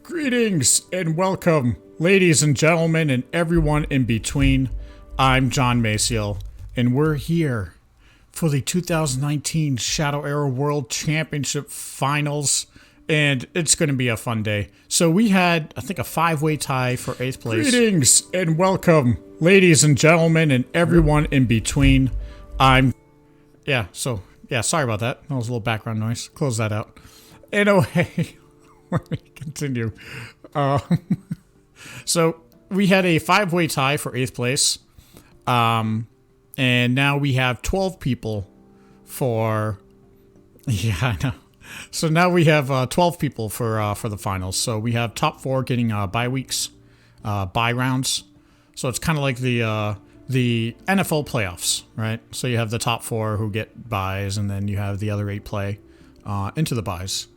Greetings and welcome, ladies and gentlemen, and everyone in between. I'm John Maciel, and we're here for the 2019 Shadow Era World Championship Finals, and it's going to be a fun day. So we had, I think, a 5-way tie for 8th place. Greetings and welcome, ladies and gentlemen, and everyone in between. Sorry about that. That was a little background noise. Close that out. Anyway, let me continue. So we had a 5-way tie for 8th place. And now we have 12 people for... Yeah, I know. So now we have 12 people for the finals. So we have top 4 getting bye weeks, bye rounds. So it's kind of like the NFL playoffs, right? So you have the top 4 who get byes, and then you have the other 8 play into the byes.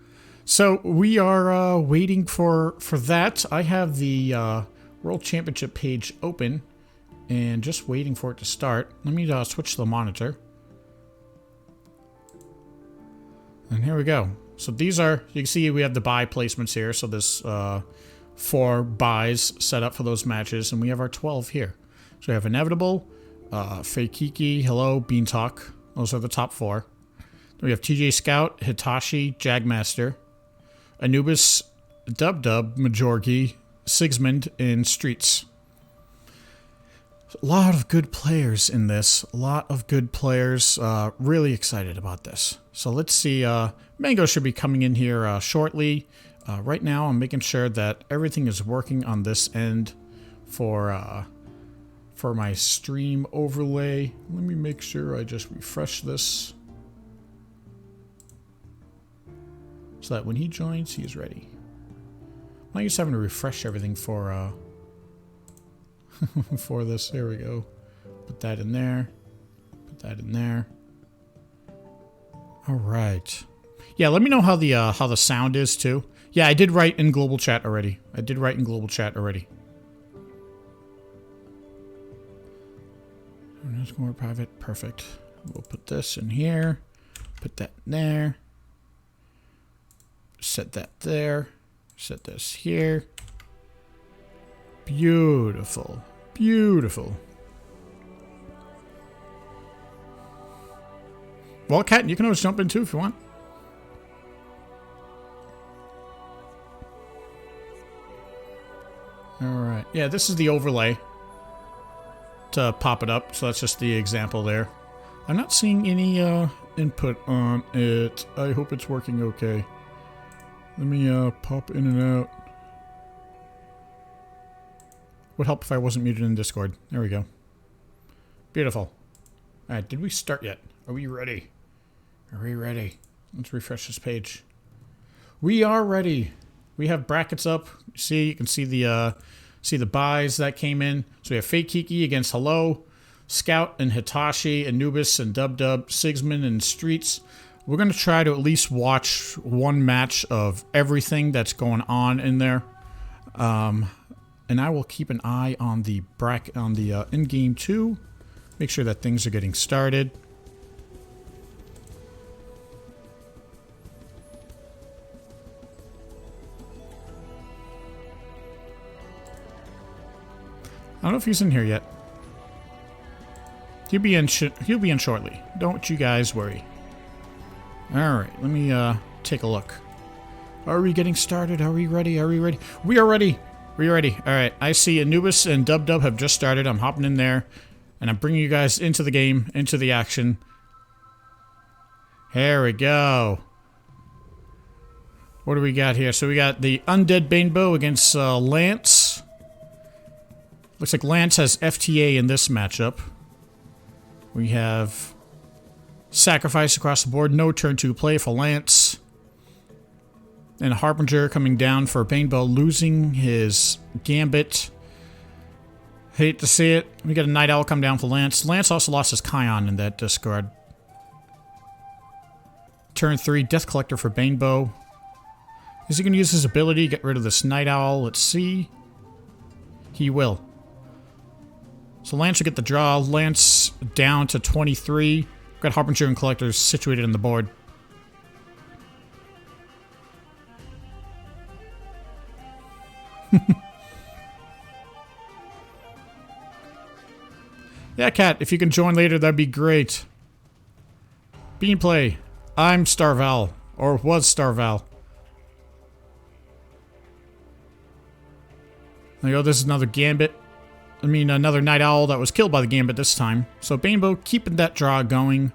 So we are waiting for that. I have the World Championship page open and just waiting for it to start. Let me switch to the monitor. And here we go. So these are, you can see we have the bye placements here. So there's 4 byes set up for those matches, and we have our 12 here. So we have Inevitable, Fakiki, Hello, Beantalk. Those are the top 4. Then we have TJ Scout, Hitachi, Jagmaster, Anubis, Dub, Majorgi, Sigismund, and Streets. A lot of good players in this. A lot of good players. Really excited about this. So let's see. Mango should be coming in here shortly. Right now, I'm making sure that everything is working on this end for my stream overlay. Let me make sure I just refresh this, so that when he joins, he is ready. I'm just having to refresh everything for for this. There we go. Put that in there. Put that in there. All right. Yeah, let me know how the sound is too. Yeah, I did write in global chat already. Just more private. Perfect. We'll put this in here. Put that in there. Set that there. Set this here. Beautiful. Beautiful. Well, Cat, you can always jump in too if you want. Alright. Yeah, this is the overlay to pop it up. So that's just the example there. I'm not seeing any input on it. I hope it's working okay. Let me pop in and out. Would help if I wasn't muted in Discord. There we go. Beautiful. Alright, did we start yet? Are we ready? Are we ready? Let's refresh this page. We are ready. We have brackets up. You can see the buys that came in. So we have Fake Kiki against Hello, Scout and Hitachi, Anubis and Dub, Sigismund and Streets. We're going to try to at least watch one match of everything that's going on in there. And I will keep an eye on the in-game too. Make sure that things are getting started. I don't know if he's in here yet. He'll be in shortly. Don't you guys worry. Alright, let me take a look. Are we getting started? Are we ready? Are we ready? We are ready! We're ready. Alright, I see Anubis and Dub have just started. I'm hopping in there, and I'm bringing you guys into the game, into the action. Here we go. What do we got here? So we got the Undead Bainbow against Lance. Looks like Lance has FTA in this matchup. We have Sacrifice across the board. No turn 2 play for Lance. And Harbinger coming down for Bainbow, losing his Gambit. Hate to see it. We got a Night Owl come down for Lance. Lance also lost his Kion in that discard. Turn 3, Death Collector for Bainbow. Is he going to use his ability to get rid of this Night Owl? Let's see. He will. So Lance will get the draw. Lance down to 23. We've got Harbinger and Collectors situated on the board. Yeah, Cat, if you can join later, that'd be great. Beanplay. I'm Starval. Or was Starval. There you go, this is another Gambit. Another Night Owl that was killed by the Gambit this time. So Banebow keeping that draw going.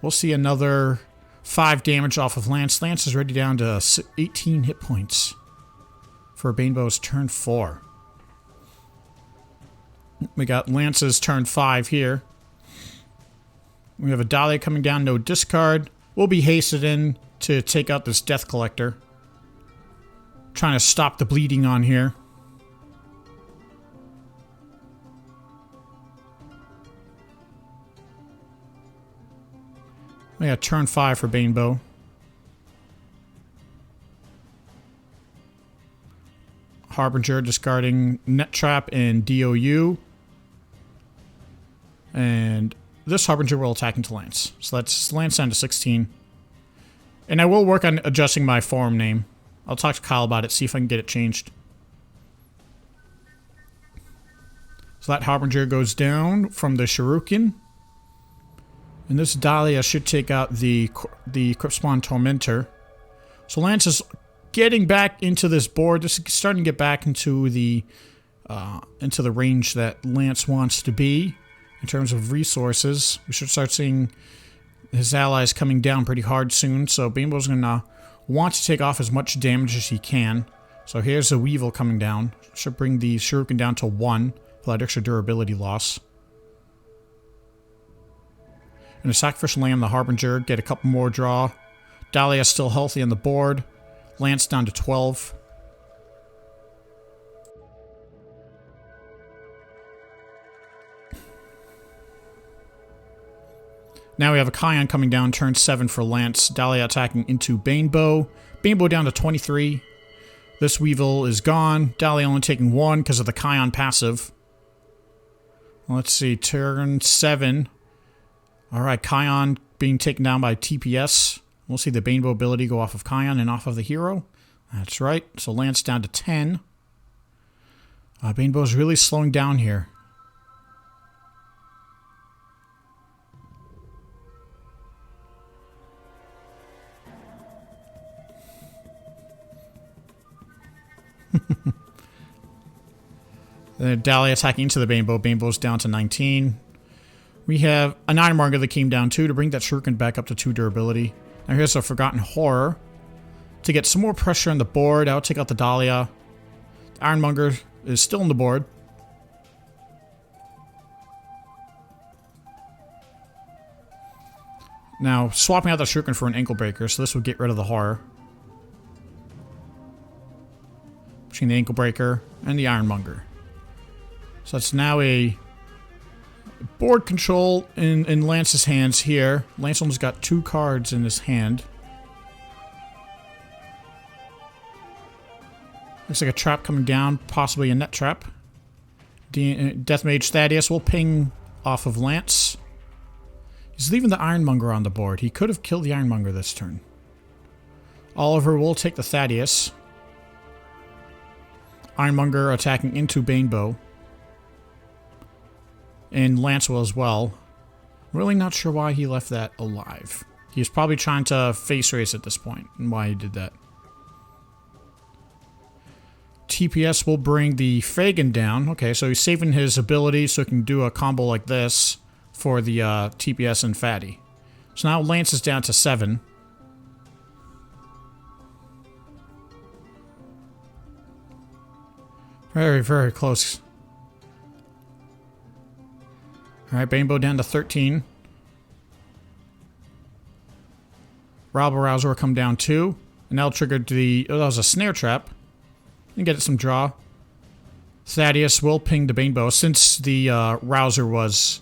We'll see another 5 damage off of Lance. Lance is ready down to 18 hit points for Banebow's turn 4. We got Lance's turn 5 here. We have a Dahlia coming down, no discard. We'll be hasted in to take out this Death Collector. Trying to stop the bleeding on here. We got turn 5 for Banebow. Harbinger discarding Net Trap and DOU. And this Harbinger will attack into Lance. So that's Lance down to 16. And I will work on adjusting my forum name. I'll talk to Kyle about it, see if I can get it changed. So that Harbinger goes down from the Shuriken. And this Dahlia should take out the Cryptspawn Tormentor. So Lance is getting back into this board. This is starting to get back into the range that Lance wants to be in terms of resources. We should start seeing his allies coming down pretty hard soon. So Banebow's going to want to take off as much damage as he can. So here's a Weevil coming down. Should bring the Shuriken down to 1 for that extra durability loss. And a Sacrificial Lamb, the Harbinger, get a couple more draw. Dahlia still healthy on the board. Lance down to 12. Now we have a Kion coming down, turn 7 for Lance. Dahlia attacking into Banebow. Banebow down to 23. This Weevil is gone. Dahlia only taking 1 because of the Kion passive. Let's see, turn 7. Alright, Kion being taken down by TPS. We'll see the Banebow ability go off of Kion and off of the hero. That's right. So Lance down to 10. Banebow's really slowing down here. Dahlia attacking into the Banebow. Banebow's down to 19. We have an Ironmonger that came down too to bring that Shuriken back up to 2 durability. Now here's a Forgotten Horror. To get some more pressure on the board, I'll take out the Dahlia. The Ironmonger is still on the board. Now, swapping out the Shuriken for an Ankle Breaker, so this would get rid of the Horror. Between the Ankle Breaker and the Ironmonger. So that's now a board control in Lance's hands here. Lance almost got 2 cards in his hand. Looks like a trap coming down, possibly a Net Trap. Death Mage Thaddeus will ping off of Lance. He's leaving the Ironmonger on the board. He could have killed the Ironmonger this turn. Oliver will take the Thaddeus. Ironmonger attacking into Banebow. And Lance will as well. Really not sure why he left that alive. He's probably trying to face race at this point, and why he did that. TPS will bring the Fagin down. Okay, so he's saving his ability so he can do a combo like this for the TPS and Fatty. So now Lance is down to 7. Very, very close. Alright, Banebow down to 13. Rabble Rouser will come down 2. And that'll trigger the... Oh, that was a Snare Trap. And get it some draw. Thaddeus will ping the Banebow. Since the Rouser was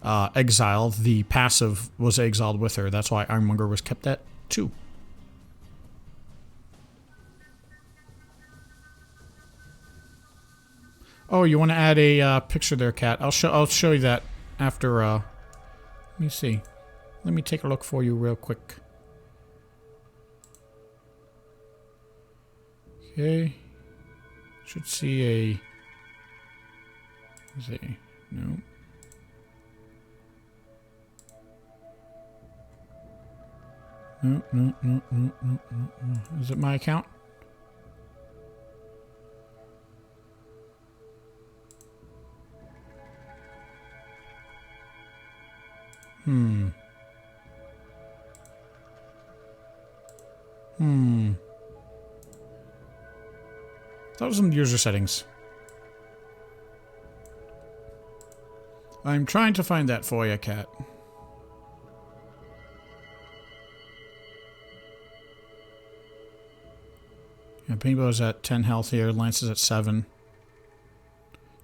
exiled, the passive was exiled with her. That's why Ironmonger was kept at 2. Oh, you want to add a picture there, Kat? I'll show you that after. Let me see. Let me take a look for you real quick. Okay. Should see a... Let's see. No. No. Is it my account? That was in user settings. I'm trying to find that for you, cat. Yeah, Paintbow's at 10 health here. Lance is at 7.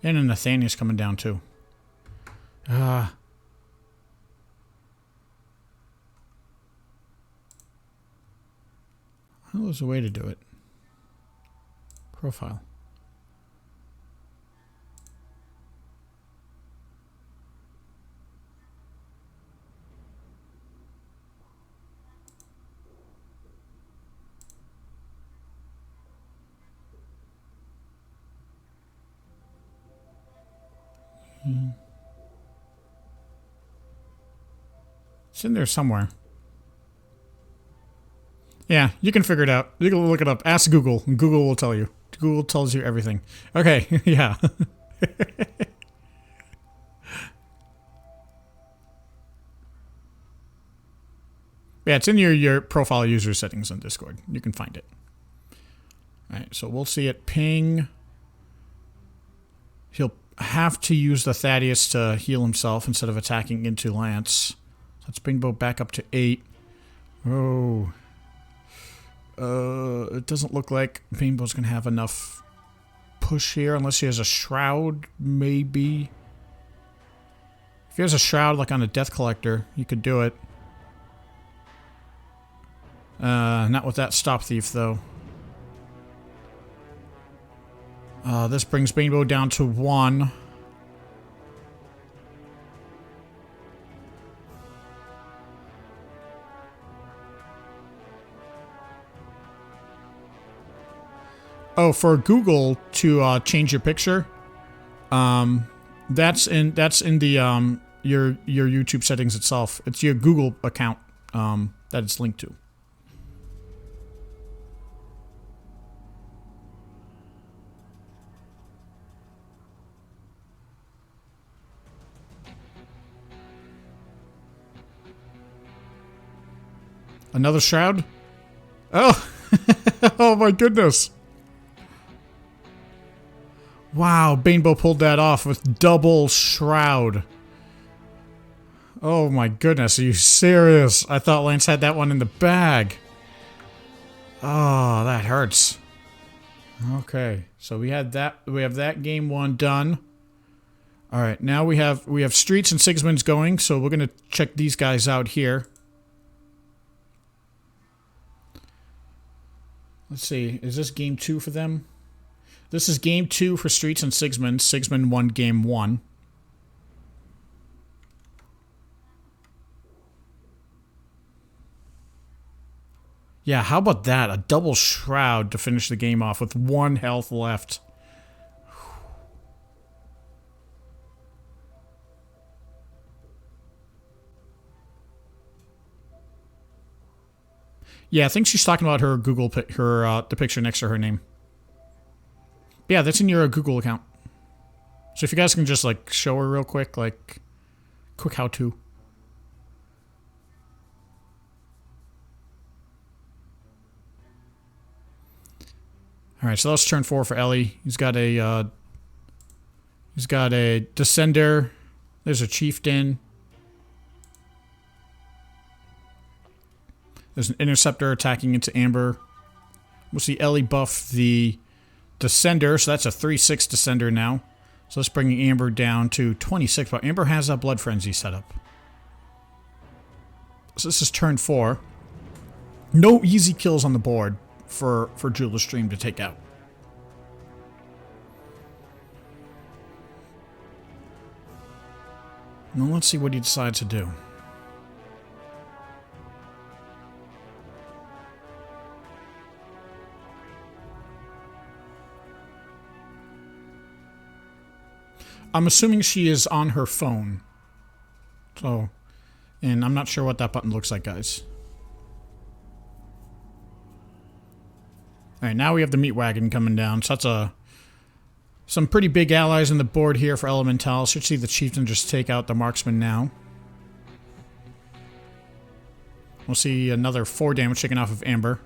And then Nathaniel's coming down too. Oh, there's a way to do it. Profile. It's in there somewhere. Yeah, you can figure it out. You can look it up. Ask Google, and Google will tell you. Google tells you everything. Okay, yeah. Yeah, it's in your profile user settings on Discord. You can find it. Alright, so we'll see it ping. He'll have to use the Thaddeus to heal himself instead of attacking into Lance. Let's bring Bo back up to 8. Oh. It doesn't look like Paintbow's going to have enough push here unless he has a shroud, maybe. If he has a shroud like on a Death Collector, he could do it. Not with that Stop Thief, though. This brings Paintbow down to 1. Oh, for Google to change your picture, that's in the your YouTube settings itself. It's your Google account that it's linked to. Another shroud? Oh, oh my goodness. Wow, Bainbow pulled that off with double shroud. Oh my goodness, are you serious? I thought Lance had that one in the bag. Oh, that hurts. Okay, so we have that game 1 done. All right, now we have Streets and Sigismund's going, so we're gonna check these guys out here. Let's see, is this game 2 for them? This is game 2 for Streets and Sigismund. Sigismund won game 1. Yeah, how about that? A double shroud to finish the game off with 1 health left. Yeah, I think she's talking about her Google the picture next to her name. Yeah, that's in your Google account. So if you guys can just like show her real quick, like quick how-to. All right, so that's turn 4 for Ellie. He's got a Descender. There's a Chieftain. There's an Interceptor attacking into Amber. We'll see Ellie buff the Descender, so that's a 3/6 Descender now. So let's bring Amber down to 26, but Amber has a Blood Frenzy set up. So this is turn 4. No easy kills on the board for Jeweler's Dream to take out. Now let's see what he decides to do. I'm assuming she is on her phone. So, and I'm not sure what that button looks like, guys. Alright, now we have the meat wagon coming down. So that's some pretty big allies on the board here for Elemental. Should see the chieftain just take out the marksman now. We'll see another 4 damage taken off of Amber.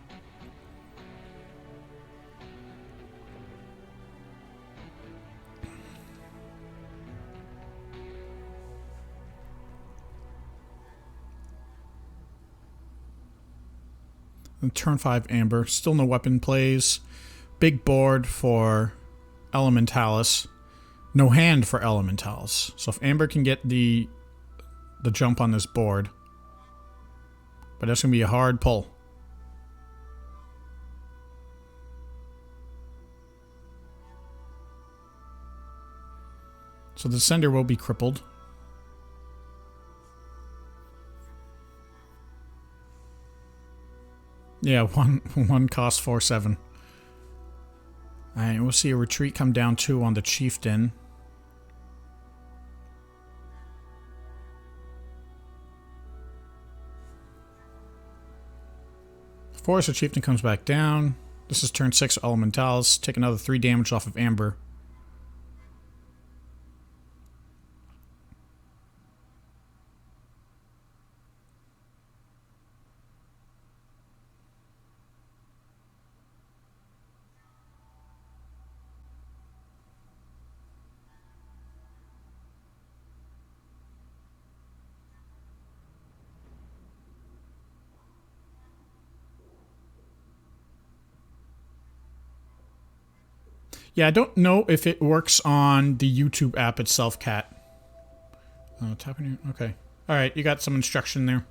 And turn 5 Amber. Still no weapon plays. Big board for Elementalis. No hand for Elementalis. So if Amber can get the jump on this board. But that's going to be a hard pull. So the sender will be crippled. Yeah, one cost 4/7. Alright, we'll see a retreat come down 2 on the chieftain. Force the chieftain comes back down. This is turn 6 Elementalis. Take another 3 damage off of Amber. Yeah, I don't know if it works on the YouTube app itself, Cat. Oh, tapping you. Okay. Alright, you got some instruction there.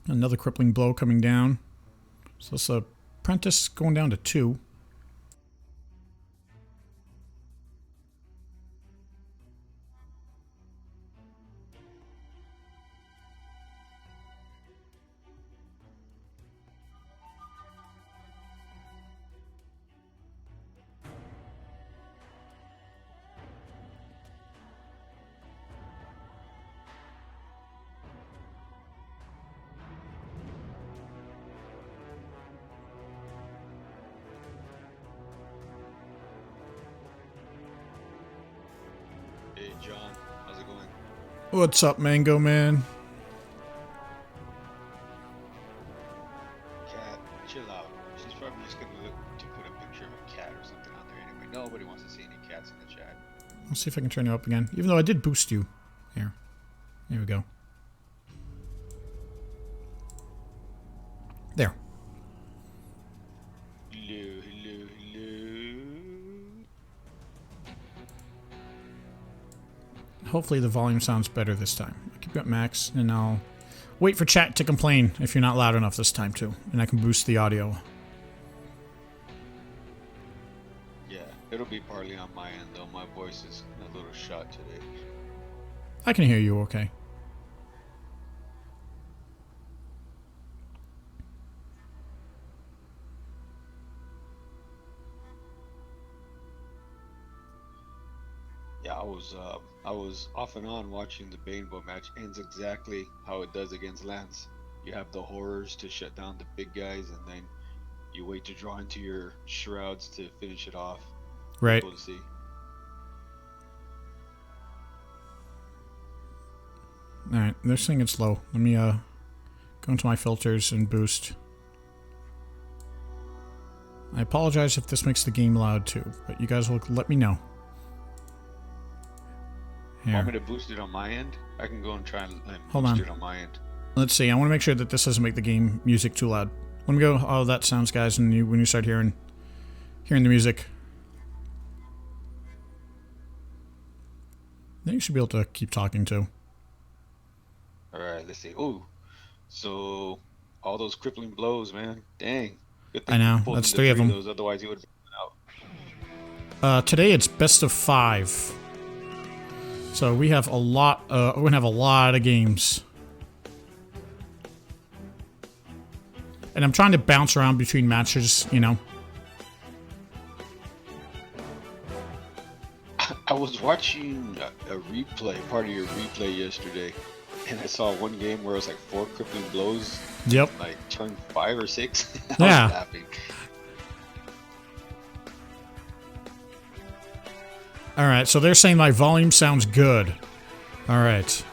Another crippling blow coming down. So this apprentice going down to 2. Hey John, how's it going? What's up, Mango Man? Cat, chill out. She's probably just gonna look to put a picture of a cat or something on there anyway. Nobody wants to see any cats in the chat. I'll see if I can turn you up again. Even though I did boost you. Here. Here we go. There. Hello, hello, hello. Hopefully the volume sounds better this time. I'll keep it at max, and I'll wait for chat to complain if you're not loud enough this time too. And I can boost the audio. Yeah, it'll be partly on my end though. My voice is a little shot today. I can hear you okay. Yeah, I was off and on watching the Banebow match. Ends exactly how it does against Lance. You have the horrors to shut down the big guys, and then you wait to draw into your shrouds to finish it off. Right. Cool to see. Alright, they're saying it's low. Let me go into my filters and boost. I apologize if this makes the game loud too, but you guys will let me know. Here. Want me to boost it on my end? I can go and try and Hold boost on. it on my end. Let's see. I want to make sure that this doesn't make the game music too loud. Let me go. Oh, that sounds, guys. And when you start hearing the music, then you should be able to keep talking too. All right, let's see. Ooh, so all those crippling blows, man. Dang. Good thing I know. you pulled That's into 3 of them. Those, otherwise he would have been out. Today it's best of 5. So we have a lot. We're gonna have a lot of games. And I'm trying to bounce around between matches, you know. I was watching a replay, part of your replay yesterday, and I saw one game where it was like 4 crippling blows. Yep. Like turn 5 or 6. I Yeah. was laughing. All right, so they're saying my volume sounds good. All right.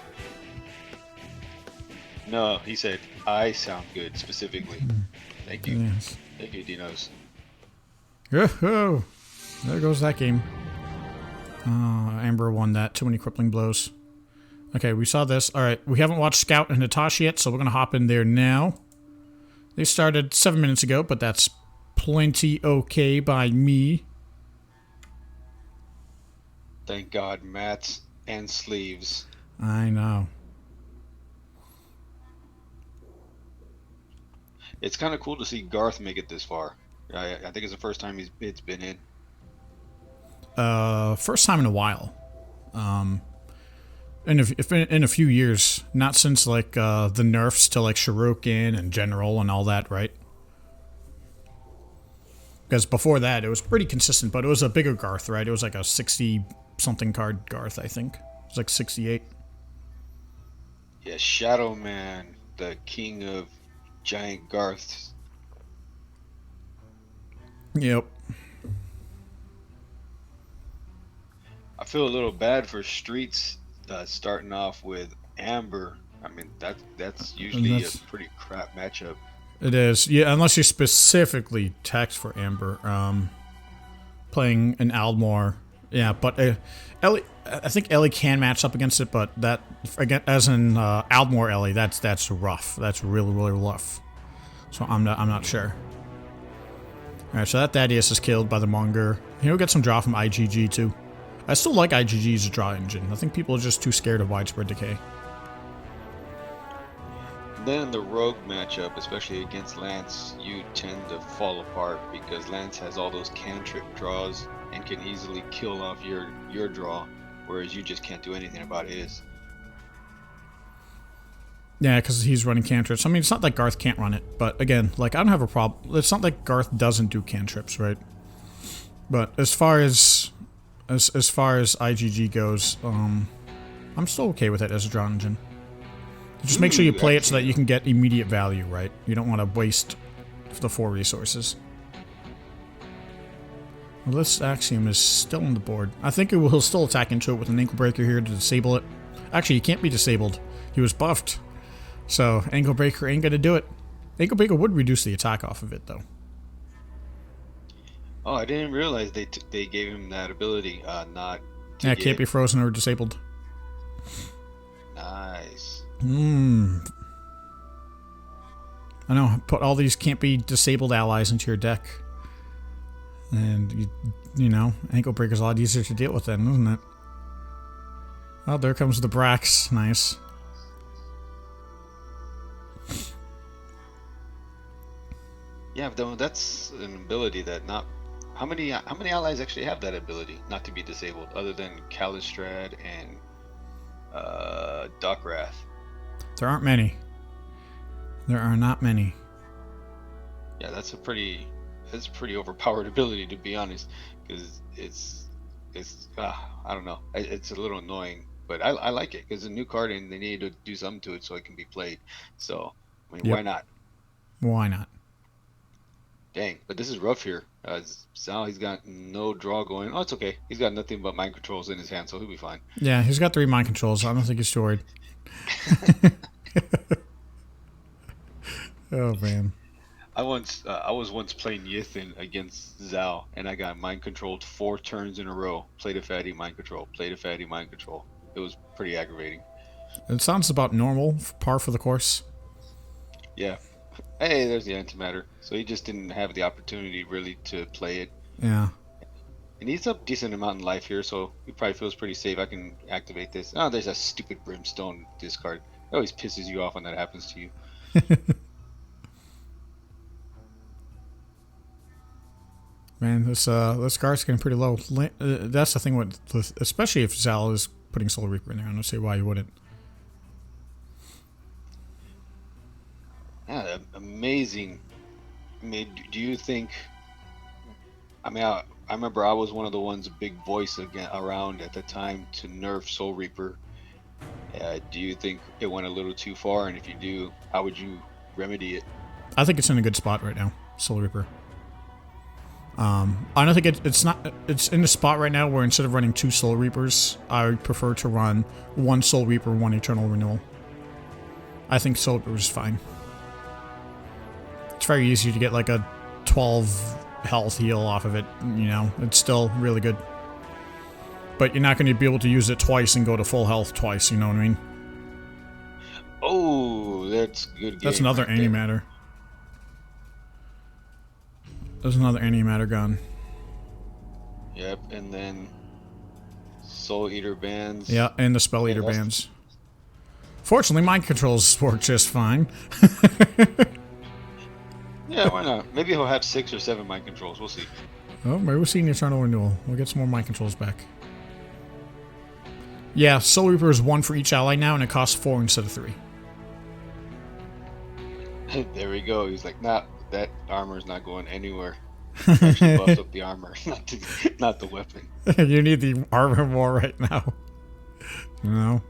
No, he said I sound good specifically. Thank you. Yes. Thank you, Dinos. Oh, there goes that game. Amber won that. Too many crippling blows. Okay, we saw this. All right, we haven't watched Scout and Natasha yet, so we're going to hop in there now. They started 7 minutes ago, but that's plenty okay by me. Thank God, mats and sleeves. I know. It's kind of cool to see Garth make it this far. I think it's the first time it's been in. First time in a while. In a few years. Not since, like, the nerfs to, like, Shuriken and General and all that, right? Because before that, it was pretty consistent, but it was a bigger Garth, right? It was like a 60-something card Garth, I think. It was like 68. Yeah, Shadow Man, the king of giant Garths. Yep. I feel a little bad for Streets starting off with Amber. I mean, that's usually a pretty crap matchup. It is. Yeah, unless you specifically text for Amber. Playing an Aldmore. Yeah, but Ellie, I think Ellie can match up against it, but that, again, as in Aldmore Ellie, that's rough. That's really, really rough. So I'm not sure. Alright, so that Thaddeus is killed by the Monger. He'll get some draw from IGG too. I still like IGG as a draw engine. I think people are just too scared of widespread decay. Then in the rogue matchup, especially against Lance, you tend to fall apart because Lance has all those cantrip draws and can easily kill off your draw, whereas you just can't do anything about his. Yeah, because he's running cantrips. I mean, it's not like Garth can't run it, but again, like, I don't have a problem. It's not like Garth doesn't do cantrips, right? But as far as IGG goes, I'm still okay with it as a draw engine. Just make sure you play it so that you can get immediate value, right? You don't want to waste the 4 resources. Well, this Axiom is still on the board. I think he'll still attack into it with an Ankle Breaker here to disable it. Actually, he can't be disabled. He was buffed. So, Ankle Breaker ain't gonna do it. Ankle Breaker would reduce the attack off of it, though. Oh, I didn't realize they gave him that ability. Not to Yeah, it can't be frozen or disabled. Nice. I know, put all these can't be disabled allies into your deck. And, you know, Ankle Breaker's a lot easier to deal with then, isn't it? Oh, there comes the Brax. Nice. Yeah, but that's an ability that not... How many allies actually have that ability, not to be disabled, other than Kalistrad and Dockrath? There aren't many. There are not many. Yeah, that's a pretty overpowered ability, to be honest, because it's I don't know, it's a little annoying, but I like it because it's a new card and they need to do something to it so it can be played. So I mean, why not? Why not? Dang, but this is rough here. Sal, he's got no draw going. Oh, it's okay. He's got nothing but mind controls in his hand, so he'll be fine. Yeah, he's got 3 mind controls. I don't think he's too worried. Oh man. I was once playing Yithin against Zal, and I got mind controlled 4 turns in a row. Played a fatty mind control. Played a fatty mind control. It was pretty aggravating. It sounds about normal, par for the course. Yeah. Hey, there's the antimatter. So he just didn't have the opportunity really to play it. Yeah. And he's up decent amount in life here, so he probably feels pretty safe. I can activate this. Oh, there's a stupid Brimstone discard. It always pisses you off when that happens to you. Man, this guard's getting pretty low. That's the thing with especially if Zal is putting Soul Reaper in there. I don't see why you wouldn't. Yeah, amazing. I mean, do you think? I mean, I remember I was one of the ones, big voice around at the time to nerf Soul Reaper. Do you think it went a little too far? And if you do, how would you remedy it? I think it's in a good spot right now, Soul Reaper. I don't think it's in a spot right now where instead of running 2 Soul Reapers, I would prefer to run 1 Soul Reaper, 1 Eternal Renewal. I think Soul Reaper is fine. It's very easy to get like a 12 health heal off of it, you know. It's still really good. But you're not going to be able to use it twice and go to full health twice, you know what I mean? Oh, that's good. That's another right antimatter. There's another antimatter gun. Yep, and then Soul Eater bands. Yeah, and the Spell Eater bands. Fortunately, mind controls work just fine. Yeah, why not? Maybe he'll have 6 or 7 mind controls. We'll see. Oh, maybe we'll see an Eternal Renewal. We'll get some more mind controls back. Yeah, Soul Reaper is 1 for each ally now, and it costs 4 instead of 3. There we go. He's like, nah, that armor's not going anywhere. Actually buffs up the armor, not the weapon. You need the armor more right now. No.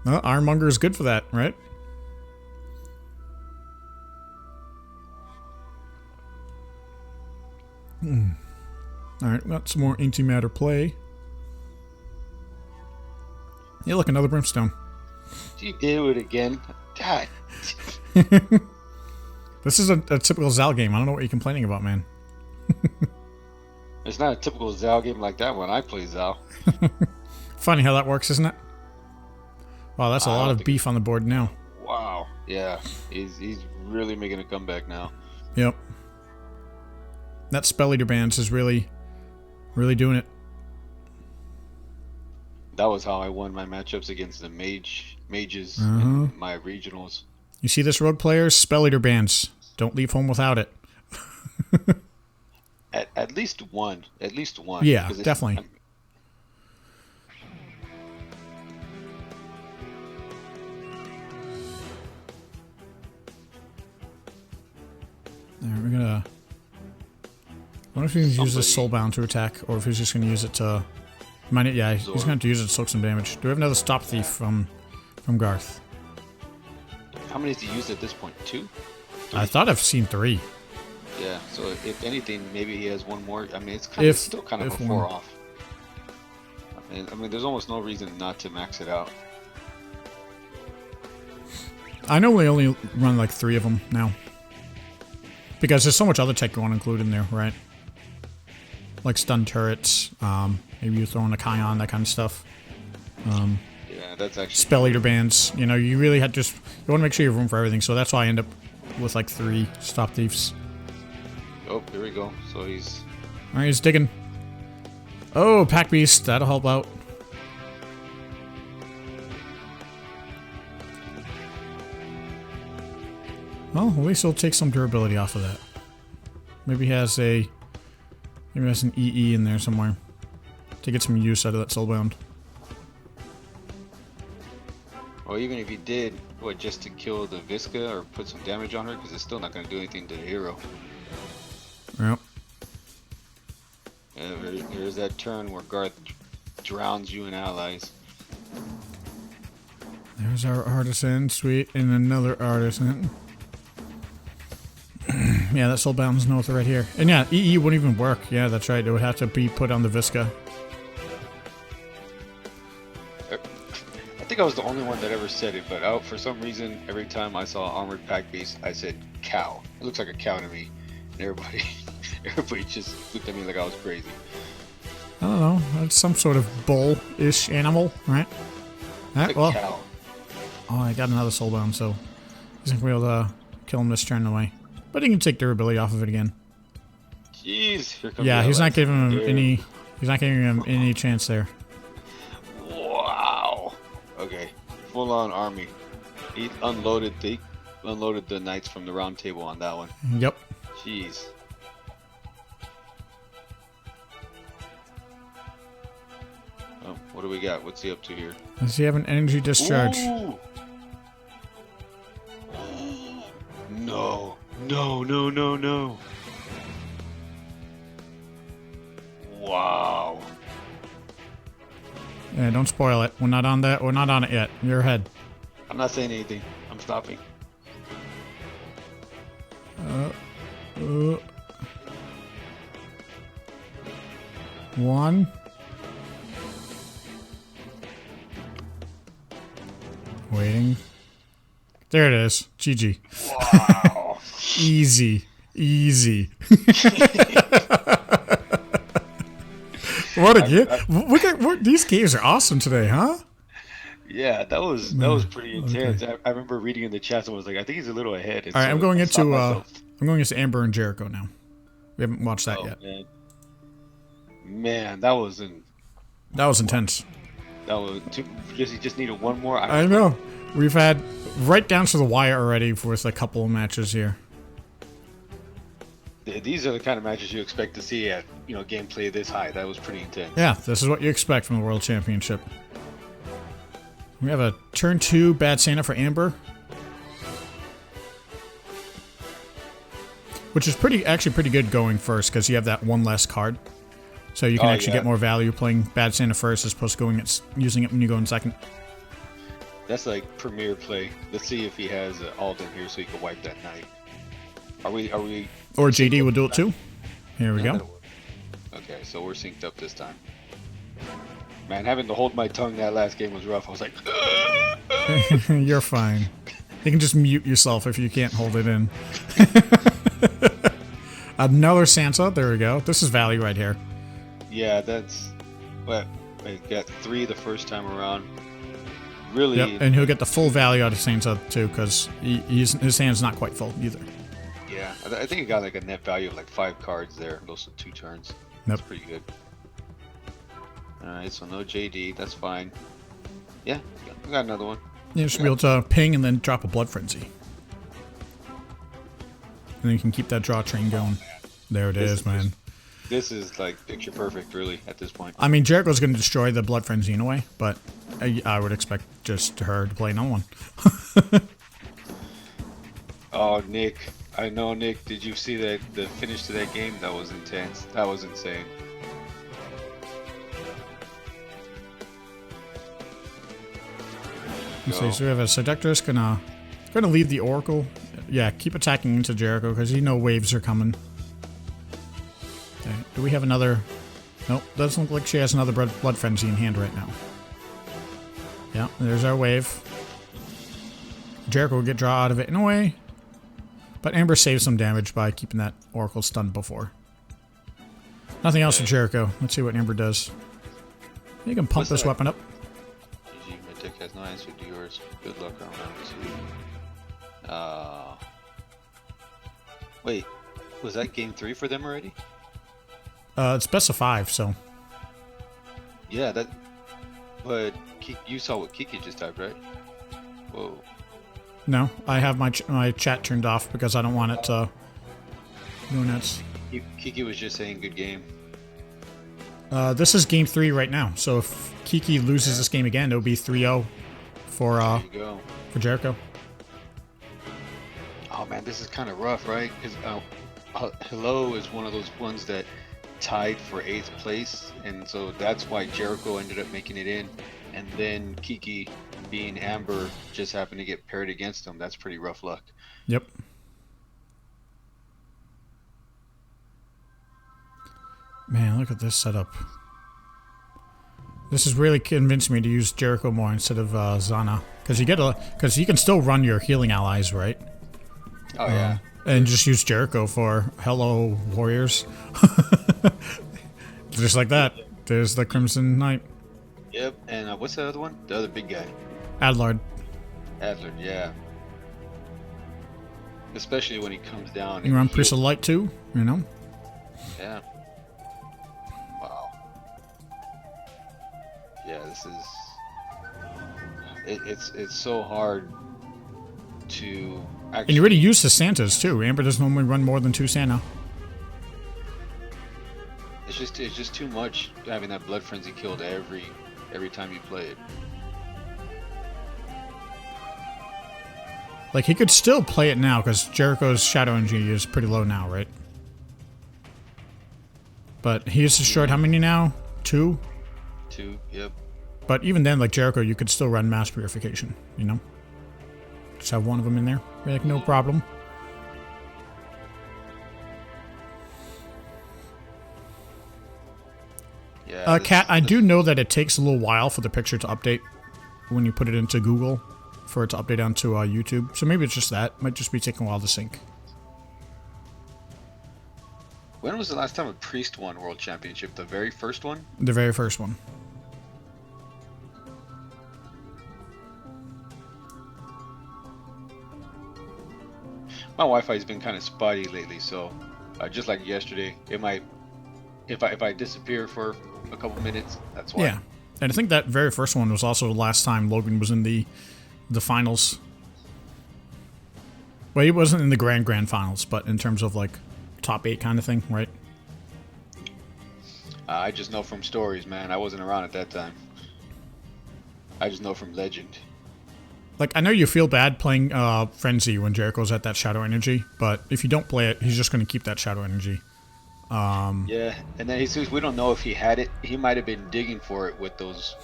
Well, Ironmonger is good for that, right? Alright, we got some more antimatter play. Yeah, look, another brimstone. You do it again. God. This is a typical Zal game. I don't know what you're complaining about, man. It's not a typical Zal game like that when I play Zal. Funny how that works, isn't it? Wow, that's a lot of beef on the board now. Wow. Yeah, he's really making a comeback now. Yep. That Spell Eater bands is really doing it. That was how I won my matchups against the mages in my regionals. You see this, rogue players? Spell Eater bands. Don't leave home without it. At least one. At least one. Yeah, definitely. There, we're gonna... I wonder if he can use this Soulbound to attack, or if he's just gonna use it to... Yeah, he's gonna have to use it to soak some damage. Do we have another Stop Thief from Garth? How many has he used at this point? 2? 3? I thought I've seen 3. Yeah, so if anything, maybe he has 1 more. I mean, it's still kind of a 4 off. I mean, there's almost no reason not to max it out. I know we only run like 3 of them now. Because there's so much other tech you want to include in there, right? Like stun turrets, maybe you throw in a Kion, that kind of stuff. Yeah, that's actually... Spell Eater bands. You know, you really you want to make sure you have room for everything, so that's why I end up with like 3 Stop Thieves. Oh, here we go. So he's... Alright, he's digging. Oh, Pack Beast, that'll help out. Well, at least he'll take some durability off of that. Maybe he has an EE in there somewhere to get some use out of that Soulbound. Well, even if he did, what, just to kill the Visca or put some damage on her, because it's still not going to do anything to the hero. Yep. There's that turn where Garth drowns you and allies. There's our artisan, sweet, and another artisan. Yeah, that Soulbound's north right here. And yeah, EE wouldn't even work. Yeah, that's right. It would have to be put on the Visca. I think I was the only one that ever said it, but for some reason, every time I saw Armored Pack Beast, I said cow. It looks like a cow to me. And everybody just looked at me like I was crazy. I don't know. It's some sort of bull-ish animal, right? Well, cow. Oh, I got another Soulbound, so he's not going to be able to kill him this turn away. But he can take durability off of it again. Jeez, here comes yeah, he's not giving him any. He's not giving him any chance there. Wow. Okay, full-on army. He unloaded the knights from the round table on that one. Yep. Jeez. What do we got? What's he up to here? Does he have an energy discharge? Ooh. No. No, no, no, no. Wow. Yeah, don't spoil it. We're not on that. We're not on it yet. You're ahead. I'm not saying anything. I'm stopping. One. Waiting. There it is. GG. Wow. Easy. Easy. What a game. These games are awesome today, huh? Yeah, that was pretty intense. Okay. I remember reading in the chat, someone was like, I think he's a little ahead. All right, I'm going into Amber and Jericho now. We haven't watched that yet. Man, that was intense. That was you just needed one more. I know. We've had right down to the wire already with a couple of matches here. These are the kind of matches you expect to see at gameplay this high. That was pretty intense. Yeah, this is what you expect from the World Championship. We have a turn 2 Bad Santa for Amber, which is actually pretty good going first because you have that one less card, so you can actually get more value playing Bad Santa first as opposed to using it when you go in second. That's like premier play. Let's see if he has Alden here so he can wipe that night. Are we? Or JD will do it too. Here we go. Okay, so we're synced up this time. Man, having to hold my tongue that last game was rough. I was like, You're fine. You can just mute yourself if you can't hold it in. Another Santa. There we go. This is value right here. Yeah, that's... What? I got 3 the first time around. Really... Yep, and he'll get the full value out of Santa too, because his hand's not quite full either. Yeah, I think he got like a net value of like 5 cards there. Those are 2 turns. That's pretty good. Alright, so no JD. That's fine. Yeah, we got another one. You should be able to ping and then drop a Blood Frenzy. And then you can keep that draw train going. There it is, man. This is like picture perfect, really, at this point. I mean, Jericho's going to destroy the Blood Frenzy in a way, but I would expect just her to play another one. Oh, Nick. I know, Nick. Did you see the finish to that game? That was intense. That was insane. So we have a Seductress gonna leave the Oracle. Yeah, keep attacking into Jericho because you know waves are coming. Okay, do we have another? Nope, doesn't look like she has another Blood Frenzy in hand right now. Yeah, there's our wave. Jericho will get draw out of it in a way, but Amber saves some damage by keeping that Oracle stunned before. Nothing else for Jericho. Let's see what Amber does. You can pump this weapon up. My deck has no answer to yours. Good luck on round 2. Wait, was that game 3 for them already? It's best of 5, so. Yeah, that. But you saw what Kiki just typed, right? Whoa. No, I have my chat turned off because I don't want it to go nuts. Kiki was just saying good game. This is game 3 right now, so if Kiki loses this game again, it'll be 3-0 for Jericho. Oh man, this is kind of rough, right? Because Hello is one of those ones that tied for 8th place, and so that's why Jericho ended up making it in, and then Kiki, being Amber, just happened to get paired against him. That's pretty rough luck. Yep. Man, look at this setup. This has really convinced me to use Jericho more instead of Zana, because you can still run your healing allies, right? Oh yeah. And just use Jericho for Hello Warriors. Just like that. There's the Crimson Knight. Yep, and what's the other one? The other big guy. Adlard. Adlard, yeah. Especially when he comes down. You run Priest of Light too, you know? Yeah. Wow. Yeah, this is... It's so hard to actually... And you already used the Santas too. Amber doesn't normally run more than 2 Santa. It's just too much having that Blood Frenzy killed every every time you play it. Like, he could still play it now, because Jericho's Shadow Energy is pretty low now, right? But he has destroyed how many now? 2? 2, yep. But even then, like Jericho, you could still run Mass Purification, you know? Just have one of them in there. Like, no problem. Yeah. Kat, I do know that it takes a little while for the picture to update when you put it into Google, for it to update onto YouTube. So maybe it's just that. Might just be taking a while to sync. When was the last time a priest won World Championship? The very first one? The very first one. My Wi-Fi's been kind of spotty lately, so just like yesterday, it might, if I disappear for a couple minutes, that's why. Yeah, and I think that very first one was also the last time Logan was in the finals. Well, he wasn't in the grand finals, but in terms of like top 8 kind of thing, right? I just know from stories, man. I wasn't around at that time. I just know from legend. Like, I know you feel bad playing Frenzy when Jericho's at that Shadow Energy, but if you don't play it, he's just going to keep that Shadow Energy. Yeah, and then we don't know if he had it. He might have been digging for it with those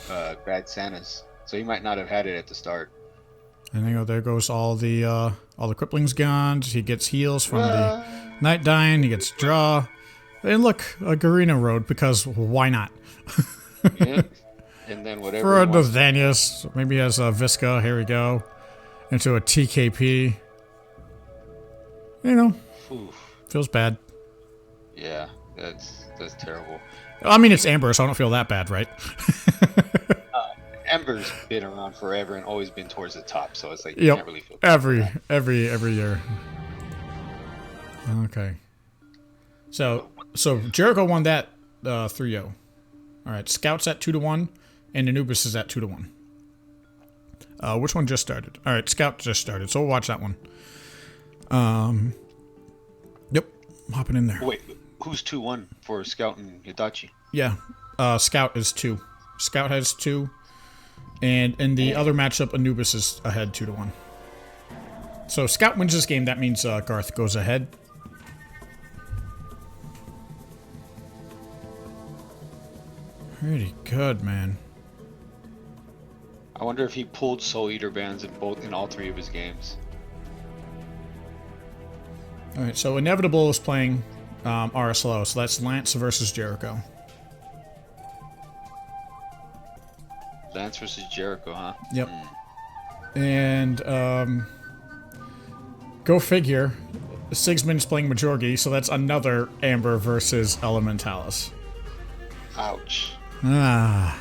bad Santas, so he might not have had it at the start. And you know, there goes all the Crippling's gone. He gets heals from the Night Dying. He gets draw. And look, a Garena Road, because why not? Yeah. And then whatever. For a Nathanius, maybe he has a Visca. Here we go. Into a TKP. You know, feels bad. Yeah, that's terrible. I mean, it's Amber, so I don't feel that bad, right? Ember's been around forever and always been towards the top, so it's like you can't really feel every year. Okay. So Jericho won that 3-0. All right, Scout's at 2-1, and Anubis is at 2-1. Which one just started? All right, Scout just started, so we'll watch that one. Yep, hopping in there. Wait, who's 2-1 for Scout and Hitachi? Yeah, Scout is 2. Scout has 2. And in the other matchup, Anubis is ahead 2-1. So Scout wins this game. That means Garth goes ahead. Pretty good, man. I wonder if he pulled Soul Eater bands in all 3 of his games. All right, so Inevitable is playing RSLO, so that's Lance versus Jericho. Lance versus Jericho, huh? Yep. And go figure, Sigismund's playing Majorgi, so that's another Amber versus Elementalis. Ouch. Ah.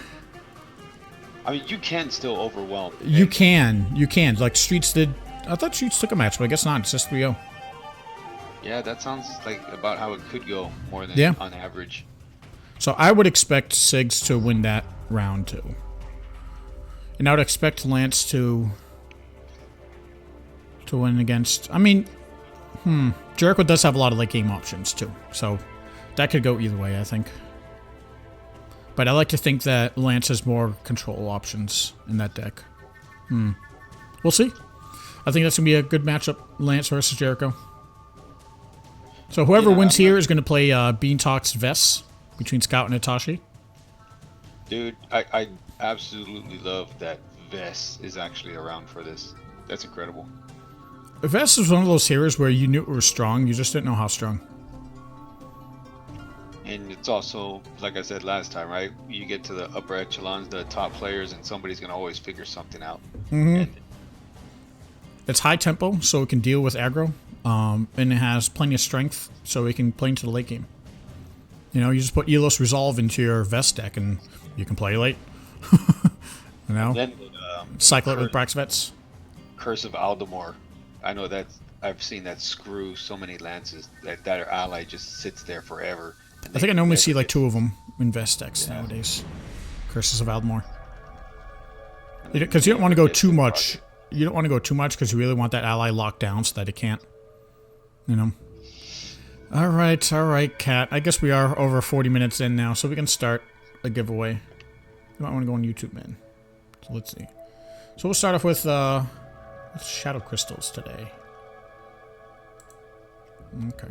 I mean, you can still overwhelm. You can. Like, Streets did. I thought Streets took a match, but I guess not. It's just 3-0. Yeah, that sounds like about how it could go more than on average. So I would expect Sigs to win that round too. And I would expect Lance to win against... I mean, Jericho does have a lot of late game options too. So that could go either way, I think. But I like to think that Lance has more control options in that deck. We'll see. I think that's going to be a good matchup, Lance versus Jericho. So whoever wins here is going to play Beantalk's Vess between Scout and Itachi. Dude, I absolutely love that Vess is actually around for this. That's incredible. Vess is one of those heroes where you knew it was strong, you just didn't know how strong. And it's also, like I said last time, right? You get to the upper echelons, the top players, and somebody's going to always figure something out. It's high tempo, so it can deal with aggro. And it has plenty of strength, so it can play into the late game. You know, you just put Elos Resolve into your Vest deck, and you can play late. You know? Then, cycle it with Braxvets. Curse of Aldemar. I know that I've seen that screw so many lances that our ally just sits there forever. I think I normally see like 2 of them in Vest decks nowadays. Curses of Aldemar. Because you don't want to go too much. You don't want to go too much because you really want that ally locked down so that it can't. You know. All right, Kat. I guess we are over 40 minutes in now, so we can start a giveaway. You might want to go on YouTube, man. So let's see. So we'll start off with shadow crystals today. Okay.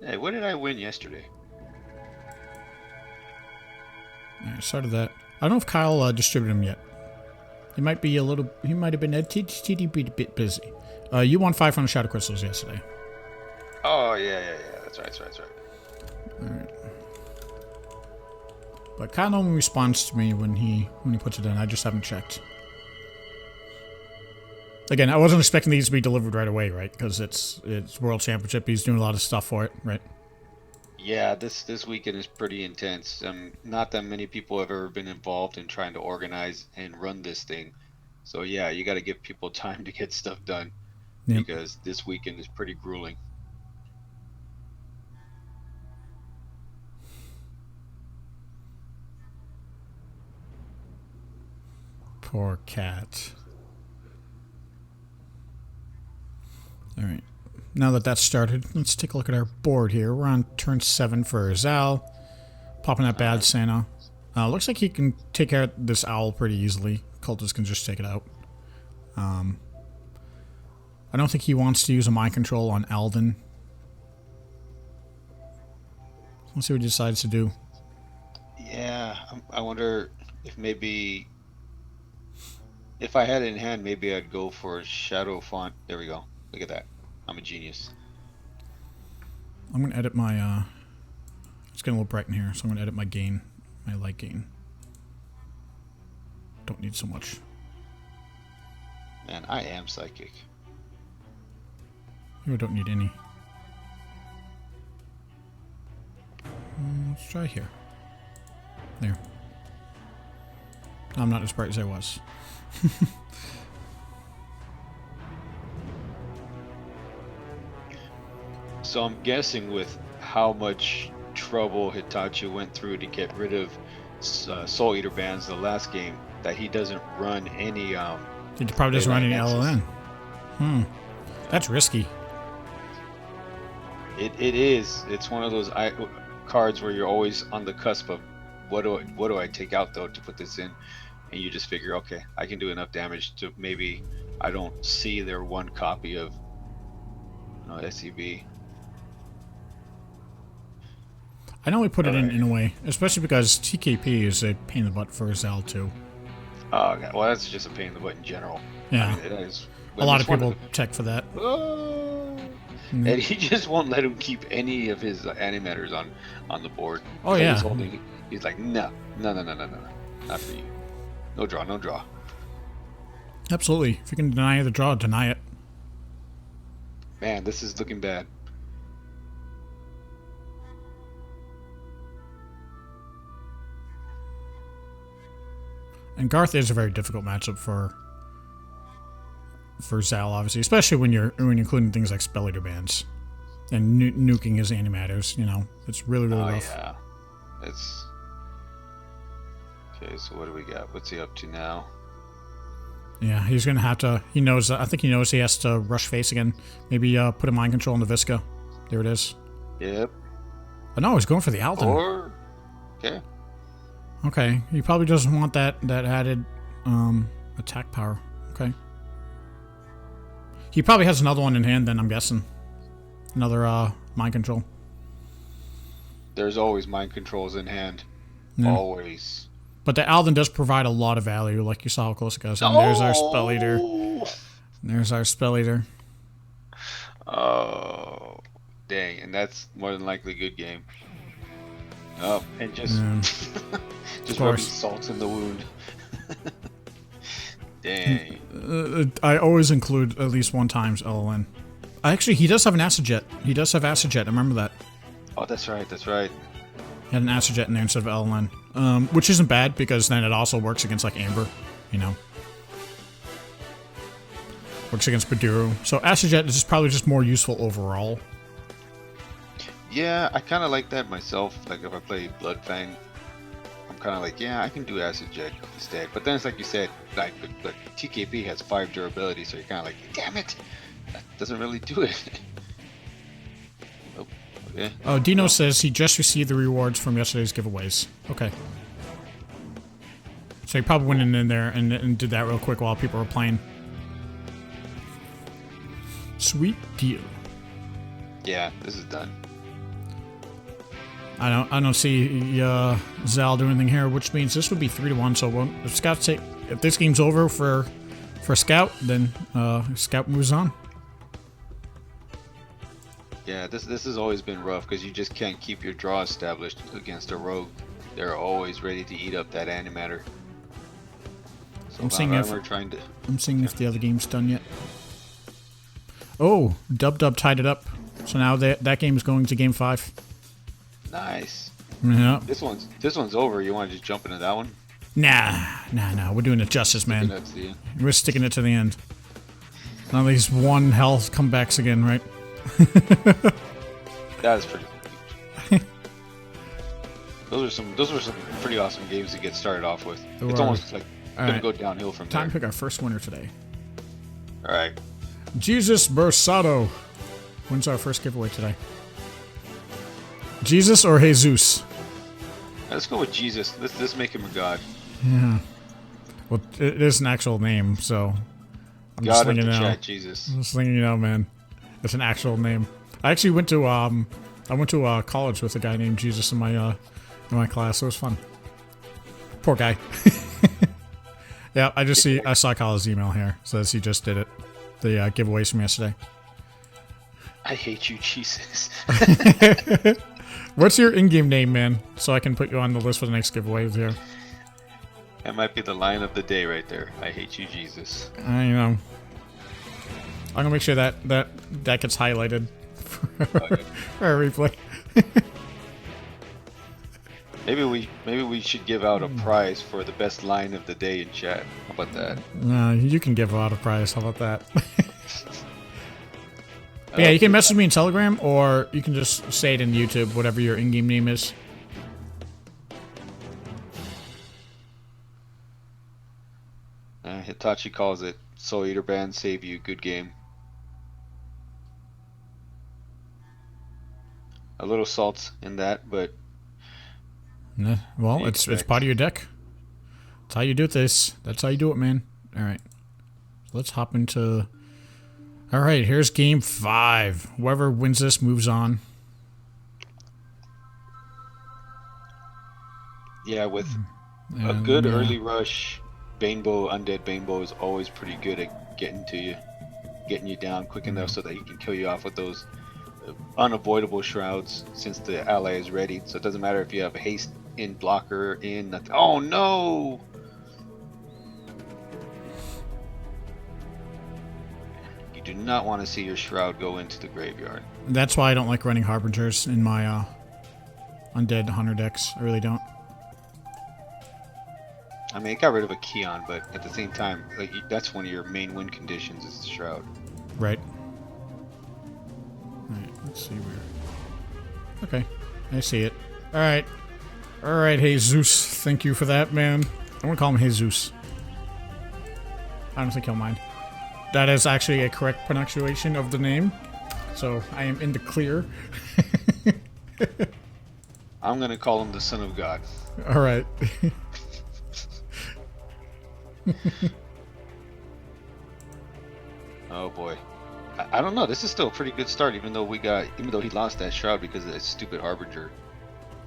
Hey, what did I win yesterday? Alright, started that. I don't know if Kyle distributed them yet. He might be a little. He might have been a bit busy. You won 500 shadow crystals yesterday. Oh yeah. That's right. Alright. But Kyle normally responds to me when he puts it in. I just haven't checked. Again, I wasn't expecting these to be delivered right away, right? Because it's World Championship. He's doing a lot of stuff for it, right? Yeah, this weekend is pretty intense. Not that many people have ever been involved in trying to organize and run this thing. So yeah, you got to give people time to get stuff done. Yep. Because this weekend is pretty grueling. Poor cat. Alright. Now that that's started, let's take a look at our board here. We're on turn 7 for Zal. Popping that bad Santa. Looks like he can take care of this owl pretty easily. Cultist can just take it out. I don't think he wants to use a mind control on Alden. Let's see what he decides to do. Yeah, I wonder if maybe... If I had it in hand, maybe I'd go for Shadow Font. There we go. Look at that. I'm a genius. I'm going to edit my... It's getting a little bright in here, so I'm going to edit my gain. My light gain. Don't need so much. Man, I am psychic. You don't need any. Let's try here. There. I'm not as bright as I was. So I'm guessing with how much trouble Hitachi went through to get rid of Soul Eater bands the last game, that he doesn't run any He probably doesn't run any LLN. That's risky. It is. It's one of those cards where you're always on the cusp of what do I take out though to put this in, and you just figure, okay, I can do enough damage to maybe I don't see their one copy of SEB. I know we put it in a way, especially because TKP is a pain in the butt for Zal too. Oh, okay. Well, that's just a pain in the butt in general. Yeah. I mean, it is. A lot of people check for that. And he just won't let him keep any of his animators on the board. Oh, So yeah. He's like, no, not for you. No draw. Absolutely. If you can deny the draw, deny it. Man, this is looking bad. And Garth is a very difficult matchup for Zal, obviously, especially when you're including things like Spell Eater bands and nuking his animators. You know, it's really rough. Yeah, it's okay. So what do we got? What's he up to now? Yeah, he's gonna have to. He knows. I think he knows he has to rush face again. Maybe put a mind control on the Visca. There it is. Yep. Oh no, he's going for the Alton. Or okay. Okay, he probably doesn't want that added attack power. Okay. He probably has another one in hand then, I'm guessing. Another mind control. There's always mind controls in hand. Yeah. Always. But the Alden does provide a lot of value, like you saw how close it goes. And there's our Spell Eater. There's our Spell Eater. Oh, dang. And that's more than likely a good game. Oh, and just just rubbing salt in the wound. Dang. I always include at least one times LLN. Actually, he does have an Acid Jet. He does have Acid Jet. I remember that. Oh, that's right. He had an Acid Jet in there instead of LLN. Which isn't bad, because then it also works against, like, Amber, you know. Works against Baduruu. So Acid Jet is probably just more useful overall. Yeah, I kind of like that myself. Like, if I play Bloodfang, I'm kind of like, yeah, I can do Acid Jet instead. But then it's like you said, like, but TKP has 5 durability, so you're kind of like, damn it, that doesn't really do it. Oh, Yeah. Oh, Dino says he just received the rewards from yesterday's giveaways. Okay. So he probably went in there and did that real quick while people were playing. Sweet deal. Yeah, this is done. I don't see Zal do anything here, which means this would be 3-1. So if Scout if this game's over for Scout, then Scout moves on. Yeah, this has always been rough because you just can't keep your draw established against a rogue. They're always ready to eat up that antimatter. So I'm seeing if the other game's done yet. Oh, Dub tied it up. So now that game is going to game 5. Nice. Yeah. This one's over. You want to just jump into that one? Nah. We're doing it justice, man. That's the end. We're sticking it to the end. Now these 1 health comebacks again, right? That was pretty huge. Those were some pretty awesome games to get started off with. It's almost like gonna go downhill from there. Time to pick our first winner today. All right. Jesus Bersado wins our first giveaway today. Jesus or Jesus? Let's go with Jesus. Let's make him a god. Yeah. Well, it is an actual name, so I'm God just thinking of the now. chat, Jesus. I'm just thinking, man, it's an actual name. I actually went to college with a guy named Jesus in my class. So it was fun. Poor guy. Yeah, I saw Kyle's email here. Says he just did it. The giveaways from yesterday. I hate you, Jesus. What's your in-game name, man? So I can put you on the list for the next giveaways here. That might be the line of the day right there. I hate you, Jesus. I know. I'm gonna make sure that gets highlighted for our replay. Maybe we should give out a prize for the best line of the day in chat. How about that? No, you can give out a prize. How about that? Yeah, you can message me in Telegram, or you can just say it in YouTube, whatever your in-game name is. Hitachi calls it Soul Eater Band Save You. Good game. A little salt in that, but Yeah, well, it's part of your deck. That's how you do this. That's how you do it, man. All right, let's hop into. All right, here's game 5. Whoever wins this moves on. Yeah, with a good early rush, Undead Banebo is always pretty good at getting to you, getting you down quick enough so that he can kill you off with those unavoidable shrouds since the ally is ready. So it doesn't matter if you have a haste in, blocker in, nothing. Oh no! You do not want to see your shroud go into the graveyard. That's why I don't like running Harbingers in my Undead Hunter decks. I really don't. I mean, it got rid of a Keon, but at the same time, like that's one of your main win conditions is the shroud. Right. Alright, let's see where. Okay, I see it. Alright. Alright, Jesus. Thank you for that, man. I'm gonna call him Jesus. I don't think he'll mind. That is actually a correct pronunciation of the name. So I am in the clear. I'm gonna call him the Son of God. Alright. Oh boy. I don't know. This is still a pretty good start, even though he lost that shroud because of that stupid harbinger.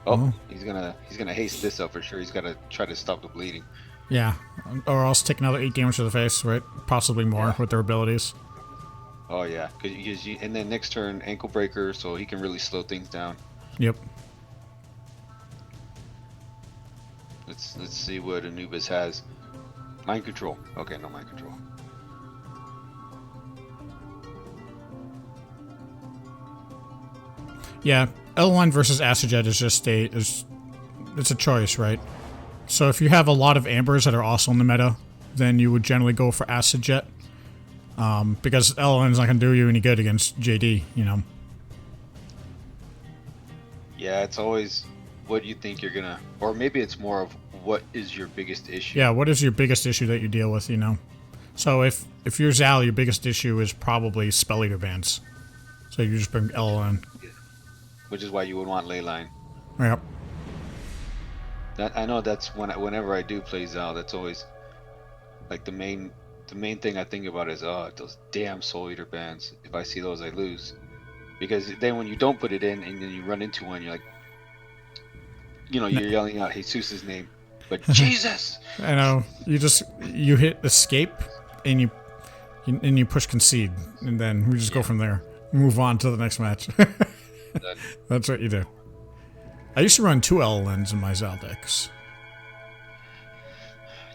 Oh, he's gonna haste this up for sure. He's gotta try to stop the bleeding. Yeah, or else take another 8 damage to the face, right? Possibly more with their abilities. Oh yeah, and then next turn ankle breaker, so he can really slow things down. Yep. Let's see what Anubis has. Mind control. Okay, no mind control. Yeah, L1 versus Acid Jet is just it's a choice, right? So if you have a lot of Ambers that are also in the meta, then you would generally go for Acid Jet. Because L1's not going to do you any good against JD, you know? Yeah, it's always what you think you're gonna... Or maybe it's more of what is your biggest issue. Yeah, what is your biggest issue that you deal with, you know? So if you're Zal, your biggest issue is probably Spell Eater bans. So you just bring L1. which is why you would want Leyline. Yep. That I know that's whenever I do play Zal, that's always like the main thing I think about is those damn Soul Eater bands. If I see those, I lose. Because then when you don't put it in and then you run into one, you're like, you're yelling out Jesus's name, but Jesus. I know. You hit escape, and you push concede, and then we just go from there. Move on to the next match. That's what you do. I used to run 2 LLNs in my Zal decks.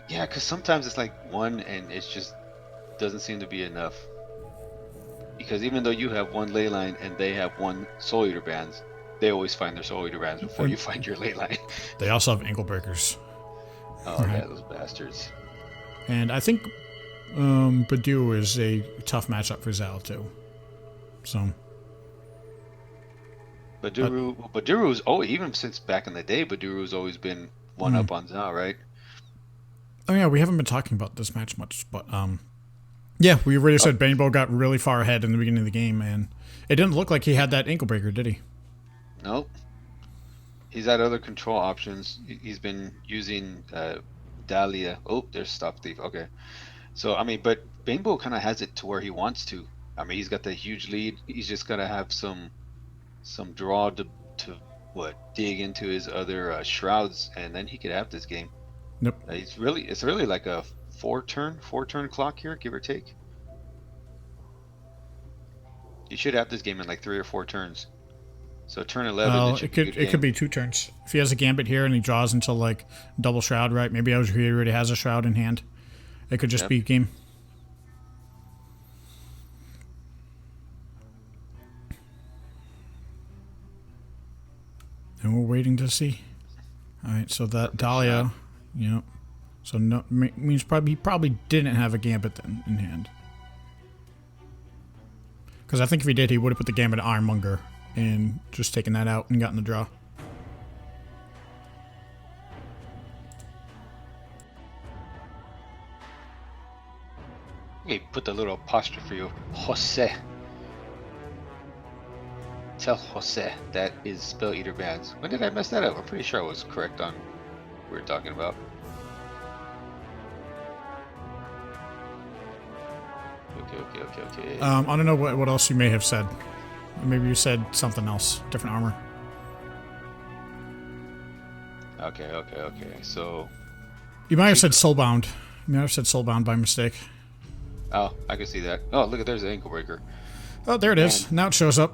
Yeah, because sometimes it's like one and it just doesn't seem to be enough. Because even though you have one Leyline and they have one Soul Eater bands, they always find their Soul Eater bands before you find your Leyline. They also have ankle breakers. Oh, right. Yeah, those bastards. And I think Baduruu is a tough matchup for Zal too. So. Baduruu's even since back in the day, Baduruu's always been one up on Zal, right? Oh yeah, we haven't been talking about this match much, but yeah, we already said Banebo got really far ahead in the beginning of the game, and it didn't look like he had that ankle breaker, did he? Nope. He's had other control options. He's been using Dahlia. Oh, there's Stop Thief. Okay. So, I mean, but Banebo kind of has it to where he wants to. I mean, he's got the huge lead. He's just got to have some draw to dig into his other shrouds, and then he could have this game. Nope. It's really like a four turn clock here, give or take. You should have this game in like 3 or 4 turns. So turn 11. Well, it could be 2 turns. If he has a gambit here and he draws into like double shroud, right? Maybe he already has a shroud in hand. It could just be game. And we're waiting to see. All right, so that Dahlia, so no means he probably didn't have a gambit then in hand. Because I think if he did, he would have put the gambit at Ironmonger and just taken that out and gotten the draw. Hey, put the little apostrophe of Jose. Tell Jose that is Spell Eater bands. When did I mess that up? I'm pretty sure I was correct on what we were talking about. Okay. I don't know what else you may have said. Maybe you said something else, different armor. Okay. So you might have said Soulbound. You might have said Soulbound by mistake. Oh, I can see that. Oh, look, there's the ankle breaker. Oh, there it is. Now it shows up.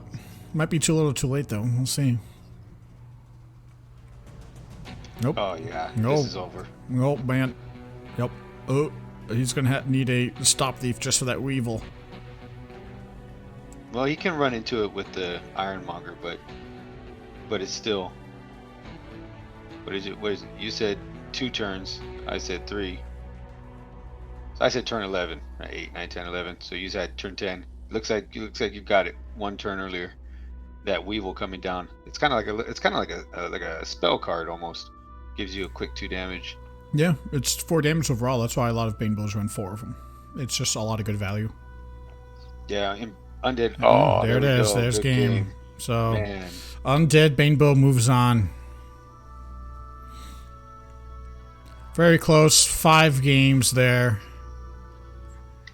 Might be too little, too late though. We'll see. Nope. Oh yeah, nope. This is over. Nope, man. Yep. Oh, he's gonna need a Stop Thief just for that Weevil. Well, he can run into it with the Ironmonger, but it's still. What is it? You said 2 turns. I said 3. So I said turn 11. 8, 9, 10, 11. So you said turn 10. Looks like you got it 1 turn earlier. That Weevil coming down. It's kind of like a spell card almost. Gives you a quick 2 damage. Yeah, it's 4 damage overall. That's why a lot of Banebos run 4 of them. It's just a lot of good value. Yeah, Undead. Oh, there it is. There's game. So, man. Undead Banebo moves on. Very close. 5 games there.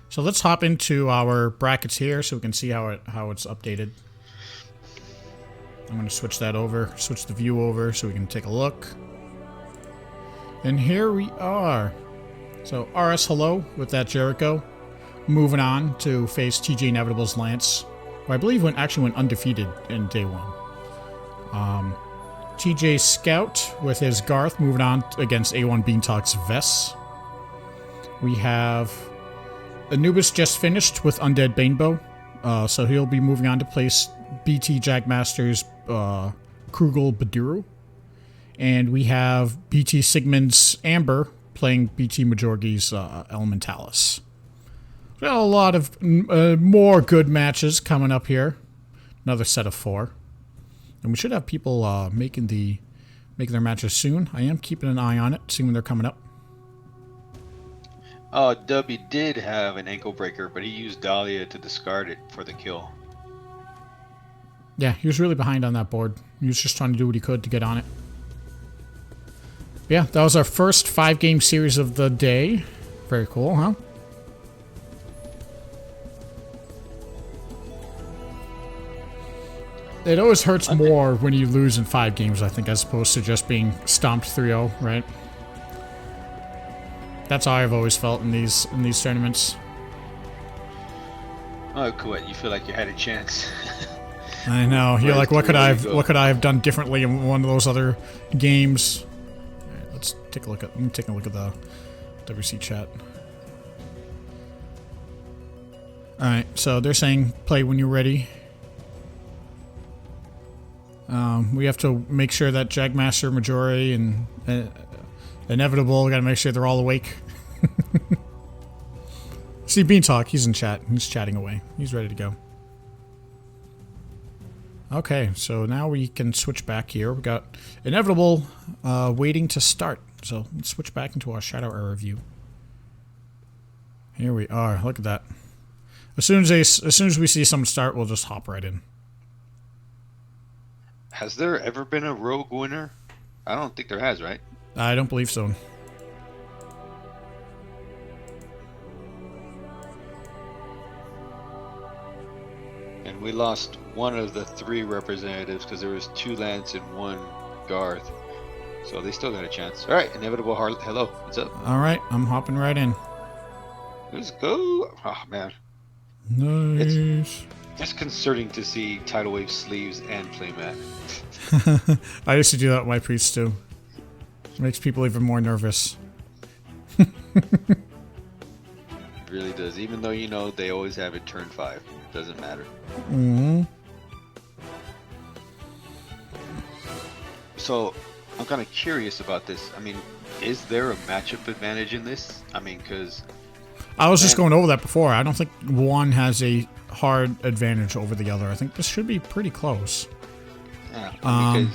So let's hop into our brackets here so we can see how it's updated. I'm going to switch the view over so we can take a look. And here we are. So RS Hello with that Jericho. Moving on to face TJ Inevitable's Lance, who I believe went undefeated in day 1. TJ Scout with his Garth moving on against A1 Beantalk's Vess. We have Anubis just finished with Undead Banebo, so he'll be moving on to place BT Jagmaster's Krugel Baduruu. And we have BT Sigmund's Amber playing BT Majorgi's Elementalis. We got a lot of more good matches coming up here. Another set of 4. And we should have people making their matches soon. I am keeping an eye on it, seeing when they're coming up. Oh, Dubby did have an ankle breaker, but he used Dahlia to discard it for the kill. Yeah, he was really behind on that board. He was just trying to do what he could to get on it. Yeah, that was our first 5-game series of the day. Very cool, huh? It always hurts more when you lose in 5 games, I think, as opposed to just being stomped 3-0, right? That's how I've always felt in these tournaments. Oh, cool. You feel like you had a chance. I know. You're like, what could I have done differently in one of those other games? All right, let's take a look at. Let me take a look at the WC chat. All right, so they're saying play when you're ready. We have to make sure that Jagmaster, Majori, and Inevitable, got to make sure they're all awake. See, Beantalk, he's in chat. He's chatting away. He's ready to go. Okay, so now we can switch back here. We got Inevitable waiting to start. So let's switch back into our Shadow Era view. Here we are. Look at that. As soon as we see someone start, we'll just hop right in. Has there ever been a rogue winner? I don't think there has, right? I don't believe so. And we lost one of the 3 representatives because there was 2 Lance and 1 Garth. So they still got a chance. All right, Inevitable Heart. Hello, what's up? All right, I'm hopping right in. Let's go. Oh, man. Nice. It's disconcerting to see Tidal Wave sleeves and playmat. I used to do that with my priests too. It makes people even more nervous. It really does. Even though you know they always have it turn 5. Doesn't matter. Mm-hmm. So, I'm kind of curious about this. I mean, is there a matchup advantage in this? I mean, because... I was just going over that before. I don't think one has a hard advantage over the other. I think this should be pretty close. Yeah, because...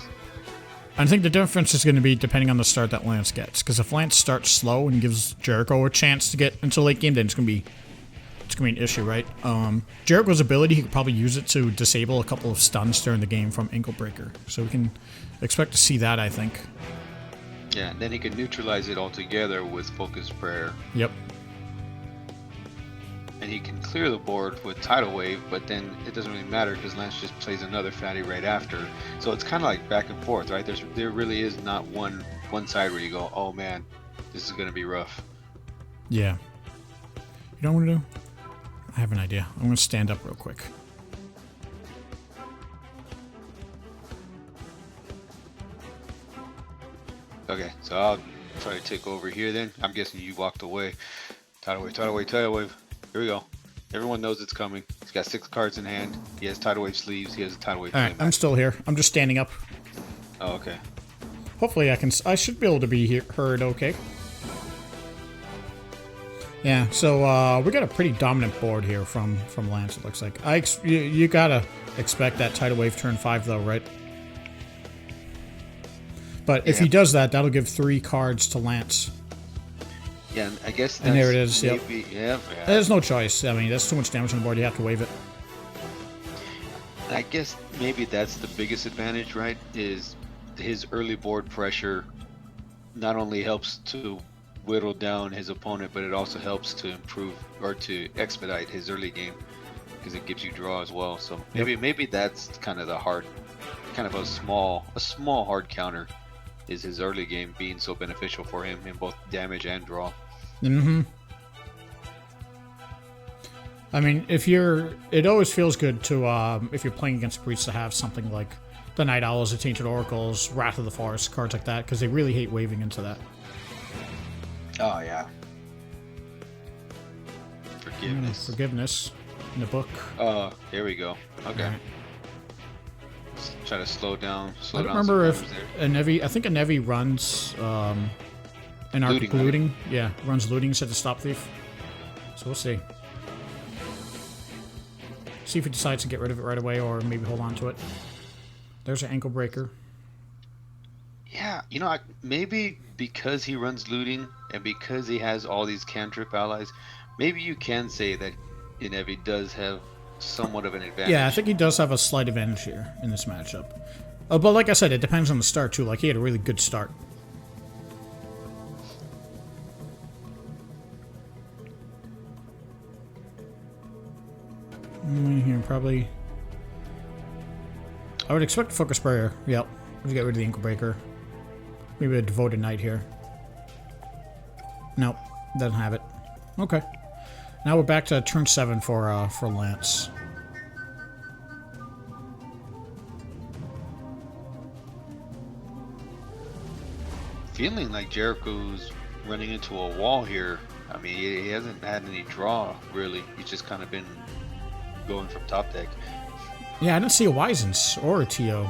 I think the difference is going to be depending on the start that Lance gets. Because if Lance starts slow and gives Jericho a chance to get into late game, then it's going to be an issue, right? Jericho's ability, he could probably use it to disable a couple of stuns during the game from Ankle Breaker. So we can expect to see that, I think. Yeah, and then he can neutralize it altogether with Focus Prayer. Yep. And he can clear the board with Tidal Wave, but then it doesn't really matter because Lance just plays another fatty right after. So it's kind of like back and forth, right? There really is not one side where you go, oh man, this is going to be rough. Yeah. You know what I'm going to do? I have an idea. I'm going to stand up real quick. Okay, so I'll try to take over here then. I'm guessing you walked away. Tidal Wave, Tidal Wave, Tidal Wave. Here we go. Everyone knows it's coming. He's got 6 cards in hand. He has Tidal Wave sleeves. He has a Tidal Wave. Alright, I'm still here. I'm just standing up. Oh, okay. Hopefully I should be able to be heard okay. Yeah, so we got a pretty dominant board here from Lance, it looks like. You gotta expect that Tidal Wave turn 5 though, right? But if he does that, that'll give 3 cards to Lance. Yeah, and I guess that's and there it is, maybe, yeah. There's no choice. I mean, that's too much damage on the board. You have to wave it. I guess maybe that's the biggest advantage, right? Is his early board pressure not only helps to whittle down his opponent, but it also helps to improve or to expedite his early game because it gives you draw as well. So maybe that's kind of the hard, kind of a small hard counter. Is his early game being so beneficial for him in both damage and draw? Mm-hmm. I mean, it always feels good to, if you're playing against priests, to have something like the Night Owls, the Tainted Oracles, Wrath of the Forest, cards like that, because they really hate waving into that. Oh, yeah. Forgiveness in the book. Here we go. Okay. Right. Try to slow down. I don't remember if I think a Nevi runs Anarchic Looting. Right? Yeah, runs looting instead of Stop Thief. So we'll see. See if he decides to get rid of it right away or maybe hold on to it. There's an Ankle Breaker. Yeah, you know, maybe because he runs looting and because he has all these cantrip allies, maybe you can say that Inevi does have somewhat of an advantage. Yeah, I think he does have a slight advantage here in this matchup. But like I said, it depends on the start too. Like he had a really good start. Here, probably. I would expect a Focus Sprayer. Yep. To get rid of the Ankle Breaker. Maybe a Devoted Knight here. Nope. Doesn't have it. Okay. Now we're back to turn 7 for Lance. Feeling like Jericho's running into a wall here. I mean, he hasn't had any draw, really. He's just kind of been going from top deck. Yeah, I didn't see a Wisens or a TO.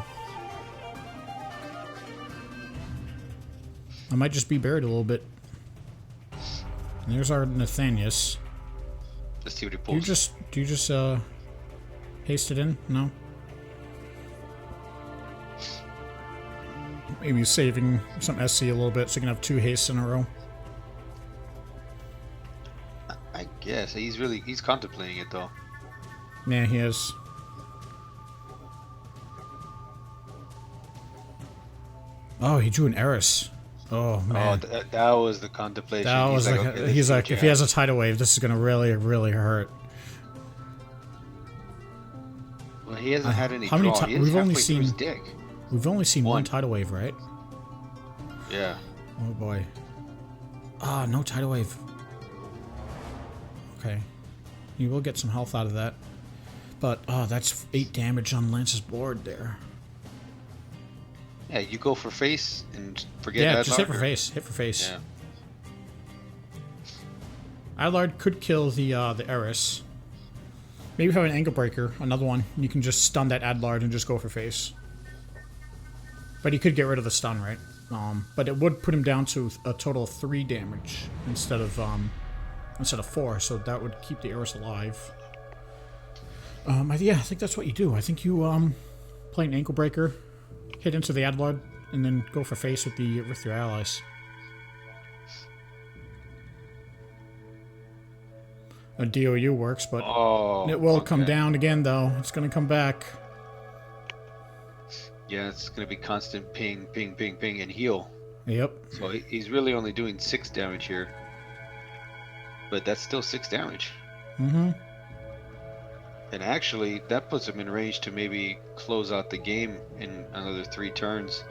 I might just be buried a little bit. And there's our Nathanius. Let's see what he pulls. Do you just haste it in? No? Maybe saving some SC a little bit so you can have 2 hastes in a row. I guess. He's contemplating it, though. Yeah, he is. Oh, he drew an Eris. Oh, man. Oh, that was the contemplation. That was like, okay, he's like, if he has a tidal wave, this is going to really, really hurt. Well, he hasn't had any how many draw. we've only seen his deck. We've only seen one tidal wave, right? Yeah. Oh boy. Ah, no tidal wave. Okay. You will get some health out of that. But, oh, that's 8 damage on Lance's board there. Yeah, you go for face and forget that. Yeah, Adlard, just hit for face. Hit for face. Yeah. Adlard could kill the Eris. Maybe have an Ankle Breaker, another one. You can just stun that Adlard and just go for face. But he could get rid of the stun, right? But it would put him down to a total of 3 damage instead of 4, so that would keep the Eris alive. Yeah, I think that's what you do. I think you play an Ankle Breaker, hit into the Adlard, and then go for face with your allies. A DOU works, but it will come down again, though. It's going to come back. Yeah, it's going to be constant ping, ping, ping, ping, and heal. Yep. So he's really only doing 6 damage here. But that's still 6 damage. Mm-hmm. And actually, that puts him in range to maybe close out the game in another 3 turns.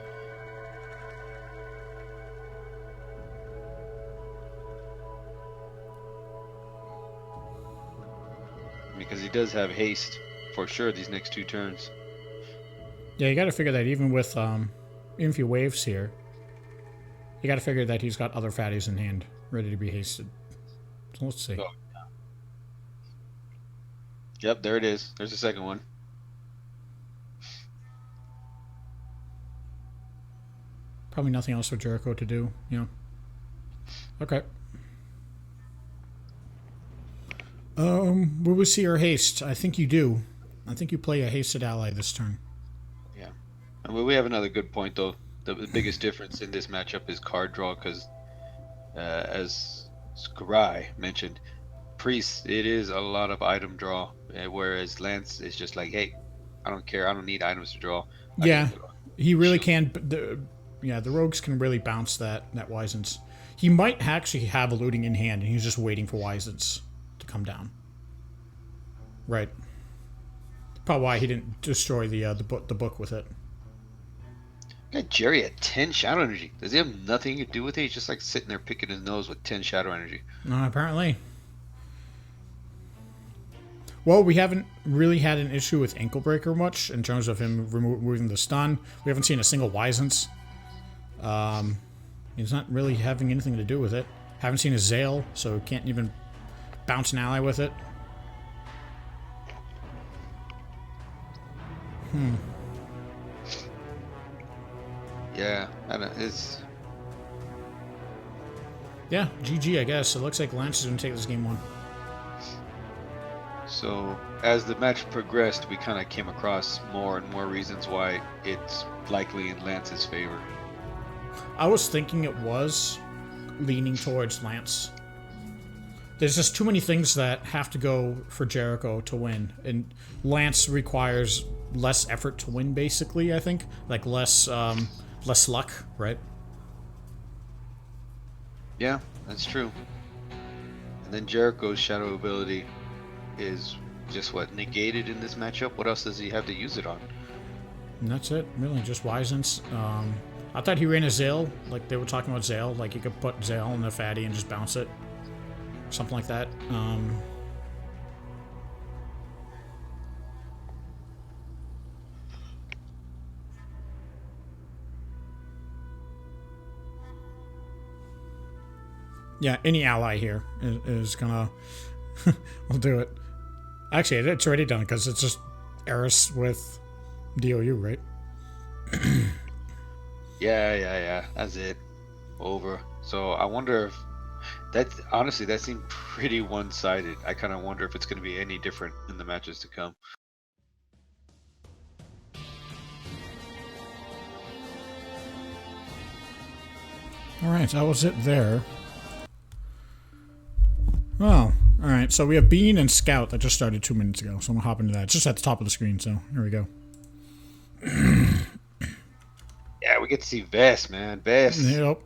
Because he does have haste for sure these next 2 turns. Yeah, you got to figure that even with even if he waves here, you got to figure that he's got other fatties in hand ready to be hasted. So let's see. Oh. Yep, there it is. There's the second one. Probably nothing else for Jericho to do, you know. Okay. Will we see our haste? I think you do. I think you play a hasted ally this turn. Yeah. And we have another good point, though. The biggest difference in this matchup is card draw, because as Skarai mentioned, Priest, it is a lot of item draw, whereas Lance is just like, hey, I don't care. I don't need items to draw. Yeah, he really can. The rogues can really bounce that Wisens. He might actually have a looting in hand, and he's just waiting for Wisens to come down. Right. Probably why he didn't destroy the book with it. Got Jerry at 10 shadow energy. Does he have nothing to do with it? He's just like sitting there picking his nose with 10 shadow energy. Apparently. Well, we haven't really had an issue with Ankle Breaker much in terms of him removing the stun. We haven't seen a single Wisens. He's not really having anything to do with it. Haven't seen a Zale, so can't even bounce an ally with it. Yeah, I don't, it's... Yeah, GG, I guess. It looks like Lance is going to take this game 1. So, as the match progressed, we kind of came across more and more reasons why it's likely in Lance's favor. I was thinking it was leaning towards Lance. There's just too many things that have to go for Jericho to win, and Lance requires less effort to win. Basically, I think like less luck, right? Yeah, that's true. And then Jericho's shadow ability is just what, negated in this matchup? What else does he have to use it on? And that's it, really, just Wisens. I thought he ran a Zale, like they were talking about Zale, like you could put Zale in the fatty and just bounce it. Something like that. Yeah, any ally here is gonna will do it. Actually, it's already done because it's just Eris with DOU, right? Yeah. That's it. Over. So I wonder if that's honestly that seemed pretty one-sided. I kind of wonder if it's going to be any different in the matches to come. All right, that was it there. Oh, all right. So we have Bean and Scout that just started 2 minutes ago. So I'm gonna hop into that. It's just at the top of the screen. So here we go. Yeah, we get to see Vess, man. Vess. Yep.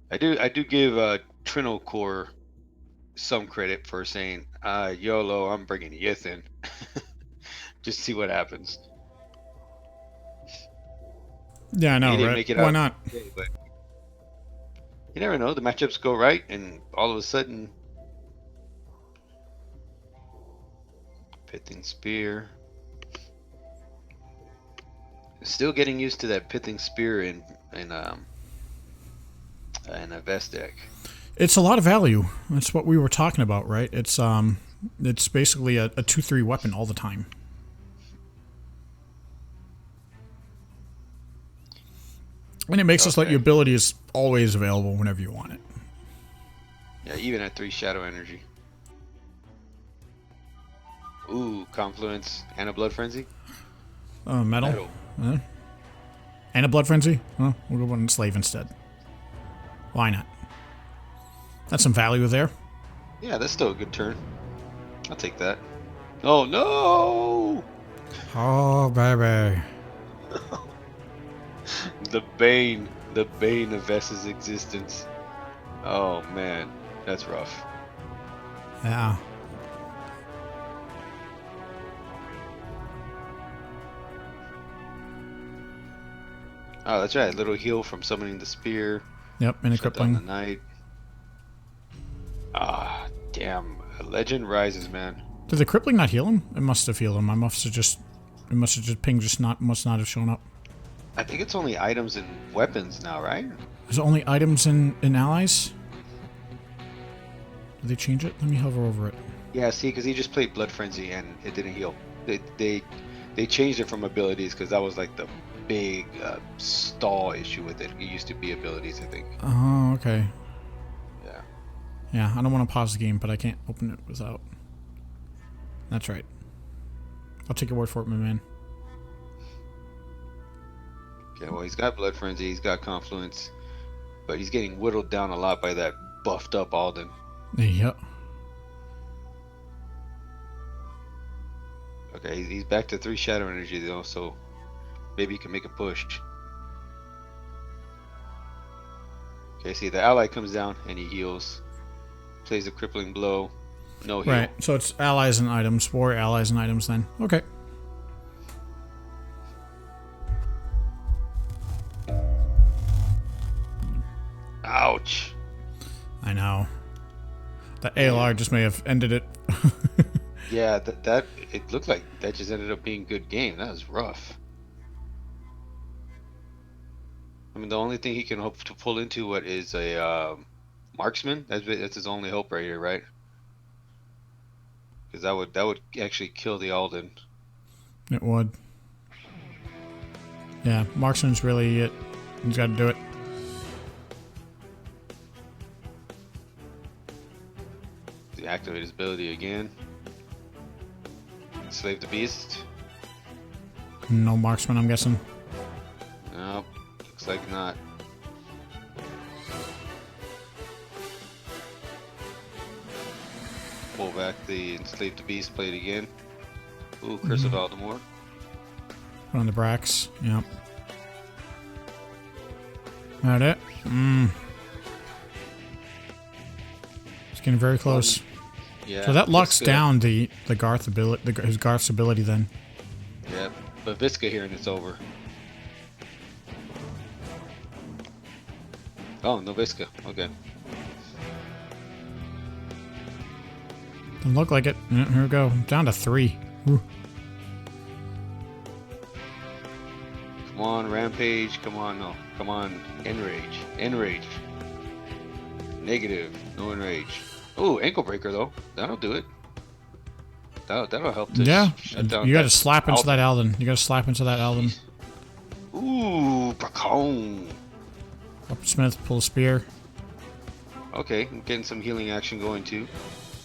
I do give Trino Core some credit for saying, YOLO, I'm bringing Yithin. Just see what happens. Yeah, I know, He didn't right? make it Why out not? today, but you never know. The matchups go right, and all of a sudden, Pithing Spear. Still getting used to that Pithing Spear in a Vess deck. It's a lot of value. That's what we were talking about, right? It's basically a 2/3 weapon all the time. And it makes us let your ability is always available whenever you want it. Yeah, even at 3 Shadow Energy. Ooh, Confluence and a Blood Frenzy. Metal. And a Blood Frenzy? Well, we'll go on Slave instead. Why not? That's some value there. Yeah, that's still a good turn. I'll take that. Oh, no! Oh, baby. The bane of Vess's existence. Oh, man. That's rough. Yeah. Oh, that's right. Little heal from summoning the spear. Yep, and a Shut down the crippling. knight. Ah, damn. Legend rises, man. Did the crippling not heal him? It must have healed him. It must have just ping must not have shown up. I think it's only items and weapons now, right? Is it only items in allies? Did they change it? Let me hover over it. Yeah, see, because he just played Blood Frenzy and it didn't heal. They changed it from abilities because that was like the big stall issue with it. It used to be abilities, I think. Oh, okay. Yeah. Yeah, I don't want to pause the game, but I can't open it without. That's right. I'll take your word for it, my man. Okay, well, he's got Blood Frenzy, he's got Confluence, but he's getting whittled down a lot by that buffed up Alden. Yep. Okay, he's back to 3 Shadow Energy though, so maybe he can make a push. Okay, see, the ally comes down and he heals. Plays a crippling blow. No heal. Right, so it's allies and items. Warrior allies and items then. Okay. Ouch. I know. The ALR just may have ended it. Yeah, that it looked like that just ended up being a good game. That was rough. I mean, the only thing he can hope to pull into what is a marksman. That's his only hope right here, right? Because that would actually kill the Alden. It would. Yeah, marksman's really it. He's got to do it. Activate his ability again. Enslave the beast. No marksman, I'm guessing. Nope, Looks like not. Pull back the Enslave the Beast, play it again. Ooh, Curse of Aldemore. Put on the Brax. Yep. That it? It's getting very close. Yeah. So that locks down the Garth ability, his Garth's ability then. Yep. But Visca here and it's over. Oh, no Visca. Okay. Doesn't look like it. Yeah, here we go. Down to 3. Ooh. Come on, Rampage. Come on, no. Come on, Enrage. Enrage. Negative. No Enrage. Ooh, Ankle Breaker though. That'll do it. That'll help to shut down. You gotta slap into that Alden. You gotta slap into that Alden. Ooh, Bracone. Up Smith, pull a spear. Okay, I'm getting some healing action going too.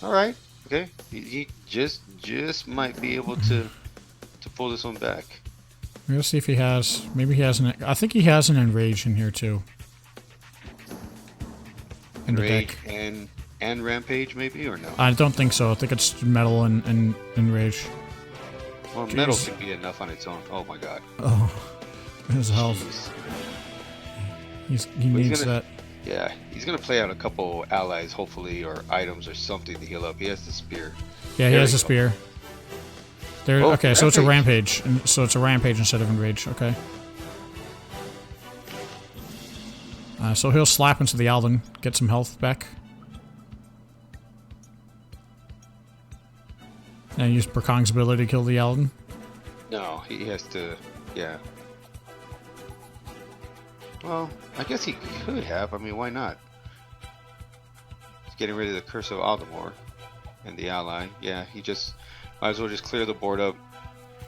Alright, okay. He just might be able to pull this one back. We'll see if he has. Maybe he has an. I think he has an Enrage in here too. In the Enrage deck. and Rampage maybe, or no? I don't think so. I think it's Metal and Enrage. Well, Jeez. Metal can be enough on its own. Oh my god. Oh, his health. Jeez. He needs that. Yeah, he's gonna play out a couple allies, hopefully, or items or something to heal up. He has the spear. Yeah, he has a spear. There. Oh, okay, so it's a Rampage. So it's a Rampage instead of Enrage. Okay. So he'll slap into the Alden, get some health back. And use Bracong's ability to kill the Alden. No, he has to. Yeah. Well, I guess he could have. I mean, why not? He's getting rid of the Curse of Aldemore and the ally. Yeah, he just might as well just clear the board up.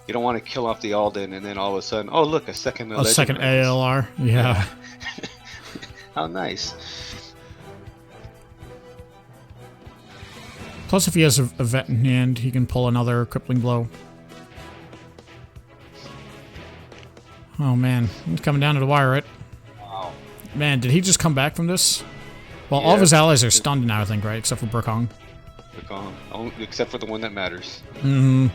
You don't want to kill off the Alden and then all of a sudden, oh look, a second. A second ALR. Yeah. How nice. Plus, if he has a vet in hand, he can pull another crippling blow. Oh man, he's coming down to the wire, right? Wow. Man, did he just come back from this? Well, all of his allies are stunned now, I think, right? Except for Bracong. Bracong, except for the one that matters. Mm-hmm.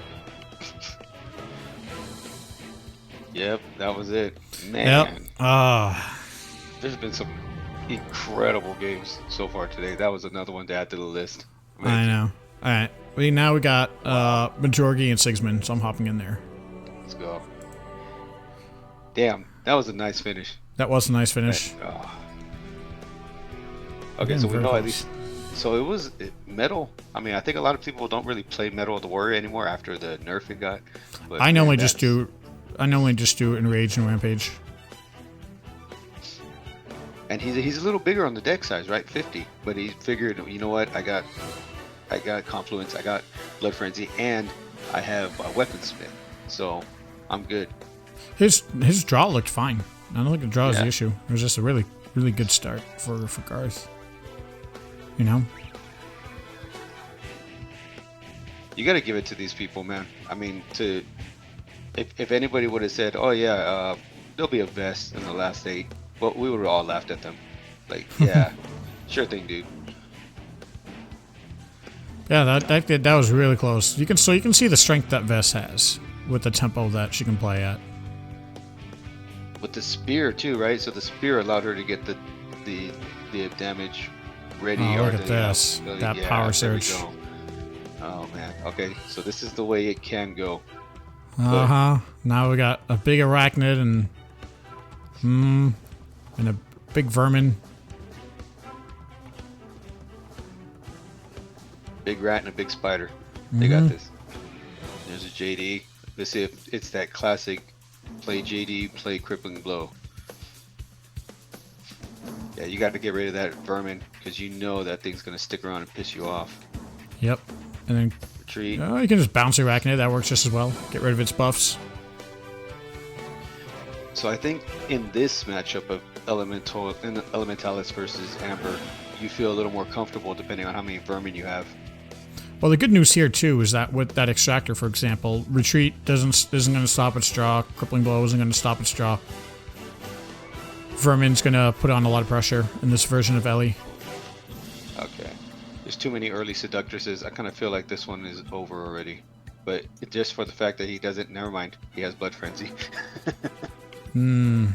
Yep, that was it. Man. Yep. There's been some incredible games so far today. That was another one to add to the list. I know. Alright. Now we got Majorgi and Sigismund, so I'm hopping in there. Let's go. Damn, that was a nice finish. That was a nice finish. Okay, so we know at least. So it was Metal. I mean, I think a lot of people don't really play Metal of the Warrior anymore after the nerf it got. But I normally just do Enrage and Rampage. And he's a little bigger on the deck size, right? 50. But he figured, you know what? I got Confluence, I got Blood Frenzy, and I have Weaponsmith, so I'm good. His draw looked fine. I don't think the draw is the issue. It was just a really good start for Garth. You know. You got to give it to these people, man. I mean, if anybody would have said, "Oh yeah, there'll be a Vess in the last 8," well, we would have all laughed at them. Like, yeah, sure thing, dude. Yeah, that was really close. You can see the strength that Vess has with the tempo that she can play at. With the spear too, right? So the spear allowed her to get the damage ready. Oh, look at this! That power surge. Oh man. Okay, so this is the way it can go. Now we got a big arachnid and a big vermin. Big rat and a big spider. They got this. There's a JD. Let's see if it's that classic play JD, play crippling blow. Yeah, you got to get rid of that vermin because you know that thing's going to stick around and piss you off. Yep. And then retreat. Oh, you can just bounce your arachnid. That works just as well. Get rid of its buffs. So I think in this matchup of Elementalis versus Amber, you feel a little more comfortable depending on how many vermin you have. Well, the good news here too is that with that extractor, for example, retreat isn't going to stop its draw. Crippling blow isn't going to stop its draw. Vermin's gonna put on a lot of pressure in this version of Ellie. Okay. There's too many early seductresses. I kind of feel like this one is over already. But just for the fact that he doesn't... Never mind. He has Blood Frenzy. Hmm.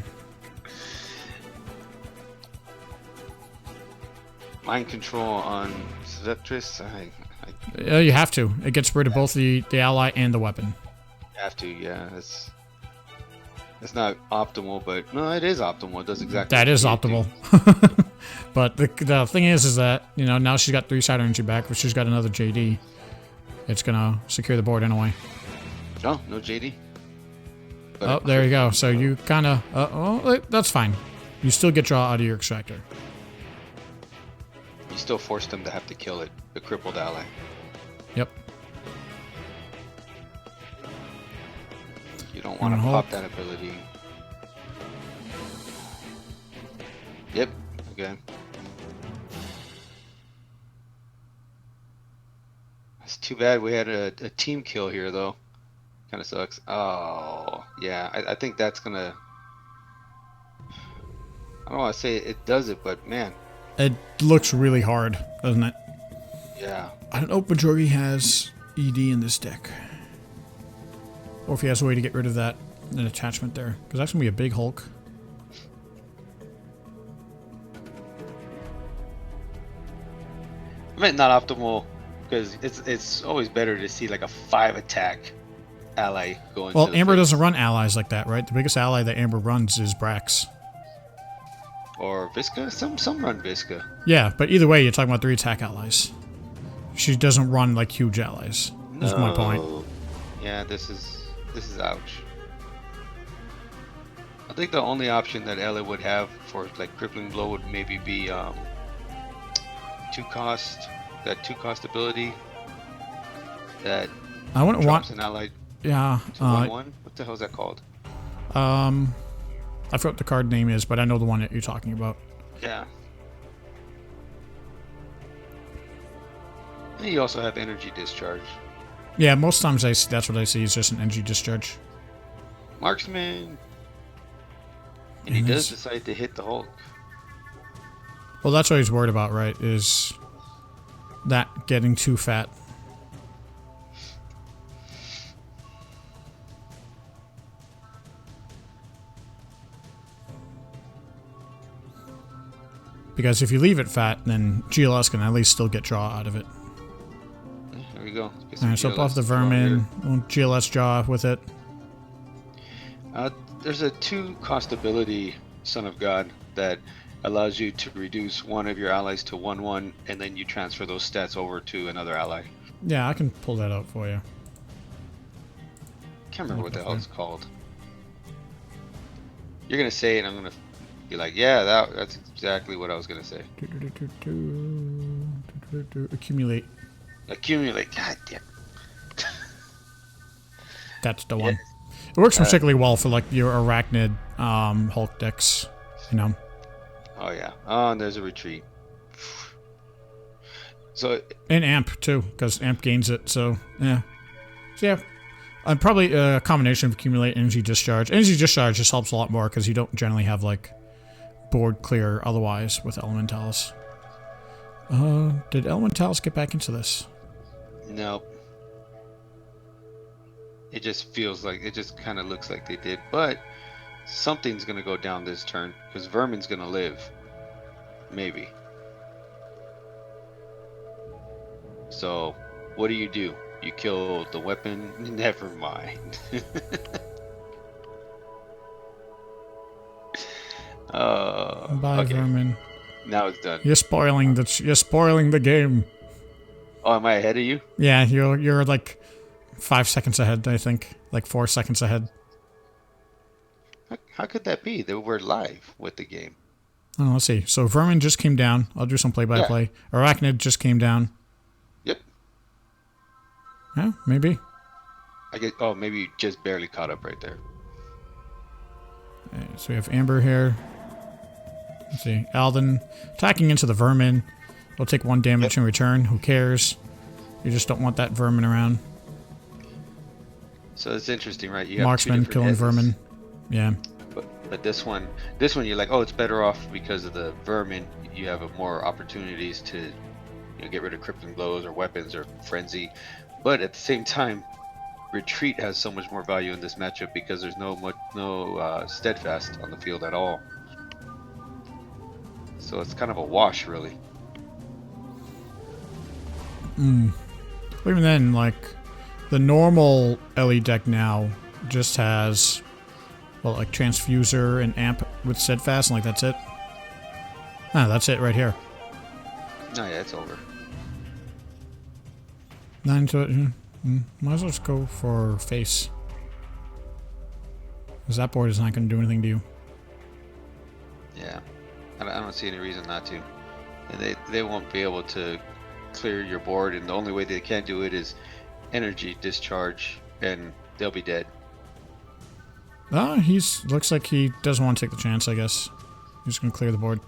Mind control on seductress. You have to. It gets rid of both the ally and the weapon. Have to, yeah. It's not optimal, but no, it is optimal. It does exactly. That is optimal. But the thing is that, you know, now she's got 3-side energy back, but she's got another JD. It's gonna secure the board anyway. Oh, no JD. But oh, there you go. So you kind of... oh, that's fine. You still get draw out of your extractor. You still force them to have to kill it, the crippled ally. Yep. You don't want to pop that ability. Yep. Okay. It's too bad we had a team kill here, though. Kind of sucks. Oh, yeah. I think that's gonna... I don't want to say it does it, but man. It looks really hard, doesn't it? Yeah. I don't know if Baduruu has ED in this deck. Or if he has a way to get rid of that an attachment there. Because that's going to be a big Hulk. I meant not optimal, because it's always better to see like a 5-attack ally going. Well, Amber doesn't run allies like that, right? The biggest ally that Amber runs is Brax. Or Visca? Some run Visca. Yeah, but either way, you're talking about 3-attack allies. She doesn't run like huge allies. That's my point. Yeah, this is ouch. I think the only option that Ella would have for like crippling blow would maybe be 2-cost, that 2-cost ability that I wouldn't drops want an ally. Yeah. To 1/1? What the hell is that called? I forgot what the card name is, but I know the one that you're talking about. Yeah. And you also have energy discharge. Yeah, most times that's what I see is just an energy discharge. Marksman. And he does decide to hit the Hulk. Well, that's what he's worried about, right? Is that getting too fat. Because if you leave it fat, then GLS can at least still get draw out of it. There we go. Alright, so buff the vermin. GLS draw with it. There's a 2-cost ability, Son of God, that allows you to reduce one of your allies to 1/1, and then you transfer those stats over to another ally. Yeah, I can pull that out for you. Can't remember what the hell it's called. You're gonna say it, and I'm gonna be like, yeah, that's exactly what I was gonna say. Accumulate. Accumulate. God damn. That's the one. It works particularly well for like your arachnid Hulk decks, you know. Oh yeah. Oh, and there's a retreat. So and amp too, because amp gains it. So yeah, probably a combination of accumulate energy discharge. Energy discharge just helps a lot more because you don't generally have like board clear otherwise with Elementalis. Did Elementalis get back into this? Nope. It just feels like, it just kind of looks like they did, but something's gonna go down this turn because Vermin's gonna live, maybe. So, what do? You kill the weapon? Never mind. Bye, okay. Vermin. Now it's done. You're spoiling the game. Oh, am I ahead of you? Yeah, you're like 5 seconds ahead, I think. Like 4 seconds ahead. How could that be? They were live with the game. Oh, let's see. So Vermin just came down. I'll do some play-by-play. Yeah. Arachnid just came down. Yep. Yeah, maybe. Maybe you just barely caught up right there. So we have Amber here. Let's see. Alden attacking into the Vermin. We'll take 1 damage in return. Who cares? You just don't want that Vermin around. So it's interesting, right? You have Marksman killing Vermin. Yeah. But this one, you're like, oh, it's better off because of the vermin. You have more opportunities to get rid of crippling blows or weapons or frenzy. But at the same time, retreat has so much more value in this matchup because there's no steadfast on the field at all. So it's kind of a wash, really. But even then, like, the normal LE deck now just has, well, like Transfuser and Amp with Steadfast, and like that's it. Ah, that's it right here. Oh yeah, it's over. 9 to it. Might as well just go for face. Because that board is not going to do anything to you. Yeah, I don't see any reason not to. And they won't be able to clear your board, and the only way they can do it is energy discharge, and they'll be dead. Looks like he doesn't want to take the chance, I guess. He's going to clear the board.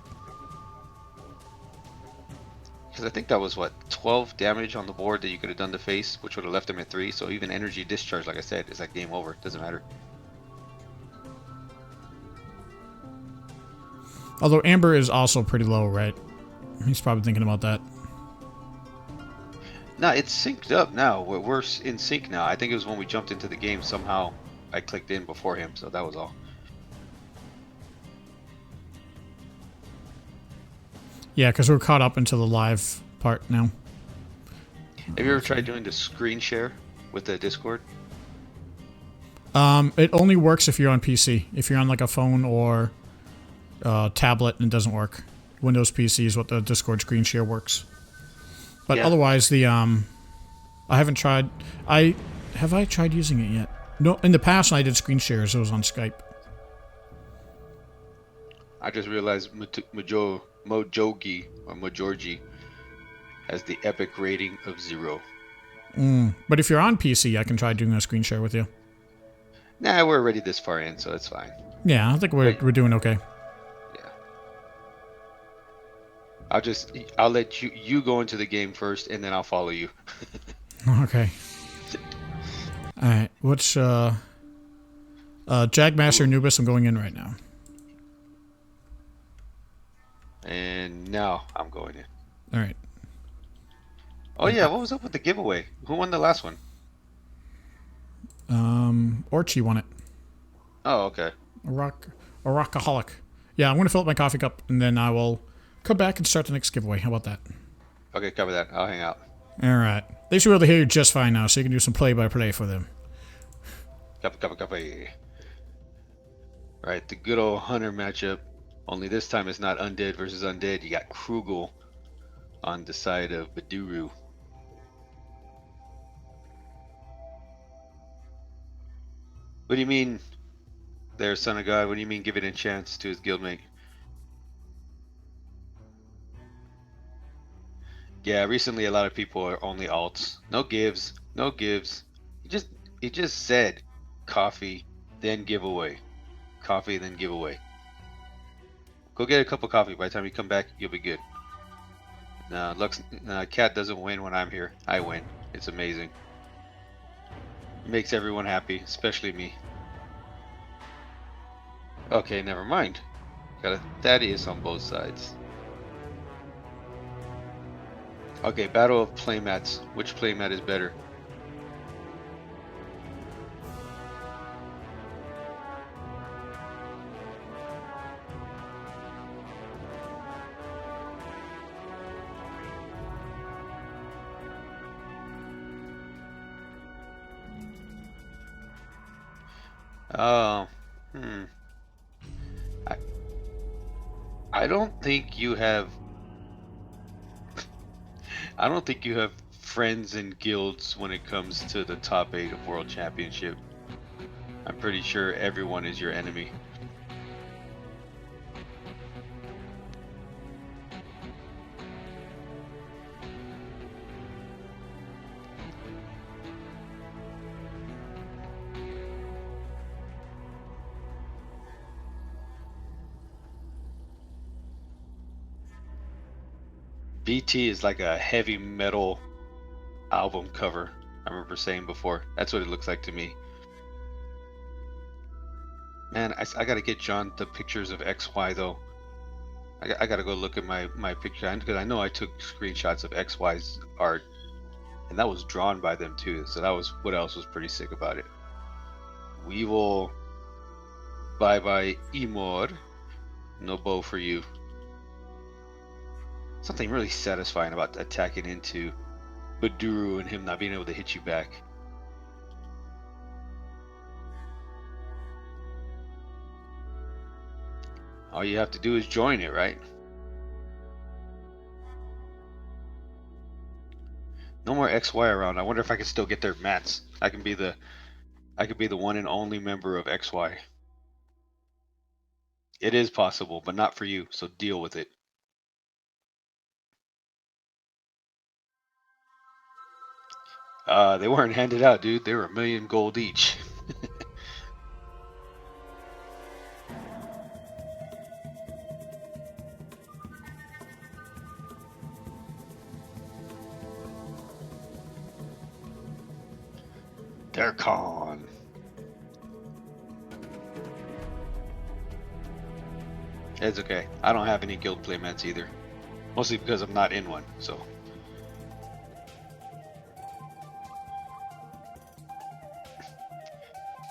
Because I think that was, what, 12 damage on the board that you could have done to face, which would have left him at 3. So even energy discharge, like I said, is like game over. Doesn't matter. Although Amber is also pretty low, right? He's probably thinking about that. No, it's synced up now. We're in sync now. I think it was when we jumped into the game, somehow I clicked in before him, so that was all. Yeah, because we're caught up into the live part now. Have you ever tried doing the screen share with the Discord? It only works if you're on PC. If you're on like a phone or tablet, it doesn't work. Windows PC is what the Discord screen share works. But otherwise, I haven't tried. Have I tried using it yet? No. In the past, when I did screen shares, it was on Skype. I just realized Mojogi has the epic rating of 0. But if you're on PC, I can try doing a screen share with you. Nah, we're already this far in, so it's fine. Yeah, I think we're doing okay. Yeah. I'll let you go into the game first, and then I'll follow you. Okay. All right. What's Jagmaster Anubis? I'm going in right now. And now I'm going in. All right. Oh yeah, what was up with the giveaway? Who won the last one? Orchie won it. Oh, okay. A rockaholic. Yeah, I'm gonna fill up my coffee cup and then I will come back and start the next giveaway. How about that? Okay, cover that. I'll hang out. All right. They should be able to hear you just fine now, so you can do some play-by-play for them. Copy. Right, the good old hunter matchup. Only this time it's not undead versus undead. You got Krugel on the side of Baduruu. What do you mean there, son of God? What do you mean give it a chance to his guildmate? Yeah, recently a lot of people are only alts. No gives. He just said coffee, then giveaway. Coffee, then giveaway. Go get a cup of coffee. By the time you come back, you'll be good. No, Cat doesn't win when I'm here. I win. It's amazing. It makes everyone happy, especially me. Okay, never mind. Got a Thaddeus on both sides. Okay, battle of playmats. Which playmat is better? Oh, I don't think you have. I don't think you have friends and guilds when it comes to the top 8 of World Championship. I'm pretty sure everyone is your enemy. BT is like a heavy metal album cover. I remember saying before. That's what it looks like to me. Man, I gotta get John the pictures of XY though. I gotta go look at my picture because I know I took screenshots of XY's art, and that was drawn by them too. So that was what else was pretty sick about it. Weevil, bye bye, Emor. No bow for you. Something really satisfying about attacking into Baduruu and him not being able to hit you back. All you have to do is join it, right? No more XY around. I wonder if I can still get their mats. I could be the one and only member of XY. It is possible, but not for you, so deal with it. They weren't handed out, dude. They were 1,000,000 gold each. They're gone. It's okay. I don't have any guild playmats either. Mostly because I'm not in one, so.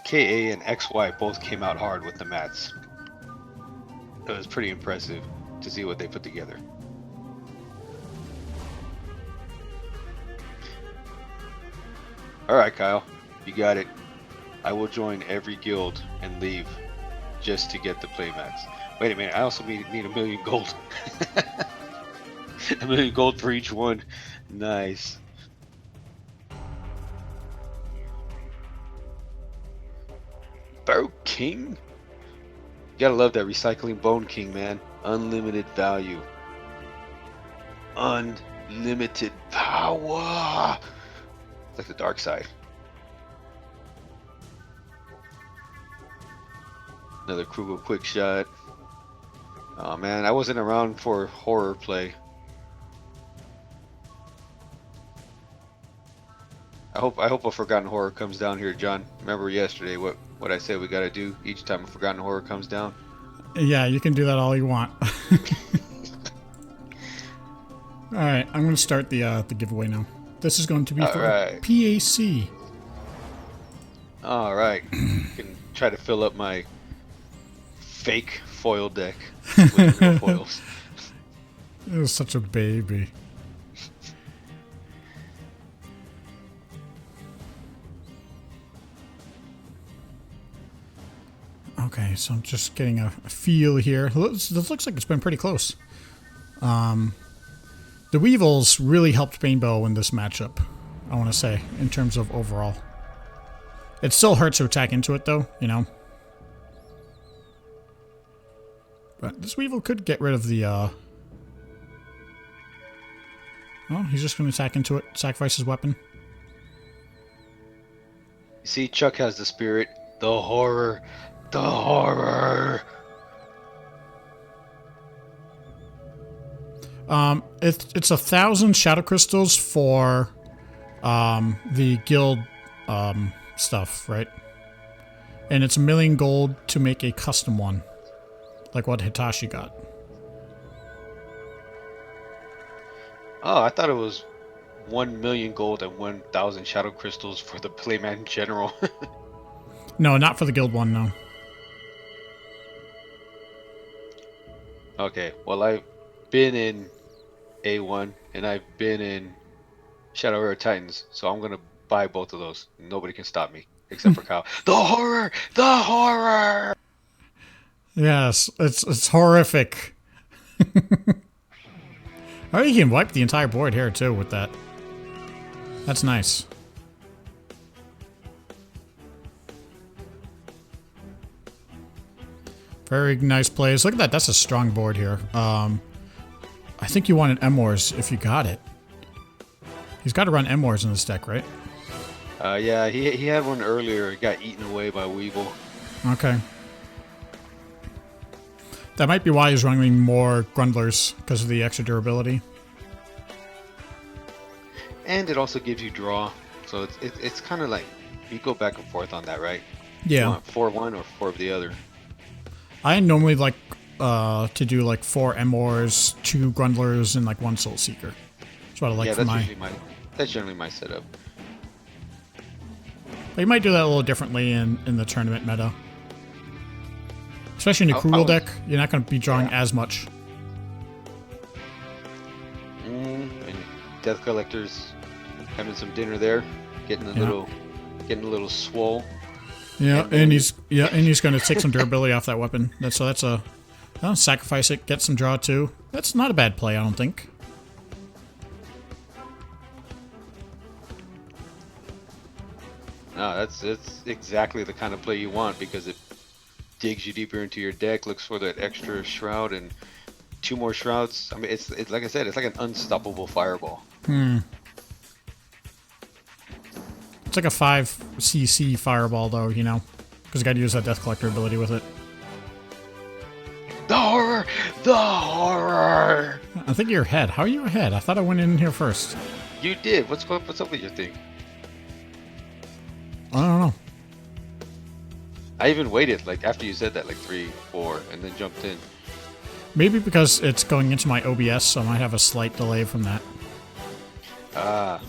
KA and XY both came out hard with the mats. It was pretty impressive to see what they put together. Alright, Kyle. You got it. I will join every guild and leave just to get the playmats. Wait a minute, I also need 1,000,000 gold. 1,000,000 gold for each one. Nice. Bone King? You gotta love that recycling Bone King, man. Unlimited value. Unlimited power. It's like the dark side. Another Kruger quick shot. Oh man, I wasn't around for horror play. I hope a Forgotten Horror comes down here, John. Remember yesterday what I said we gotta do each time a Forgotten Horror comes down? Yeah, you can do that all you want. Alright, I'm gonna start the giveaway now. This is going to be for PAC. Alright. Can try to fill up my fake foil deck with real foils. It was such a baby. Okay, so I'm just getting a feel here. This looks like it's been pretty close. The Weevils really helped Bainbow in this matchup, I want to say, in terms of overall. It still hurts to attack into it, though, you know. But this Weevil could get rid of the, Oh, he's just going to attack into it, sacrifice his weapon. You see, Chuck has the spirit. The horror. The horror! It's 1,000 shadow crystals for the guild stuff, right? And it's 1,000,000 gold to make a custom one, like what Hitachi got. Oh, I thought it was 1,000,000 gold and 1,000 shadow crystals for the playman general. No, not for the guild one, no. Okay, well I've been in A1 and I've been in Shadow Warrior Titans, so I'm gonna buy both of those. Nobody can stop me except for Kyle. The horror! The horror! Yes, it's horrific. Oh, you can wipe the entire board here too with that. That's nice. Very nice plays. Look at that. That's a strong board here. I think you wanted M-Wars if you got it. He's got to run M-Wars in this deck, right? Yeah, he had one earlier. It got eaten away by Weevil. Okay. That might be why he's running more Grundlers, because of the extra durability. And it also gives you draw. So it's kind of like, you go back and forth on that, right? You Yeah. want 4 of one or 4 of the other. I normally like to do like 4 Emors, 2 Grundlers, and like 1 Soul Seeker. That's what I like Yeah, for that's generally my setup. But you might do that a little differently in the tournament meta. Especially in your Kugel deck, you're not going to be drawing as much. And Death Collector's having some dinner there, getting a little swole. Yeah, and he's going to take some durability off that weapon. That's a sacrifice it, get some draw too. That's not a bad play, I don't think. No, that's exactly the kind of play you want because it digs you deeper into your deck, looks for that extra shroud and 2 more shrouds. I mean, it's like I said, it's like an unstoppable fireball. It's like a 5 CC fireball though, you know, because you got to use that Death Collector ability with it. The horror! The horror! I think you're ahead. How are you ahead? I thought I went in here first. You did. What's up with your thing? I don't know. I even waited, like, after you said that, like 3, 4, and then jumped in. Maybe because it's going into my OBS, so I might have a slight delay from that. Ah.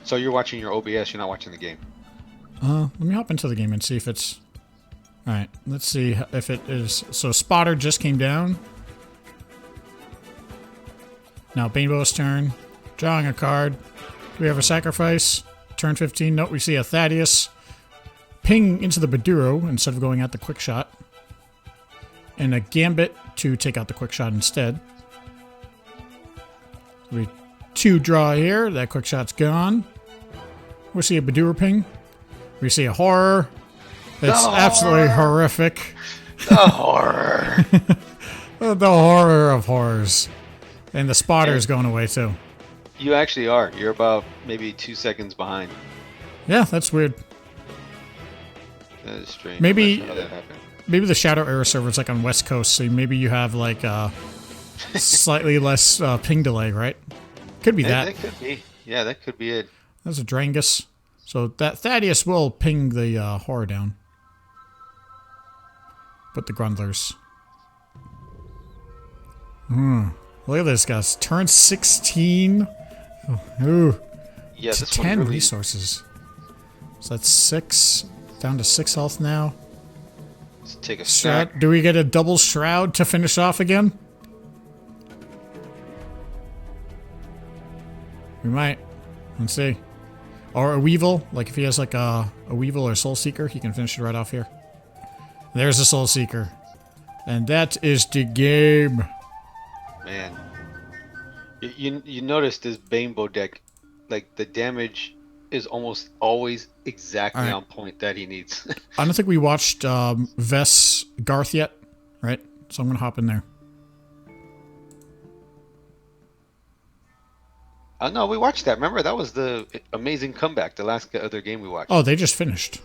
So you're watching your OBS, you're not watching the game. Let me hop into the game and see if it's... Alright, let's see if it is... So Spotter just came down. Now Bane's turn. Drawing a card. Do we have a sacrifice? Turn 15. Nope, we see a Thaddeus ping into the Baduruu instead of going at the quick shot. And a Gambit to take out the quick shot instead. We 2 draw here. That quick shot's gone. We see a Baduruu ping. We see a horror. It's absolutely horrific. The horror. The horror of horrors. And the spotter is going away too. You actually are. You're about maybe 2 seconds behind. Yeah, that's weird. That is strange. Maybe How that happened. Maybe the Shadow Era server is like on West Coast, so maybe you have like slightly less ping delay, right? Could be that. That could be. Yeah, that could be it. That's a Drangus. So that Thaddeus will ping the horror down. But the Grundlers. Look at this, guys. Turn 16. Ooh. Yeah, It's this 10 one really, resources. So that's 6. Down to 6 health now. Let's take a snack. Do we get a double shroud to finish off again? We might. Let's see. Or a Weevil. Like if he has like a Weevil or a Soul Seeker, he can finish it right off here. There's a Soul Seeker. And that is the game. Man. You notice this Banebo deck, like the damage is almost always exactly on point that he needs. I don't think we watched Vess Garth yet, right? So I'm going to hop in there. No, we watched that. Remember, that was the amazing comeback, the last other game we watched. Oh, they just finished.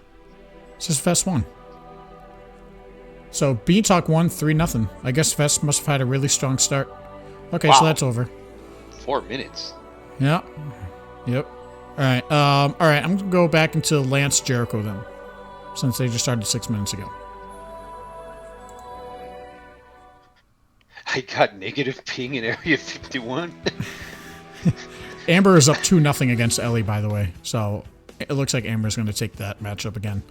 This is Vess 1. So Beantalk won 3-0. I guess Vess must have had a really strong start. Okay, so that's over. 4 minutes. Yeah. Yep. Alright, alright, I'm gonna go back into Lance Jericho then. Since they just started 6 minutes ago. I got negative ping in Area 51. Amber is up 2-0 against Ellie, by the way. So it looks like Amber's gonna take that matchup again.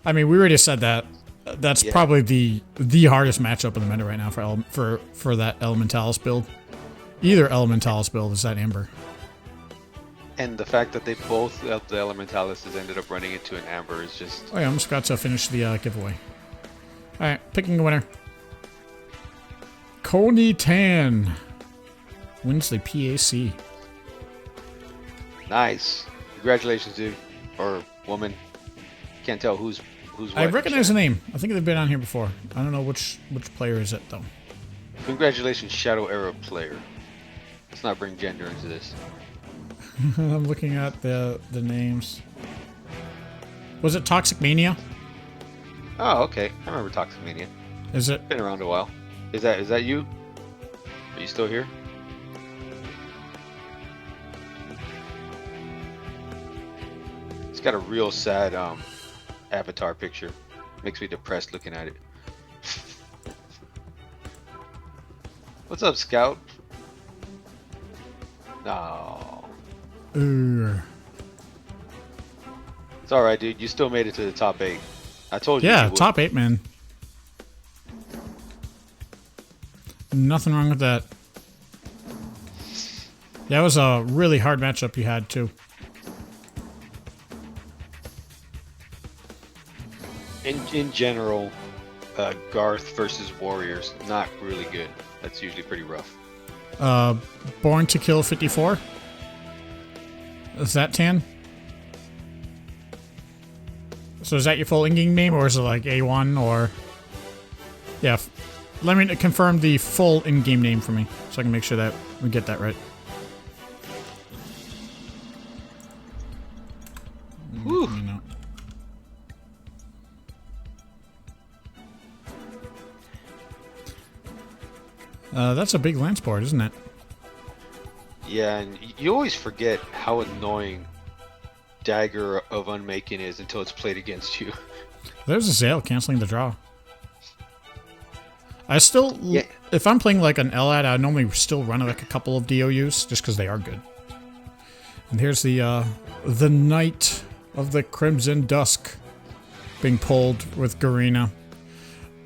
I mean, we already said that. That's probably the hardest matchup in the meta right now for that Elementalis build. Either Elementalis build is that Amber. And the fact that they both of the Elementalists ended up running into an Amber is just... Oh yeah, I almost forgot to finish the giveaway. Alright, picking a winner. Coney Tan wins the PAC. Nice. Congratulations, dude. Or woman. Can't tell who's what. I recognize the name. I think they've been on here before. I don't know which player is it, though. Congratulations, Shadow Era player. Let's not bring gender into this. I'm looking at the names. Was it Toxic Mania? Oh, okay. I remember Toxic Mania. Is it? Been around a while. Is that you? Are you still here? It's got a real sad avatar picture. Makes me depressed looking at it. What's up, Scout? No. It's alright, dude. You still made it to the top 8. I told you. Yeah, You would. top 8, man. Nothing wrong with that. That was a really hard matchup you had, too. In general, Garth versus Warriors, not really good. That's usually pretty rough. Born to Kill 54? Is that Tan? So is that your full in-game name, or is it like A1, or... Yeah, let me confirm the full in-game name for me, so I can make sure that we get that right. Whew. You know. That's a big lance board, isn't it? Yeah, and you always forget how annoying Dagger of Unmaking is until it's played against you. There's a Zale canceling the draw. I still, Yeah. if I'm playing like an LAD, I normally still run like a couple of DOUs just because they are good. And here's the Knight of the Crimson Dusk being pulled with Garena.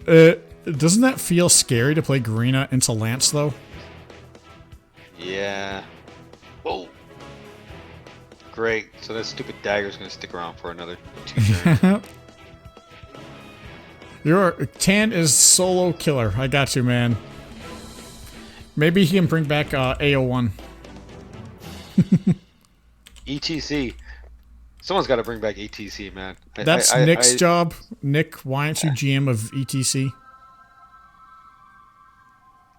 Doesn't that feel scary to play Garena into Lance though? Yeah. Whoa. Great. So that stupid dagger's gonna stick around for another 2 turns. Your Tan is solo killer. I got you, man. Maybe he can bring back AO1. ETC. Someone's got to bring back ETC, man. That's Nick's job. Nick, why aren't you GM of ETC?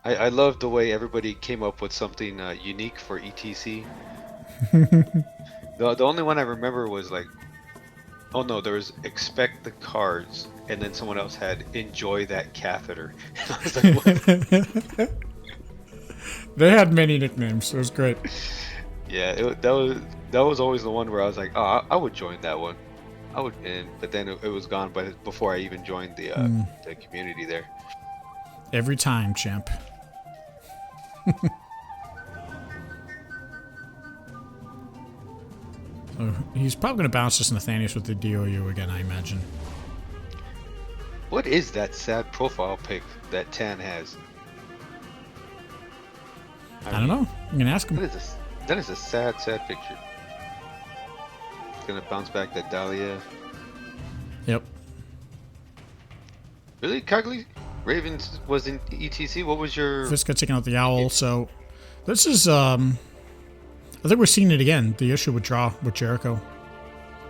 I love the way everybody came up with something unique for ETC. The only one I remember was like, oh no, there was expect the cards, and then someone else had enjoy that catheter. I was like, what? They had many nicknames. It was great. Yeah, that was always the one where I was like, oh, I would join that one. I would, but then it was gone. But before I even joined the community there. Every time, champ. So he's probably going to bounce this Nathanius with the DOU again, I imagine. What is that sad profile pic that Tan has? I don't know. I'm going to ask him. That is a sad picture. It's gonna bounce back that Dahlia. Yep. Really, Cugley? Ravens was in ETC. What was your? Visca taking out the owl. So this is I think we're seeing it again. The issue with draw with Jericho.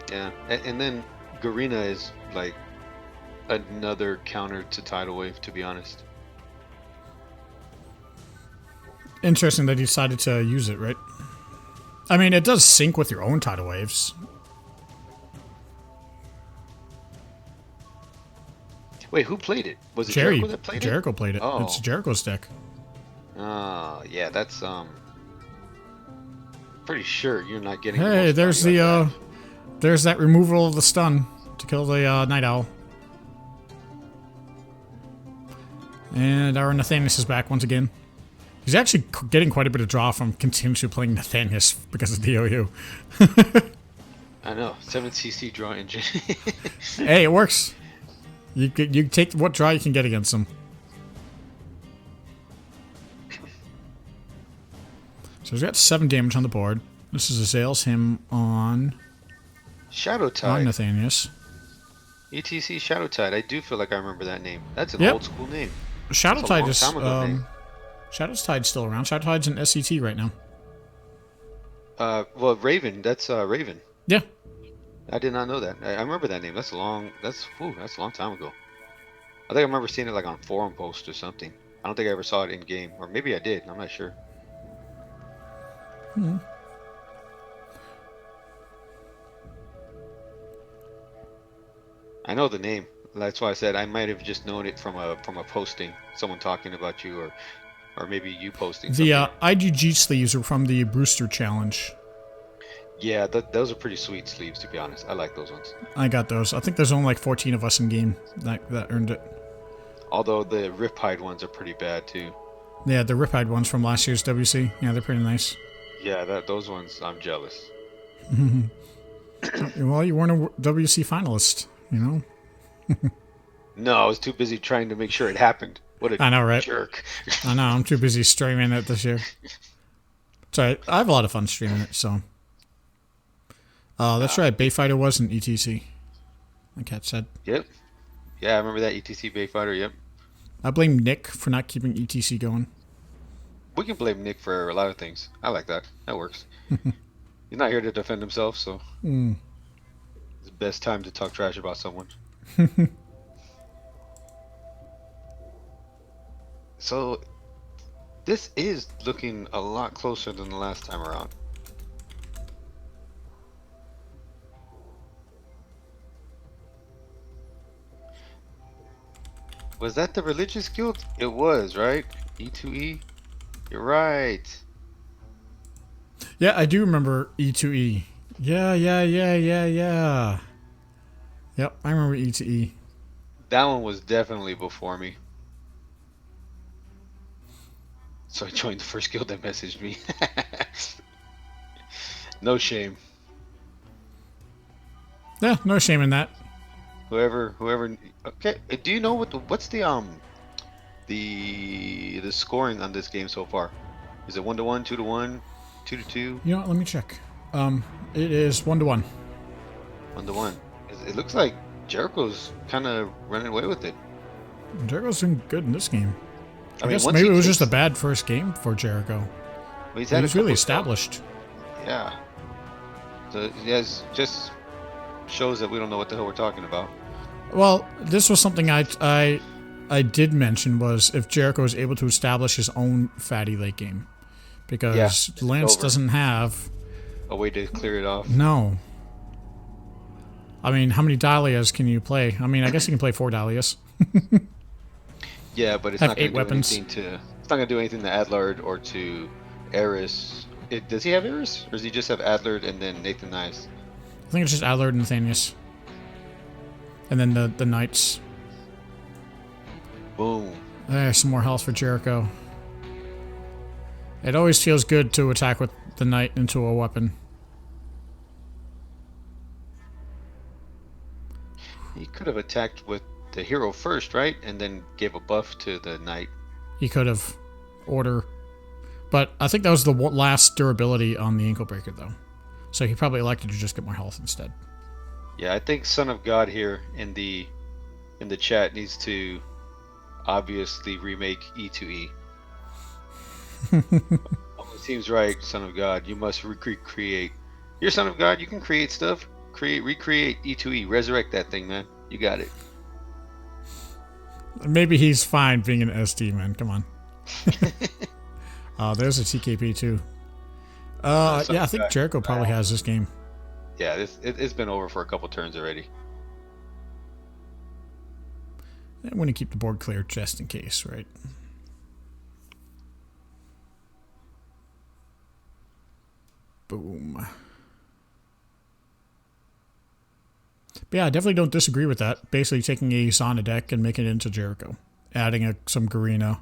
Yeah, and then Garena is like another counter to Tidal Wave, to be honest. Interesting that he decided to use it, right? I mean, it does sync with your own tidal waves. Wait, who played it? Was it Jerry, Jericho that played it? Jericho played it. Oh. It's Jericho's deck. Yeah, that's pretty sure you're not getting. Hey, there's the there's that removal of the stun to kill the Night Owl. And our Nathanius is back once again. He's actually getting quite a bit of draw from continuously playing Nathanius because of DOU. I know, 7cc draw engine. Hey, it works. You take what draw you can get against him. So he's got 7 damage on the board. This is Azale's him on Shadow Tide. Nathanius. ETC Shadow Tide. I do feel like I remember that name. That's an Yep. old school name. Shadow That's a Tide long is time ago name. Shadow's Tide's still around. Shadow Tide's in SCT right now. Well, Raven. That's Raven. Yeah. I did not know that. I remember that name. That's a long time ago. I think I remember seeing it like on forum posts or something. I don't think I ever saw it in game, or maybe I did. I'm not sure. I know the name. That's why I said I might have just known it from a posting, someone talking about you, or maybe you posting. The IGG sleeves are from the Brewster Challenge. Yeah, those are pretty sweet sleeves, to be honest. I like those ones. I got those. I think there's only like 14 of us in game that earned it. Although the Riptide ones are pretty bad too. Yeah, the Riptide ones from last year's WC. Yeah, they're pretty nice. Yeah, those ones I'm jealous. Well, you weren't a WC finalist, you know? No, I was too busy trying to make sure it happened. What a I know, right? jerk. I know, I'm too busy streaming it this year. So I have a lot of fun streaming it, so. That's right, Bayfighter was an ETC. My cat said. Yep. Yeah, I remember that ETC Bayfighter, yep. I blame Nick for not keeping ETC going. We can blame Nick for a lot of things. I like that. That works. He's not here to defend himself, so it's the best time to talk trash about someone. So this is looking a lot closer than the last time around. Was that the religious guild? It was, right? E2E? You're right. Yeah, I do remember E2E. Yeah. Yep, I remember E2E. That one was definitely before me. So I joined the first guild that messaged me. No shame. Yeah, no shame in that. Whoever. Okay, do you know what's the scoring on this game so far? Is it 1-1, 2-1, 2-2? You know what, let me check. It is 1-1. 1-1. It looks like Jericho's kind of running away with it. Jericho's doing good in this game. I guess once maybe he it was takes- just a bad first game for Jericho. Well, he's He had a was really couple- established. Yeah. So yes, just shows that we don't know what the hell we're talking about. Well, this was something I did mention was if Jericho is able to establish his own fatty late game. Because Lance over. doesn't have... A way to clear it off. No. I mean, how many Dahlias can you play? I mean, I guess you can play 4 Dahlias. Yeah, but it's Have not going 8 to do weapons. anything to. It's not going to do anything to Adlard or to Eris. Does he have Eris, or does he just have Adlard and then Nathan Nice? I think it's just Adler and Nathanius. And then the Knights. Boom. There's some more health for Jericho. It always feels good to attack with the Knight into a weapon. He could have attacked with the hero first, right, and then gave a buff to the Knight. He could have order. But I think that was the last durability on the ankle breaker, though. So he probably elected to just get more health instead. Yeah, I think Son of God here in the chat needs to obviously remake E2E. Almost seems right, Son of God. You must recreate. You're Son of God. You can create stuff. Recreate E2E. Resurrect that thing, man. You got it. Maybe he's fine being an SD, man. Come on. There's a TKP, too. Yeah, I think Jericho probably has this game. Yeah, it's been over for a couple turns already. I'm going to keep the board clear just in case, right? Boom. But yeah, I definitely don't disagree with that. Basically taking a Zana deck and making it into Jericho. Adding some Garena.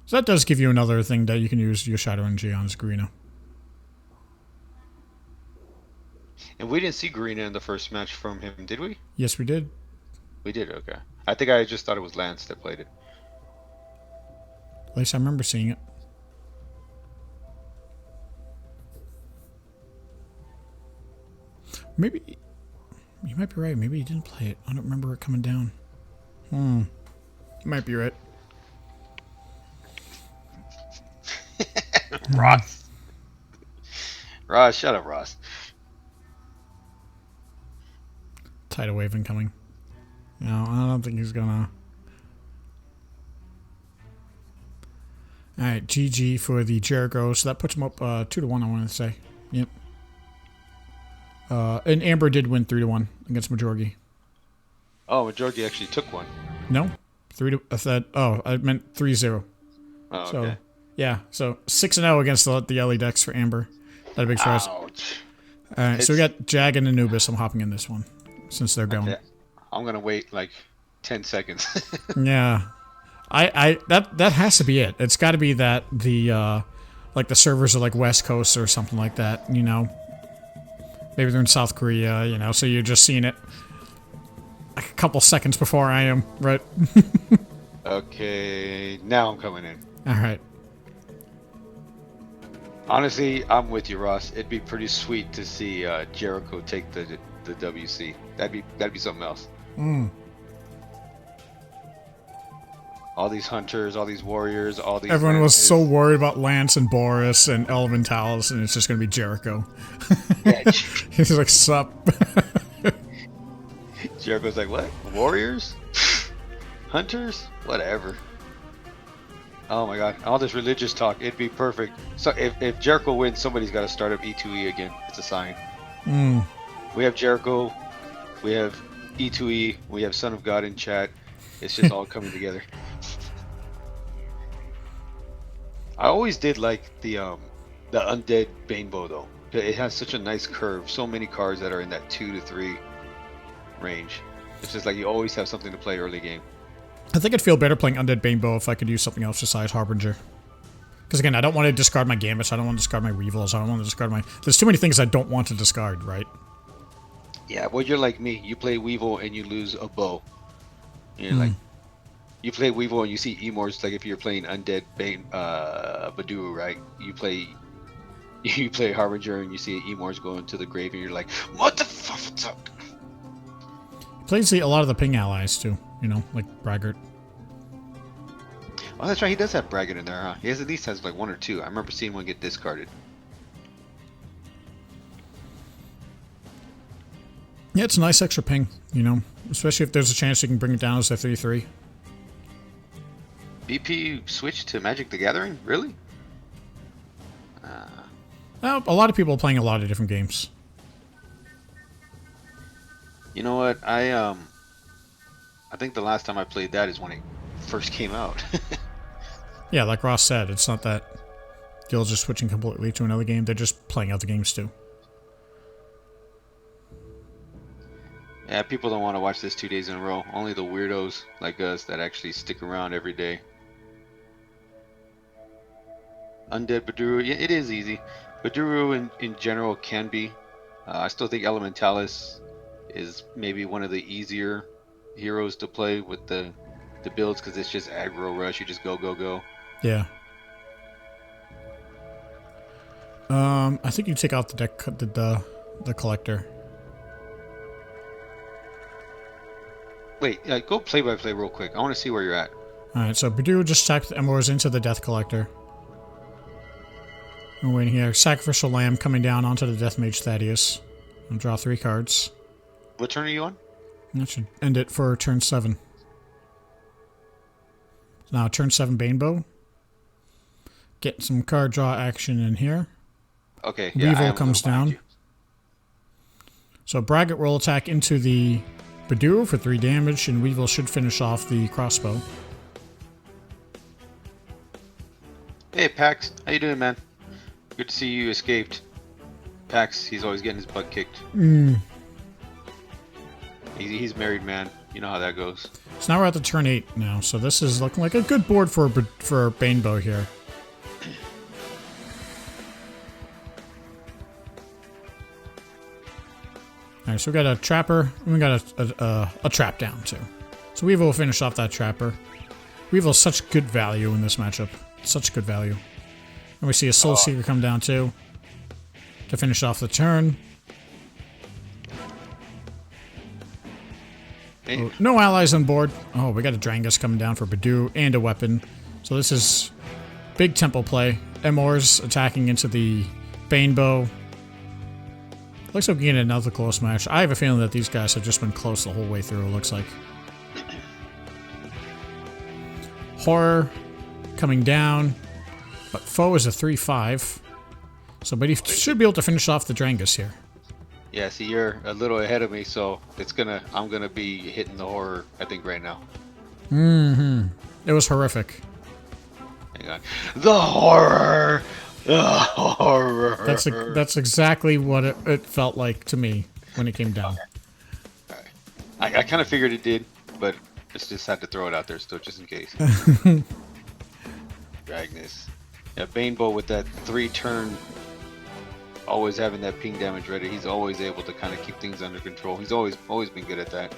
So that does give you another thing that you can use your Shadow Energy on as Garena. And we didn't see Garena in the first match from him, did we? Yes, we did. We did, okay. I think I just thought it was Lance that played it. At least I remember seeing it. Maybe... You might be right. Maybe he didn't play it. I don't remember it coming down. You might be right. Ross. Ross, shut up, Ross. Tidal wave incoming. No, I don't think he's gonna... Alright, GG for the Jericho. So that puts him up 2-1, I want to say. Yep. And Amber did win 3-1 against Majorgi. Oh, Majorgi actually took one. No? I said... Oh, I meant 3-0. Oh, So, okay. yeah. So, 6-0 against the LE decks for Amber. That makes sense. Ouch. Alright, so we got Jag and Anubis. I'm hopping in this one since they're going. Okay. I'm gonna wait like 10 seconds. Yeah. That has to be it. It's got to be that the like the servers are like West Coast or something like that, you know. Maybe they're in South Korea, you know, so you're just seeing it like a couple seconds before I am, right? Okay, now I'm coming in. Alright. Honestly, I'm with you, Ross. It'd be pretty sweet to see Jericho take the WC. That'd be something else. All these hunters, all these warriors, all these. Everyone was lances. so worried about Lance and Boris and Elementalis, and it's just gonna be Jericho. Yeah, He's like, sup? Jericho's like, what? Warriors? Hunters? Whatever. Oh my god, all this religious talk, it'd be perfect. So if Jericho wins, somebody's got to start up E2E again. It's a sign. We have Jericho, we have E2E, we have Son of God in chat. It's just all coming together. I always did like the undead Banebo though. It has such a nice curve. So many cards that are in that 2 to 3 range. It's just like you always have something to play early game. I think I'd feel better playing Undead Banebo if I could use something else besides Harbinger. Because again, I don't want to discard my Gambits, I don't want to discard my Weevils, I don't want to discard my... There's too many things I don't want to discard, right? Yeah, well, you're like me. You play Weevil and you lose a bow. You're like... You play Weevil and you see Emors, like if you're playing Undead Baduruu, right? You play Harbinger and you see Emors go into the grave and you're like, what the fuck? Plays a lot of the ping allies too, you know, like Braggart. Oh, that's right. He does have Braggart in there, huh? He at least has like 1 or 2. I remember seeing one get discarded. Yeah, it's a nice extra ping, you know, especially if there's a chance you can bring it down as a 3/3. BP switched to Magic the Gathering? Really? A lot of people are playing a lot of different games. You know what? I think the last time I played that is when it first came out. Yeah, like Ross said, it's not that guilds are switching completely to another game, they're just playing other games too. Yeah, people don't want to watch this 2 days in a row. Only the weirdos like us that actually stick around every day. Undead Baduruu, yeah, it is easy. Baduruu in general can be. I still think Elementalis is maybe one of the easier heroes to play with the builds because it's just aggro rush. You just go. Yeah. I think you take out the deck, the collector. Wait, go play by play real quick. I want to see where you're at. Alright, so Baduruu just sacked the Emeralds into the Death Collector. We're waiting here. Sacrificial Lamb coming down onto the Death Mage Thaddeus. I'll draw 3 cards. What turn are you on? That should end it for turn 7. Now turn 7 Banebo. Get some card draw action in here. Okay, yeah, Weevil comes down. So Braggart will attack into the Baduruu for 3 damage, and Weevil should finish off the crossbow. Hey, Pax. How you doing, man? Good to see you escaped. Pax, he's always getting his butt kicked. He's married, man. You know how that goes. So now we're at the turn 8 now, so this is looking like a good board for Banebo here. Alright, so we got a Trapper, and we got a Trap down too. So Weevil will finish off that Trapper. Weevil's such good value in this matchup. Such good value. And we see a Soul Seeker come down too to finish off the turn. Hey. Oh, no allies on board. Oh, we got a Drangus coming down for Baduruu and a weapon. So this is big tempo play. Emors attacking into the Banebo. Looks like we get another close match. I have a feeling that these guys have just been close the whole way through, it looks like. Horror coming down. But Foe is a 3/5. So, but he should be able to finish off the Drangus here. Yeah, see, you're a little ahead of me, so I'm gonna be hitting the horror, I think, right now. It was horrific. Hang on. The horror! That's exactly what it felt like to me when it came down. Alright. I kind of figured it did, but just had to throw it out there still, just in case. Dragness. Yeah, Banebo with that 3-turn, always having that ping damage ready. He's always able to kind of keep things under control. He's always been good at that.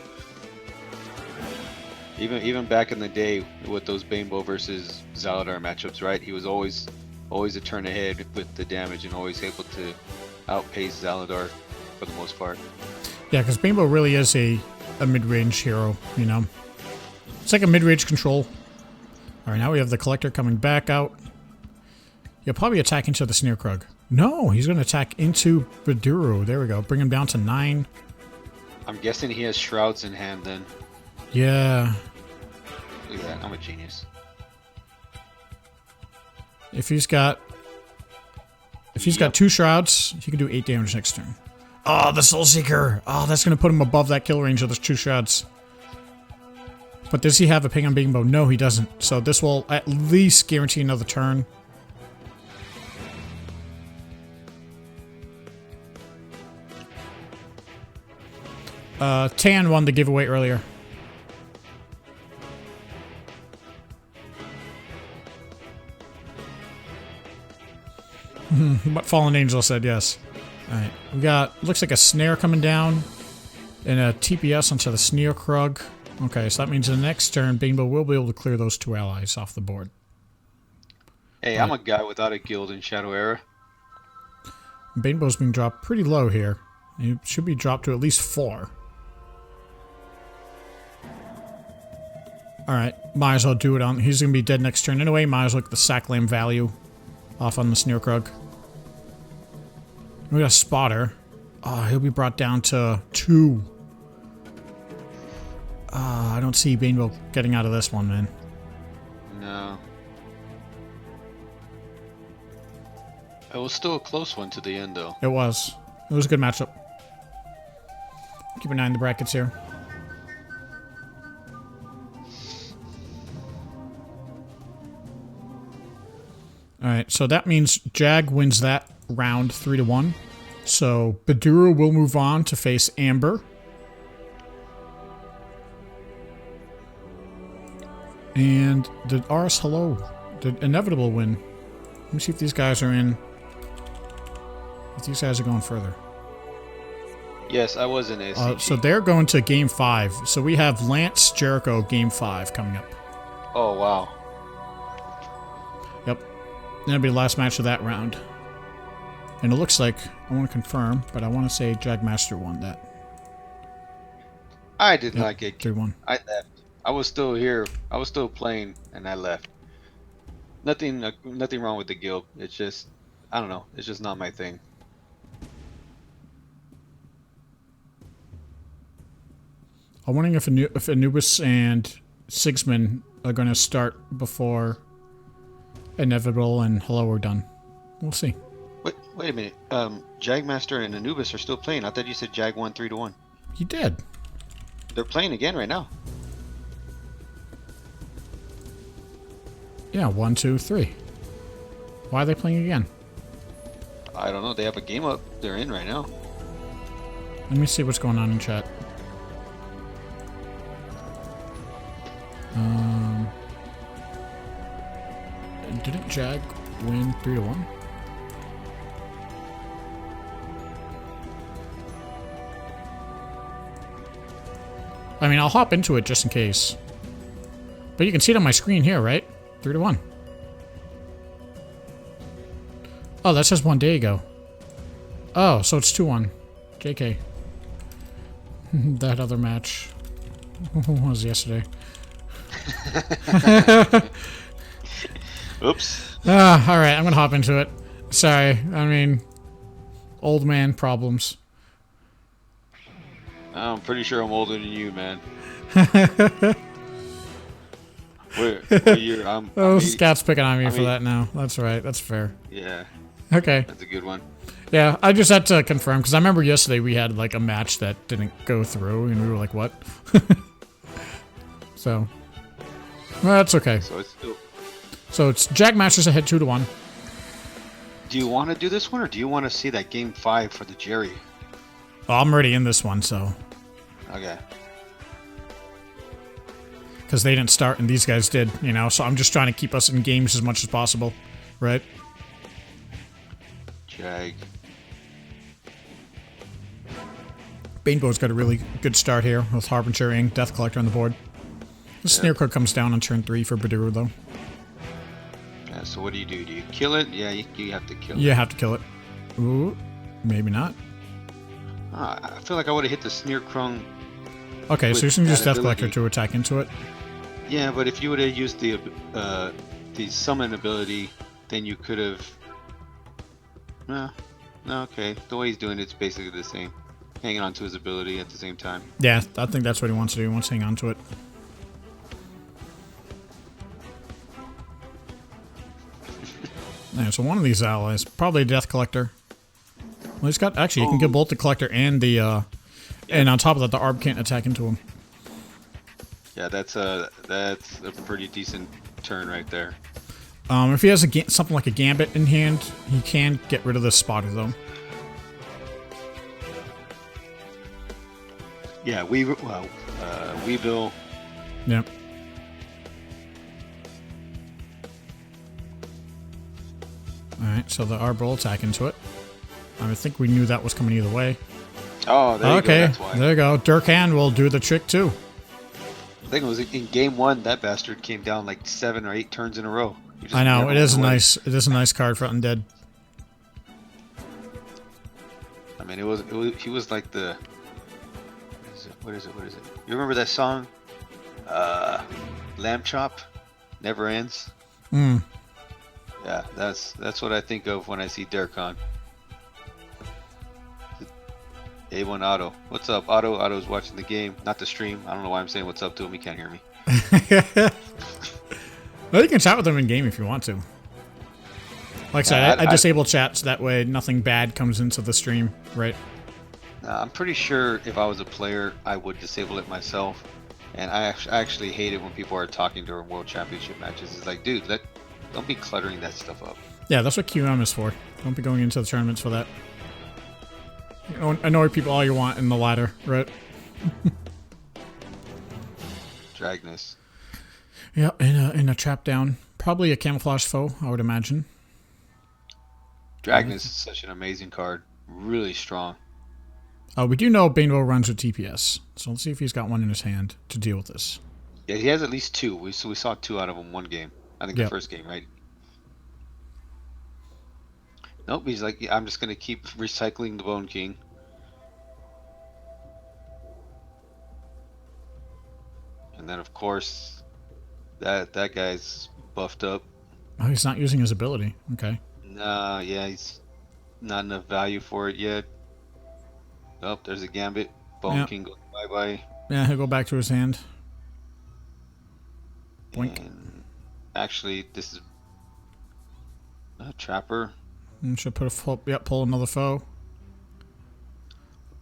Even back in the day with those Banebo versus Zaladar matchups, right? He was always a turn ahead with the damage and always able to outpace Zaladar for the most part. Yeah, because Banebo really is a mid-range hero, you know? It's like a mid-range control. Alright, now we have the Collector coming back out. He'll probably attack into the Snare Krug. No, he's going to attack into Baduruu. There we go. Bring him down to 9. I'm guessing he has Shrouds in hand then. Yeah. Look at that. I'm a genius. If he's got 2 Shrouds, he can do 8 damage next turn. Oh, the Soul Seeker! Oh, that's going to put him above that kill range of those 2 Shrouds. But does he have a ping on Banebo? No, he doesn't. So this will at least guarantee another turn. Tan won the giveaway earlier. But Fallen Angel said yes. Alright, we got, looks like a snare coming down and a TPS onto the Snare Krug. Okay, so that means the next turn, Banebo will be able to clear those 2 allies off the board. Hey, I'm a guy without a guild in Shadow Era. Banebo's being dropped pretty low here. It should be dropped to at least 4. Alright, might as well do it on... He's going to be dead next turn anyway. Might as well get the Sacklam value off on the Snare Krug. We got a Spotter. Oh, he'll be brought down to 2. I don't see Banebo getting out of this one, man. No. It was still a close one to the end, though. It was. It was a good matchup. Keep an eye on the brackets here. Alright, so that means Jag wins that round 3-1. So Baduruu will move on to face Amber. And did RS Hello, did Inevitable win? Let me see if these guys are in. If these guys are going further. Yes, I was in ACG. So they're going to Game 5. So we have Lance Jericho Game 5 coming up. Oh, wow. Yep. That'll be the last match of that round. And it looks like, I want to confirm, but I want to say Jagmaster won that. I did not get 3-1. I left. I was still here. I was still playing, and I left. Nothing wrong with the guild. It's just, I don't know. It's just not my thing. I'm wondering if Anubis and Sigismund are going to start before Inevitable and Hello are done. We'll see. Wait a minute. Jagmaster and Anubis are still playing. I thought you said Jag won 3-1. He did. They're playing again right now. Yeah, 1, 2, 3. Why are they playing again? I don't know. They have a game up they're in right now. Let me see what's going on in chat. Didn't Jag win 3-1? I mean, I'll hop into it just in case. But you can see it on my screen here, right? 3-1. Oh, that says 1 day ago. Oh, so it's 2-1. JK. That other match was yesterday. Oops. Alright, I'm gonna hop into it. Sorry, I mean, old man problems. I'm pretty sure I'm older than you, man. What year? Oh, Scott's picking on me for that now. That's right, that's fair. Yeah. Okay. That's a good one. Yeah, I just had to confirm, because I remember yesterday we had like a match that didn't go through, and we were like, what? So, well, that's okay. So it's still... So it's Jagmaster's ahead 2-1. Do you want to do this one, or do you want to see that game 5 for the Jerry? Well, I'm already in this one, so. Okay. Because they didn't start and these guys did, you know, so I'm just trying to keep us in games as much as possible, right? Jag. Bainbow's got a really good start here with Harbinger and Death Collector on the board. The Sneer Crow comes down on turn 3 for Baduruu, though. Yeah, so what do? Do you kill it? Yeah, you have to kill it. You have to kill it. Ooh, maybe not. I feel like I would have hit the Sneer Crow. Okay, so you can use Death Collector to attack into it. Yeah, but if you would have used the summon ability, then you could have... No, okay. The way he's doing it's basically the same. Hanging on to his ability at the same time. Yeah, I think that's what he wants to do. He wants to hang on to it. Yeah, so one of these allies, probably a Death Collector. Well, he's got... Actually, you can get both the Collector and the... And on top of that, the Arb can't attack into him. Yeah, that's a pretty decent turn right there. If he has something like a Gambit in hand, he can get rid of this spotter, though. Yeah, Weevil. Yep. Alright, so the Arb will attack into it. I think we knew that was coming either way. Oh, there you go. That's why. There you go. Durkan will do the trick, too. I think it was in game 1 that bastard came down like 7 or 8 turns in a row. I know, it is a nice card for Undead. I mean, he was like the... What is it? You remember that song? Lamb Chop? Never Ends? Hmm. Yeah, that's what I think of when I see Durkan. A1 Otto. What's up, Otto? Otto's watching the game, not the stream. I don't know why I'm saying what's up to him. He can't hear me. Well, you can chat with him in game if you want to. Like I said, I disable chat so that way nothing bad comes into the stream, right? I'm pretty sure if I was a player, I would disable it myself. And I actually hate it when people are talking during World Championship matches. It's like, dude, don't be cluttering that stuff up. Yeah, that's what QM is for. Don't be going into the tournaments for that. You know, annoy people all you want in the ladder, right? Dragness. Yeah, in a trap down. Probably a camouflage foe, I would imagine. Dragness is such an amazing card. Really strong. We do know Bainbo runs with TPS, so let's see if he's got one in his hand to deal with this. Yeah, he has at least 2. We saw 2 out of him one game. I think the first game, right? Nope, he's like, I'm just going to keep recycling the Bone King. And then, of course, that guy's buffed up. Oh, he's not using his ability. Okay. Nah, yeah, he's not enough value for it yet. Oh, there's a Gambit. Bone King goes bye-bye. Yeah, he'll go back to his hand. Blink. And actually, this is a Trapper. And should put pull another foe.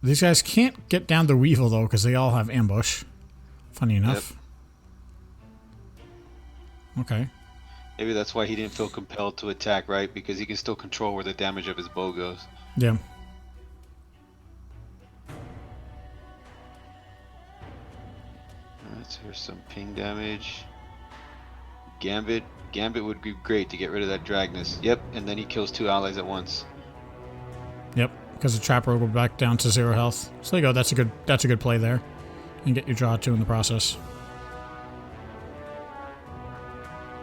These guys can't get down the Weevil, though, because they all have ambush. Funny enough. Yep. Okay. Maybe that's why he didn't feel compelled to attack, right? Because he can still control where the damage of his bow goes. Yeah. Alright, so here's some ping damage. Gambit would be great to get rid of that Dragness. Yep, and then he kills 2 allies at once. Yep, because the Trapper will go back down to 0 health. So there you go. That's a good play there, and get your draw 2 in the process.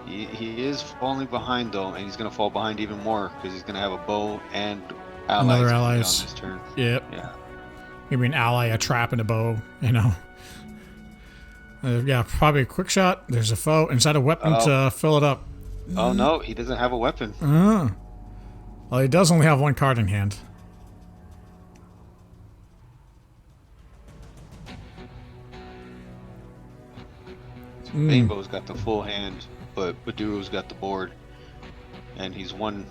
He is falling behind though, and he's gonna fall behind even more because he's gonna have a bow and allies. Another allies. On this turn. Yep. Yeah. Maybe an ally, a trap, and a bow. You know. Yeah, probably a quick shot. There's a foe. Inside a weapon to fill it up. Oh no, he doesn't have a weapon. Well, he does only have 1 card in hand. Bainbow's got the full hand, but Baduruu's got the board, and he's one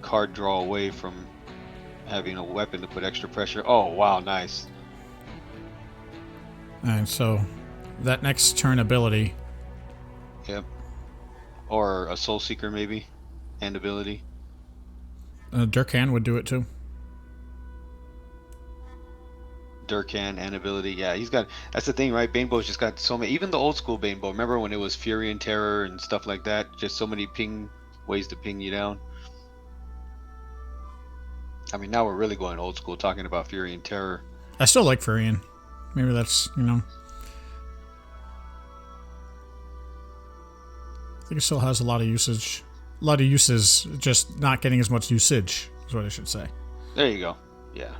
card draw away from having a weapon to put extra pressure. Oh wow, nice. And so that next turn ability. Yep. Or a Soul Seeker maybe, and ability. Durkan would do it too. Durkan and ability. Yeah, he's got. That's the thing, right? Banebo's just got so many. Even the old school Banebo. Remember when it was Fury and Terror and stuff like that? Just so many ways to ping you down. I mean, now we're really going old school, talking about Fury and Terror. I still like Furion. Maybe that's, you know. I think it still has a lot of usage. A lot of uses, just not getting as much usage, is what I should say. There you go. Yeah.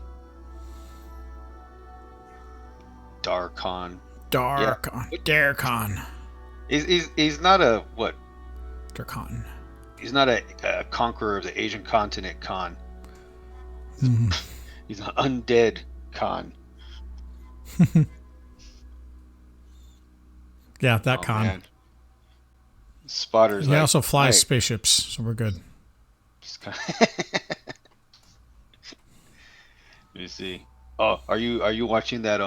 Darkon. Darkon. He's not a, what? Darkon. He's not a conqueror of the Asian continent Khan. He's an undead Khan. Yeah, that Khan. Man. Spotter's he like, also flies hey. spaceships, so we're good. Let me see. Oh, are you watching that?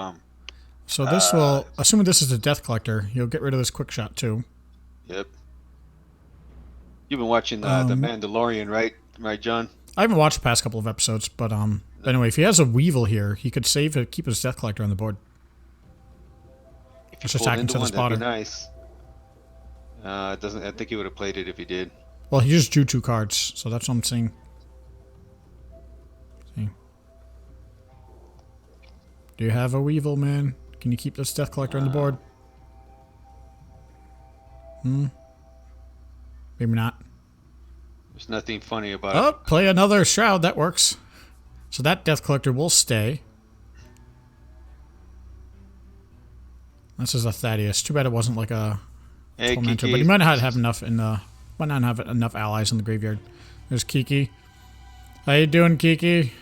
So this will, assuming this is a Death Collector, you'll get rid of this quick shot too. Yep. You've been watching the Mandalorian, right? Right, John? I haven't watched the past couple of episodes, but anyway, if he has a Weevil here, he could save to keep his Death Collector on the board. If Just attacking to the spotter. That'd be nice. It doesn't. I think he would have played it if he did. Well, he just drew 2 cards, so that's what I'm saying. See. Do you have a Weevil, man? Can you keep this Death Collector on the board? Maybe not. There's nothing funny about Oh, it. play another Shroud. That works. So that Death Collector will stay. This is a Thaddeus. Too bad it wasn't like a Tormentor, but he might not have enough might not have enough allies in the graveyard. There's Kiki. How you doing, Kiki?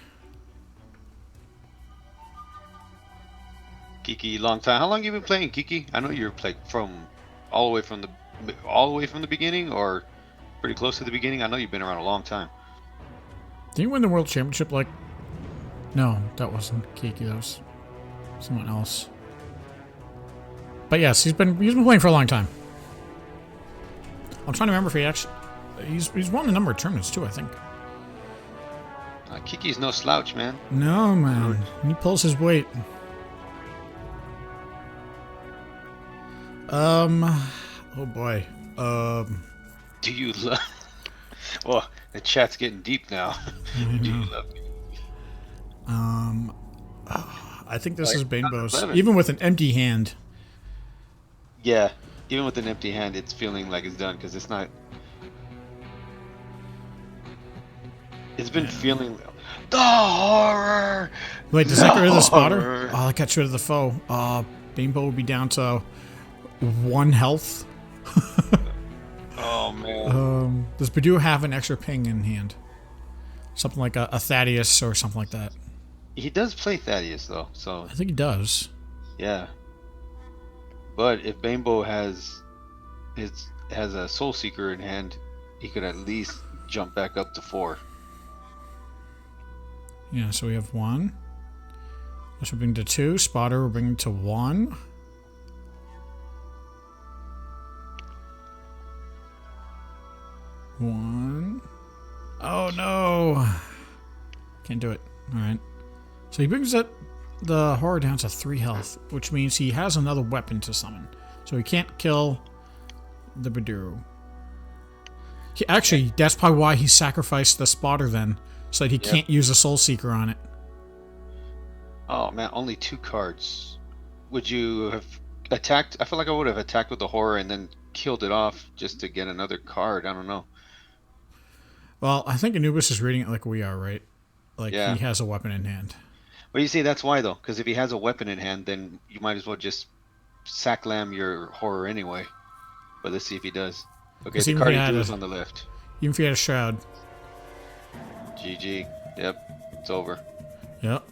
Kiki, long time. How long you been playing, Kiki? I know you're like all the way from the beginning, or pretty close to the beginning. I know you've been around a long time. Did you win the World Championship? Like, no, that wasn't Kiki. That was someone else. But yes, he's been playing for a long time. I'm trying to remember if he actually he's won a number of tournaments too. I think. Kiki's no slouch, man. No, man, he pulls his weight. Oh boy. Do you love? Well, the chat's getting deep now. Do you love me? I think this is Banebo's. 11. Even with an empty hand. Yeah, even with an empty hand, it's feeling like it's done because it's not. It's been feeling the horror. Wait, does that get rid of the spotter? Oh, that got rid of the foe. Banebo would be down to 1 health. Oh man. Does Baduruu have an extra ping in hand? Something like a Thaddeus or something like that. He does play Thaddeus though, so I think he does. yeah. But if Banebo has a Soul Seeker in hand, he could at least jump back up to 4. Yeah, so we have 1. This will bring to 2. Spotter will bring to 1. Oh no! Can't do it. Alright. So he brings the horror down to 3 health, which means he has another weapon to summon. So he can't kill the Baduruu. Actually, that's probably why he sacrificed the spotter then, so that he can't use a Soul Seeker on it. Oh man, only 2 cards. Would you have attacked? I feel like I would have attacked with the horror and then killed it off just to get another card. I don't know. Well, I think Anubis is reading it like we are, right? Like, he has a weapon in hand. Well, you see, that's why, though. Because if he has a weapon in hand, then you might as well just sacklam your horror anyway. But let's see if he does. Okay, the card he drew is on the left. Even if he had a Shroud. GG. Yep, it's over. Yep.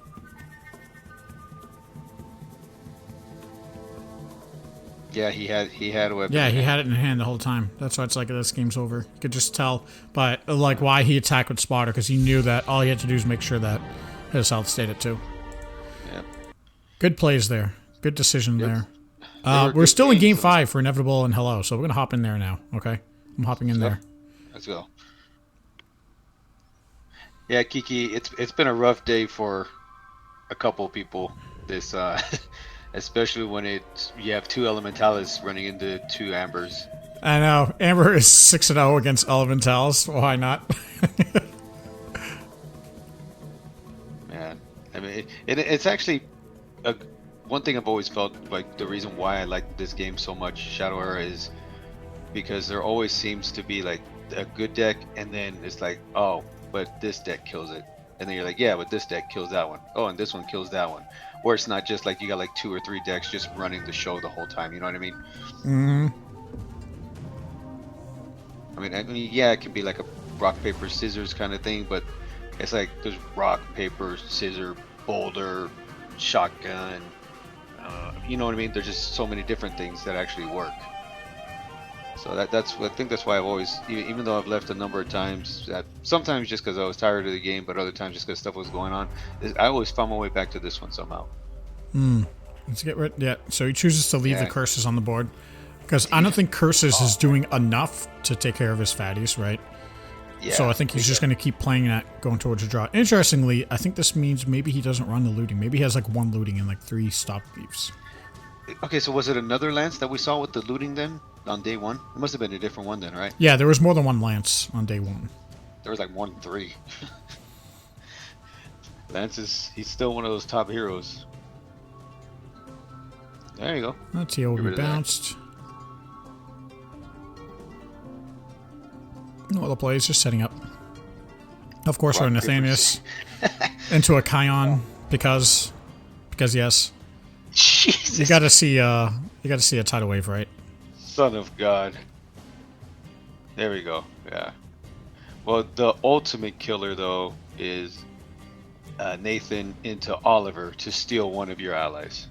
Yeah, he had a weapon. Yeah, he had it in hand the whole time. That's why it's like this game's over. You could just tell by like why he attacked with spotter, because he knew that all he had to do is make sure that his health stayed at 2. Yep. Good plays there. Good decision there. We're still in game 5 for Inevitable and Hello, so we're gonna hop in there now. Okay, I'm hopping in there. Let's go. Yeah, Kiki, it's been a rough day for a couple people. This especially when you have two elementalists running into two ambers. I know. Amber is 6-0 against Elementals. Why not? Man, I mean, it's actually a, one thing I've always felt like the reason why I like this game so much, Shadow Era, is because there always seems to be like a good deck, and then it's like, oh, but this deck kills it, and then you're like, yeah, but this deck kills that one. Oh, and this one kills that one. Or it's not just like you got like 2 or 3 decks just running the show the whole time. You know what I mean? Mm-hmm. I mean, yeah, it can be like a rock paper scissors kind of thing, but it's like there's rock paper scissor boulder shotgun. You know what I mean? There's just so many different things that actually work. So I think that's why I've always, even though I've left a number of times, sometimes just because I was tired of the game, but other times just because stuff was going on, I always found my way back to this one somehow. Let's get rid. Yeah. So he chooses to leave Yeah. the curses on the board because I don't think curses is doing enough to take care of his fatties, right? Yeah. So I think he's just going to keep playing that, going towards a draw. Interestingly, I think this means maybe he doesn't run the looting. Maybe he has like 1 looting and like 3 stop thieves. Okay, so was it another lance that we saw with the looting then on day 1? It must have been a different one then, right? Yeah, there was more than 1 lance on day 1. There was like 1 3. Lance he's still one of those top heroes. There you go. That TO will Get be rid of that. bounced. No other plays, just setting up. Of course, Rock, our paper, Nathanius into a Kion because yes, Jesus. you got to see a tidal wave, right? Son of God. There we go. Yeah. Well, the ultimate killer though is Nathan into Oliver to steal one of your allies.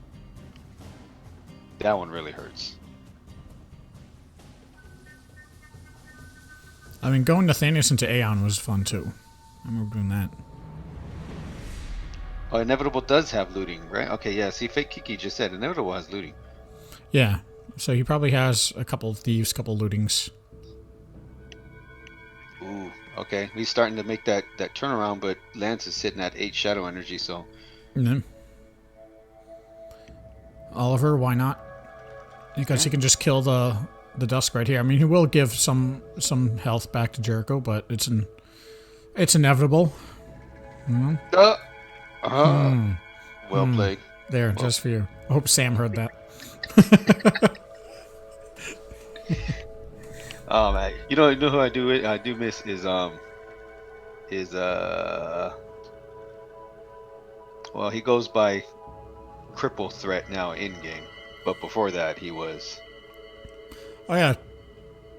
That one really hurts. I mean, going Nathanius into Aeon was fun too. I remember doing that. Oh, Inevitable does have looting, right? Okay, yeah. See, Fake Kiki just said Inevitable has looting. Yeah, so he probably has a couple of thieves, couple of lootings. Ooh, okay. He's starting to make that turnaround, but Lance is sitting at 8 shadow energy, so. And then Oliver, why not? Because he can just kill the Dusk right here. I mean, he will give some health back to Jericho, but it's inevitable. Well played. There, just for you. I hope Sam heard that. Oh man, you know who I do miss is well, he goes by Cripple Threat now in game, but before that he was Oh yeah,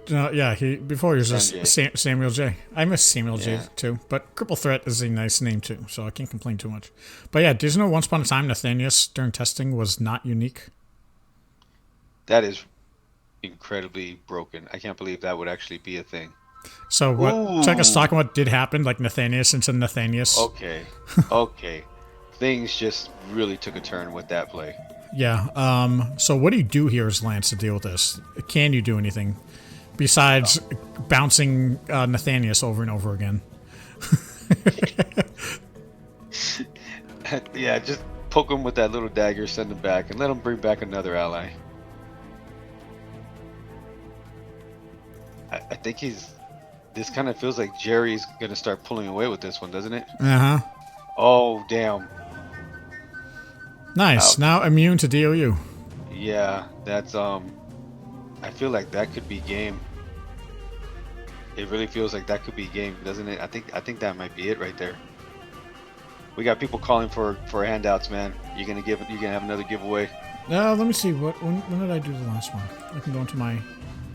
yeah. Before he was just Sanjay. Samuel J. I miss Samuel J Yeah. too, but Cripple Threat is a nice name too, so I can't complain too much. But yeah, did you know once upon a time Nathanius during testing was not unique? That is incredibly broken. I can't believe that would actually be a thing. So what? Check us talking what did happen, like Nathanius into Nathanius. Okay, okay. Things just really took a turn with that play. Yeah. So what do you do here as Lance to deal with this? Can you do anything besides bouncing Nathanius over and over again? Yeah, just poke him with that little dagger, send him back, and let him bring back another ally. I think this kind of feels like Jerry's gonna start pulling away with this one, doesn't it? Uh huh. Oh damn. Nice. Ouch. Now immune to DOU. Yeah, that's I feel like that could be game. It really feels like that could be game, doesn't it? I think that might be it right there. We got people calling for handouts, man. You're gonna have another giveaway. Let me see. When did I do the last one? I can go into my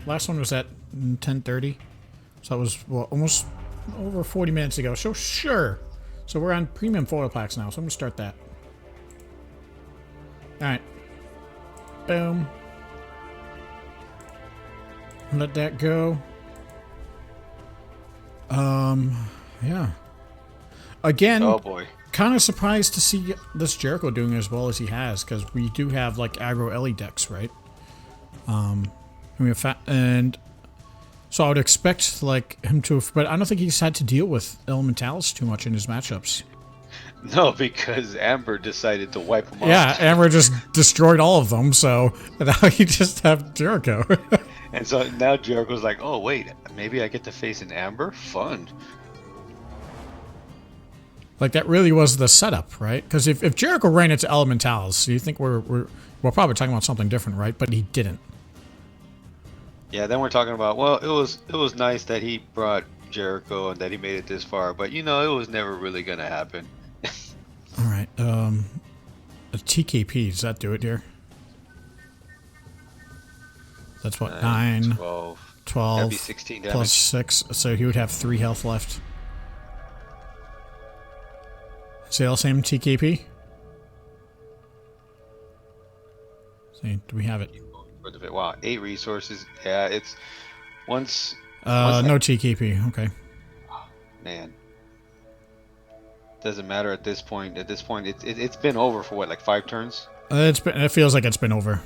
last one was at 10:30, so that was almost over 40 minutes ago. So sure. So we're on premium foil packs now, so I'm gonna start that. All right. Boom. Let that go. Yeah. Again, Oh boy. kind of surprised to see this Jericho doing as well as he has, because we do have like aggro Ellie decks, right? We have and So I would expect like him to, but I don't think he's had to deal with Elementalis too much in his matchups. No, because Amber decided to wipe him off. Yeah, Amber just destroyed all of them, so now you just have Jericho. And so now Jericho's like, oh wait, maybe I get to face an Amber? Fun. Like that really was the setup, right? Because if Jericho ran into Elementalis, you think we're probably talking about something different, right? But he didn't. Yeah, then we're talking about, well, it was nice that he brought Jericho and that he made it this far, but you know, it was never really gonna happen. All right, a TKP, does that do it here? That's what, 9, 12, That'd be 16 damage. plus 6, so he would have 3 health left. Is it all same TKP? See, do we have it? Wow, 8 resources. Yeah, it's once no TKP, okay. Man. Doesn't matter at this point. At this point, it's been over for what, like 5 turns? It feels like it's been over.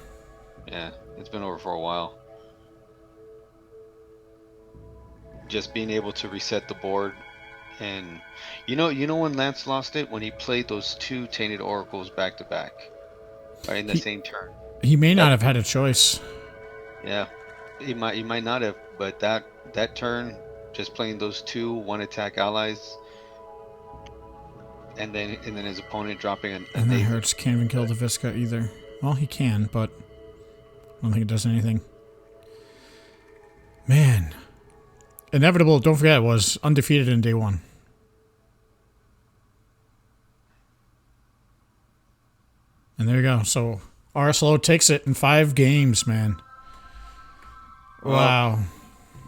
Yeah, it's been over for a while. Just being able to reset the board, and you know when Lance lost it, when he played those 2 Tainted Oracles back to back, right in the same turn. He may not have had a choice. Yeah, he might not have, but that turn, just playing those 2 one attack allies. And then his opponent dropping an and that hurts. Can't even kill the Visca either. Well, he can, but I don't think it does anything. Man. Inevitable, don't forget, was undefeated in day 1. And there you go. So RSLO takes it in 5 games, man. Wow. Well,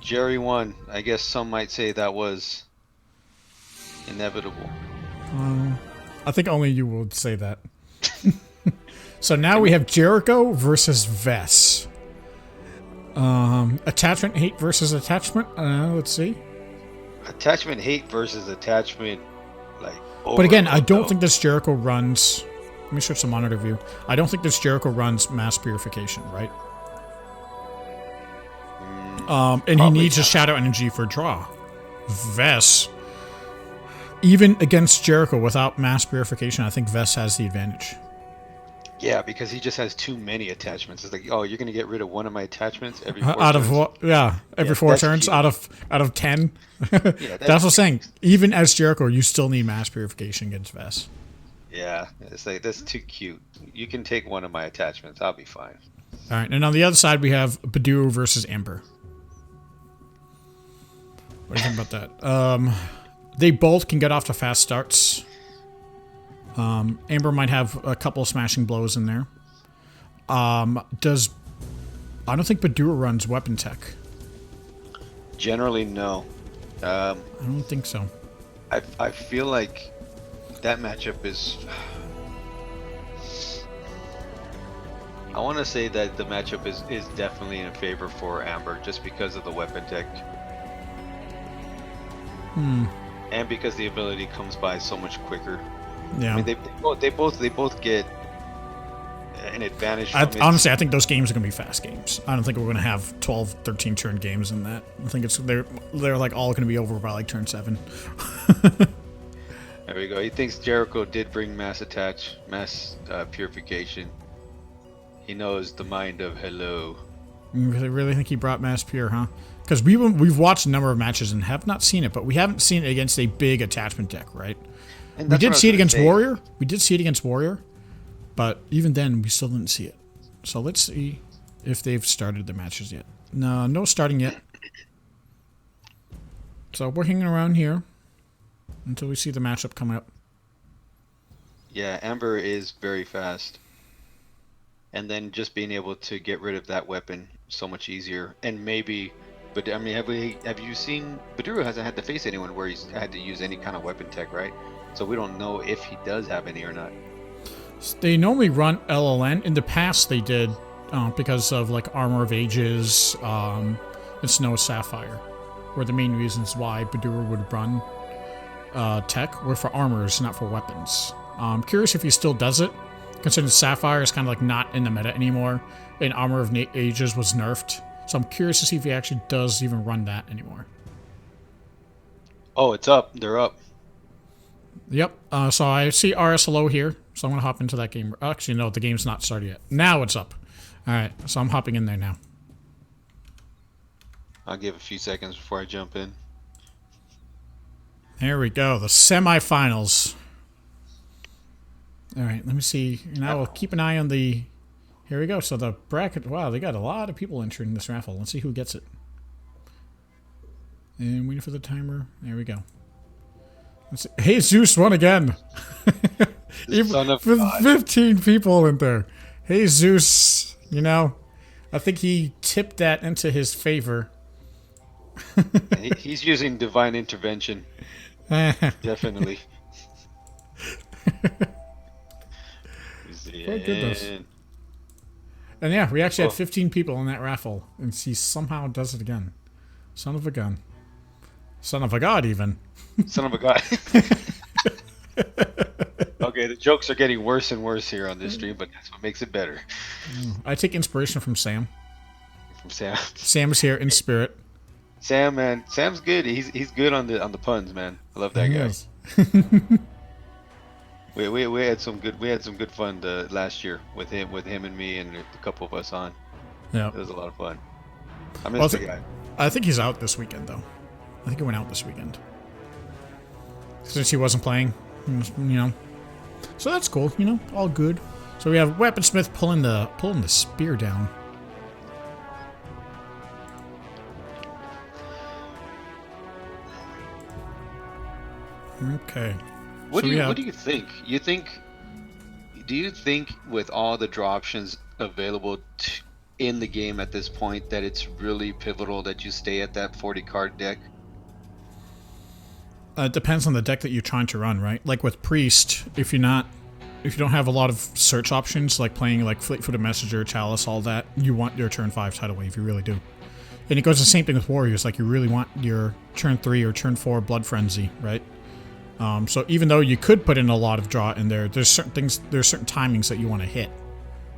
Jerry won. I guess some might say that was inevitable. I think only you would say that. So now we have Jericho versus Vess. Attachment hate versus attachment. Let's see. Attachment hate versus attachment, like. But again, I don't think this Jericho runs. Let me switch to monitor view. I don't think this Jericho runs mass purification, right? And he needs a shadow energy for draw. Vess. Even against Jericho without mass purification, I think Vess has the advantage. Yeah, because he just has too many attachments. It's like, oh, you're gonna get rid of one of my attachments every 4 out turns? of what? Yeah, every 4 turns. Cute. Out of 10. Yeah, that's what I'm saying. Even as Jericho, you still need mass purification against Vess. Yeah, it's like, that's too cute. You can take one of my attachments. I'll be fine. All right, and on the other side we have Baduruu versus Amber. What do you think about that? They both can get off to fast starts. Amber might have a couple of smashing blows in there. I don't think Baduruu runs weapon tech. Generally, no. I don't think so. I feel like that matchup is. I want to say that the matchup is definitely in favor for Amber, just because of the weapon tech. And because the ability comes by so much quicker. Yeah. I mean, they both get an advantage. Honestly, I think those games are going to be fast games. I don't think we're going to have 12, 13 turn games in that. I think they're like all going to be over by like turn 7. There we go. He thinks Jericho did bring mass purification. He knows the mind of hello. You really think he brought mass pure, huh? Because we've watched a number of matches and have not seen it, but we haven't seen it against a big attachment deck, right? We did see it against Warrior. We did see it against Warrior, but even then, we still didn't see it. So let's see if they've started the matches yet. No starting yet. So we're hanging around here until we see the matchup come up. Yeah, Amber is very fast. And then just being able to get rid of that weapon so much easier. And maybe, but I mean, have you seen, Baduruu hasn't had to face anyone where he's had to use any kind of weapon tech, right? So we don't know if he does have any or not. They normally run LLN. In the past, they did because of like Armor of Ages and Snow Sapphire, were the main reasons why Baduruu would run tech were for armors, not for weapons. I'm curious if he still does it, considering Sapphire is kind of like not in the meta anymore, and Armor of Ages was nerfed. So I'm curious to see if he actually does even run that anymore. Oh, it's up. They're up. Yep. So I see RSLO here. So I'm going to hop into that game. Actually, no, the game's not started yet. Now it's up. All right. So I'm hopping in there now. I'll give a few seconds before I jump in. There we go. The semifinals. All right. Let me see. Now we'll keep an eye on the... Here we go. So the bracket... Wow, they got a lot of people entering this raffle. Let's see who gets it. And waiting for the timer. There we go. Let's see. Hey, Zeus won again. Son of With God. 15 people in there. Hey, Zeus. You know, I think he tipped that into his favor. He's using divine intervention. Definitely. Oh, goodness. And yeah, we actually had 15 people in that raffle, and he somehow does it again. Son of a gun. Son of a god, even. Son of a god. Okay, the jokes are getting worse and worse here on this stream, but that's what makes it better. I take inspiration from Sam. From Sam. Sam is here in spirit. Sam, man, Sam's good. He's good on the puns, man. I love that guy. Yes. We had some good fun last year with him and me and a couple of us on. Yeah. It was a lot of fun. I miss the guy. I think he's out this weekend, though. I think he went out this weekend. Since he wasn't playing, you know. So that's cool, you know, all good. So we have Weaponsmith pulling the spear down. Okay. What do you think? Do you think with all the draw options available in the game at this point that it's really pivotal that you stay at that 40 card deck? It depends on the deck that you're trying to run, right? Like with Priest, if you don't have a lot of search options, like playing like Fleet-footed Messenger, Chalice, all that, you want your turn 5 tidal wave, you really do. And it goes the same thing with Warriors, like you really want your turn 3 or turn 4 Blood Frenzy, right? So even though you could put in a lot of draw in there's certain timings that you want to hit,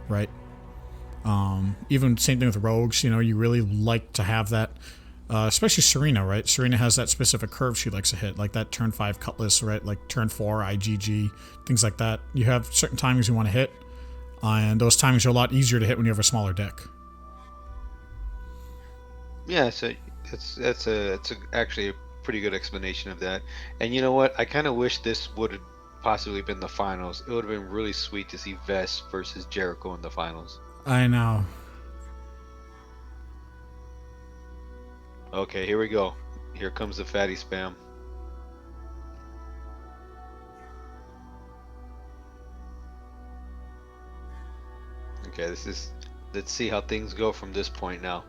right? Even same thing with Rogues, you know, you really like to have that, especially Serena, right? Serena has that specific curve she likes to hit, like that turn 5 Cutlass, right? Like turn 4 IGG, things like that. You have certain timings you want to hit, and those timings are a lot easier to hit when you have a smaller deck. Yeah, so that's actually a pretty good explanation of that. And you know what? I kind of wish this would have possibly been the finals. It would have been really sweet to see Vess versus Jericho in the finals. I know. Okay, here we go. Here comes the fatty spam. Okay, let's see how things go from this point now.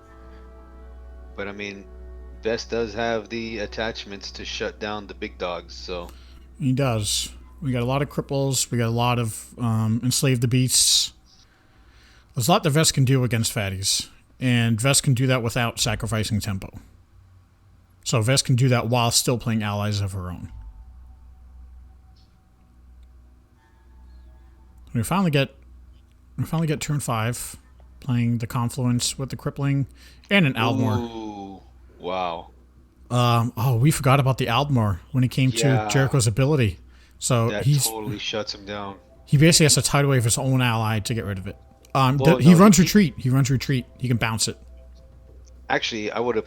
But I mean, Vess does have the attachments to shut down the big dogs, so... He does. We got a lot of cripples, we got a lot of enslave the beasts. There's a lot that Vess can do against fatties, and Vess can do that without sacrificing tempo. So Vess can do that while still playing allies of her own. We finally get turn 5, playing the Confluence with the Crippling and an Aldmore. Ooh, wow. Oh, we forgot about the Aldmore when it came to Jericho's ability. So that totally shuts him down. He basically has to tidal wave his own ally to get rid of it. Well, he runs retreat. He runs retreat. He can bounce it. Actually, I would have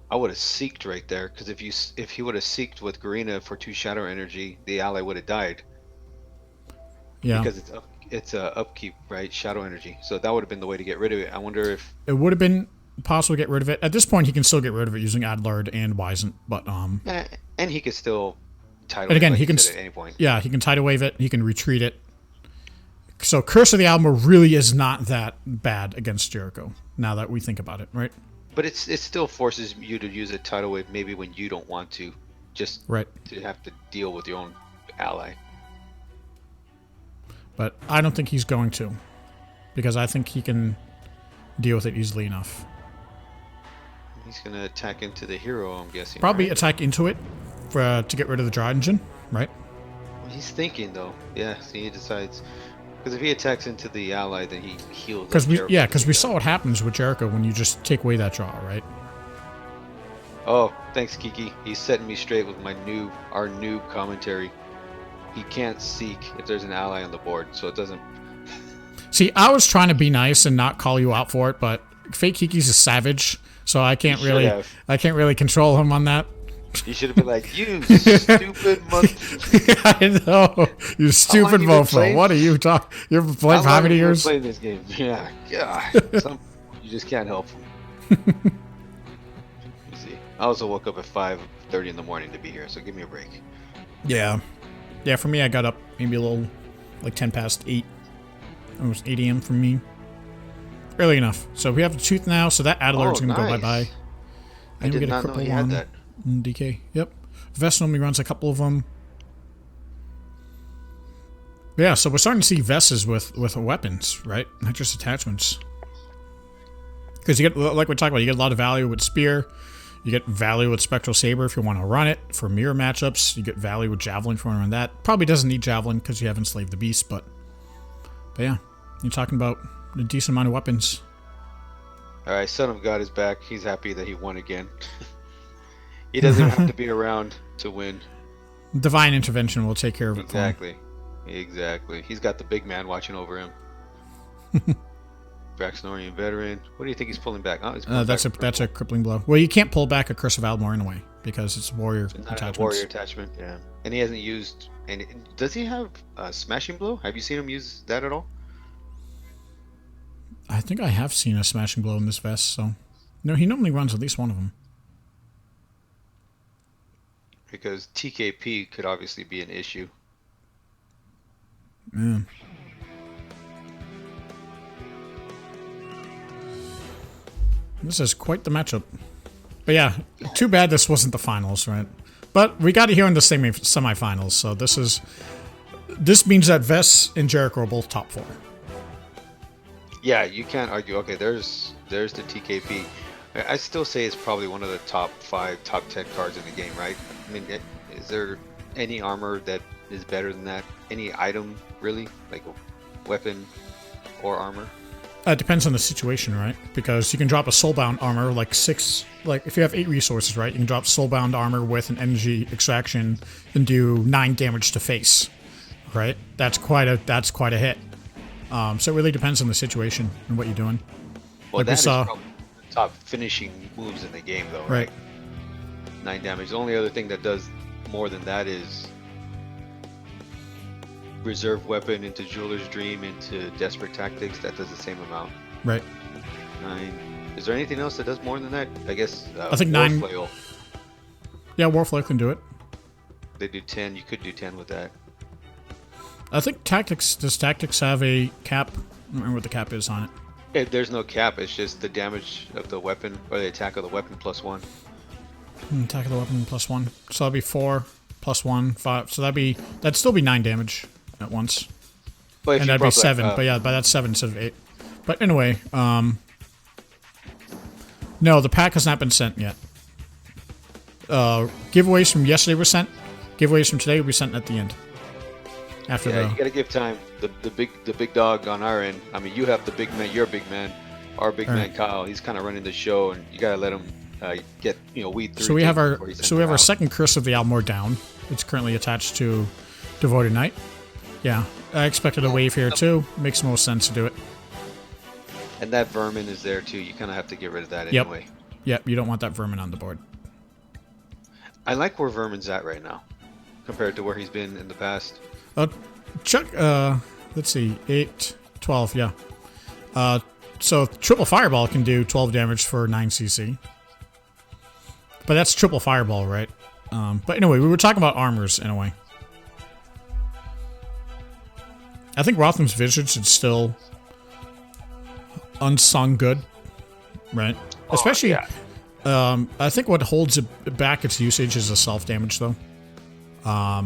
seeked right there, because if he would have seeked with Garena for 2 shadow energy, the ally would have died. Yeah. Because it's a upkeep, right? Shadow energy. So that would have been the way to get rid of it. I wonder if it would have been possible to get rid of it. At this point, he can still get rid of it using Adlard and Wisent, but and he could still tidal. And again, wave, he can at any point. Yeah, he can tidal wave it. He can retreat it. So Curse of the Aldmore really is not that bad against Jericho. Now that we think about it, right? But it still forces you to use a tidal wave maybe when you don't want to, just to have to deal with your own ally. But I don't think he's going to, because I think he can deal with it easily enough. He's going to attack into the hero, I'm guessing. Probably right? attack into it to get rid of the draw engine, right? He's thinking, though. Yeah, see, he decides. Because if he attacks into the ally, then he heals. Because we saw what happens with Jericho when you just take away that draw, right? Oh, thanks, Kiki. He's setting me straight with our noob commentary. He can't seek if there's an ally on the board, so it doesn't. See, I was trying to be nice and not call you out for it, but Fake Kiki's a savage, so I can't really control him on that. You should have been like, you stupid monkey. I know, you stupid mofo. What are you talking? You're playing for how many years? Playing this game, yeah. You just can't help him. You see, I also woke up at 5:30 in the morning to be here, so give me a break. Yeah, for me, I got up maybe a little, like 10 past 8. It was 8 a.m. for me. Early enough. So we have the tooth now, so that Adler's going to go bye-bye. I did not know he had that. DK. Yep. Vess normally runs a couple of them. Yeah, so we're starting to see Vesses with weapons, right? Not just attachments. Because you get, like we talked about, you get a lot of value with Spear. You get value with Spectral Saber if you want to run it. For mirror matchups, you get value with Javelin if you want to run that. Probably doesn't need Javelin because you haven't Enslaved the Beast, but yeah, you're talking about a decent amount of weapons. Alright, Son of God is back. He's happy that he won again. He doesn't have to be around to win. Divine Intervention will take care of it Exactly. He's got the big man watching over him. Braxnorian veteran. What do you think he's pulling back? Oh, that's a crippling blow. Well, you can't pull back a Curse of Almor in a way because it's warrior attachment. Warrior attachment, yeah. And he hasn't used. And does he have Smashing Blow? Have you seen him use that at all? I think I have seen a Smashing Blow in this vest. So, no, he normally runs at least one of them. Because TKP could obviously be an issue. Yeah. This is quite the matchup. But yeah, too bad this wasn't the finals, right? But we got it here in the semifinals, so this means that Vess and Jericho are both top 4. Yeah, you can't argue. Okay, there's the TKP. I still say it's probably one of the top 5, top 10 cards in the game, right? I mean, is there any armor that is better than that? Any item, really? Like a weapon or armor? It depends on the situation, right? Because you can drop a soulbound armor, like if you have 8 resources, right? You can drop soulbound armor with an energy extraction and do 9 damage to face, right? That's quite a hit. So it really depends on the situation and what you're doing. Well, like that is probably the top finishing moves in the game, though, right? 9 damage. The only other thing that does more than that is Reserve Weapon into Jeweler's Dream into Desperate Tactics. That does the same amount. Right. 9. Is there anything else that does more than that? I guess I think 9. Warflail. Yeah, Warflail can do it. They do 10. You could do 10 with that. I think Tactics... Does Tactics have a cap? I don't remember what the cap is on it. There's no cap. It's just the damage of the weapon, or the attack of the weapon plus 1. Attack of the weapon plus 1. So that'd be 4 plus 1, 5. So that'd still be 9 damage at once. But and that'd be 7. But yeah, but that's 7 instead of 8. But anyway, no, the pack has not been sent yet. Giveaways from yesterday were sent. Giveaways from today will be sent at the end. After you gotta give time. The big dog on our end. I mean, you have the big man. You're a big man. Our big man Kyle. He's kind of running the show, and you gotta let him get weed through. So we have our second Curse of the Almor down. It's currently attached to Devoted Knight. Yeah, I expected a wave here too. Makes most sense to do it. And that vermin is there too. You kind of have to get rid of that anyway. Yep, you don't want that vermin on the board. I like where vermin's at right now, compared to where he's been in the past. Chuck, let's see, 8, 12, yeah. So triple fireball can do 12 damage for 9 CC. But that's triple fireball, right? But anyway, we were talking about armors in a way. I think Rotham's Visage is still unsung good, right? Especially, I think what holds it back its usage is the self-damage, though.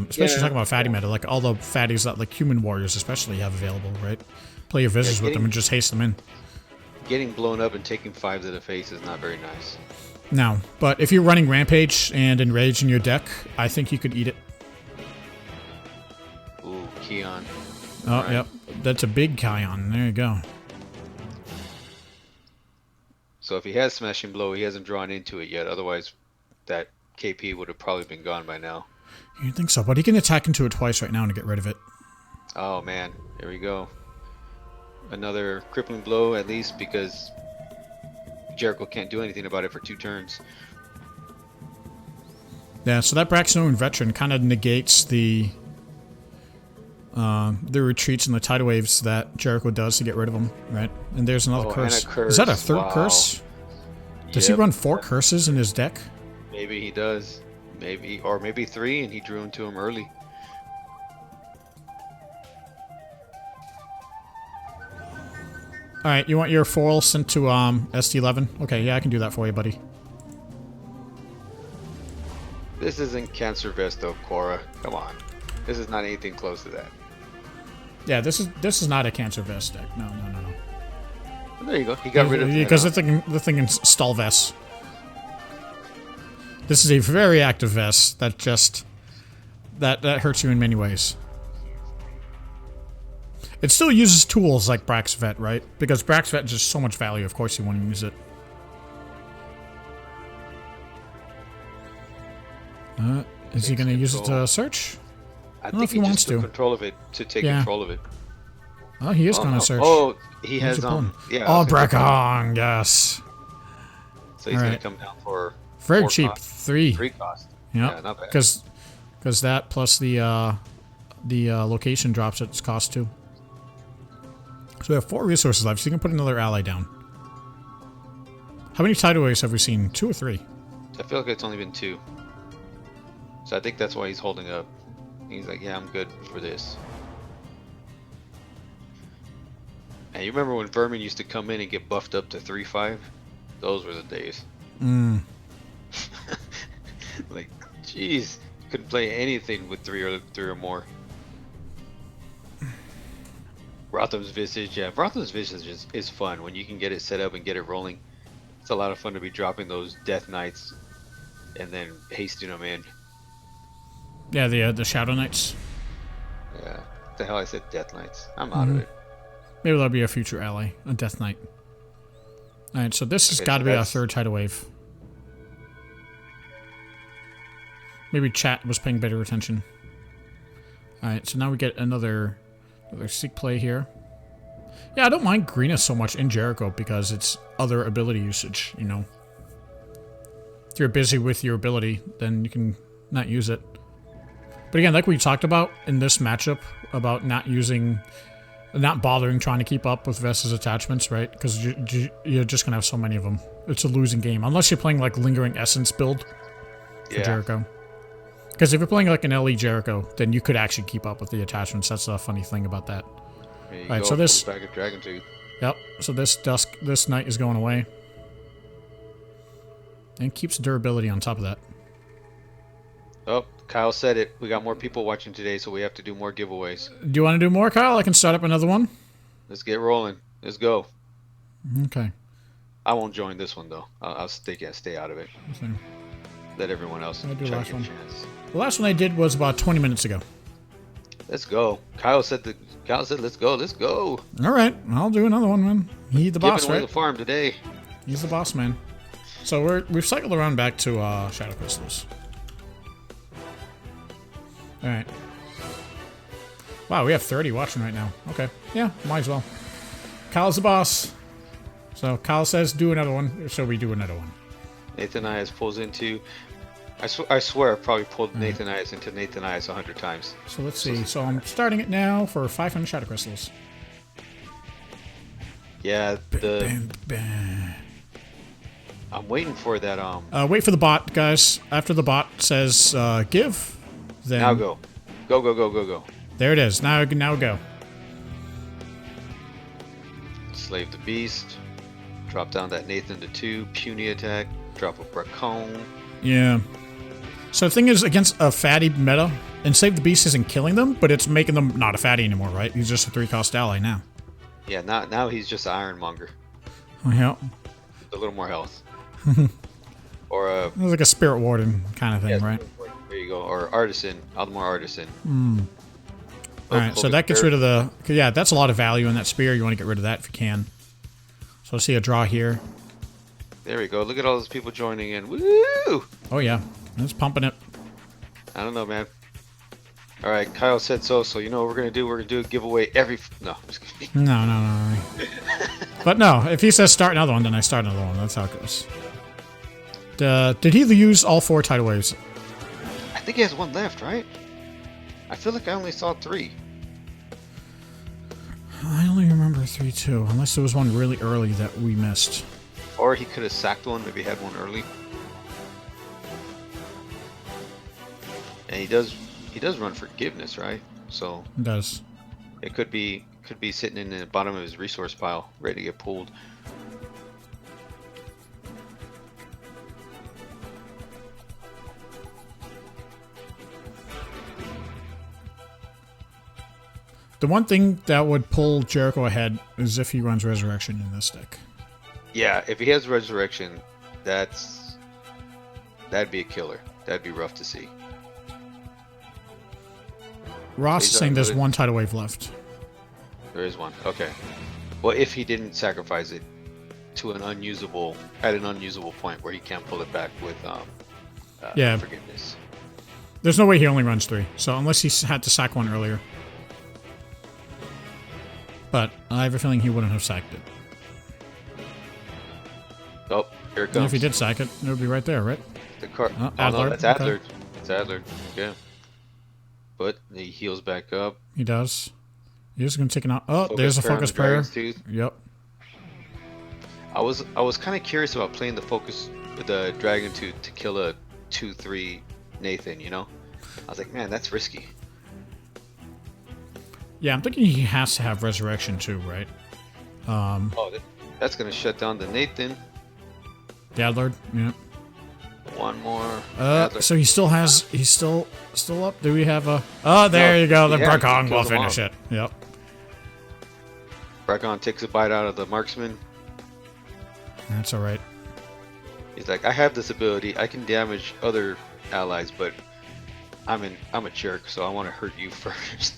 Especially talking about fatty meta, like all the fatties that like human warriors especially have available, right? Play your Visage with them and just haste them in. Getting blown up and taking 5 to the face is not very nice. No, but if you're running Rampage and Enrage in your deck, I think you could eat it. Ooh, Keon. Oh, Right. yep. That's a big Kion. There you go. So if he has Smashing Blow, he hasn't drawn into it yet. Otherwise, that KP would have probably been gone by now. You think so, but he can attack into it twice right now to get rid of it. Oh man, here we go. Another crippling blow at least, because Jericho can't do anything about it for 2 turns. Yeah, so that Braxton veteran kind of negates the retreats and the tidal waves that Jericho does to get rid of them, right? And there's another curse. And a curse. Is that a 3rd Wow. curse? Does he run 4 curses in his deck? Maybe he does. Maybe, or maybe 3, and he drew into him early. All right, you want your foil sent to ST11? Okay, yeah, I can do that for you, buddy. This isn't Cancer Vest though, Cora. Come on. This is not anything close to that. Yeah, this is not a Cancer Vest deck. No. Well, there you go. He got rid of it. Because the thing can stall Vess. This is a very active Vess that just that hurts you in many ways. It still uses tools like Brax Vet, right? Because Brax Vet is just so much value. Of course, you want to use it. Is he going to use it to search? I don't know think if he he wants just took to. control of it to take Yeah. control of it. Oh, he is going to no. search. Oh, he What's has he pulling? yeah. Oh, Brakong, yes. So he's gonna Alright. come down for Very 4 cheap, cost. 3. 3 cost. Yep. Yeah, not bad. Because that plus the location drops its cost too. So we have 4 resources left, so you can put another ally down. How many tidal waves have we seen? 2 or 3? I feel like it's only been 2. So I think that's why he's holding up. He's like, yeah, I'm good for this. And you remember when Vermin used to come in and get buffed up to 3-5? Those were the days. Like, jeez, couldn't play anything with 3 or more. Rotham's Visage, yeah, Rotham's Visage is fun when you can get it set up and get it rolling. It's a lot of fun to be dropping those Death Knights and then hasting them in. Yeah, the Shadow Knights. Yeah, what the hell I said Death Knights. I'm out of it. Maybe that'll be a future ally, a Death Knight. Alright, so this has Okay, got to so be our that's- 3rd tidal wave. Maybe chat was paying better attention. Alright, so now we get another sick play here. Yeah, I don't mind Greenus so much in Jericho because it's other ability usage, you know. If you're busy with your ability, then you can not use it. But again, like we talked about in this matchup, about not bothering trying to keep up with Vess's attachments, right? Because you're just going to have so many of them. It's a losing game. Unless you're playing like Lingering Essence build for Jericho. Because if you're playing like an LE Jericho, then you could actually keep up with the attachments. That's the funny thing about that. Alright, so this- back at Dragon Tooth. Yep, so this knight is going away. And keeps durability on top of that. Oh, Kyle said it. We got more people watching today, so we have to do more giveaways. Do you want to do more, Kyle? I can start up another one. Let's get rolling. Let's go. Okay. I won't join this one though. I'll stay out of it. So, Let everyone else I'll do try last to get one. a chance. the last one I did was about 20 minutes ago. Let's go. Kyle said let's go. Let's go. All right, I'll do another one, man. He's the boss, Giving away right? the farm today. He's the boss, man. So we've cycled around back to Shadow Crystals. All right. Wow, we have 30 watching right now. Okay, yeah, might as well. Kyle's the boss. So Kyle says do another one, so we do another one. Nathan Ias pulls into. I swear I probably pulled Nathan Ias into Nathan Ias 100 times. So let's see. So I'm starting it now for 500 Shadow Crystals. Yeah, Bam, bam. I'm waiting for that. Wait for the bot, guys. After the bot says give, then Now go. Go. There it is. Now go. Slave the Beast. Drop down that Nathan to 2. Puny attack. Drop a Bracone. Yeah. So the thing is, against a fatty meta, Enslave the Beast isn't killing them, but it's making them not a fatty anymore, right? He's just a 3-cost ally now. Yeah, now he's just an Ironmonger. Yeah. With a little more health. Or a... It's like a Spirit Warden kind of thing, right? There you go. Or Artisan. Aldemar Artisan. Alright, so that gets rid of the... Yeah, that's a lot of value in that spear. You want to get rid of that if you can. So I see a draw here. There we go. Look at all those people joining in. Woo! Oh, yeah. It's pumping it. I don't know, man. All right, Kyle said so. So you know what we're gonna do? We're gonna do a giveaway every. No, I'm just kidding. No. But no, if he says start another one, then I start another one. That's how it goes. Did he use all 4 tidal waves? I think he has one left, right? I feel like I only saw 3. I only remember 3 too, unless there was one really early that we missed. Or he could have sacked one. Maybe had one early. And he does run forgiveness, right? So It does. it could be sitting in the bottom of his resource pile, ready to get pulled. The one thing that would pull Jericho ahead is if he runs Resurrection in this deck. Yeah, if he has resurrection, that'd be a killer. That'd be rough to see. Ross is saying there's one tidal wave left. There is one. Okay. Well, if he didn't sacrifice it to an unusable point where he can't pull it back with Yeah. forgiveness. There's no way he only runs 3, so unless he had to sack one earlier. But I have a feeling he wouldn't have sacked it. Oh, here it And comes. if he did sack it, it would be right there, right? The card. Oh, Oh, Adler. no, that's Okay. Adler. It's Adler. Yeah. But he heals back up. He does. He's going to take an out. Oh, there's a prayer on focus the prayer. Dragon's Tooth. Yep. I was kind of curious about playing the focus with the Dragon Tooth to kill a 2/3 Nathan. You know, I was like, man, that's risky. Yeah, I'm thinking he has to have Resurrection too, right? Oh, that's gonna shut down the Nathan. Dadlord, yeah. One more. Adler. So he's still up. Do we have a... Oh, there you go. The yeah, Barkong he will kills them finish all. it. Yep. Brakon takes a bite out of the marksman. That's all right. He's like, I have this ability. I can damage other allies, but I'm a jerk, so I want to hurt you first.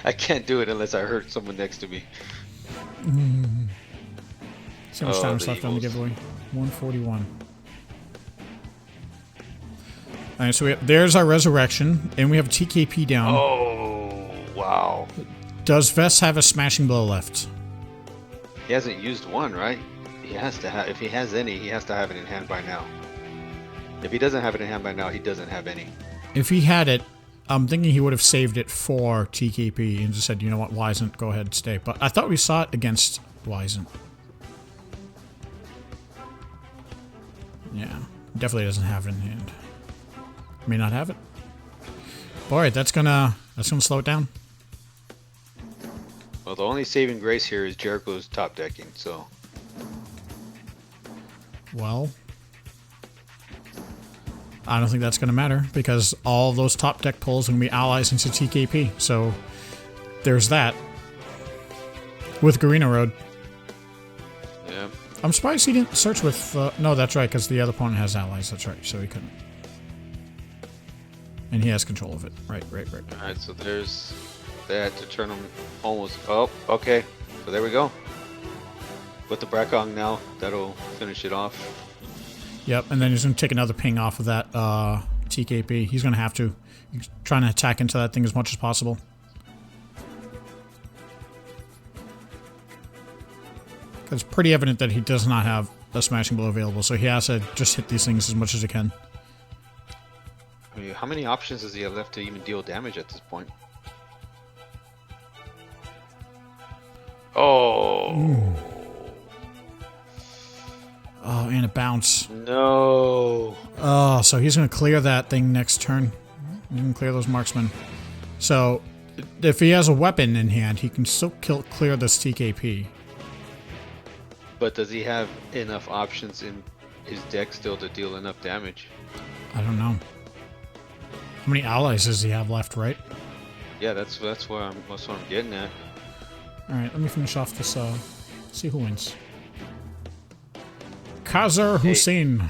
I can't do it unless I hurt someone next to me. So much Oh, time the left on the Eagles. giveaway. 141. All right, so there's our Resurrection, and we have a TKP down. Oh, wow. Does Vess have a Smashing Blow left? He hasn't used one, right? He has to have. If he has any, he has to have it in hand by now. If he doesn't have it in hand by now, he doesn't have any. If he had it, I'm thinking he would have saved it for TKP and just said, you know what, Wisent, go ahead and stay. But I thought we saw it against Wisent. Yeah, definitely doesn't have it in hand. May not have it. Alright, that's gonna slow it down. Well, the only saving grace here is Jericho's top decking, so... Well, I don't think that's going to matter because all of those top deck pulls are going to be allies into TKP. So there's that. With Garena Road. Yeah. I'm surprised he didn't search with... no, that's right, because the other opponent has allies. That's right, so he couldn't. And he has control of it. Right. Alright, so there's that to turn him almost... Oh, okay. So there we go. With the Brakong now, that'll finish it off. Yep, and then he's going to take another ping off of that TKP. He's going to have to. He's trying to attack into that thing as much as possible. It's pretty evident that he does not have a Smashing Blow available, so he has to just hit these things as much as he can. I mean, how many options does he have left to even deal damage at this point? Oh. Ooh. Oh, and a bounce. No. Oh, so he's going to clear that thing next turn. He can clear those marksmen. So, if he has a weapon in hand, he can still clear this TKP. But does he have enough options in his deck still to deal enough damage? I don't know. How many allies does he have left, right? Yeah, that's what I'm getting at. Alright, let me finish off this, see who wins. Khazar Hussein.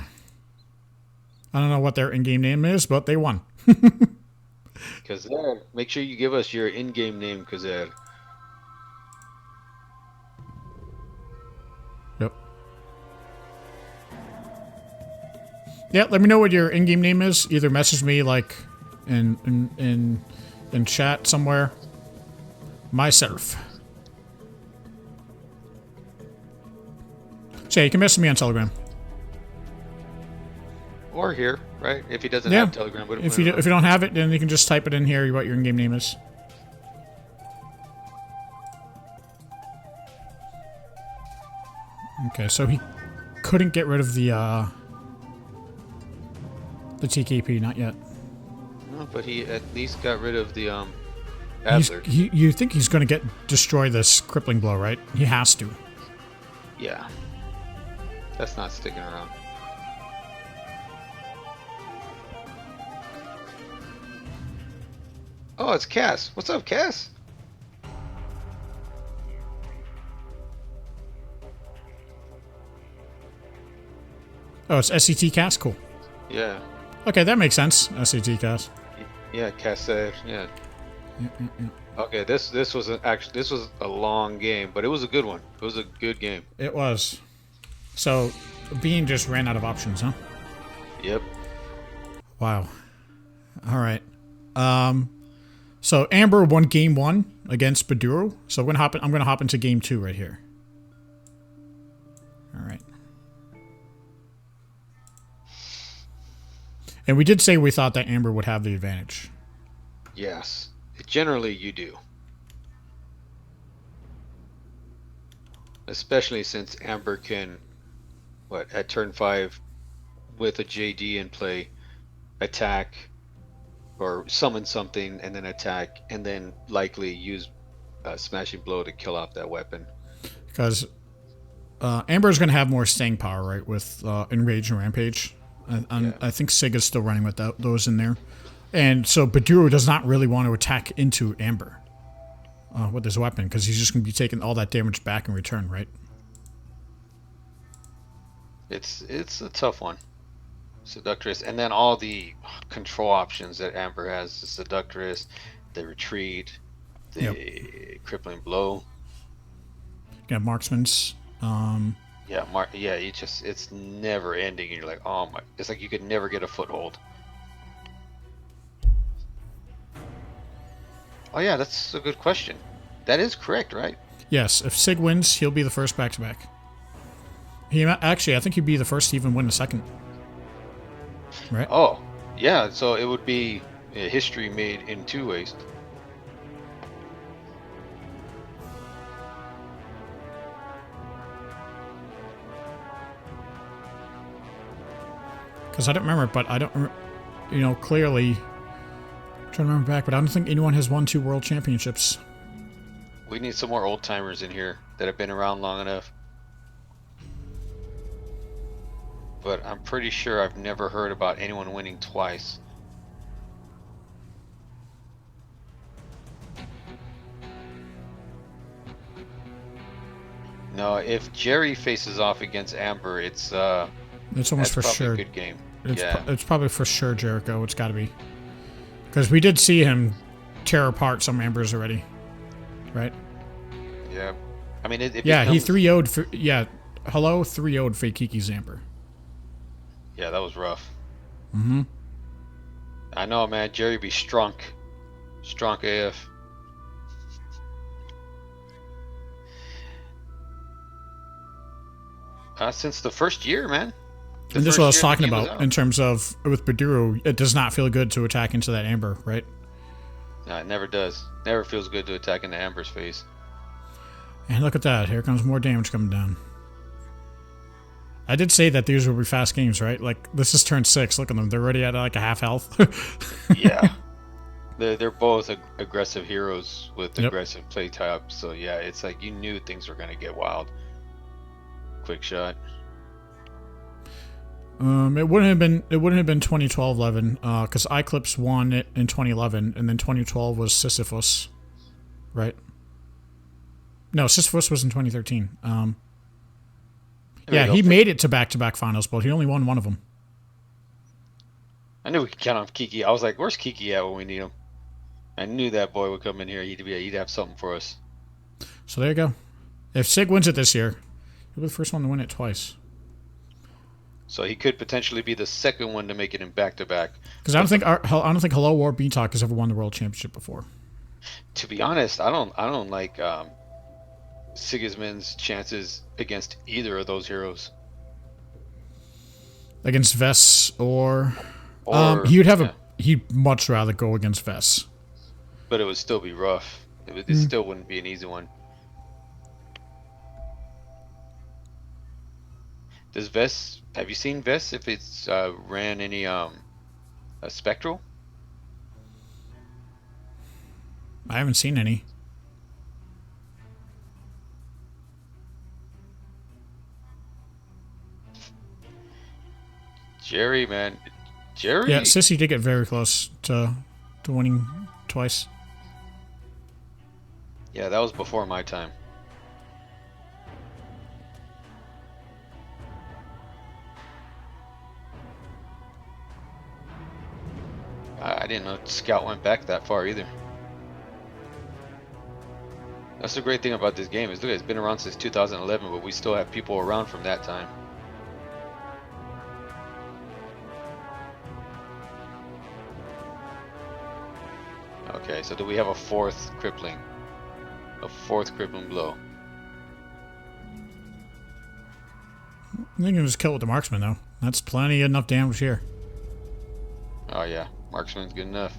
I don't know what their in-game name is, but they won. Kazed, make sure you give us your in-game name, Kazed. Yep. Yeah, let me know what your in-game name is. Either message me like in chat somewhere. Myself. So yeah, you can message me on Telegram. Or here, right? If he doesn't have Telegram. But if you don't have it, then you can just type it in here what your in-game name is. Okay, so he couldn't get rid of the TKP, not yet. No, but he at least got rid of the Adler. You think he's going to destroy this crippling blow, right? He has to. Yeah. That's not sticking around. Oh, it's Cass. What's up, Cass? Oh, it's SCT cast? Cool. Yeah. Okay, that makes sense. SCT cast. Yeah, Cass said, yeah. Okay, this was a long game, but it was a good one. It was a good game. It was. So, Bean just ran out of options, huh? Yep. Wow. All right. So Amber won game 1 against Baduruu. So I'm gonna hop into game 2 right here. All right. And we did say we thought that Amber would have the advantage. Yes. Generally, you do. Especially since Amber can, at turn 5, with a JD in play, attack or summon something and then attack and then likely use a smashing blow to kill off that weapon. Because Amber's going to have more staying power, right, with Enrage and Rampage. I think Sig is still running with those in there. And so Baduruu does not really want to attack into Amber with his weapon because he's just going to be taking all that damage back in return, right? It's a tough one. Seductress, and then all the control options that Amber has: the Seductress, the Retreat, the Crippling Blow. Yeah, Marksman's. It's never ending, and you're like, oh my! It's like you could never get a foothold. Oh yeah, that's a good question. That is correct, right? Yes, if Sig wins, he'll be the first back-to-back. I think he'd be the first to even win the second. Right? Oh, yeah, so it would be a history made in 2 ways. Because I don't remember, but I don't, clearly, I'm trying to remember back, but I don't think anyone has won 2 world championships. We need some more old timers in here that have been around long enough. But I'm pretty sure I've never heard about anyone winning twice. No, if Jerry faces off against Amber, it's almost for sure a good game. It's probably for sure Jericho. It's got to be, because we did see him tear apart some Ambers already, right? Yeah, I mean he 3-0'd for 3-0'd Fakiki's Amber. Yeah, that was rough. Mm-hmm. I know, man. Jerry be strong AF. Since the first year, man. And this is what I was talking about in terms of with Baduruu. It does not feel good to attack into that Amber, right? No, it never does. Never feels good to attack into Amber's face. And look at that. Here comes more damage coming down. I did say that these would be fast games, right? Like, this is turn 6. Look at them. They're already at like a half health. Yeah. They're both aggressive heroes with aggressive play types. So, yeah, it's like you knew things were going to get wild. Quick shot. It wouldn't have been 2012 11 because Eclipse won it in 2011, and then 2012 was Sisyphus, right? No, Sisyphus was in 2013. Yeah, he made it to back-to-back finals, but he only won one of them. I knew we could count on Kiki. I was like, where's Kiki at when we need him? I knew that boy would come in here. He'd have something for us. So there you go. If Sig wins it this year, he'll be the first one to win it twice. So he could potentially be the second one to make it in back-to-back. Because I don't think Hello or Beantalk has ever won the world championship before. To be honest, I don't like Sigismund's chances against either of those heroes. Against Vess or he'd much rather go against Vess. But it would still be rough. It still wouldn't be an easy one. Does Vess? Have you seen Vess? If it's ran any a spectral? I haven't seen any. Jerry, man, Yeah, Sissy did get very close to winning twice. Yeah, that was before my time. I didn't know Scout went back that far either. That's the great thing about this game is look, it's been around since 2011, but we still have people around from that time. Okay, so do we have a fourth crippling? A fourth crippling blow. I think you can just kill it with the marksman though. That's plenty enough damage here. Oh yeah, marksman's good enough.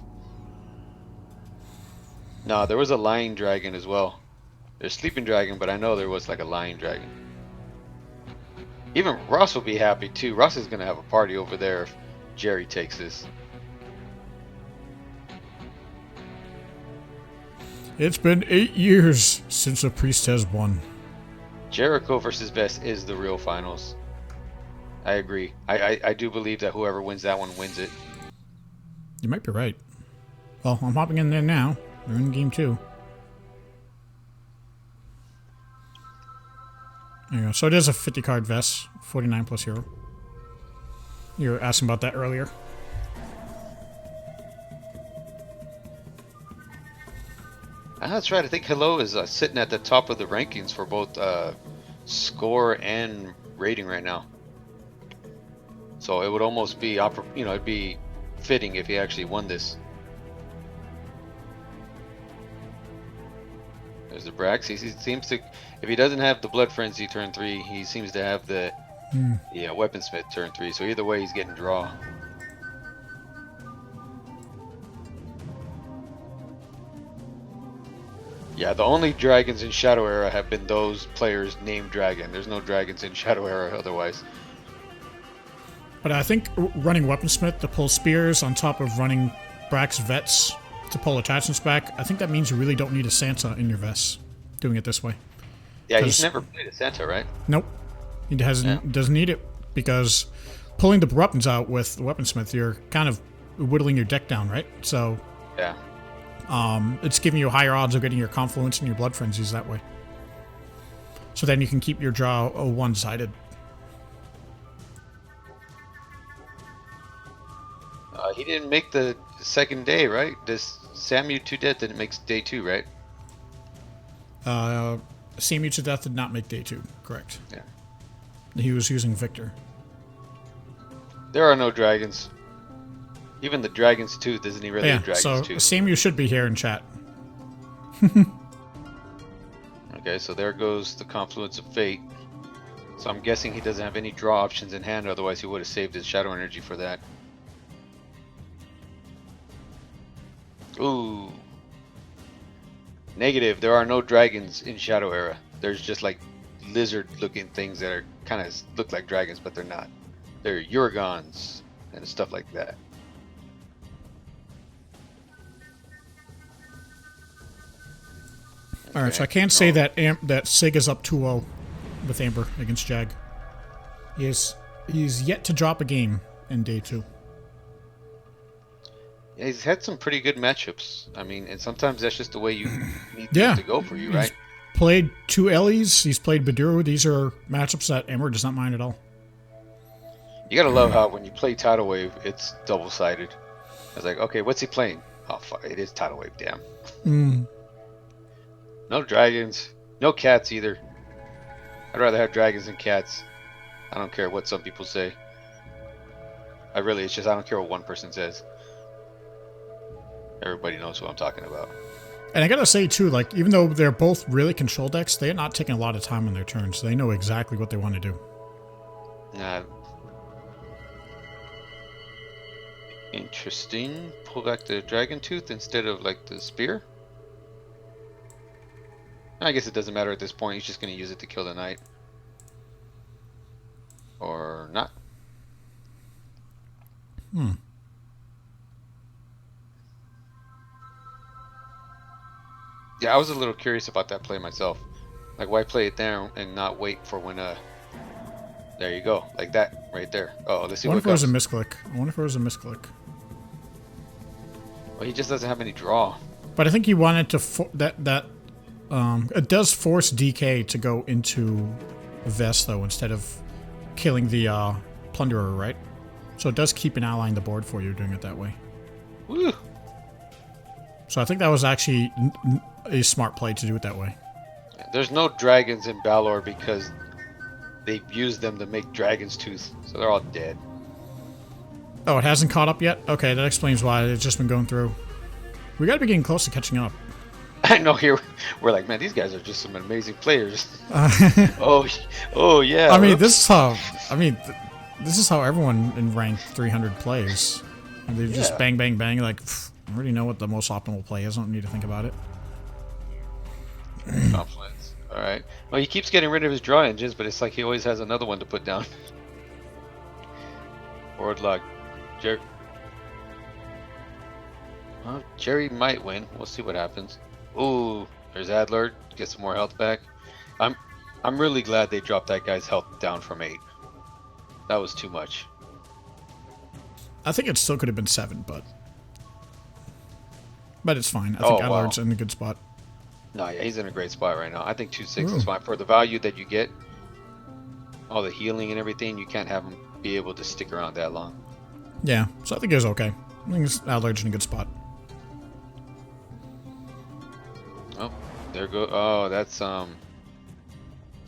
No, there was a lying dragon as well. There's sleeping dragon, but I know there was like a lying dragon. Even Ross will be happy too. Ross is gonna have a party over there if Jerry takes this. It's been 8 years since a priest has won. Jericho versus Vess is the real finals. I agree. I do believe that whoever wins that one wins it. You might be right. Well, I'm hopping in there now. We're in game 2. There you go. So it is a 50 card Vess, 49 plus hero. You were asking about that earlier. That's right. I think Hello is sitting at the top of the rankings for both score and rating right now. So it would almost be, it'd be fitting if he actually won this. There's the Brax. He seems to, if he doesn't have the Blood Frenzy turn 3, he seems to have the Weaponsmith turn 3. So either way, he's getting draw. Yeah, the only dragons in Shadow Era have been those players named Dragon. There's no dragons in Shadow Era otherwise. But I think running Weaponsmith to pull spears on top of running Brax Vets to pull attachments back, I think that means you really don't need a Santa in your Vess doing it this way. Yeah, he's never played a Santa, right? Nope. He doesn't need it because pulling the weapons out with the Weaponsmith, you're kind of whittling your deck down, right? So yeah. It's giving you higher odds of getting your Confluence and your Blood Frenzies that way. So then you can keep your draw one-sided. He didn't make the second day, right? This Samu to Death didn't make day 2, right? Samu to Death did not make day 2, correct. Yeah. He was using Victor. There are no dragons. Even the Dragon's Tooth isn't even really a Dragon's Tooth. So Samu should be here in chat. Okay, so there goes the Confluence of Fate. So I'm guessing he doesn't have any draw options in hand, otherwise he would have saved his Shadow Energy for that. Ooh. Negative, there are no dragons in Shadow Era. There's just like lizard-looking things that are kind of look like dragons, but they're not. They're Uragons and stuff like that. All right, so I can't say that Sig is up 2-0 with Amber against Jag. He's yet to drop a game in day 2. Yeah, he's had some pretty good matchups. I mean, and sometimes that's just the way you need things to go for you, right? He's played 2 Ellies. He's played Baduruu. These are matchups that Amber does not mind at all. You gotta love how when you play Tidal Wave, it's double-sided. It's like, okay, what's he playing? Oh, fuck. It is tidal wave. Damn. Mm. No dragons. No cats either. I'd rather have dragons than cats. I don't care what some people say. It's just I don't care what one person says. Everybody knows what I'm talking about. And I gotta say too, like even though they're both really control decks, they're not taking a lot of time on their turns. They know exactly what they want to do. Interesting. Pull back the dragon tooth instead of like the spear. I guess it doesn't matter at this point. He's just going to use it to kill the knight. Or not. Yeah, I was a little curious about that play myself. Like, why play it there and not wait for when, there you go. Like that, right there. Oh, let's see I what wonder if it comes. was a misclick. I wonder if it was a misclick. Well, he just doesn't have any draw. But I think he wanted to it does force DK to go into Vess though instead of killing the plunderer, right? So it does keep an ally on the board for you doing it that way. Woo! So I think that was actually a smart play to do it that way. There's no dragons in Balor because they've used them to make Dragon's Tooth, so they're all dead. Oh, it hasn't caught up yet? Okay, that explains why it's just been going through. We gotta be getting close to catching up. I know here we're like, man, these guys are just some amazing players. Oh yeah. I mean, Oops. this is how everyone in rank 300 plays. And they just bang, bang, bang. Like, I already know what the most optimal play is. I don't need to think about it. Confluence. All right. Well, he keeps getting rid of his draw engines, but it's like he always has another one to put down. Board lock. Well, Jerry might win. We'll see what happens. Ooh, there's Adler. Get some more health back. I'm really glad they dropped that guy's health down from 8. That was too much. I think it still could have been 7, but it's fine. I think Adler's in a good spot. No, yeah, he's in a great spot right now. I think 2-6 is fine for the value that you get. All the healing and everything, you can't have him be able to stick around that long. Yeah, so I think it was okay. I think Adler's in a good spot. Oh, there go. Oh, that's so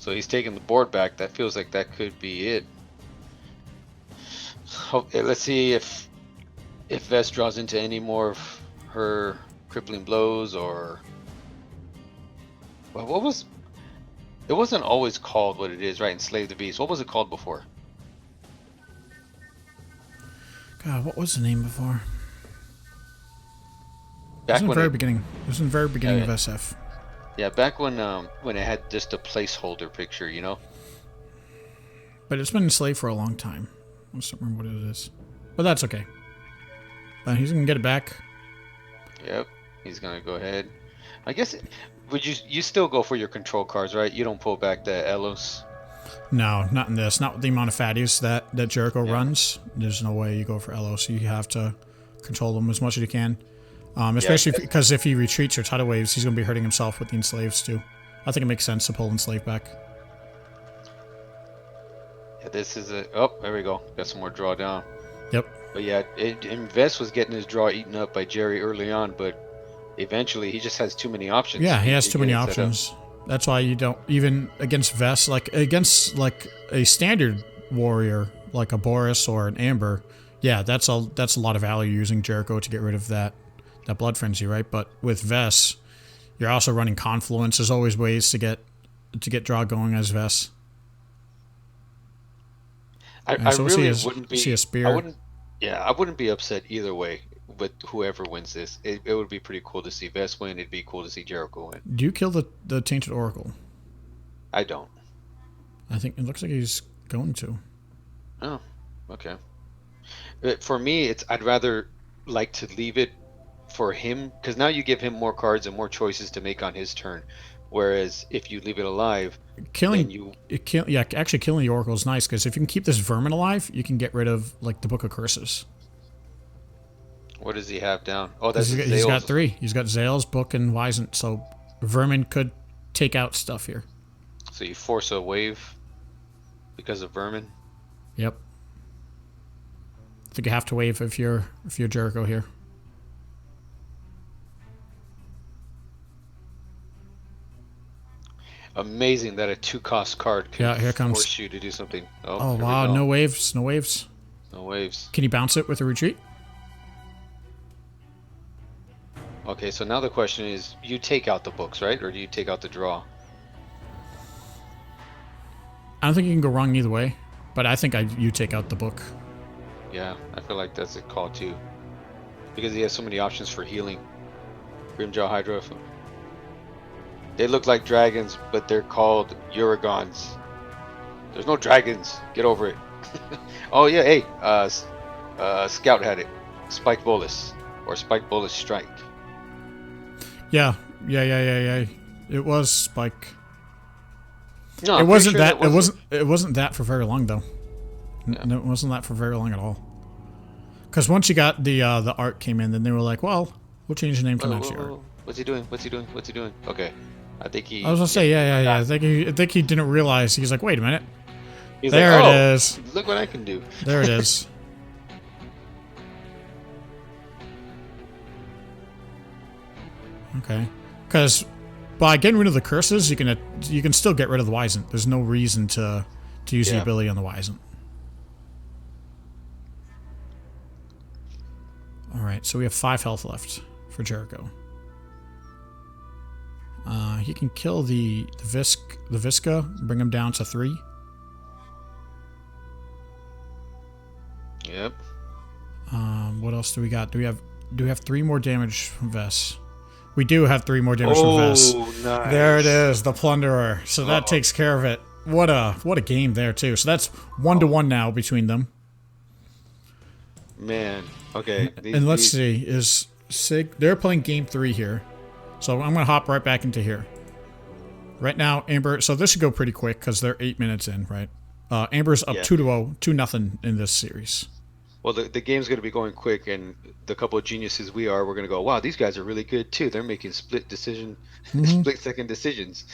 he's taking the board back. That feels like that could be it. Let's see if Vess draws into any more of her crippling blows or. Well, what was? It wasn't always called what it is, right? Enslave the Beast. What was it called before? God, what was the name before? It was Back in the when very beginning. It was in the very beginning of SF. Yeah, back when it had just a placeholder picture, you know. But it's been enslaved for a long time. I just don't remember what it is. But that's okay. He's gonna get it back. Yep, he's gonna go ahead. I guess would you still go for your control cards, right? You don't pull back the Elos. No, not in this. Not with the amount of fatties that Jericho runs. There's no way you go for Elos. You have to control them as much as you can. Especially because if he retreats or tidal waves, he's going to be hurting himself with the enslaves too. I think it makes sense to pull enslave back. Yeah, this is a. Oh, there we go. Got some more draw down. Yep. But yeah, Vess was getting his draw eaten up by Jerry early on, but eventually he just has too many options. Yeah, he has too many options. That's why you don't even against Vess, like against like a standard warrior like a Boris or an Amber. Yeah, that's a lot of value using Jericho to get rid of that blood frenzy, right? But with Vess, you're also running Confluence. There's always ways to get draw going as Vess. I so really we'll wouldn't be. See a spear. I wouldn't be upset either way with whoever wins this. It would be pretty cool to see Vess win. It'd be cool to see Jericho win. Do you kill the Tainted Oracle? I don't. I think it looks like he's going to. Oh, okay. For me, I'd rather like to leave it for him, because now you give him more cards and more choices to make on his turn. Whereas if you leave it alive, killing the Oracle is nice, because if you can keep this vermin alive, you can get rid of like the Book of Curses. What does he have down? Oh, that's he's got 3. He's got Zales, Book, and Wisent. So vermin could take out stuff here. So you force a wave because of vermin. Yep. I think you have to wave if you're Jericho here. Amazing that a 2-cost card can Yeah, here comes. force you to do something. Oh, Oh, here wow. we go. No waves. No waves. No waves. Can you bounce it with a retreat? Okay, so now the question is, you take out the books, right? Or do you take out the draw? I don't think you can go wrong either way, but I think you take out the book. Yeah, I feel like that's a call too. Because he has so many options for healing. Grimjaw Hydra. They look like dragons, but they're called Uragons. There's no dragons. Get over it. Oh yeah, hey, Scout had it. Spike Bolus. Or Spike Bolus Strike. Yeah. It was Spike. No, It I'm wasn't pretty that. sure It wasn't that for very long though. Yeah. No, it wasn't that for very long at all. Because once you got the art came in, then they were like, well, we'll change the name to next year. What's he doing? What's he doing? What's he doing? Okay. I think he... I was gonna say, yeah. I think he didn't realize. He's like, wait a minute. He's There like, it oh, is. Look what I can do. There it is. Okay. Because by getting rid of the curses, you can still get rid of the Wisent. There's no reason to use the ability on the Wisent. All right, so we have 5 health left for Jericho. He can kill the Visca, bring him down to 3. Yep. What else do we got? Do we have 3 more damage from Vess? We do have 3 more damage from Vess. Nice. There it is, the Plunderer. So that takes care of it. What a game there too. So that's 1-1 now between them. Man. Okay. And let's see, is Sig? They're playing game 3 here, so I'm gonna hop right back into here. Right now, Amber. So this should go pretty quick because they're 8 minutes in, right? Amber's up 2-0, 2-0 in this series. Well, the game's going to be going quick, and the couple of geniuses we're going to go, wow, these guys are really good too. They're making split second decisions.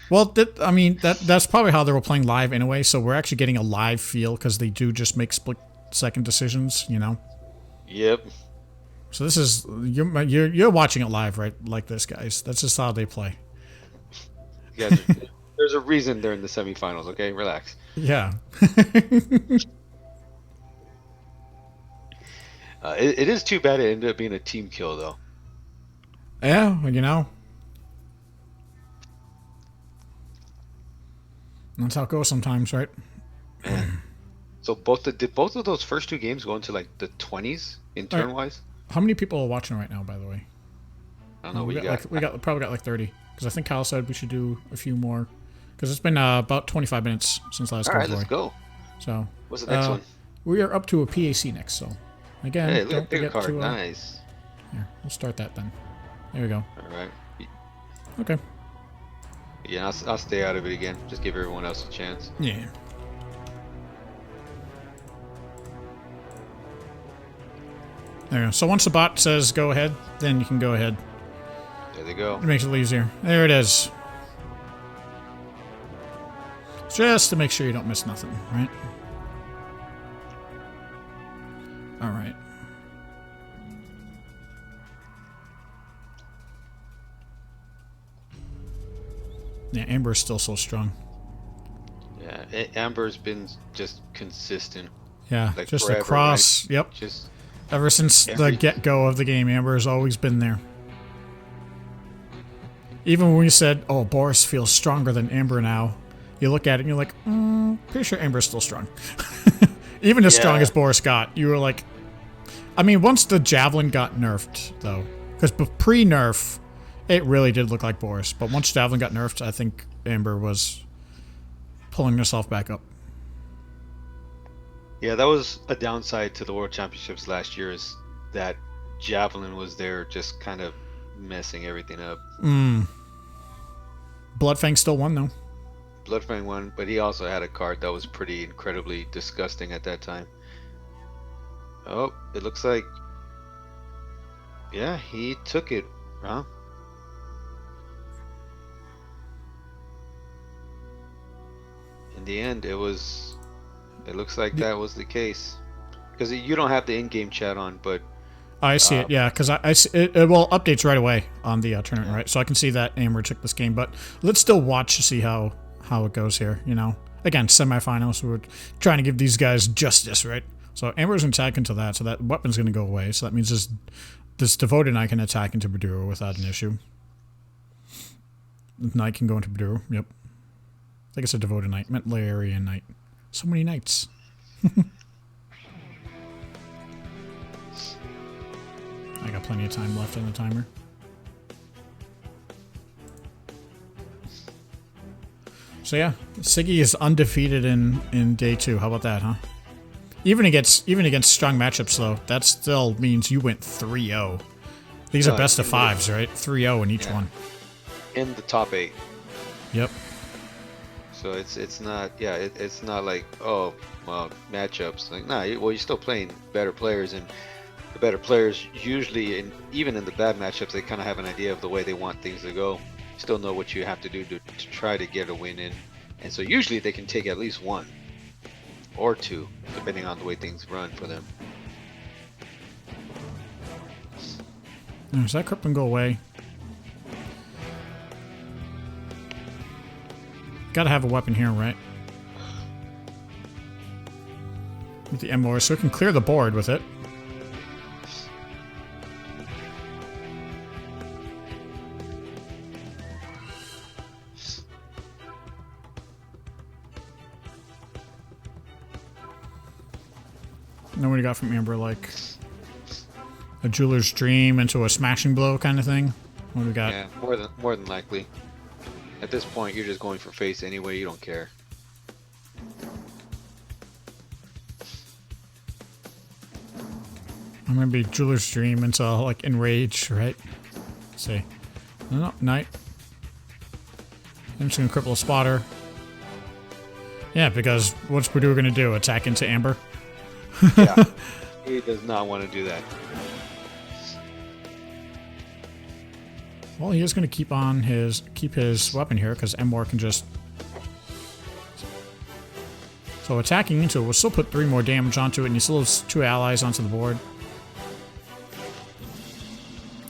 Well, that's probably how they were playing live anyway. So we're actually getting a live feel because they do just make split second decisions, you know. Yep. So this is you're watching it live, right? Like this, guys. That's just how they play. You guys there's a reason they're in the semifinals. Okay, relax. Yeah. It is too bad it ended up being a team kill, though. Yeah, you know. That's how it goes sometimes, right? So did both of those first 2 games go into like the 20s in turn wise? How many people are watching right now, by the way? I don't know. We probably got like 30. Because I think Kyle said we should do a few more. Because it's been about 25 minutes since last. All right, let's go. So what's the next one? We are up to a PAC next. So again, Hey, look don't at bigger forget card. to. Nice. Here, we'll start that then. There we go. All right. Okay. Yeah, I'll stay out of it again. Just give everyone else a chance. Yeah. There you go. So once the bot says go ahead, then you can go ahead. There they go. It makes it a little easier. There it is. Just to make sure you don't miss nothing, right? All right. Yeah, Amber is still so strong. Yeah, Amber's been just consistent. Yeah, Like just forever, across. right? Yep. Just Ever since the get-go of the game, Amber has always been there. Even when we said, oh, Boris feels stronger than Amber now, you look at it and you're like, pretty sure Amber's still strong. Even as strong as Boris got, you were like... I mean, once the Javelin got nerfed, though, because pre-nerf, it really did look like Boris. But once Javelin got nerfed, I think Amber was pulling herself back up. Yeah, that was a downside to the World Championships last year, is that Javelin was there just kind of messing everything up. Bloodfang still won, though. Bloodfang won, but he also had a card that was pretty incredibly disgusting at that time. Oh, it looks like... Yeah, he took it, huh? In the end, it looks like that was the case. Because you don't have the in-game chat on, but I see it, yeah, because I see it well, updates right away on the tournament, right? So I can see that Amber took this game, but let's still watch to see how it goes here, you know? Again, semifinals, so we're trying to give these guys justice, right? So Amber's going to attack into that, so that weapon's going to go away, so that means this devoted knight can attack into Baduruu without an issue. The knight can go into Baduruu, yep. I think it's a devoted knight, meant Laerian knight. So many knights. I got plenty of time left on the timer. So yeah, Siggy is undefeated in day 2. How about that, huh? Even against strong matchups though, that still means you went 3-0. These are best of 5s, right? 3-0 in each one. In the top 8. Yep. So it's not it's not like, oh well, matchups, like nah, well, you're still playing better players, and the better players usually, even in the bad matchups, they kind of have an idea of the way they want things to go. Still know what you have to do to try to get a win in, and so usually they can take at least 1 or 2 depending on the way things run for them. Does that crippling go away? Gotta have a weapon here, right? With the M-War, so we can clear the board with it. Then what do you got from Amber, like a jeweler's dream into a smashing blow kind of thing? What do we got? Yeah, more than likely. At this point, you're just going for face anyway. You don't care. I'm gonna be jeweler's dream into like enrage, right? Let's see. No, knight. I'm just gonna cripple a spotter. Yeah, because what's Baduruu gonna do? Attack into Amber? Yeah, he does not want to do that. Well, he is going to keep his weapon here because M-War can just. So attacking into it will still put 3 more damage onto it, and he still has 2 allies onto the board.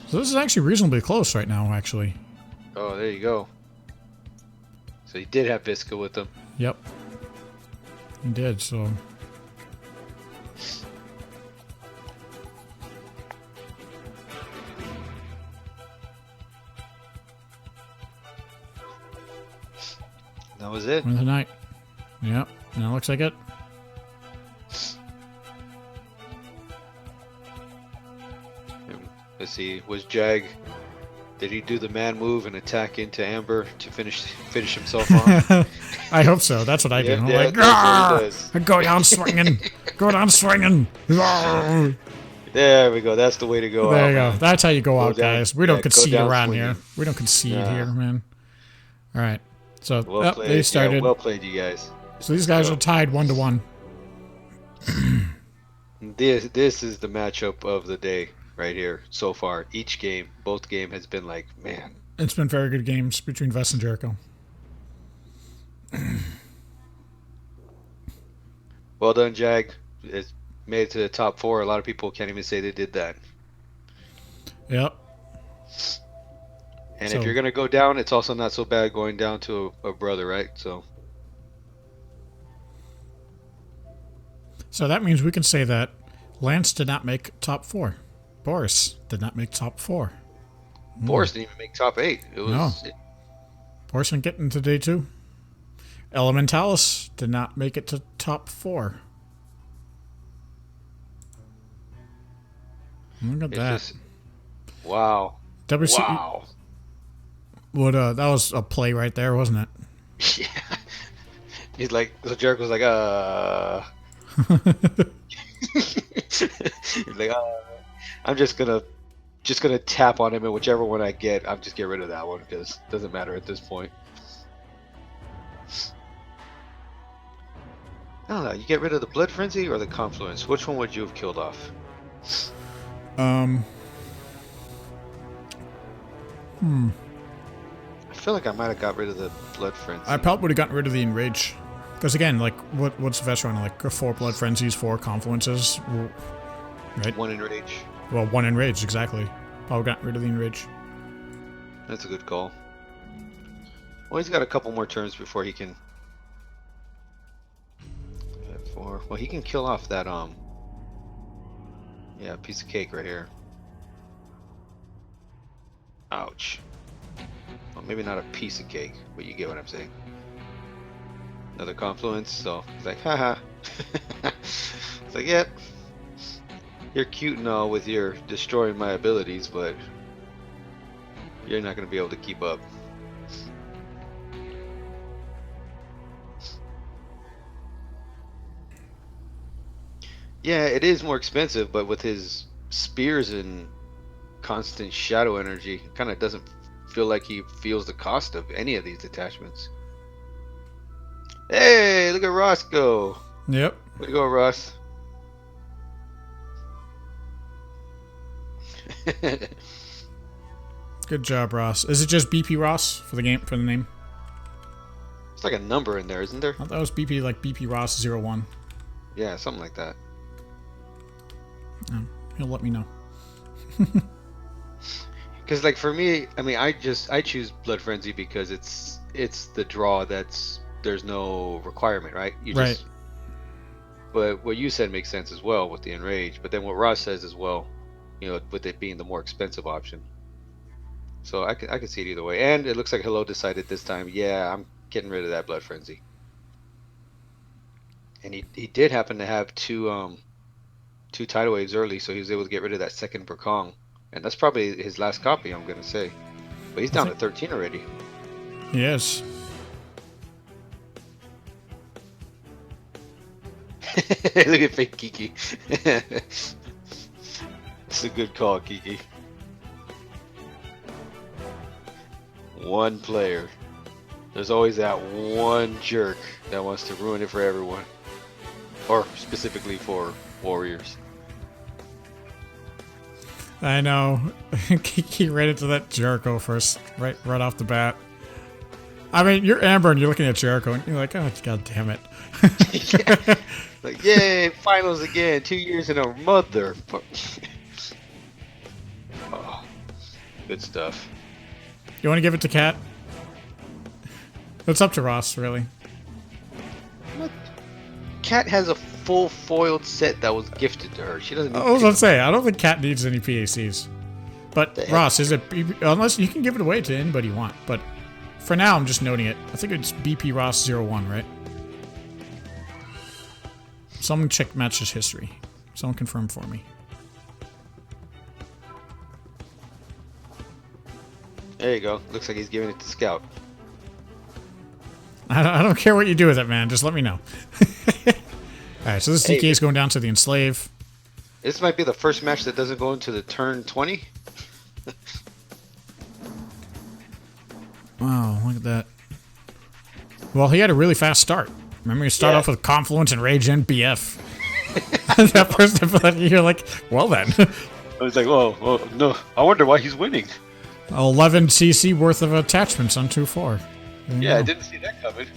So this is actually reasonably close right now, actually. Oh, there you go. So he did have Visca with him. Yep, he did. So. That was it. Win the night. Yep, and it looks like it. Let's see. Was Jag? Did he do the man move and attack into Amber to finish himself off? I hope so. That's what I do. Yeah, I'm yeah, like, that's I go down swinging, go down swinging. There we go. That's the way to go. There out, you go. man. That's how you go out, down, guys. We don't go concede down around swinging. here. We don't concede here, man. All right. So Well played. they started. Yeah, well played, you guys. So these guys are tied 1-1. This is the matchup of the day right here so far. Each game, both game has been like, man. It's been very good games between Vess and Jericho. Well done, Jag. It's made it to the top 4. A lot of people can't even say they did that. Yep. And So- if you're gonna go down, it's also not so bad going down to a brother, right? So So that means we can say that Lance did not make top 4. Boris did not make top 4. Boris didn't even make top 8. It was Boris didn't get into day 2. Elementalis did not make it to top 4. Look at that. just wow. WC Wow. What that was a play right there, wasn't it? Yeah. He's like, so Jericho's like, He's like, I'm just gonna tap on him, and whichever one I get, I'll just get rid of that one because it doesn't matter at this point. I don't know. You get rid of the Blood Frenzy or the Confluence? Which one would you have killed off? I feel like I might have got rid of the Blood Frenzy. I probably would have gotten rid of the Enrage. Because again, like, what's Vess running? Like, 4 Blood Frenzies, 4 Confluences, right? 1 Enrage. Well, 1 enraged, exactly. Oh, got rid of the enrage. That's a good call. Well, he's got a couple more turns before he can. Well, he can kill off that yeah, piece of cake right here. Ouch. Well, maybe not a piece of cake, but you get what I'm saying. Another confluence, so it's like, haha. It's like, yep. You're cute and all with your destroying my abilities, but you're not going to be able to keep up. Yeah, it is more expensive, but with his spears and constant shadow energy, it kind of doesn't feel like he feels the cost of any of these detachments. Hey, look at Ross go. Yep. Way to go, Ross. Good job, Ross. Is it just BP Ross for the game, for the name? It's like a number in there, isn't there? I thought that was BP, like BP Ross 01. Yeah, something like that. He'll let me know. Because like for me, I mean, I choose Blood Frenzy because it's the draw there's no requirement, right? Right. But what you said makes sense as well with the Enrage. But then what Ross says as well, with it being the more expensive option. So I can see it either way. And it looks like Hello decided this time, yeah, I'm getting rid of that Blood Frenzy. And he did happen to have two tidal waves early, so he was able to get rid of that second Burkong. And that's probably his last copy, I'm gonna say. But he's down to 13 already. Yes. Look at fake Kiki. It's a good call, Kiki. One player. There's always that one jerk that wants to ruin it for everyone. Or specifically for warriors. I know. Kiki ran into that Jericho first, right off the bat. I mean, you're Amber and you're looking at Jericho and you're like, oh, god damn it. Yeah. Like, yay, finals again, 2 years in a mother. Oh, good stuff. You want to give it to Kat? It's up to Ross, really. What? Kat has a full foiled set that was gifted to her. She doesn't need I was going to say, I don't think Kat needs any PACs. But, Ross, is it... Unless you can give it away to anybody you want. But for now, I'm just noting it. I think it's BP Ross 01, right? Someone check matches history. Someone confirm for me. There you go. Looks like he's giving it to Scout. I don't care what you do with it, man. Just let me know. Alright, so this DK is going down to the Enslave. This might be the first match that doesn't go into the turn 20. Wow, look at that. Well, he had a really fast start. Remember, you start off with Confluence and Rage and BF. That first, you're like, well then. I was like, well, no. I wonder why he's winning. 11 CC worth of attachments on 2-4. Yeah, I didn't see that coming.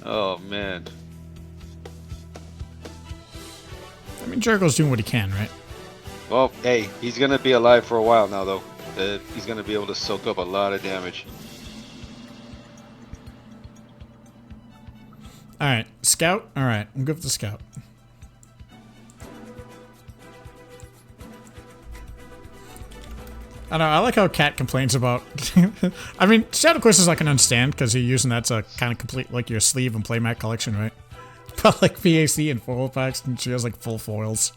Oh, man. I mean, Jericho's doing what he can, right? Well, hey, he's going to be alive for a while now, though. He's going to be able to soak up a lot of damage. Alright, Scout? Alright, I'm good with the Scout. I don't know, I like how Kat complains about... I mean, Shadow Quest is like an understand, because you're using that to kind of complete like your sleeve and playmat collection, right? But like PAC and foil packs, and she has like full foils.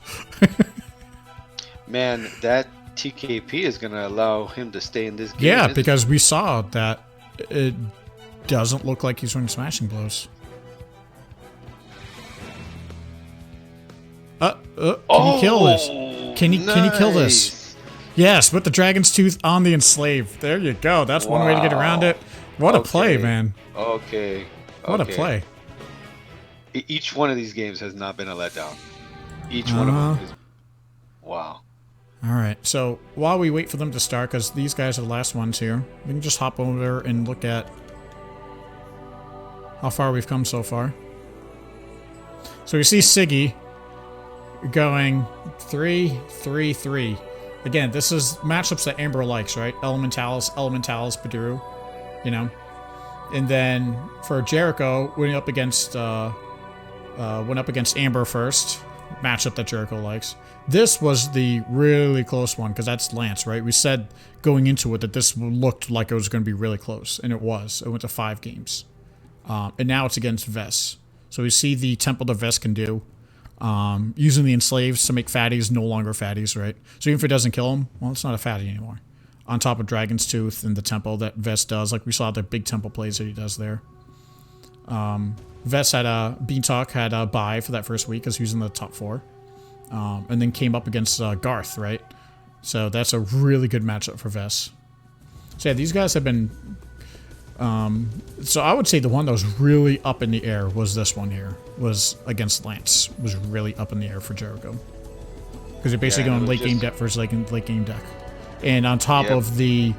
Man, that TKP is going to allow him to stay in this game. Yeah, because we saw that it doesn't look like he's running smashing blows. Can you kill this? Can you kill this? Yes, with the Dragon's Tooth on the Enslave. There you go. That's one way to get around it. What a play, man. Okay. What a play. Each one of these games has not been a letdown. Each one of them is... Wow. Alright, so while we wait for them to start, because these guys are the last ones here, we can just hop over and look at how far we've come so far. So you see Siggy going 3-3-3. Again, this is matchups that Amber likes, right? Elementalis, Baduruu, you know. And then for Jericho, went up against Amber first, matchup that Jericho likes. This was the really close one because that's Lance, right? We said going into it that this looked like it was going to be really close, and it was. It went to 5 games. And now it's against Vess. So we see the temple that Vess can do. Using the enslaves to make fatties no longer fatties, right? So even if it doesn't kill him, well, it's not a fatty anymore. On top of Dragon's Tooth and the temple that Vess does, like we saw the big temple plays that he does there. Vess had Beantalk had a bye for that first week because he was in the top 4. And then came up against Garth, right? So that's a really good matchup for Vess. So yeah, these guys have been... so I would say the one that was really up in the air was this one here. Was against Lance. Was really up in the air for Jericho. Because you're basically going late game deck versus late game deck. And on top of the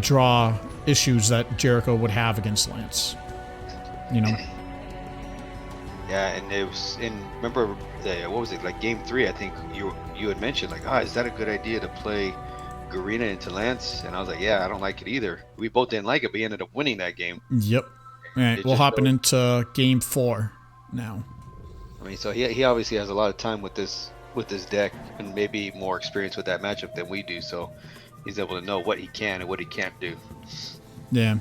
draw issues that Jericho would have against Lance. You know? Yeah, and it was in, remember, what was it, like game 3, I think you had mentioned, like, is that a good idea to play Garena into Lance? And I was like, yeah, I don't like it either. We both didn't like it, but he ended up winning that game. Yep. All right, we'll hop into game 4 now. I mean, so he obviously has a lot of time with this deck and maybe more experience with that matchup than we do, so he's able to know what he can and what he can't do. Yeah,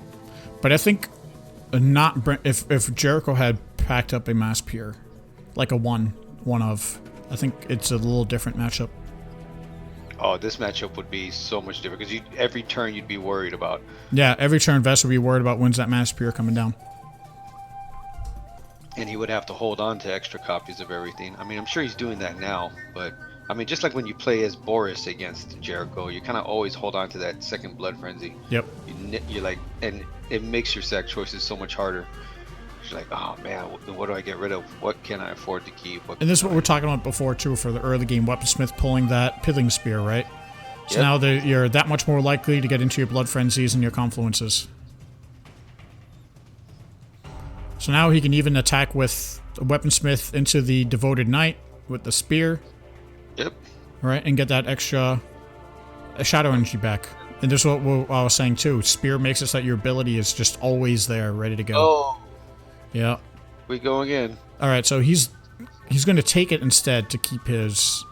but I think if Jericho had packed up a Mass Peer, like a one of, I think it's a little different matchup. Oh, this matchup would be so much different because every turn you'd be worried about. Yeah, every turn Vess would be worried about when's that Mass Peer coming down. And he would have to hold on to extra copies of everything. I mean, I'm sure he's doing that now, but I mean, just like when you play as Boris against Jericho, you kind of always hold on to that second Blood Frenzy. Yep. You like, and it makes your sack choices so much harder. You're like, oh man, what do I get rid of? What can I afford to keep? And this is what we're talking about before too, for the early game Weaponsmith pulling that Piddling Spear, right? So now you're that much more likely to get into your Blood Frenzies and your Confluences. So now he can even attack with a Weaponsmith into the Devoted Knight with the Spear. Yep. Right, and get that extra Shadow Energy back. And this is what I was saying too. Spear makes it so that your ability is just always there, ready to go. Oh. Yeah. We go again. All right, so he's going to take it instead to keep his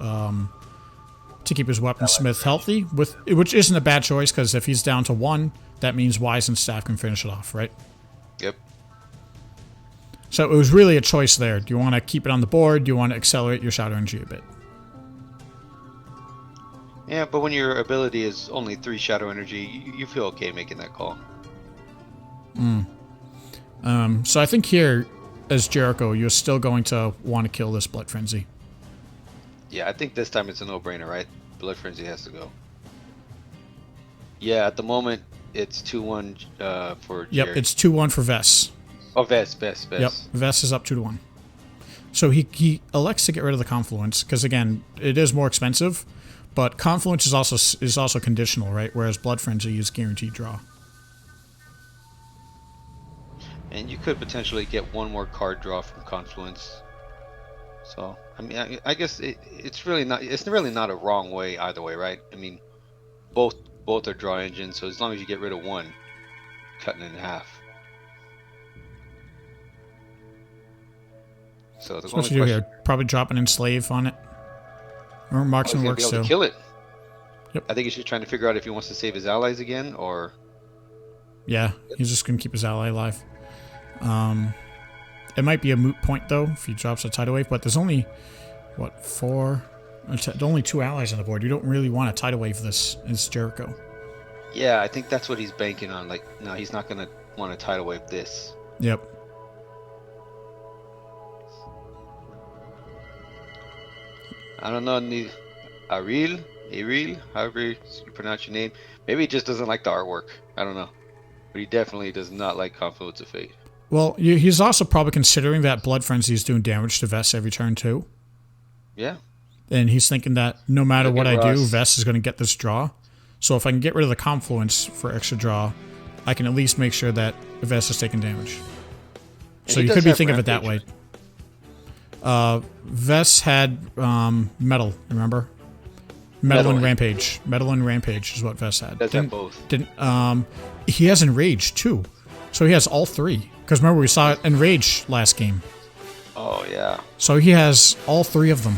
Weaponsmith healthy, which isn't a bad choice because if he's down to 1, that means Wise and Staff can finish it off, right? Yep. So it was really a choice there. Do you want to keep it on the board? Do you want to accelerate your Shadow Energy a bit? Yeah, but when your ability is only 3 Shadow Energy, you feel okay making that call. So I think here, as Jericho, you're still going to want to kill this Blood Frenzy. Yeah, I think this time it's a no-brainer, right? Blood Frenzy has to go. Yeah, at the moment, it's 2-1 for Jerry. Yep, it's 2-1 for Vess. Oh, Vess. Yep, Vess is up 2-1. So he elects to get rid of the Confluence, because again, it is more expensive, but Confluence is also conditional, right? Whereas Blood Frenzy is guaranteed draw. And you could potentially get one more card draw from Confluence. So, I mean, I guess it's really not a wrong way either way, right? I mean, both are draw engines, so as long as you get rid of one, cutting it in half. So what you do here? Probably drop an Enslave on it. Or Marksman works too. Kill it. Yep. I think he's just trying to figure out if he wants to save his allies again, or... Yeah, he's just going to keep his ally alive. It might be a moot point, though, if he drops a Tidal Wave, but there's only, what, 4... only 2 allies on the board. You don't really want a Tidal Wave this as Jericho. Yeah, I think that's what he's banking on. Like, no, he's not going to want to Tidal Wave this. Yep. I don't know, Aril, however you pronounce your name. Maybe he just doesn't like the artwork. I don't know. But he definitely does not like Confluence of Fate. Well, he's also probably considering that Blood Frenzy is doing damage to Vess every turn, too. Yeah. And he's thinking that no matter what I do, Vess is going to get this draw. So if I can get rid of the Confluence for extra draw, I can at least make sure that Vess is taking damage. So you could be thinking of it that way. Vess had metal, remember? Metal and Rampage. Metal and Rampage is what Vess had. Does have both. He has Enrage too. So he has all three. Because remember, we saw Enrage last game. Oh, yeah. So he has all three of them.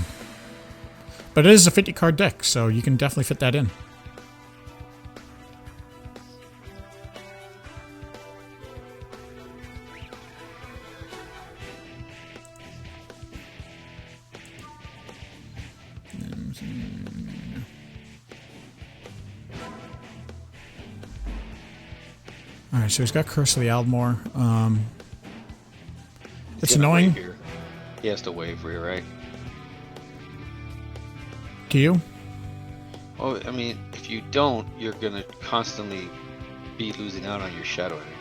But it is a 50 card deck, so you can definitely fit that in. Alright, so he's got Curse of the Aldmore. It's annoying. Here. He has to wave here, right? To you? Oh, I mean, if you don't, you're gonna constantly be losing out on your shadow energy.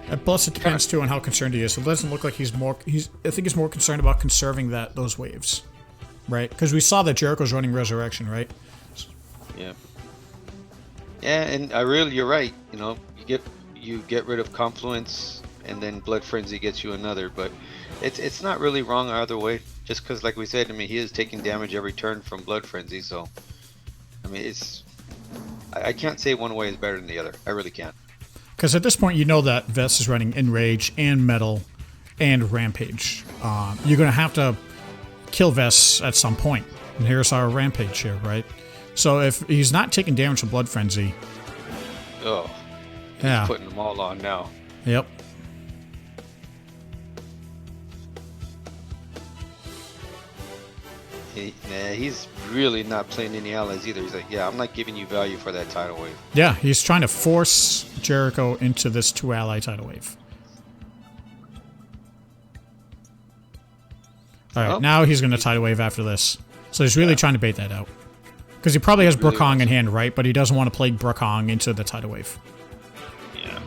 And plus, it depends too on how concerned he is. So it doesn't look like he's more. I think he's more concerned about conserving those waves, right? Because we saw that Jericho's running Resurrection, right? Yeah. Yeah, and you're right. You know, you get rid of Confluence, and then Blood Frenzy gets you another. But it's not really wrong either way. Just because, like we said, I mean, he is taking damage every turn from Blood Frenzy. So, I mean, I can't say one way is better than the other. I really can't. Because at this point, you know that Vess is running Enrage and Metal and Rampage. You're going to have to kill Vess at some point. And here's our Rampage here, right? So if he's not taking damage from Blood Frenzy... Oh. Yeah. He's putting them all on now. Yep. He's really not playing any allies either. He's like, yeah, I'm not giving you value for that tidal wave. Yeah, he's trying to force Jericho into this 2-ally tidal wave. Alright, now he's going to tidal wave after this. So he's really trying to bait that out. Because he probably has really Brokong in hand, right? But he doesn't want to play Brokong into the tidal wave. Yeah.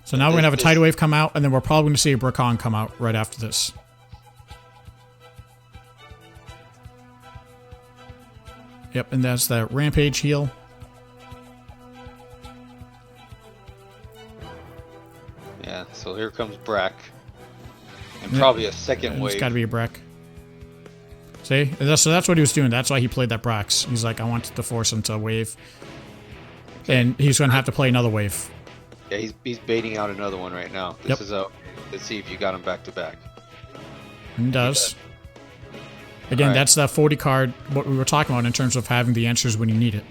So now we're going to have a tidal wave come out, and then we're probably going to see a Brokong come out right after this. Yep, and that's the Rampage heal. Yeah, so here comes Brack. And probably a second wave. It's got to be a Brack. See? So that's what he was doing. That's why he played that Brax. He's like, I want to force him to wave. And he's going to have to play another wave. Yeah, he's baiting out another one right now. This is out. Let's see if you got him back to back. And does. Again, that's that 40 card, what we were talking about in terms of having the answers when you need it.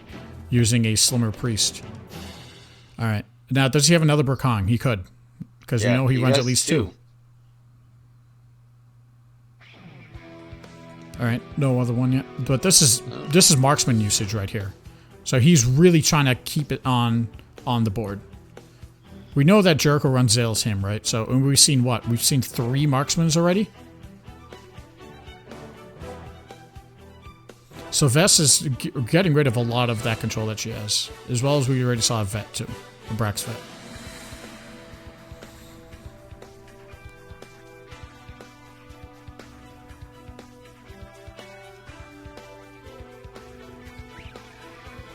Using a Slimmer Priest. Alright. Now, does he have another Brokong? He could. Because you know he runs at least two. Alright, no other one yet. But this is marksman usage right here. So he's really trying to keep it on the board. We know that Jericho runs Zale's him, right? So and we've seen what? We've seen 3 marksmans already? So Vess is getting rid of a lot of that control that she has. As well as we already saw a Vet too. A Brax Vet.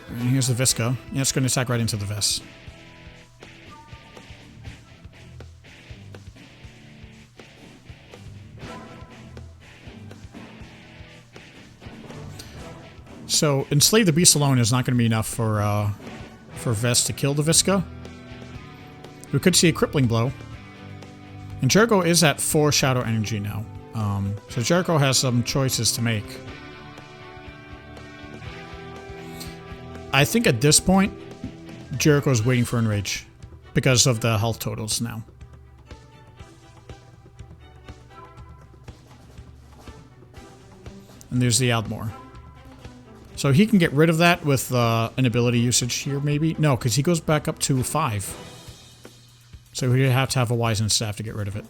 And here's the Visca. Yeah, it's going to attack right into the Vess. So, Enslave the Beast alone is not going to be enough for Vess to kill the Visca. We could see a Crippling Blow. And Jericho is at 4 Shadow Energy now. So Jericho has some choices to make. I think at this point, Jericho's waiting for Enrage. Because of the health totals now. And there's the Aldmore. So he can get rid of that with an ability usage here, maybe? No, because he goes back up to 5. So he'd have to have a Wizened Staff to get rid of it.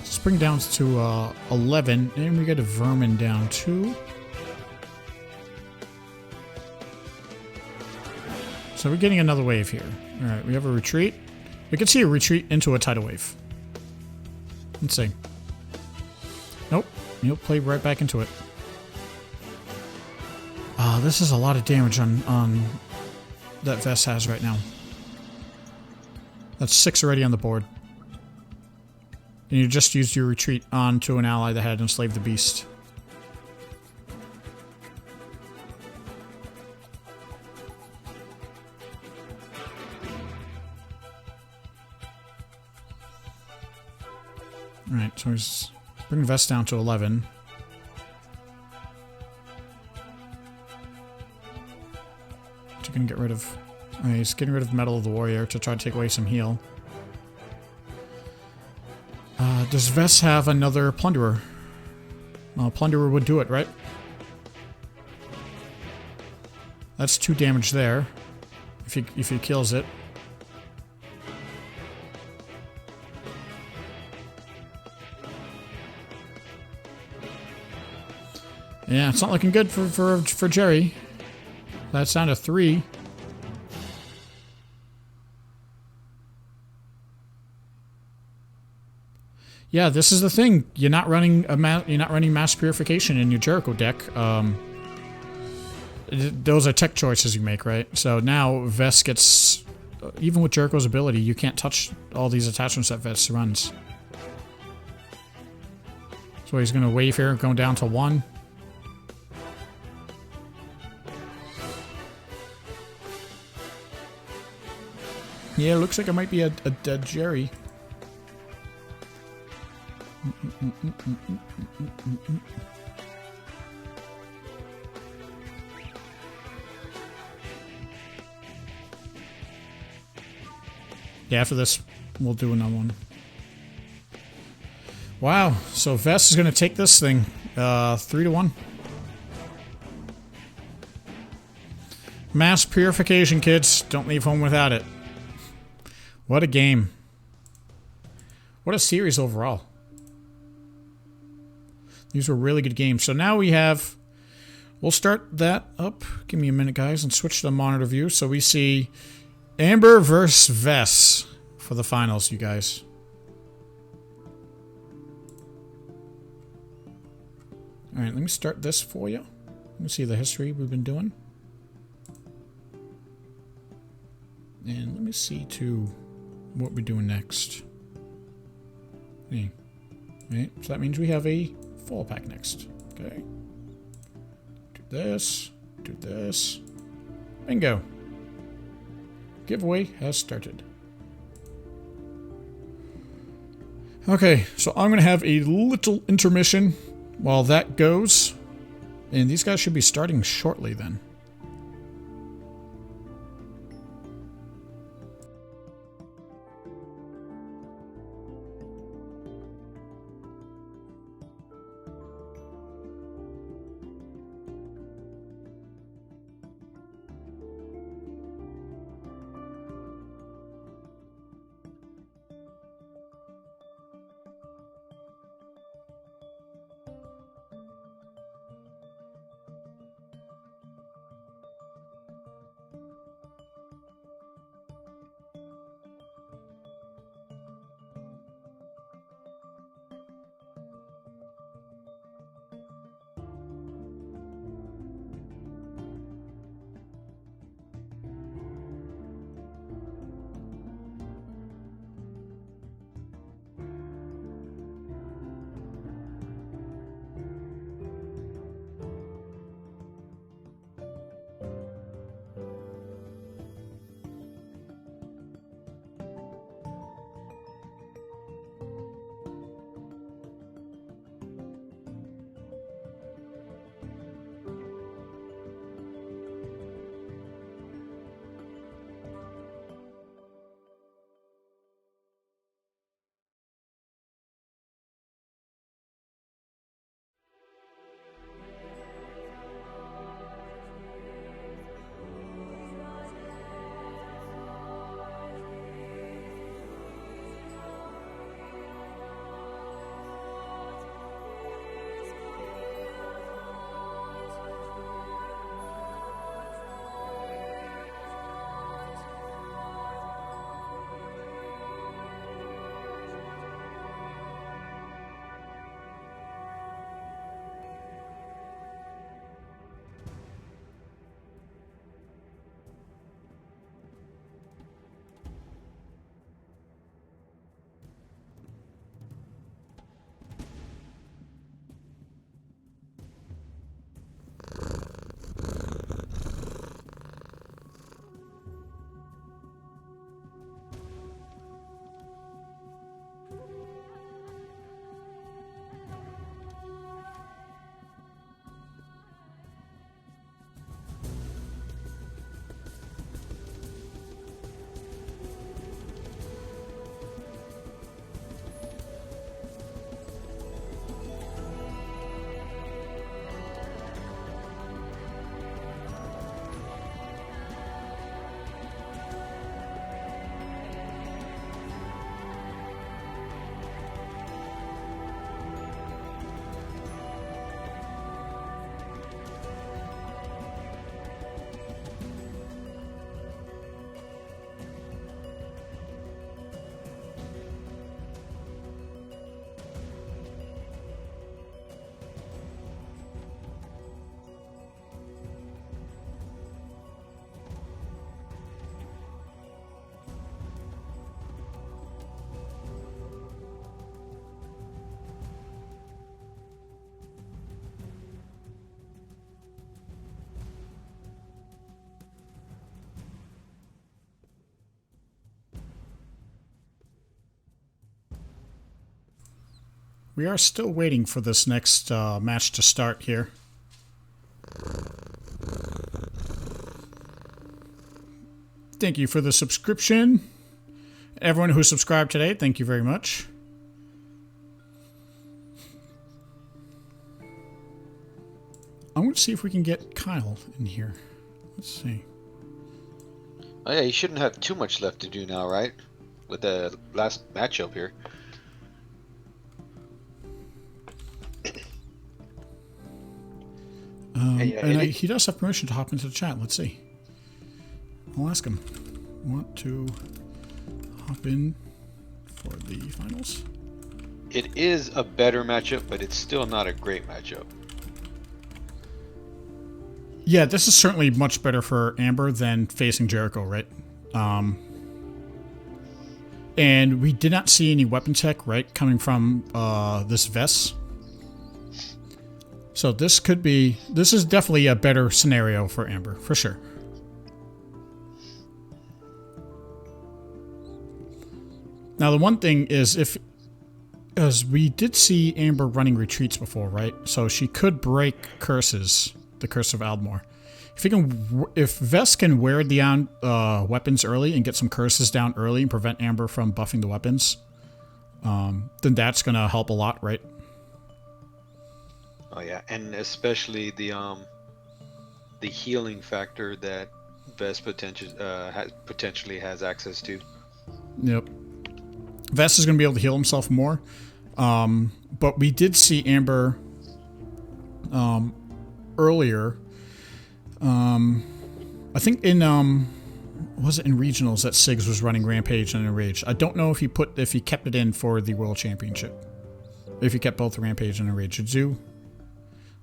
Spring down to 11, and we get a Vermin down 2. So we're getting another wave here. Alright, we have a retreat. We can see a retreat into a tidal wave. Let's see. Nope. He'll play right back into it. This is a lot of damage on that Vess has right now. That's 6 already on the board. And you just used your retreat onto an ally that had enslaved the beast. Alright, so he's bringing Vess down to 11. You can get rid of... he's getting rid of Metal of the Warrior to try to take away some heal. Does Vess have another Plunderer? Plunderer would do it, right? That's 2 damage there. If he kills it. Yeah, it's not looking good for Jerry. That's down to 3. Yeah, this is the thing. You're not running mass purification in your Jericho deck. Those are tech choices you make, right? So now Vess gets, even with Jericho's ability, you can't touch all these attachments that Vess runs. So he's going to wave here, going down to 1. Yeah, looks like it might be a dead Jerry. Yeah, after this, we'll do another one. Wow, so Vess is going to take this thing 3-1. Mass purification, kids. Don't leave home without it. What a game. What a series overall. These were really good games. So now we have... We'll start that up. Give me a minute, guys, and switch to the monitor view. So we see Amber versus Vess for the finals, you guys. Alright, let me start this for you. Let me see the history we've been doing. And let me see, too, what we're doing next. Okay. Right, so that means we have a fall pack next. Okay. Do this. Do this. Bingo. Giveaway has started. Okay, so I'm going to have a little intermission while that goes. And these guys should be starting shortly then. we are still waiting for this next match to start here. Thank you for the subscription. Everyone who subscribed today, thank you very much. I'm going to see if we can get Kyle in here. Let's see. Oh yeah, you shouldn't have too much left to do now, right? With the last matchup here. He does have permission to hop into the chat. Let's see. I'll ask him. Want to hop in for the finals? It is a better matchup, but it's still not a great matchup. Yeah, this is certainly much better for Amber than facing Jericho, right? And we did not see any weapon tech, right, coming from this Vess. So this is definitely a better scenario for Amber, for sure. Now the one thing is as we did see Amber running retreats before, right? So she could break curses. The Curse of Aldmore. If Vess can wear down weapons early and get some curses down early and prevent Amber from buffing the weapons, then that's gonna help a lot, right? Oh yeah, and especially the healing factor that Vess potentially has access to. Yep. Vess is gonna be able to heal himself more, but we did see Amber earlier. I think in was it in regionals that Sigs was running Rampage and Enrage. I don't know if he kept it in for the World Championship. If he kept both Rampage and Enrage.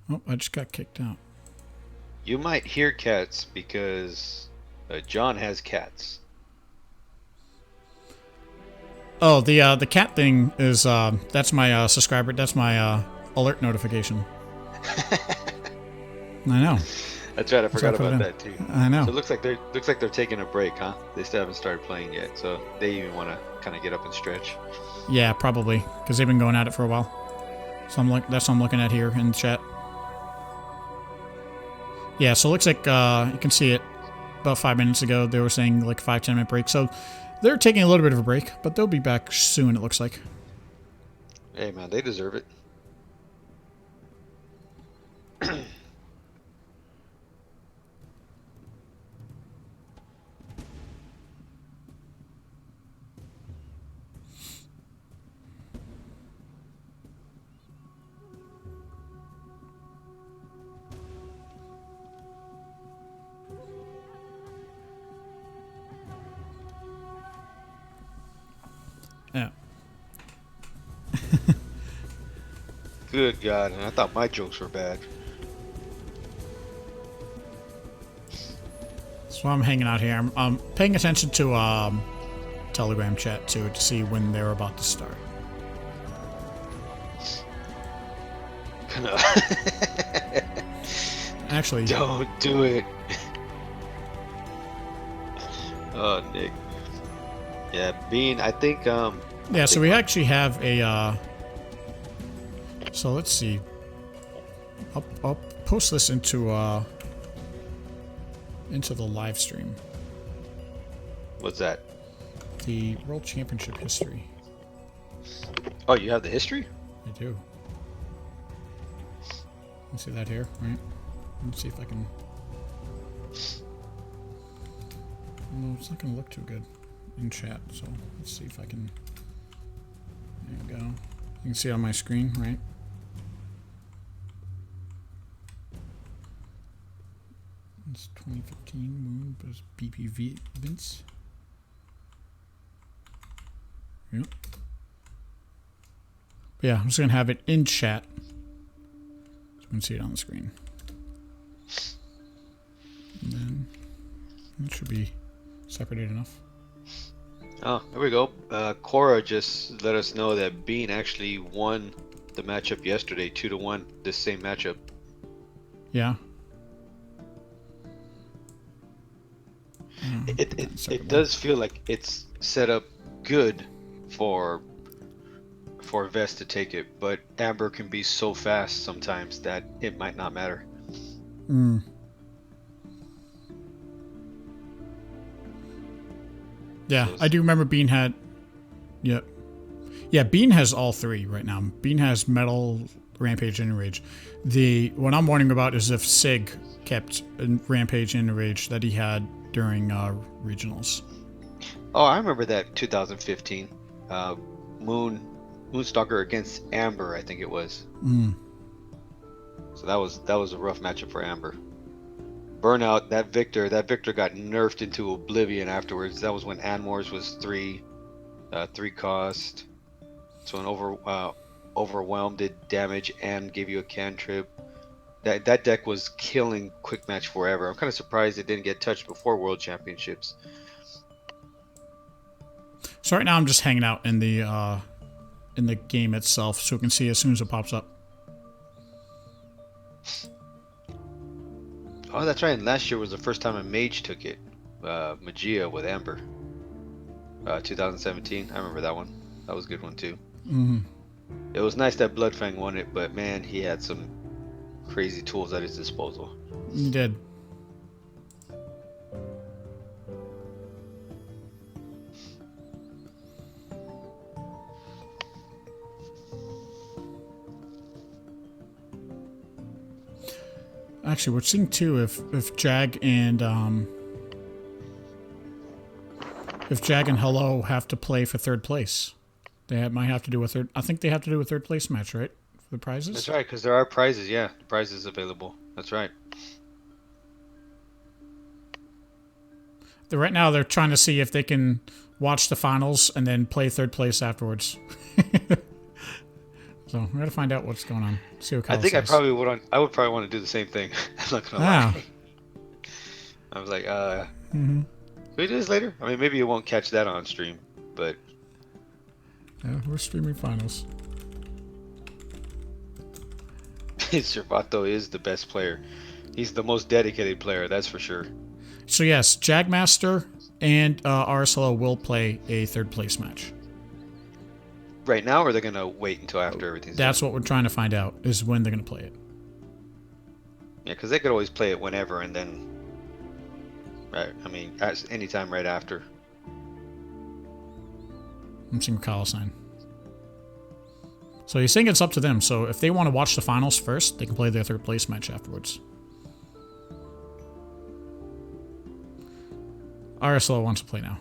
Oh, I just got kicked out. You might hear cats because John has cats. Oh, the cat thing is that's my subscriber. That's my alert notification. I know. That's right. I forgot about that too. I know. So it looks like they're taking a break, huh? They still haven't started playing yet, so they even want to kind of get up and stretch. Yeah, probably because they've been going at it for a while. So that's what I'm looking at here in the chat. Yeah, so it looks like you can see it about 5 minutes ago. They were saying like 5-10 minute break. So they're taking a little bit of a break, but they'll be back soon. It looks like. Hey man, they deserve it. Yeah. Good God, and I thought my jokes were bad. So I'm hanging out here. I'm paying attention to Telegram chat too to see when they're about to start. Actually, don't do it. Oh, Nick. Yeah, Bean. I think. Yeah. So we actually have a. So let's see. I'll post this into the live stream. What's that? The World Championship history. Oh, you have the history? I do. You see that here, right? Let's see if I can. No, it's not going to look too good in chat. So let's see if I can. There you go. You can see it on my screen, right? It's 2015 Moon, but it's BPV Vince. Yep. But yeah, I'm just gonna have it in chat. So you can see it on the screen. And then it should be separated enough. Oh, there we go. Cora just let us know that Bean actually won the matchup yesterday, 2-1. This same matchup. Yeah. It does feel like it's set up good for for Vess to take it, but Amber can be so fast sometimes that it might not matter. Mm. Yeah, I do remember Bean had. Yeah. Yeah, Bean has all three right now. Bean has Metal, Rampage, and Enrage. What I'm wondering about is if Sig kept Rampage and Enrage that he had during regionals. Oh, I remember that 2015 Moonstalker against Amber, I think it was. Mm. So that was a rough matchup for Amber. Burnout, that Victor got nerfed into oblivion afterwards. That was when Anmor's was 3 cost. So an overwhelmed did damage and gave you a cantrip. That deck was killing quick match forever. I'm kind of surprised it didn't get touched before World Championships. So right now I'm just hanging out in the game itself, so we can see as soon as it pops up. Oh, that's right. And last year was the first time a mage took it. Magia with Amber. 2017. I remember that one. That was a good one too. Mm-hmm. It was nice that Bloodfang won it, but man, he had some crazy tools at his disposal. He did. Actually, we're seeing too if Jag and Hello have to play for third place. They might have to do a third. I think they have to do a third place match, right? For the prizes. That's right, because there are prizes. Yeah, prizes available. That's right. Right now, they're trying to see if they can watch the finals and then play third place afterwards. So we got to find out what's going on. See what Kyle says. I would probably want to do the same thing. I'm not gonna lie. I was like, Can we do this later? I mean, maybe you won't catch that on stream, but yeah, we're streaming finals. Servato is the best player. He's the most dedicated player, that's for sure. So yes, Jagmaster and RSLO will play a third place match. Right now, or they're gonna wait until after everything's That's done? what we're trying to find out, is when they're gonna play it. Yeah, because they could always play it whenever, and then, right? I mean, anytime right after. I'm seeing Kyle sign. So he's saying it's up to them. So if they want to watch the finals first, they can play their third place match afterwards. RSLO wants to play now.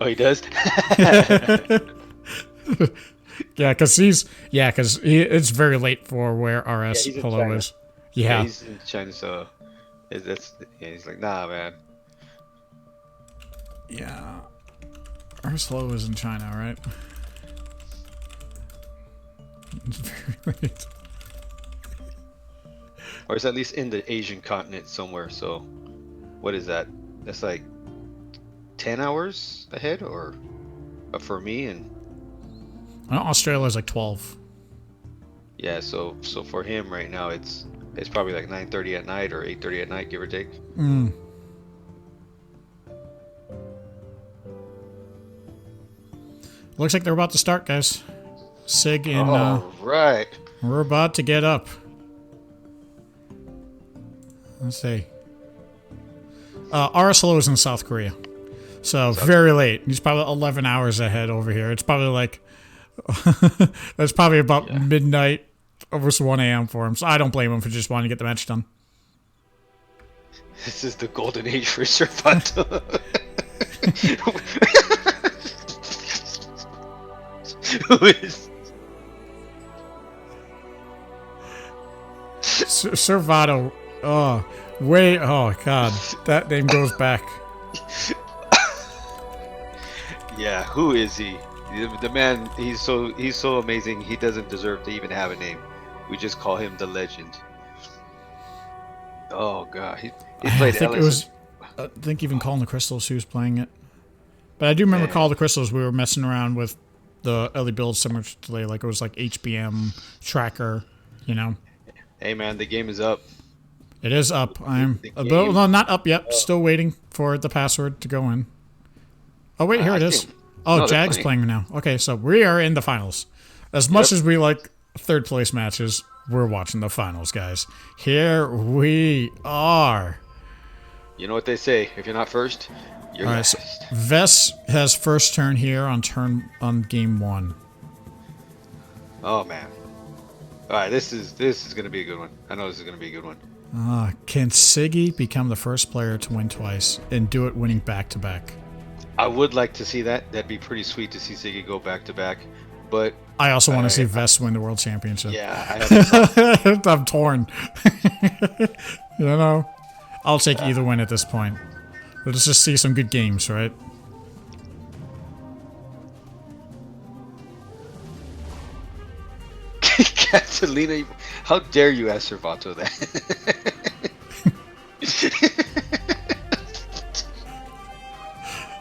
Oh, he does? Yeah, because it's very late for where RS Hello is. Yeah, he's in China, so he's like, nah, man. Yeah, RS Hello is in China, right? It's very late. Or it's at least in the Asian continent somewhere. So, what is that? That's like 10 hours ahead, or for me, and Australia is like 12. Yeah, so for him right now, it's probably like 9:30 at night or 8:30 at night, give or take. Mm. Looks like they're about to start, guys. Sig and right. We're about to get up. Let's see. RSLO is in South Korea. So very late. He's probably 11 hours ahead over here. It's probably like that's probably about midnight, almost 1 a.m. for him. So I don't blame him for just wanting to get the match done. This is the golden age for Servato. Who is Servato? Oh, oh God, that name goes back. Yeah, who is he? The man, he's so amazing. He doesn't deserve to even have a name. We just call him the legend. Oh God, he played. I think even Call the Crystals, he was playing it. But I do remember Call the Crystals. We were messing around with the early builds similar to today, like it was like HBM tracker, you know. Hey man, the game is up. It is up. No, not up yet. Still waiting for the password to go in. Oh wait, here it is. Oh, No, they're Jag's playing now. Okay, so we are in the finals. As much as we like third place matches, we're watching the finals, guys. Here we are. You know what they say? If you're not first, you're All right, last. so Vess has first turn here on game 1. Oh man. All right, this is gonna be a good one. I know this is gonna be a good one. Can Siggy become the first player to win twice and do it winning back to back? I would like to see that. That'd be pretty sweet to see Siggy go back to back. But I also want to see Vess win the world championship. yeah, I have I'm torn. You know, I'll take either win at this point. Let's just see some good games, right? Catalina, how dare you ask Servato that?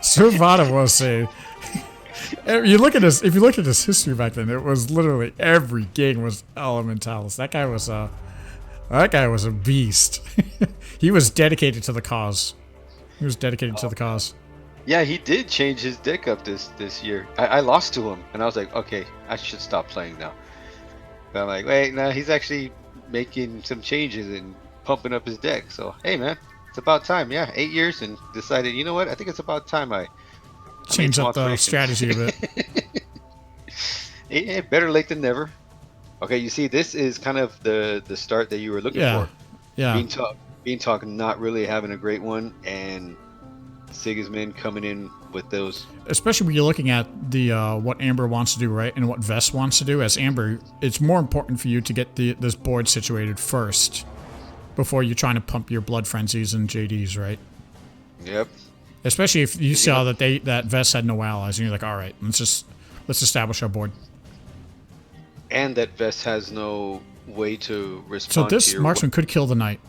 Servato will say. You look at his. If you look at his history back then, it was literally every game was Elementalis. That guy was a beast. He was dedicated to the cause. Yeah, he did change his deck up this year. I lost to him, and I was like, okay, I should stop playing now. But I'm like, wait, no, he's actually making some changes and pumping up his deck. So, hey, man, it's about time. Yeah, 8 years, and decided, you know what? I think it's about time I change up the strategy a bit. Yeah, better late than never. Okay, you see, this is kind of the start that you were looking for. Yeah. Beantalk not really having a great one, and Sigismund coming in with those. Especially when you're looking at the what Amber wants to do, right, and what Vess wants to do. As Amber, it's more important for you to get this board situated first before you're trying to pump your Blood Frenzies and JDs, right? Yep. Especially if you saw that Vess had no allies, and you're like, all right, let's establish our board. And that Vess has no way to respond. So this marksman could kill the knight.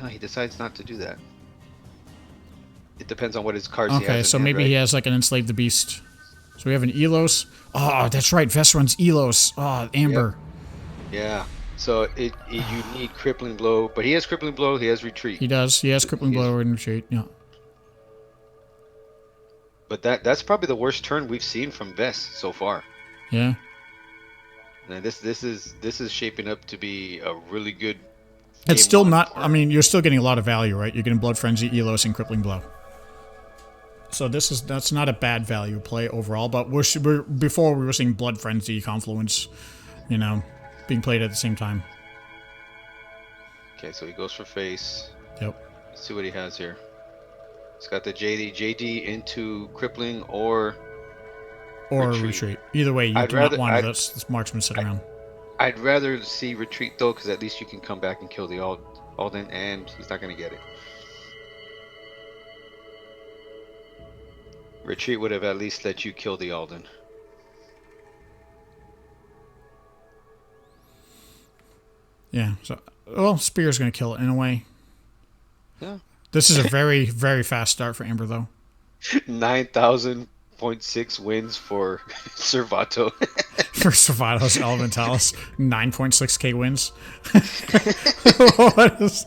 Oh, he decides not to do that. It depends on what his cards he has. Okay, so maybe he has like an Enslave the Beast. So we have an Elos. Oh, that's right. Vess runs Elos. Oh, Amber. Yep. Yeah. So you need Crippling Blow, but he has Crippling Blow. He has Retreat. He does. He has Crippling Blow and Retreat. Yeah. But that's probably the worst turn we've seen from Vess so far. Yeah. And this is shaping up to be a really good. It's still not. I mean, you're still getting a lot of value, right? You're getting Blood Frenzy, Elos, and Crippling Blow. So that's not a bad value play overall. But before we were seeing Blood Frenzy, Confluence, being played at the same time. Okay, so he goes for face. Yep. Let's see what he has here. He's got the JD into Crippling or retreat. Either way, you do not want this marksman sit around. I'd rather see Retreat though, because at least you can come back and kill the Alden, and he's not going to get it. Retreat would have at least let you kill the Alden. Yeah, so, well, Spear's going to kill it in a way. Yeah. This is a very, very fast start for Amber, though. 9,000.6 wins for Servato. For Servato's Elementalis, 9.6k wins. What is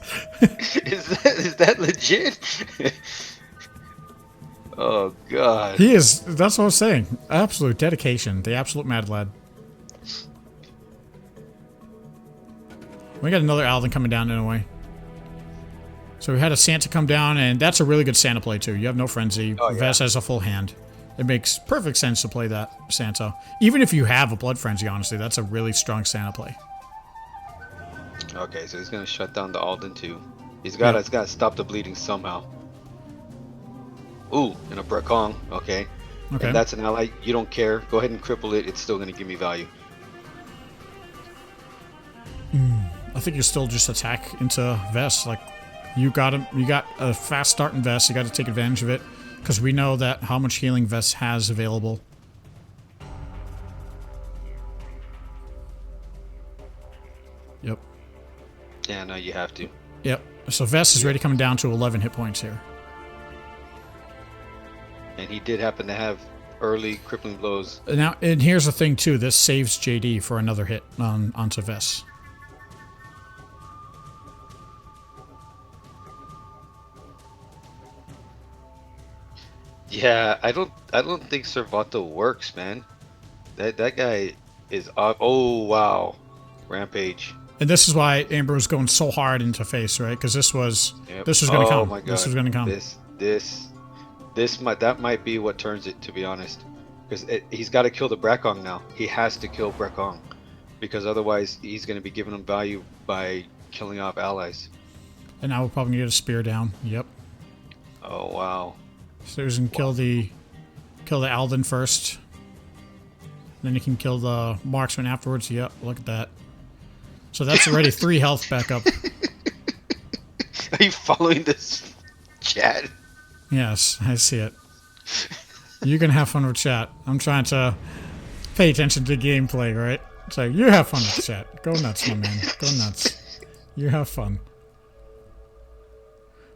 that legit? Oh, God. He is, that's what I was saying. Absolute dedication. The absolute mad lad. We got another Alden coming down in a way. So we had a Santa come down, and that's a really good Santa play, too. You have no Frenzy. Oh, yeah. Vess has a full hand. It makes perfect sense to play that Santa. Even if you have a Blood Frenzy, honestly, that's a really strong Santa play. Okay, so he's going to shut down the Alden, too. He's got to stop the bleeding somehow. Ooh, and a Brakong. Okay. Okay. And that's an ally. You don't care. Go ahead and cripple it. It's still going to give me value. I think you still just attack into Vess. Like, you got him. You got a fast start in Vess. You got to take advantage of it, because we know that how much healing Vess has available. Yep. Yeah, no, you have to. Yep. So Vess is ready, coming down to 11 hit points here. And he did happen to have early crippling blows. Now, and here's the thing too. This saves JD for another hit onto Vess. Yeah, I don't think Servato works, man. That guy is up. Oh wow, Rampage. And this is why Amber was going so hard into face, right? Because Yep. this was gonna Oh come. my This god. was gonna come. That might be what turns it, to be honest. Because he's got to kill the Brakong now. He has to kill Brakong, because otherwise he's going to be giving him value by killing off allies. And now we're probably gonna get a spear down. Yep. Oh wow. So he's gonna kill the Alden first. Then you can kill the marksman afterwards. Yep. Look at that. So that's already 3 health back up. Are you following this chat? Yes, I see it. You can have fun with chat. I'm trying to pay attention to gameplay, right? So you have fun with chat. Go nuts, my man. Go nuts. You have fun.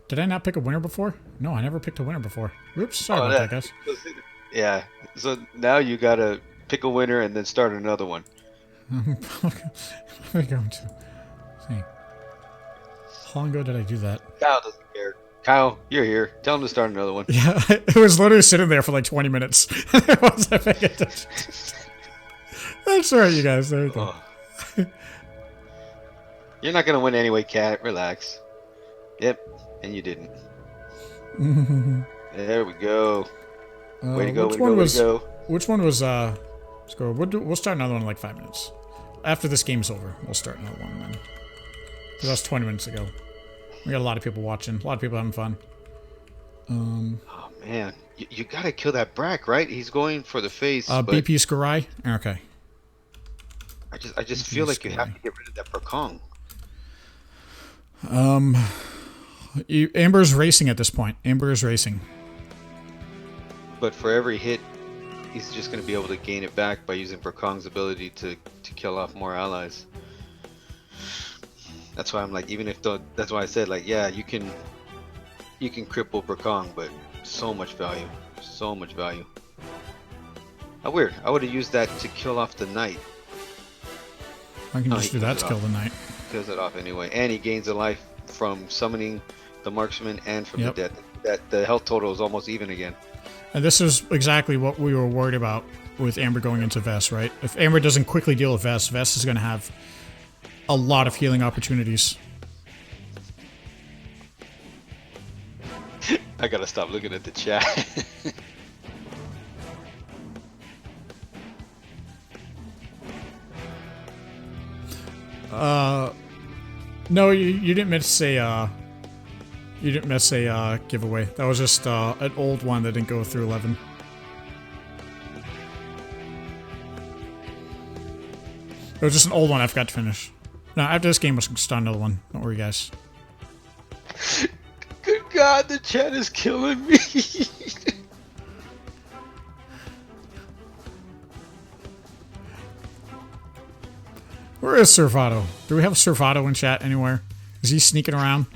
Did I not pick a winner before? No, I never picked a winner before. Oops, sorry about that, guys. Yeah. So now you gotta pick a winner and then start another one. What are we going to? See. How long ago did I do that? Kyle doesn't care. Kyle, you're here. Tell him to start another one. Yeah, it was literally sitting there for like 20 minutes. I wasn't paying attention. That's all right, you guys. There you go. Oh. You're not gonna win anyway, Cat. Relax. Yep, and you didn't. There we go. Way to go! Way to go! Way to go! Which one was? Let's go. We'll start another one in like 5 minutes. After this game's over, we'll start another one then. Because that was 20 minutes ago. We got a lot of people watching. A lot of people having fun. Oh man, you gotta kill that Brack, right? He's going for the face. But BP Skurai? Okay. I just feel like you have to get rid of that Prakong. Amber's racing at this point. Amber is racing. But for every hit, he's just gonna be able to gain it back by using Prakong's ability to kill off more allies. That's why I'm like, even if that's why I said like, yeah, you can cripple Prakong, but so much value, so much value. How weird! I would have used that to kill off the knight. I can just do that to kill the knight. Kills it off anyway, and he gains a life from summoning the marksman and from the dead. That the health total is almost even again. And this is exactly what we were worried about with Amber going into Vess, right? If Amber doesn't quickly deal with Vess, Vess is going to have a lot of healing opportunities. I gotta stop looking at the chat. No, you didn't miss a giveaway. That was just an old one that didn't go through 11. It was just an old one I forgot to finish. No, after this game, we'll start another one. Don't worry, guys. Good God, the chat is killing me. Where is Servato? Do we have Servato in chat anywhere? Is he sneaking around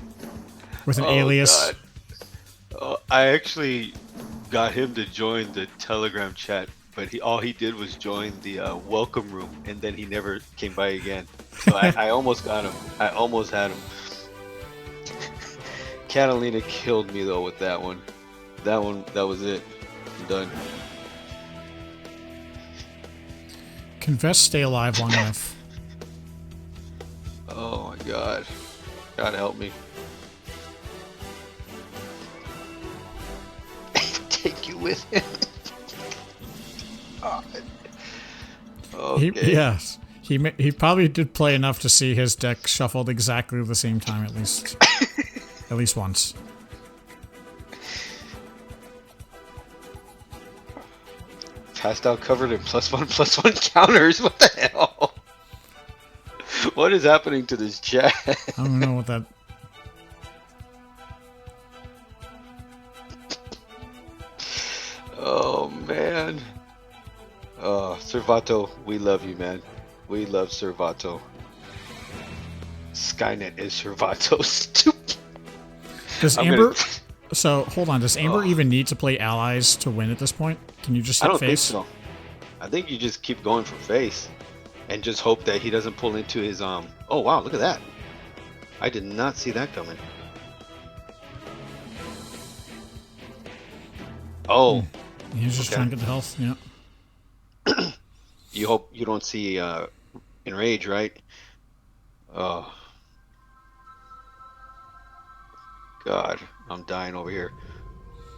with an alias? God. I actually got him to join the Telegram chat, but all he did was join the welcome room, and then he never came by again. So I almost got him. I almost had him. Catalina killed me though with that one. That was it. I'm done. Can Vess stay alive long enough? Oh my God. God help me. Take you with him. Okay. Yes. He probably did play enough to see his deck shuffled exactly at the same time, at least. At least once. Passed out covered in +1/+1 counters. What the hell? What is happening to this chat? I don't know what that... Oh man. Oh, Servato, we love you, man. We love Servato. Skynet is Servato. Stupid. Does Amber... So, hold on. Does Amber even need to play allies to win at this point? Can you just hit I don't face? think so. I think you just keep going for face. And just hope that he doesn't pull into his, Oh, wow, look at that. I did not see that coming. Oh, He's just okay. trying to get the health. Yeah. You hope you don't see enrage, right? Oh God, I'm dying over here.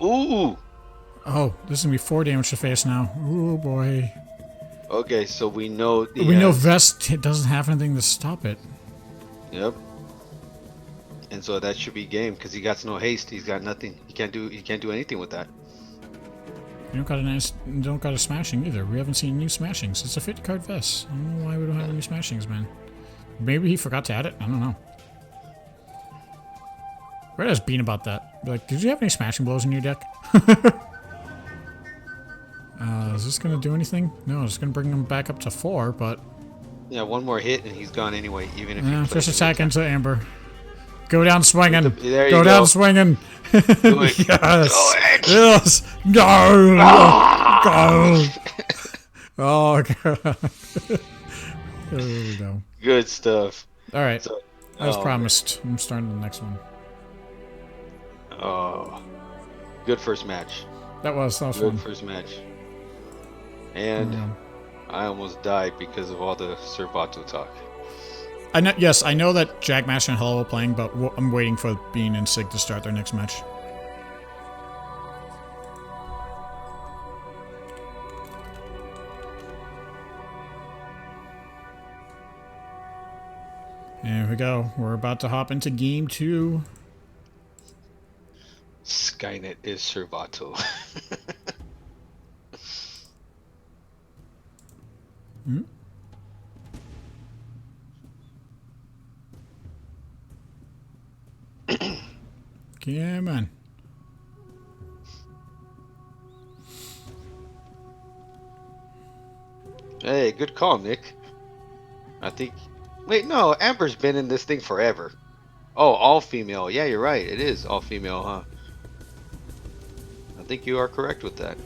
Ooh. Oh, this is gonna be 4 damage to face now. Ooh boy. Okay, so we know he We know has. Vess doesn't have anything to stop it. Yep. And so that should be game because he got no haste. He's got nothing. He can't do. He can't do anything with that. You don't got a smashing either. We haven't seen new smashings. It's a 50 card Vess. I don't know why we don't have any smashings, man. Maybe he forgot to add it. I don't know. Where does Bean about that? Be like, did you have any smashing blows in your deck? Is this gonna do anything? No, it's gonna bring him back up to 4, but Yeah, one more hit and he's gone anyway. Even if you play just the attack attack. into Amber. Go down swinging. There you Go go. down swinging. Do it. Yes. Do it. Yes. Go. Go. Oh god. There we go. Good stuff. All right. So, As oh, promised, I'm starting the next one. oh, good first match. That was Good fun. first match. And I almost died because of all the Servato talk. I know. Yes, I know that Jagmaster and Hello are playing, but I'm waiting for Bean and Sig to start their next match. Here we go. We're about to hop into game 2. Skynet is Servato. Hmm? Come on. Hey, good call, Nick. I think. Wait, no, Amber's been in this thing forever. Oh, all female. Yeah, you're right. It is all female, huh? I think you are correct with that.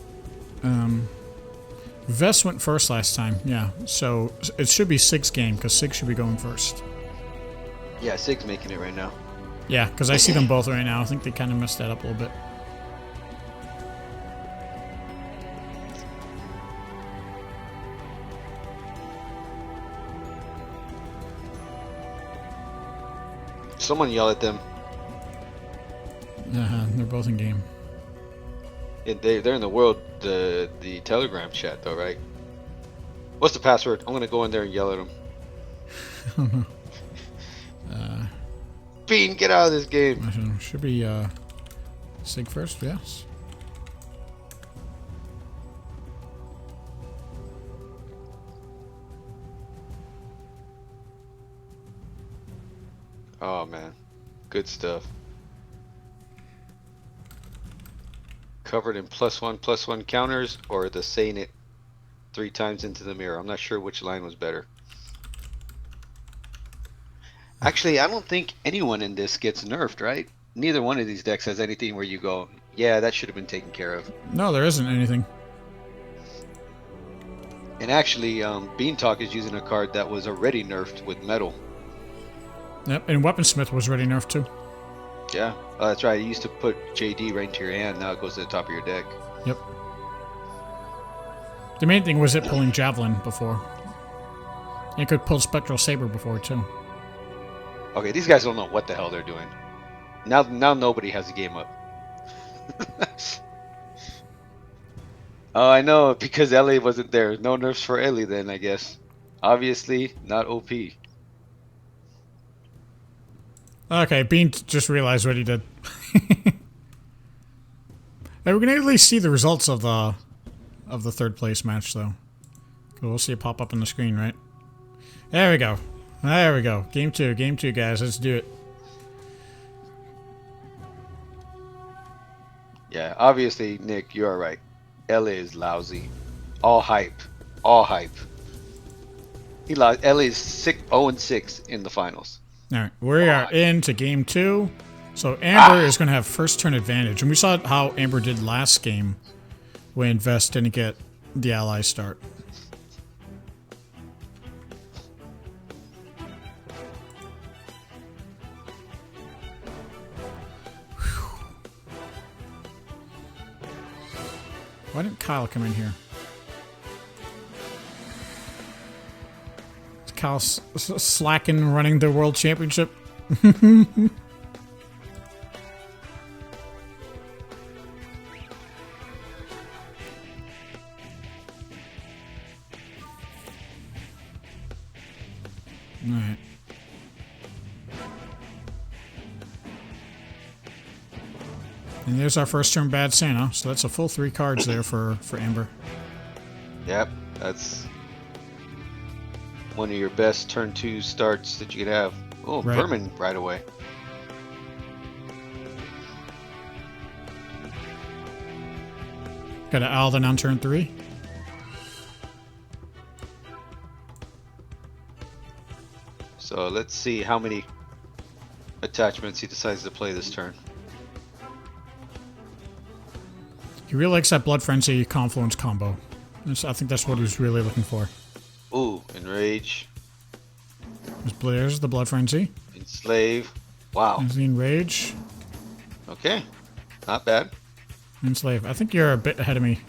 Vess went first last time. Yeah, so it should be Sig's game because Sig should be going first. Yeah, Sig's making it right now. Yeah, because I see them both right now. I think they kind of messed that up a little bit. Someone yell at them. They're both in game. They're in the world, the Telegram chat though, right? What's the password? I'm gonna go in there and yell at them. Bean, get out of this game. Should be Sig first, yes. Oh man, good stuff. Covered in +1/+1 counters, or the saying it 3 times into the mirror. I'm not sure which line was better. Actually, I don't think anyone in this gets nerfed, right? Neither one of these decks has anything where you go, yeah, that should have been taken care of. No, there isn't anything. And actually, Beantalk is using a card that was already nerfed with metal. Yep, and Weaponsmith was already nerfed too. Yeah, that's right. You used to put JD right into your hand. Now it goes to the top of your deck. Yep. The main thing was it pulling Javelin before. And it could pull Spectral Saber before too. Okay, these guys don't know what the hell they're doing. Now nobody has a game up. Oh, I know, because Ellie wasn't there. No nerfs for Ellie then, I guess. Obviously, not OP. Okay, Bean just realized what he did. Hey, we can at least see the results of the 3rd place match, though. We'll see it pop up on the screen, right? There we go. There we go. Game 2, guys. Let's do it. Yeah, obviously, Nick, you are right. Ellie is lousy. All hype. All hype. Ellie is 0-6 in the finals. Alright, we are into game 2. So Amber is going to have first turn advantage. And we saw how Amber did last game when Vess didn't get the ally start. Why didn't Kyle come in here? Is Kyle slacking running the world championship? Alright. And there's our first turn Bad Santa, so that's a full 3 cards there for Amber. Yep, that's one of your best turn 2 starts that you could have. Oh, Right. Vermin right away. Got an Alden on turn 3. So let's see how many attachments he decides to play this turn. He really likes that Blood Frenzy Confluence combo. I think that's what he's really looking for. Ooh, Enrage, There's the Blood Frenzy. Enslave. Wow. There's the Enrage. Okay, not bad. Enslave. I think you're a bit ahead of me.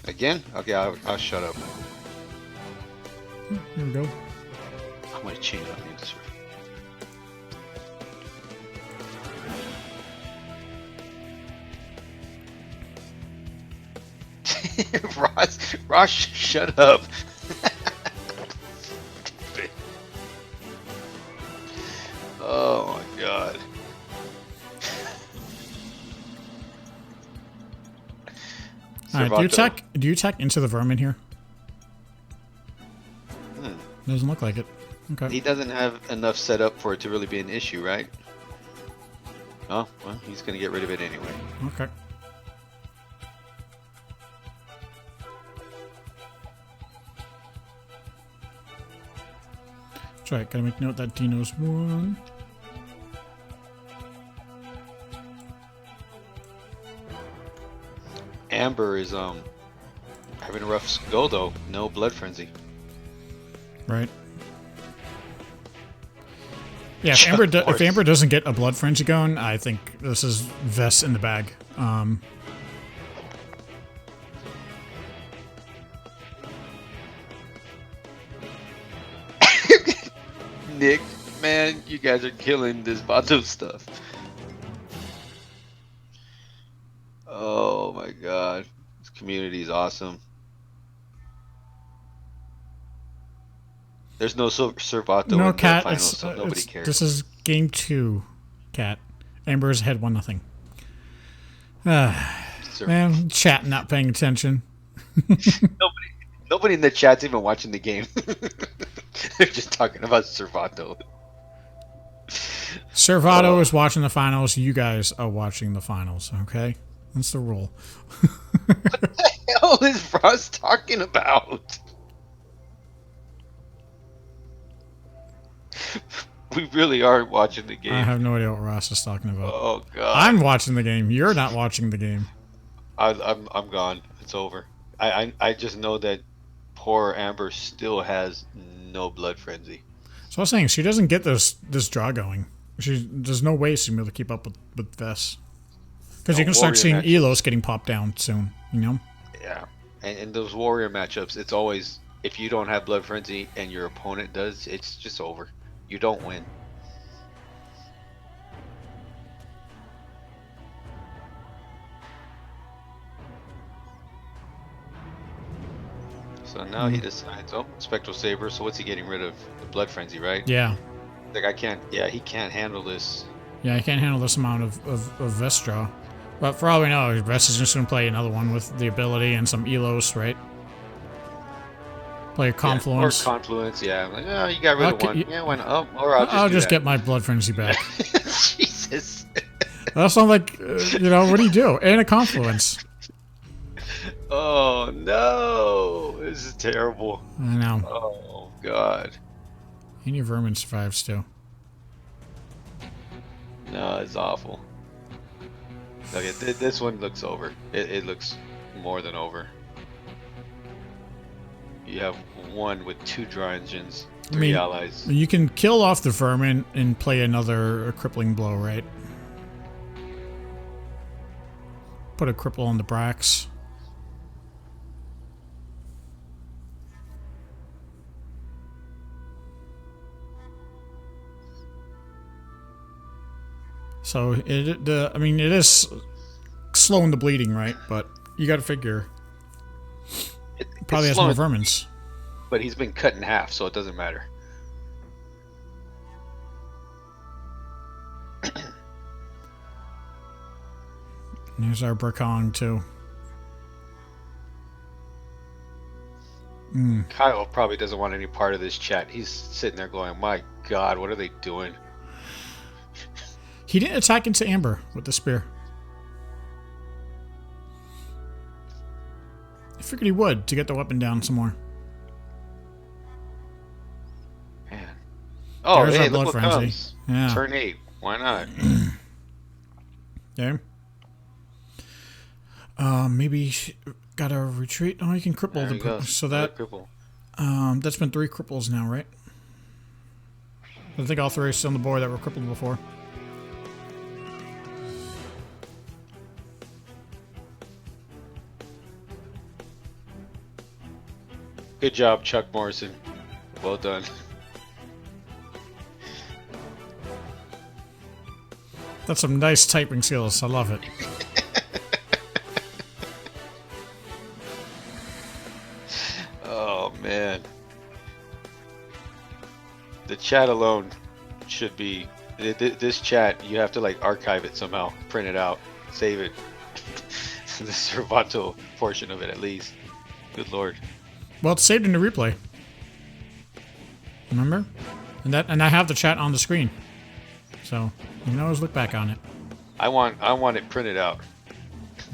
Again? Okay, I'll shut up. Here we go. I'm gonna change up this way. Ross, shut up. Oh my god. Alright, do you attack into the Vermin here? Doesn't look like it. Okay. He doesn't have enough set up for it to really be an issue, right? Oh, well, he's gonna get rid of it anyway. Okay. That's right, gotta make note that Dino's 1. Amber is having a rough go though. No Blood Frenzy. Right. Yeah, if Amber doesn't get a Blood Frenzy going, I think this is Vess in the bag. Nick, man, you guys are killing this Baduruu stuff. Oh my god, this community is awesome. There's no Servato in No, the Cat. finals, so nobody cares. This is game 2, Cat. Amber's ahead 1-0. Man, chat not paying attention. Nobody in the chat's even watching the game. They're just talking about Servato. Servato is watching the finals. You guys are watching the finals, okay? That's the rule. What the hell is Ross talking about? We really are watching the game. I have no idea what Ross is talking about. Oh god. I'm watching the game. You're not watching the game. I'm gone. It's over. I just know that poor Amber still has no Blood Frenzy. So I was saying she doesn't get this draw going. There's no way she's gonna be able to keep up with Vess. Because you can start seeing Elos getting popped down soon, you know? Yeah. And those warrior matchups, it's always, if you don't have Blood Frenzy and your opponent does, it's just over. You don't win. So now he decides, oh, Spectral Saber, so what's he getting rid of? The Blood Frenzy, right? Yeah. Like, he can't handle this. Yeah, I can't handle this amount of Vess draw. But for all we know, Vess is just going to play another one with the ability and some Elos, right? Play a Confluence. Yeah, or Confluence, yeah. I'm like, oh, you got rid of one. Yeah, why not? Oh, or I'll just get my Blood Frenzy back. Jesus. That sounds like, what do you do? And a Confluence. Oh, no. This is terrible. I know. Oh, God. And your Vermin survives, too. No, it's awful. Okay, this one looks over. It looks more than over. You have one with 2 draw engines, 3 allies. You can kill off the Vermin and play another crippling blow, right? Put a cripple on the Brax. So I mean, it is slowing the bleeding, right? But you got to figure probably has more vermins. But he's been cut in half, so it doesn't matter. Here's our Burkong too. Kyle probably doesn't want any part of this chat. He's sitting there going, "My God, what are they doing?" He didn't attack into Amber with the spear. I figured he would to get the weapon down some more. Man. Oh, there's hey, our look blood what frenzy. comes. Yeah. Turn 8. Why not? Okay. Maybe gotta retreat. Oh, you can cripple the. So that. That's been 3 cripples now, right? I think all 3 are still on the board that were crippled before. Good job, Chuck Morrison. Well done. That's some nice typing skills. I love it. Oh, man. The chat alone should be... This chat, you have to, like, archive it somehow. Print it out. Save it. The Servato portion of it, at least. Good lord. Well, it's saved in the replay. Remember? And I have the chat on the screen. So, you can always look back on it. I want it printed out.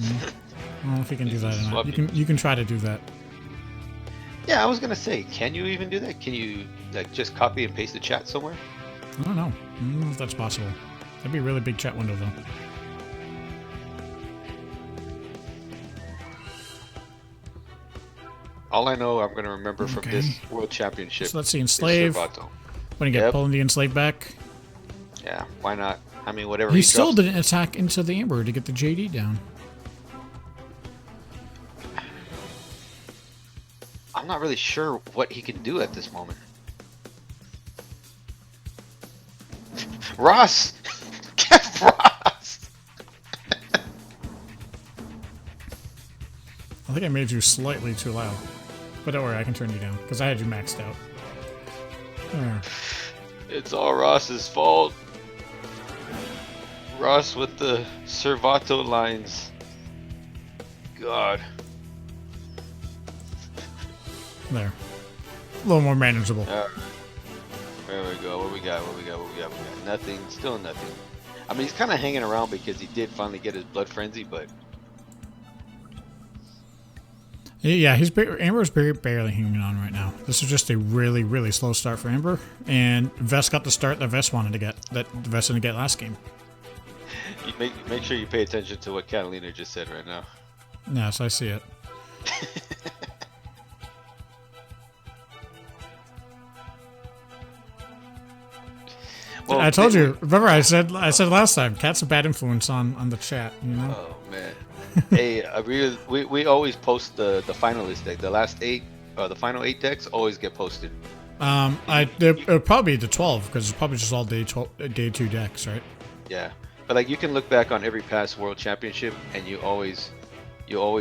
I don't know if you can do that or not. You can try to do that. Yeah, I was gonna say, can you even do that? Can you like just copy and paste the chat somewhere? I don't know. I don't know if that's possible. That'd be a really big chat window, though. All I know I'm gonna remember from this World Championship. So let's see, Enslave. When you get pulling the Enslave back. Yeah, why not? I mean, whatever. He still didn't attack into the Amber to get the JD down. I'm not really sure what he can do at this moment. Ross! Get Ross! I think I made you slightly too loud. But don't worry, I can turn you down, because I had you maxed out. There. It's all Ross's fault. Ross with the Servato lines. God. There. A little more manageable. There we go. What we got? Nothing. Still nothing. I mean, he's kind of hanging around because he did finally get his blood frenzy, but... Yeah, Amber's barely hanging on right now. This is just a really, really slow start for Amber. And Vess got the start that Vess wanted to get. That Vess didn't get last game. You make sure you pay attention to what Catalina just said right now. Yes, I see it. Well, I told you. Remember, I said last time, Cat's a bad influence on the chat. You know. Oh man. Hey, we always post the finalist deck. The last 8, the final 8 decks always get posted. It'll probably be the 12 because it's probably just all day 2 decks, right? Yeah, but like you can look back on every past World Championship and you always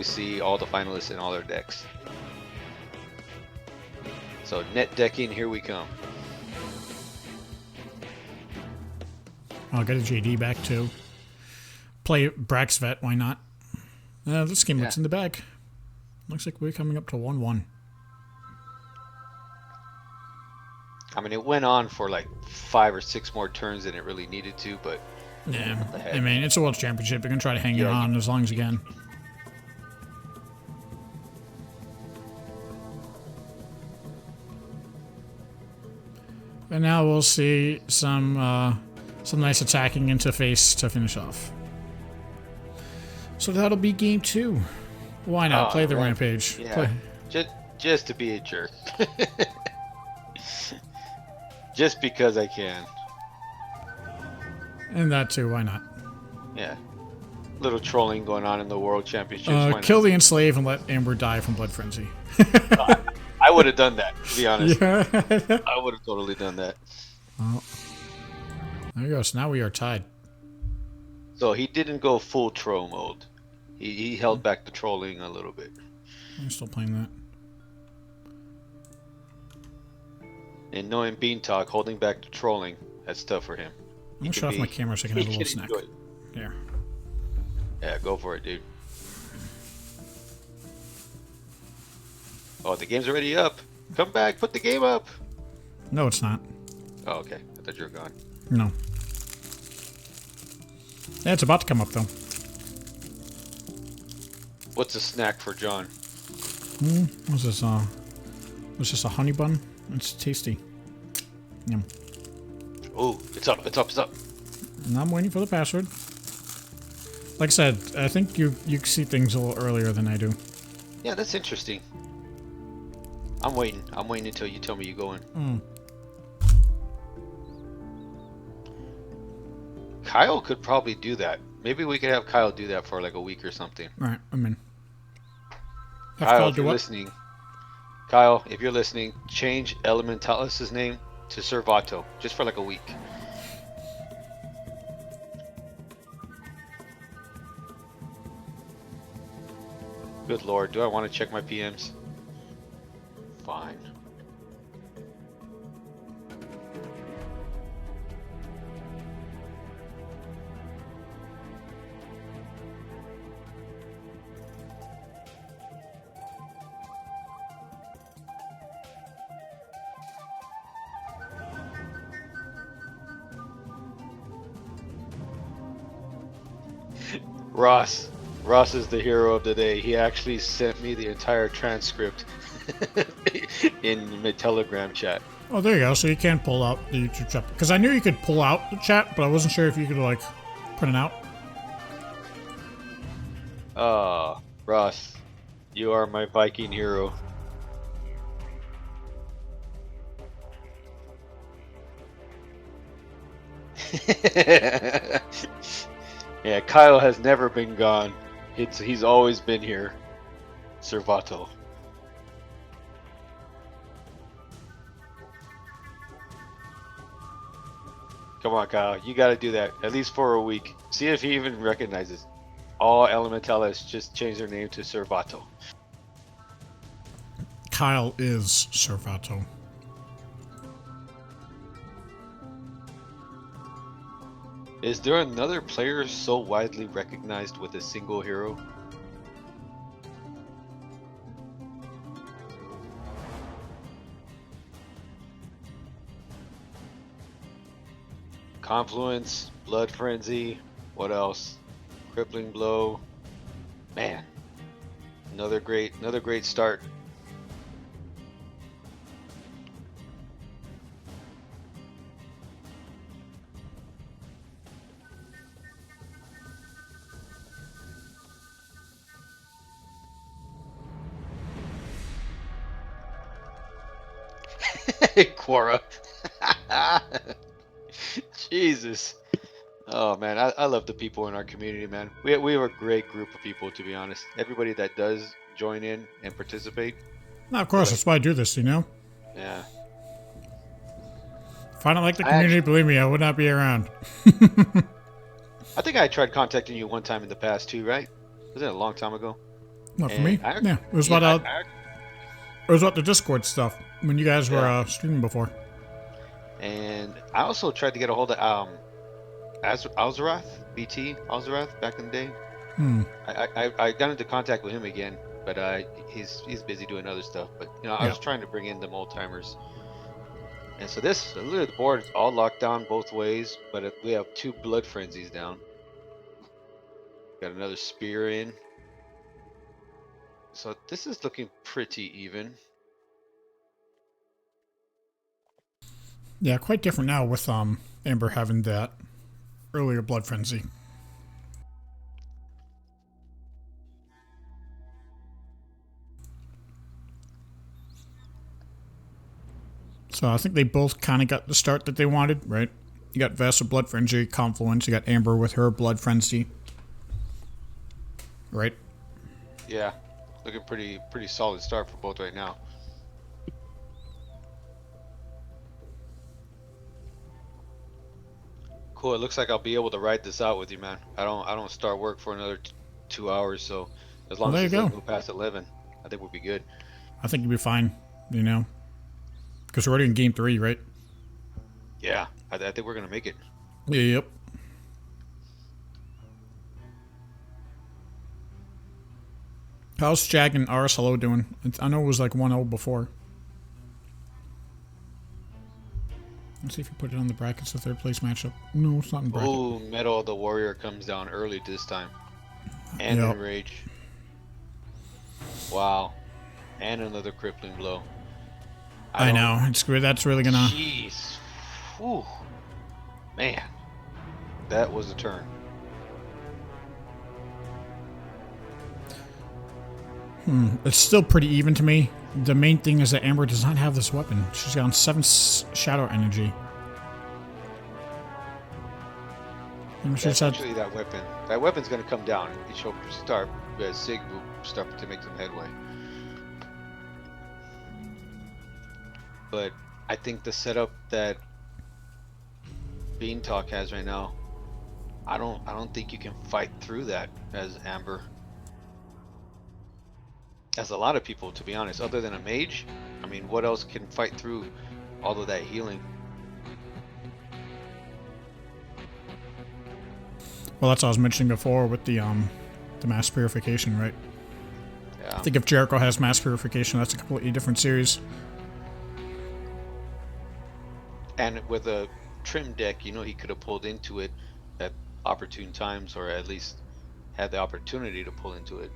see all the finalists in all their decks. So net decking, here we come. I'll get a JD back too. Play Braxvet, why not? This game looks in the bag. Looks like we're coming up to 1-1. I mean, it went on for like 5 or 6 more turns than it really needed to, but... Yeah, I mean, it's a World Championship. You're going to try to hang it on as long as you can. And now we'll see some nice attacking into face to finish off. So that'll be game 2. Why not? Play the Rampage. Yeah. Just to be a jerk. Just because I can. And that too, why not? Yeah. little trolling going on in the World Championships. Why Kill not? the enslaved and let Amber die from blood frenzy. I would have done that, to be honest. Yeah. I would have totally done that. Well, there you go. So now we are tied. So he didn't go full troll mode. He held back the trolling a little bit. I'm still playing that. And knowing Beantalk, holding back the trolling, that's tough for him. I'm gonna shut off my camera so I can have a little snack. Here. Yeah, go for it, dude. Oh, the game's already up. Come back, put the game up. No, it's not. Oh, okay. I thought you were gone. No. Yeah, it's about to come up though. What's a snack for John? What's this? What's this? A honey bun? It's tasty. Yum. Oh, it's up, it's up, it's up. And I'm waiting for the password. Like I said, I think you see things a little earlier than I do. Yeah, that's interesting. I'm waiting. I'm waiting until you tell me you go in. Kyle could probably do that. Maybe we could have Kyle do that for like a week or something. Alright, I'm in. Have Kyle, Kyle if do you're what? listening, Kyle, if you're listening, change Elementalis' name to Servato, just for like a week. Good lord, do I want to check my PMs? Fine. Ross is the hero of the day. He actually sent me the entire transcript in my Telegram chat. Oh, there you go. So you can pull out the YouTube chat. Because I knew you could pull out the chat, but I wasn't sure if you could, like, print it out. Ross, you are my Viking hero. Yeah, Kyle has never been gone. He's always been here. Servato. Come on, Kyle. You gotta do that. At least for a week. See if he even recognizes. All Elementalis just change their name to Servato. Kyle is Servato. Is there another player so widely recognized with a single hero? Confluence, Blood Frenzy, what else? Crippling Blow. Man, another great start. Quora. Jesus. Oh man, I love the people in our community, man. We have a great group of people, to be honest. Everybody that does join in and participate. No, of course, that's why I do this, you know? Yeah. If I don't like the community, believe me, I would not be around. I think I tried contacting you one time in the past too, right? Wasn't it a long time ago? Not for me. Yeah, it was about it was about the Discord stuff when you guys were streaming before. And I also tried to get a hold of Alzarath, BT Alzarath back in the day. I got into contact with him again, but he's busy doing other stuff. But you know, I was trying to bring in the old timers. And so literally the board is all locked down both ways, but we have 2 blood frenzies down. Got another spear in. So this is looking pretty even. Yeah, quite different now with Amber having that earlier blood frenzy. So I think they both kind of got the start that they wanted, right? You got Vess with blood frenzy, Confluence. You got Amber with her blood frenzy. right? Yeah, looking pretty solid start for both right now. Cool. It looks like I'll be able to ride this out with you, man. I don't start work for another 2 hours, so as Well, long as there you this doesn't go. go past 11, I think we'll be good. I think you'll be fine, you know? Because we're already in game 3, right? Yeah, I think we're gonna make it. Yep. How's Jag and RSLO doing? I know it was like 1-0 before. Let's see if you put it on the brackets, the third place matchup. No, it's not in bracket. Ooh, Metal of the Warrior comes down early this time. And Yep. Enrage. Wow. And another crippling blow. I know. It's good. That's really gonna... Jeez. Whew. Man. That was a turn. It's still pretty even to me. The main thing is that Amber does not have this weapon. She's got 7 shadow energy. And she's That's had... actually that weapon. That weapon's gonna come down. She'll start, Sig will start to make some headway. But I think the setup that Beantalk has right now, I don't think you can fight through that as Amber. As a lot of people, to be honest, other than a mage, I mean, what else can fight through all of that healing? Well, that's what I was mentioning before with the mass purification, right? Yeah. I think if Jericho has mass purification, that's a completely different series. And with a trim deck, you know, he could have pulled into it at opportune times, or at least had the opportunity to pull into it.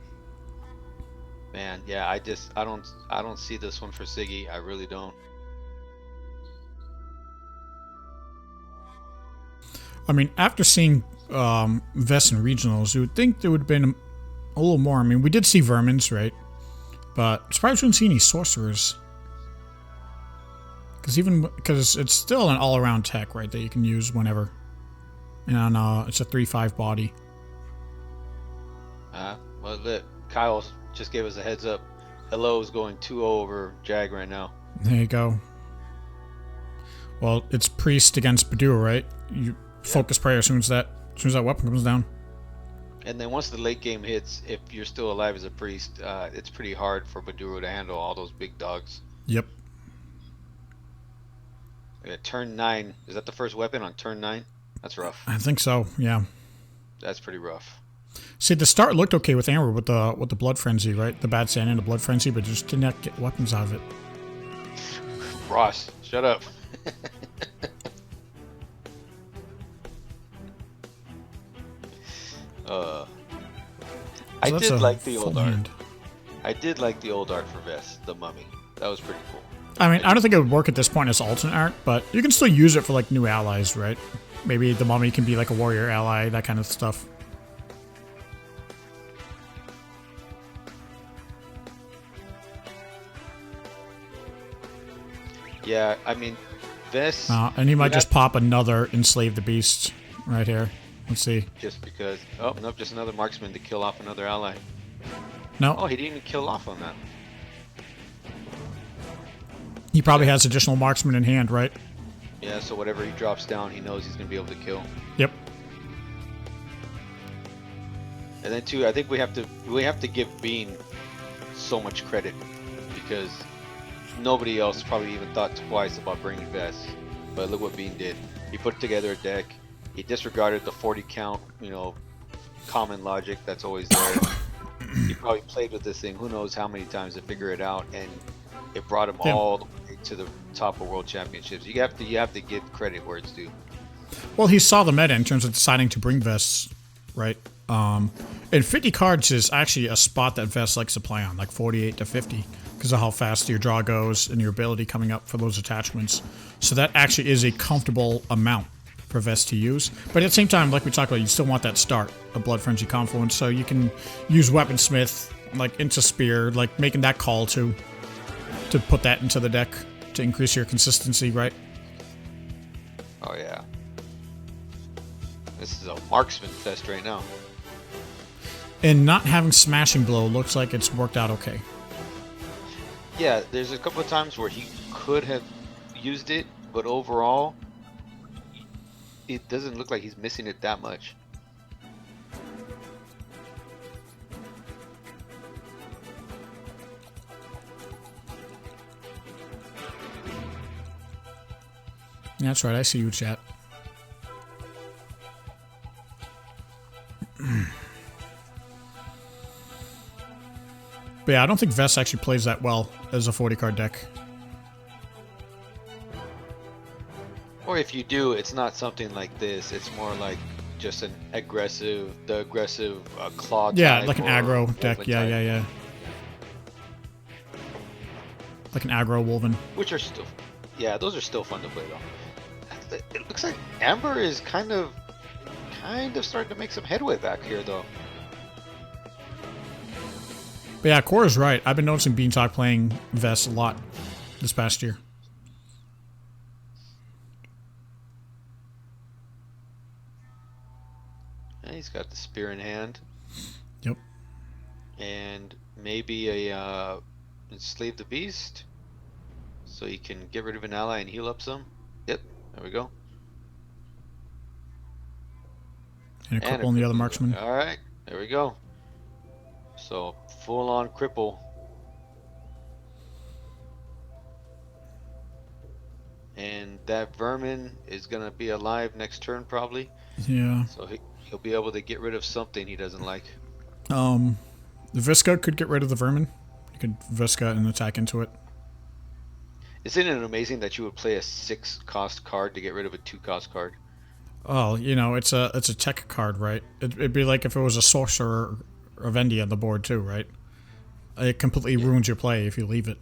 Man, yeah, I don't see this one for Siggy. I really don't. I mean, after seeing Vess in regionals, you would think there would have been a little more. I mean, we did see Vermins, right? But I'm surprised we didn't see any sorcerers. Because it's still an all-around tech, right, that you can use whenever. And it's a 3/5 body. Well, look, Kyle just gave us a heads up. Hello is going 2-0 over Jag right now. There you go. Well, it's Priest against Baduruu, right? You focus prayer as soon as that weapon comes down. And then once the late game hits, if you're still alive as a priest, it's pretty hard for Baduruu to handle all those big dogs. Yep. Turn 9, is that the first weapon on turn 9? That's rough. I think so, yeah. That's pretty rough. See, the start looked okay with Amber with the blood frenzy, right? The bad sand and the blood frenzy, but just did not get weapons out of it. Ross, shut up. I did like the old art. I did like the old art for Vess, the mummy. That was pretty cool. I mean, I don't think it would work at this point as alternate art, but you can still use it for like new allies, right? Maybe the mummy can be like a warrior ally, that kind of stuff. Yeah, I mean, Vess... and he might just pop another Enslave the Beast right here. Let's see. Just because... Oh, nope, just another marksman to kill off another ally. No. Oh, he didn't even kill off on that. He probably has additional marksman in hand, right? Yeah, so whatever he drops down, he knows he's going to be able to kill. Yep. And then too, I think we have to give Bean so much credit, because nobody else probably even thought twice about bringing Vess. But look what Bean did. He put together a deck. He disregarded the 40 count, you know, common logic that's always there. He probably played with this thing who knows how many times to figure it out, and it brought him all the way to the top of World Championships. You have to give credit where it's due. Well, he saw the meta in terms of deciding to bring Vess, right? And 50 cards is actually a spot that Vess likes to play on, like 48 to 50, because of how fast your draw goes and your ability coming up for those attachments. So that actually is a comfortable amount for Vess to use. But at the same time, like we talked about, you still want that start of Blood Frenzy Confluence, so you can use Weaponsmith, like into Spear, like making that call to put that into the deck to increase your consistency, right? Oh yeah. This is a marksman fest right now. And not having Smashing Blow looks like it's worked out okay. Yeah, there's a couple of times where he could have used it, but overall, it doesn't look like he's missing it that much. That's right, I see you, chat. But yeah, I don't think Vess actually plays that well as a 40 card deck. Or if you do, it's not something like this. It's more like just the aggressive claw. Yeah, type like an or aggro deck. Woven Yeah, type, yeah. Like an aggro Wolven. Which are still, yeah, those are still fun to play though. It looks like Amber is kind of starting to make some headway back here though. But yeah, Cora's right. I've been noticing Beantalk playing Vess a lot this past year. And he's got the spear in hand. Yep. And maybe a enslave the beast, so he can get rid of an ally and heal up some. Yep, there we go. And a cripple on the other marksman. All right, there we go. So full on cripple. And that vermin is gonna be alive next turn probably. Yeah. So he'll be able to get rid of something he doesn't like. The Visca could get rid of the vermin. You could Visca and attack into it. Isn't it amazing that you would play a 6-cost card to get rid of a 2-cost card? Oh, you know, it's a tech card, right? It'd be like if it was a sorcerer or Vendia on the board too, right? It completely ruins your play if you leave it.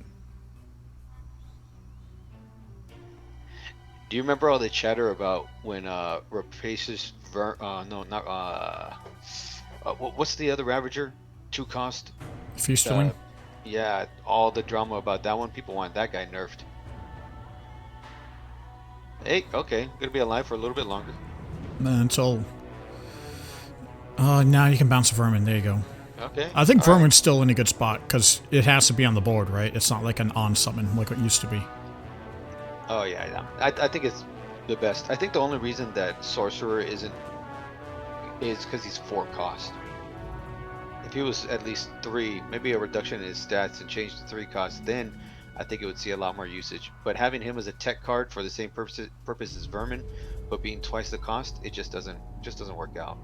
Do you remember all the chatter about when replaces what's the other Ravager? 2-cost? Feasterling? Yeah, all the drama about that one. People want that guy nerfed. Hey, okay, gonna be alive for a little bit longer. Until... now you can bounce a vermin. There you go. Okay. I think all vermin's still in a good spot, because it has to be on the board, right? It's not like an on-summon like it used to be. Oh, yeah. I think it's the best. I think the only reason that Sorcerer isn't is because he's 4-cost. If he was at least 3, maybe a reduction in his stats and change to 3 costs, then I think it would see a lot more usage. But having him as a tech card for the same purpose as Vermin, but being twice the cost, it just doesn't work out.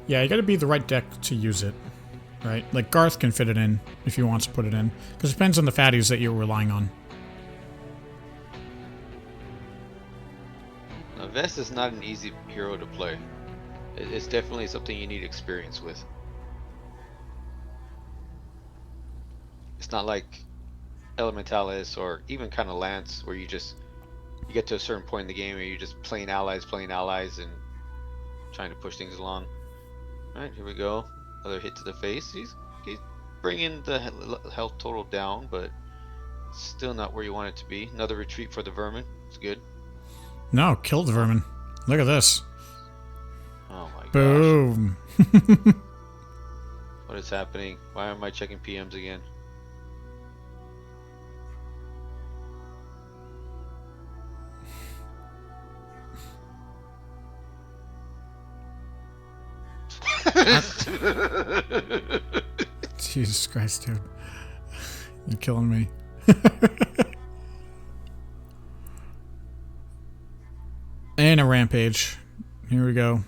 Yeah, you gotta be the right deck to use it, right? Like, Garth can fit it in if he wants to put it in, because it depends on the fatties that you're relying on. Now, Vess is not an easy hero to play. It's definitely something you need experience with. It's not like Elementalis or even kind of Lance, where you get to a certain point in the game where you're just playing allies and trying to push things along. Alright, here we go. Another hit to the face. He's bringing the health total down, but still not where you want it to be. Another retreat for the vermin. It's good. No, kill the vermin. Look at this. Oh my gosh. Boom. What is happening? Why am I checking PMs again? Jesus Christ, dude. You're killing me. And a rampage. Here we go.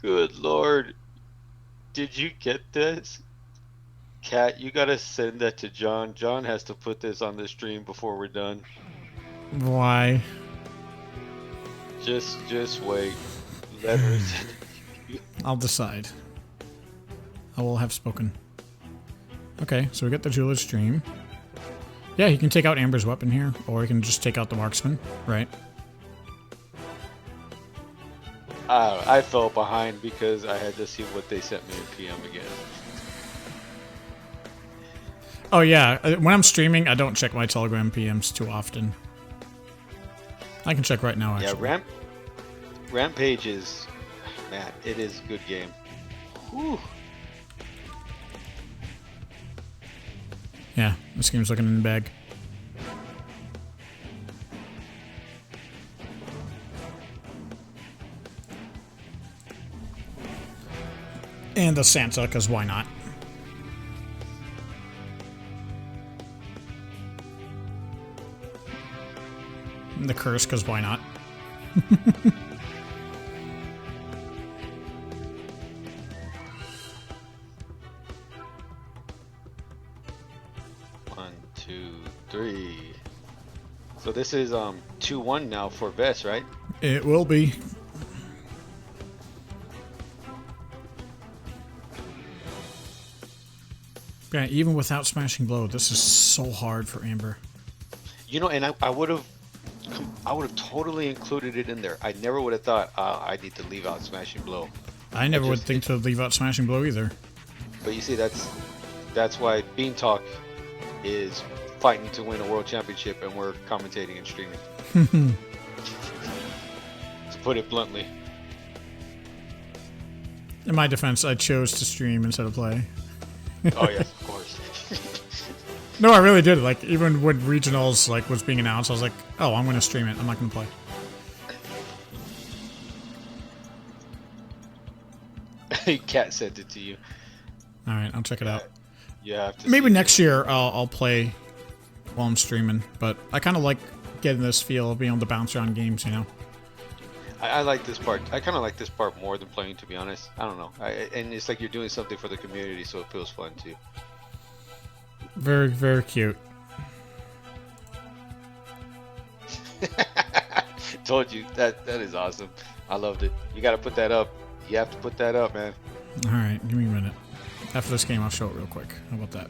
Good lord. Did you get this? Kat, you gotta send that to John. John has to put this on the stream before we're done. Why? Just wait. Let her send it to you. I'll decide. I will have spoken. Okay, so we got the jeweler's stream. Yeah, he can take out Amber's weapon here, or he can just take out the marksman, right? I fell behind because I had to see what they sent me in PM again. Oh yeah, when I'm streaming, I don't check my Telegram PMs too often. I can check right now, actually. Yeah, Rampage is, man, it is a good game. Whew. Yeah, this game's looking in the bag. And the Santa, because why not? And the curse, because why not? One, two, three. So this is 2-1 now for Vess, right? It will be. Yeah, even without smashing blow, this is so hard for Amber. You know, and I would have totally included it in there. I never would have thought I need to leave out smashing blow. I never would think to leave out smashing blow either. But you see, that's why Beantalk is fighting to win a world championship, and we're commentating and streaming. To put it bluntly. In my defense, I chose to stream instead of play. Oh yes, of course. No, I really did. Like, even when regionals was being announced, I was like, oh, I'm going to stream it. I'm not going to play. Cat sent it to you. All right, I'll check it out. You have to Maybe see next year I'll play while I'm streaming, but I kind of like getting this feel of being able to bounce around games, you know? I like this part. I kind of like this part more than playing, to be honest. I don't know. And it's like you're doing something for the community, so it feels fun too. Very, very cute. Told you that is awesome. I loved it. You got to put that up. You have to put that up, man. All right, give me a minute. After this game, I'll show it real quick. How about that?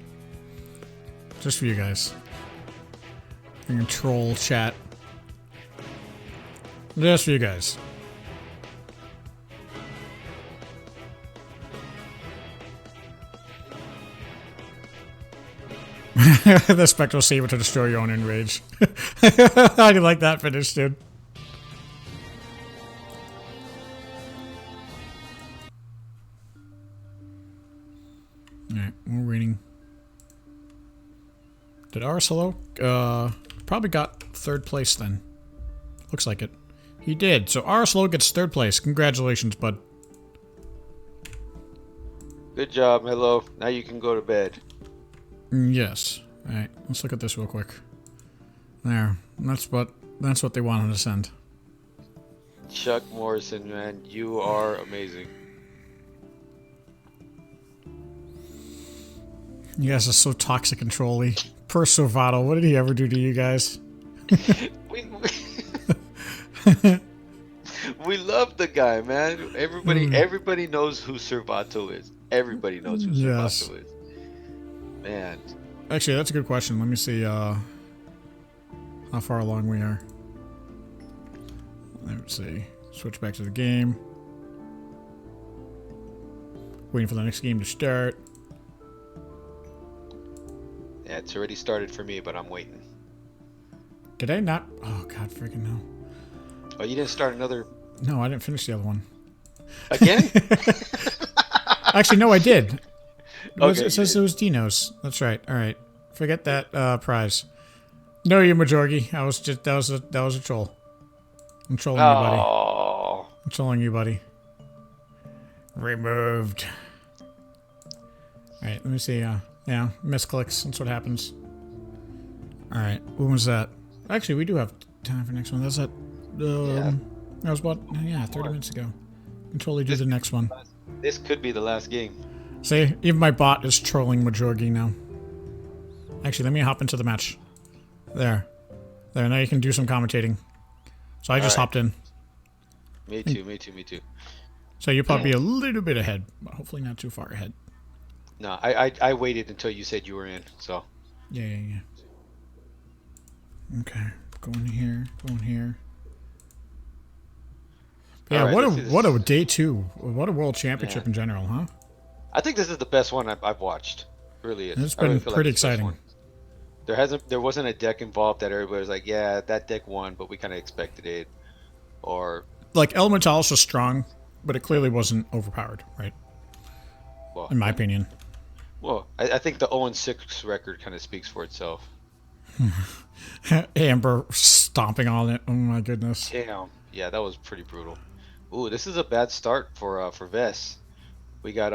Just for you guys. You can troll chat. Just for you guys. The spectral saber to destroy your own enrage. How do you like that finish, dude? Alright, we're waiting. Did Arsolo? Probably got third place then. Looks like it. He did. So Arsolo gets third place. Congratulations, bud. Good job. Hello. Now you can go to bed. Yes. Alright, let's look at this real quick. There. That's what they wanted to send. Chuck Morrison, man, you are amazing. You guys are so toxic and trolly. Poor Servato, what did he ever do to you guys? We love the guy, man. Everybody knows who Servato is. Everybody knows who Servato is. Man. Actually, that's a good question. Let me see how far along we are. Let's see. Switch back to the game. Waiting for the next game to start. Yeah, it's already started for me, but I'm waiting. Did I not? Oh, God, freaking no. Oh, you didn't start another? No, I didn't finish the other one. Again? Actually, no, I did. Okay, it says it was Dino's. That's right. All right. Forget that prize. No, you Majorgi. That was a troll. I'm trolling you, buddy. I'm trolling you, buddy. Removed. All right, let me see. Yeah, misclicks. That's what happens. All right, when was that? Actually, we do have time for next one. That's it. That was what? Yeah, 30 minutes ago. We can totally do the next one. This could be the last game. See, even my bot is trolling Majorgi now. Actually, let me hop into the match. There. Now you can do some commentating. So I just hopped in. Me too. So you'll probably be a little bit ahead, but hopefully not too far ahead. No, I waited until you said you were in, so. Yeah. Okay, going here. Yeah, right, what a day two. What a world championship in general, huh? I think this is the best one I've watched. really is. It's I really been feel like pretty it's the best exciting. one. There wasn't a deck involved that everybody was like, yeah, that deck won, but we kind of expected it. Or, Like Elementalis was strong, but it clearly wasn't overpowered, right? well, In my and opinion. well, I think the 0-6 record kind of speaks for itself. Amber stomping on it. Oh my goodness. Damn, yeah, that was pretty brutal. Ooh, this is a bad start for Vess. We got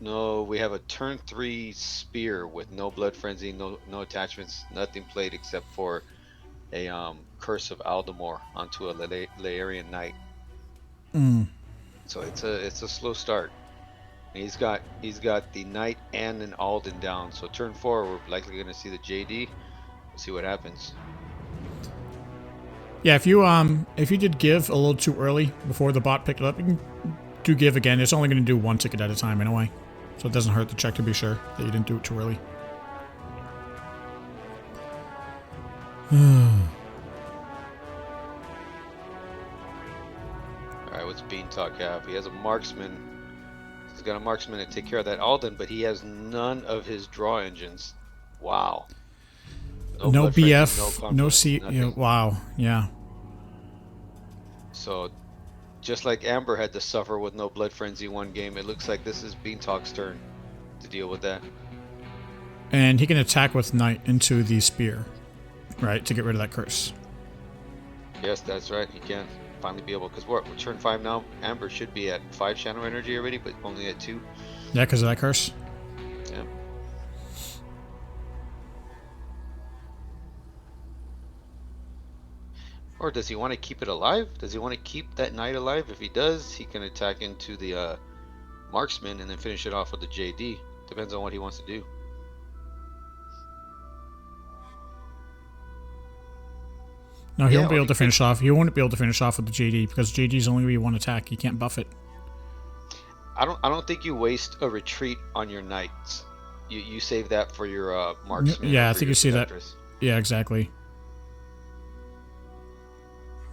no, we have a turn 3 spear with no blood frenzy, no attachments, nothing played except for a curse of Aldemar onto a Laerian knight. So it's a slow start. And he's got the knight and an Alden down. So turn 4 we're likely gonna see the JD. We'll see what happens. Yeah, if you did give a little too early before the bot picked it up, you can do give again. It's only going to do one ticket at a time anyway, so it doesn't hurt to check to be sure that you didn't do it too early. Alright, what's Beantalk have? He has a marksman. He's got a marksman to take care of that Alden, but he has none of his draw engines. Wow. No blood frenzy, BF, no confidence, C. nothing. You know, wow, yeah. So, just like Amber had to suffer with no blood frenzy one game, it looks like this is Beantalk's turn to deal with that. And he can attack with Knight into the spear, right, to get rid of that curse. Yes, that's right. He can finally be able, because we're turn 5 now. Amber should be at 5 channel energy already, but only at 2. Yeah, because of that curse. Yeah. Or does he want to keep it alive? Does he want to keep that knight alive? If he does, he can attack into the marksman and then finish it off with the JD. Depends on what he wants to do. No, he Yeah, won't be or able he to finish off. He won't be able to finish off with the JD because JD's only going to be one attack. He can't buff it. I don't think you waste a retreat on your knights. You save that for your marksman. Yeah, or I for think your you see that. Spectress. Yeah, exactly.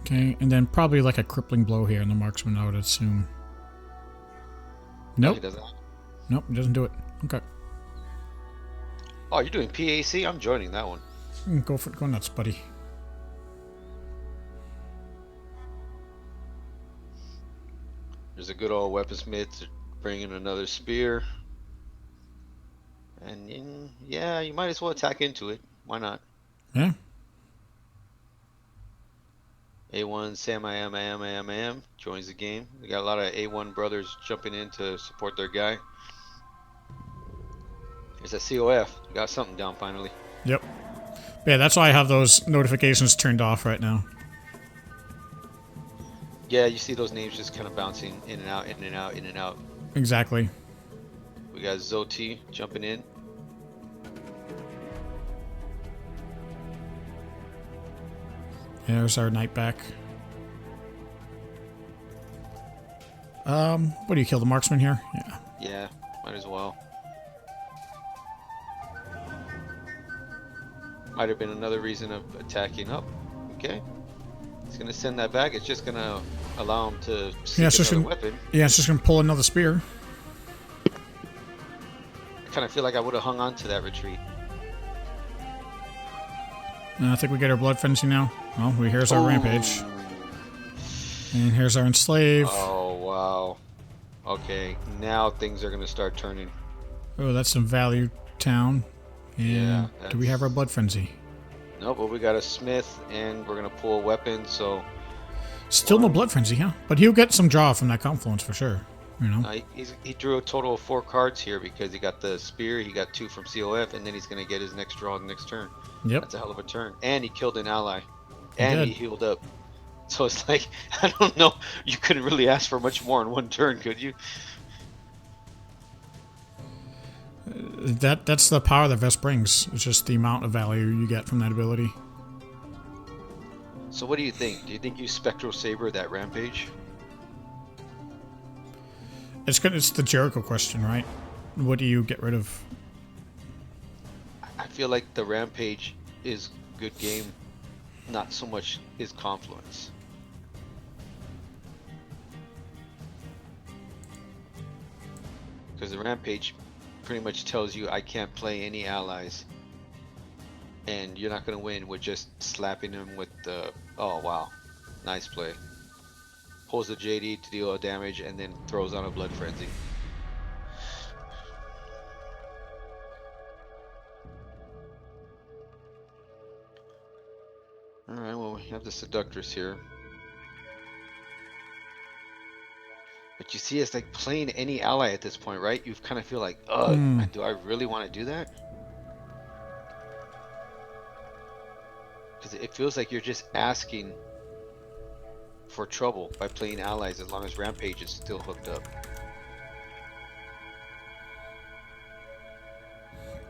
Okay, and then probably like a crippling blow here in the marksman, I would assume. No, Nope. he doesn't. Nope, he doesn't do it. Okay. Oh, you're doing PAC? I'm joining that one. Go for it. Go nuts, buddy. There's a good old weaponsmith to bring in another spear. And yeah, you might as well attack into it. Why not? Yeah. A1 Sam I am joins the game. We got a lot of A1 brothers jumping in to support their guy. There's a COF. We got something down finally. Yep. Yeah, that's why I have those notifications turned off right now. Yeah, you see those names just kind of bouncing in and out, in and out, in and out. Exactly. We got Zoti jumping in. There's our knight back. What do you kill the marksman here? Yeah. Yeah, might as well. Might have been another reason of attacking up. Okay. He's gonna send that back. It's just gonna allow him to seek Yeah, it's just another gonna, weapon. yeah, it's just gonna pull another spear. I kind of feel like I would have hung on to that retreat. And I think we get our blood frenzy now. Well, here's our rampage. And here's our enslave. Oh wow. Okay, now things are gonna start turning. Oh, that's some value town. And Yeah, do we have our blood frenzy? No, but we got a smith, and we're gonna pull a weapon. So Still no blood frenzy, huh? But he'll get some draw from that confluence for sure. You know. he drew a total of 4 cards here because he got the spear, he got 2 from COF, and then he's gonna get his next draw the next turn. Yep. That's a hell of a turn, and he killed an ally, He and did. he healed up. So it's like I don't know. You couldn't really ask for much more in one turn, could you? That's the power that Vess brings. It's just the amount of value you get from that ability. So what do you think? Do you think you Spectral Saber that rampage? It's good. It's the Jericho question, right? What do you get rid of? I feel like the rampage is good game, not so much is confluence. Because the rampage pretty much tells you I can't play any allies, and you're not gonna win with just slapping him with the. Oh wow, nice play. Pulls the JD to deal damage and then throws on a blood frenzy. Alright, well, we have the seductress here. But you see, it's like playing any ally at this point, right? You kind of feel like, ugh, do I really want to do that? Because it feels like you're just asking for trouble by playing allies as long as Rampage is still hooked up.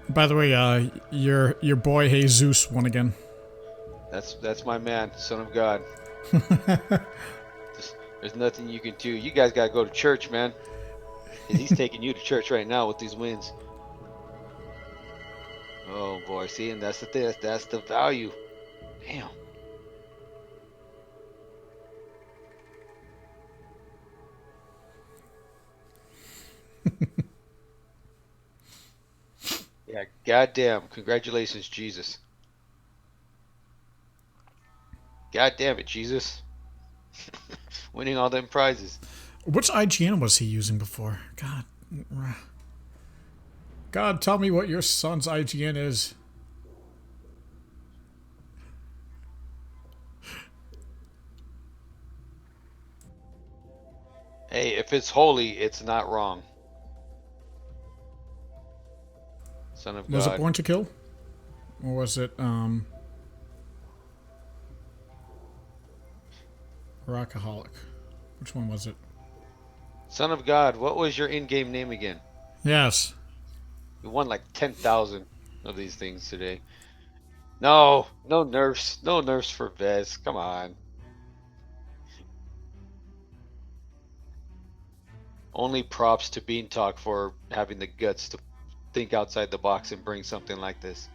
By the way, your boy Jesus won again. That's my man, son of God. There's nothing you can do. You guys gotta go to church, man. He's taking you to church right now with these wins. Oh boy, see, and that's the thing. That's the value. Damn. Yeah, goddamn. Congratulations, Jesus. God damn it, Jesus. Winning all them prizes. Which IGN was he using before? God, tell me what your son's IGN is. Hey, if it's holy, it's not wrong. Son of God. Was it Born to Kill? Or was it, Rockaholic? Which one was it? Son of God, what was your in-game name again? Yes. You won like 10,000 of these things today. No, no nerfs. No nerfs for Vess. Come on. Only props to Beantalk for having the guts to think outside the box and bring something like this.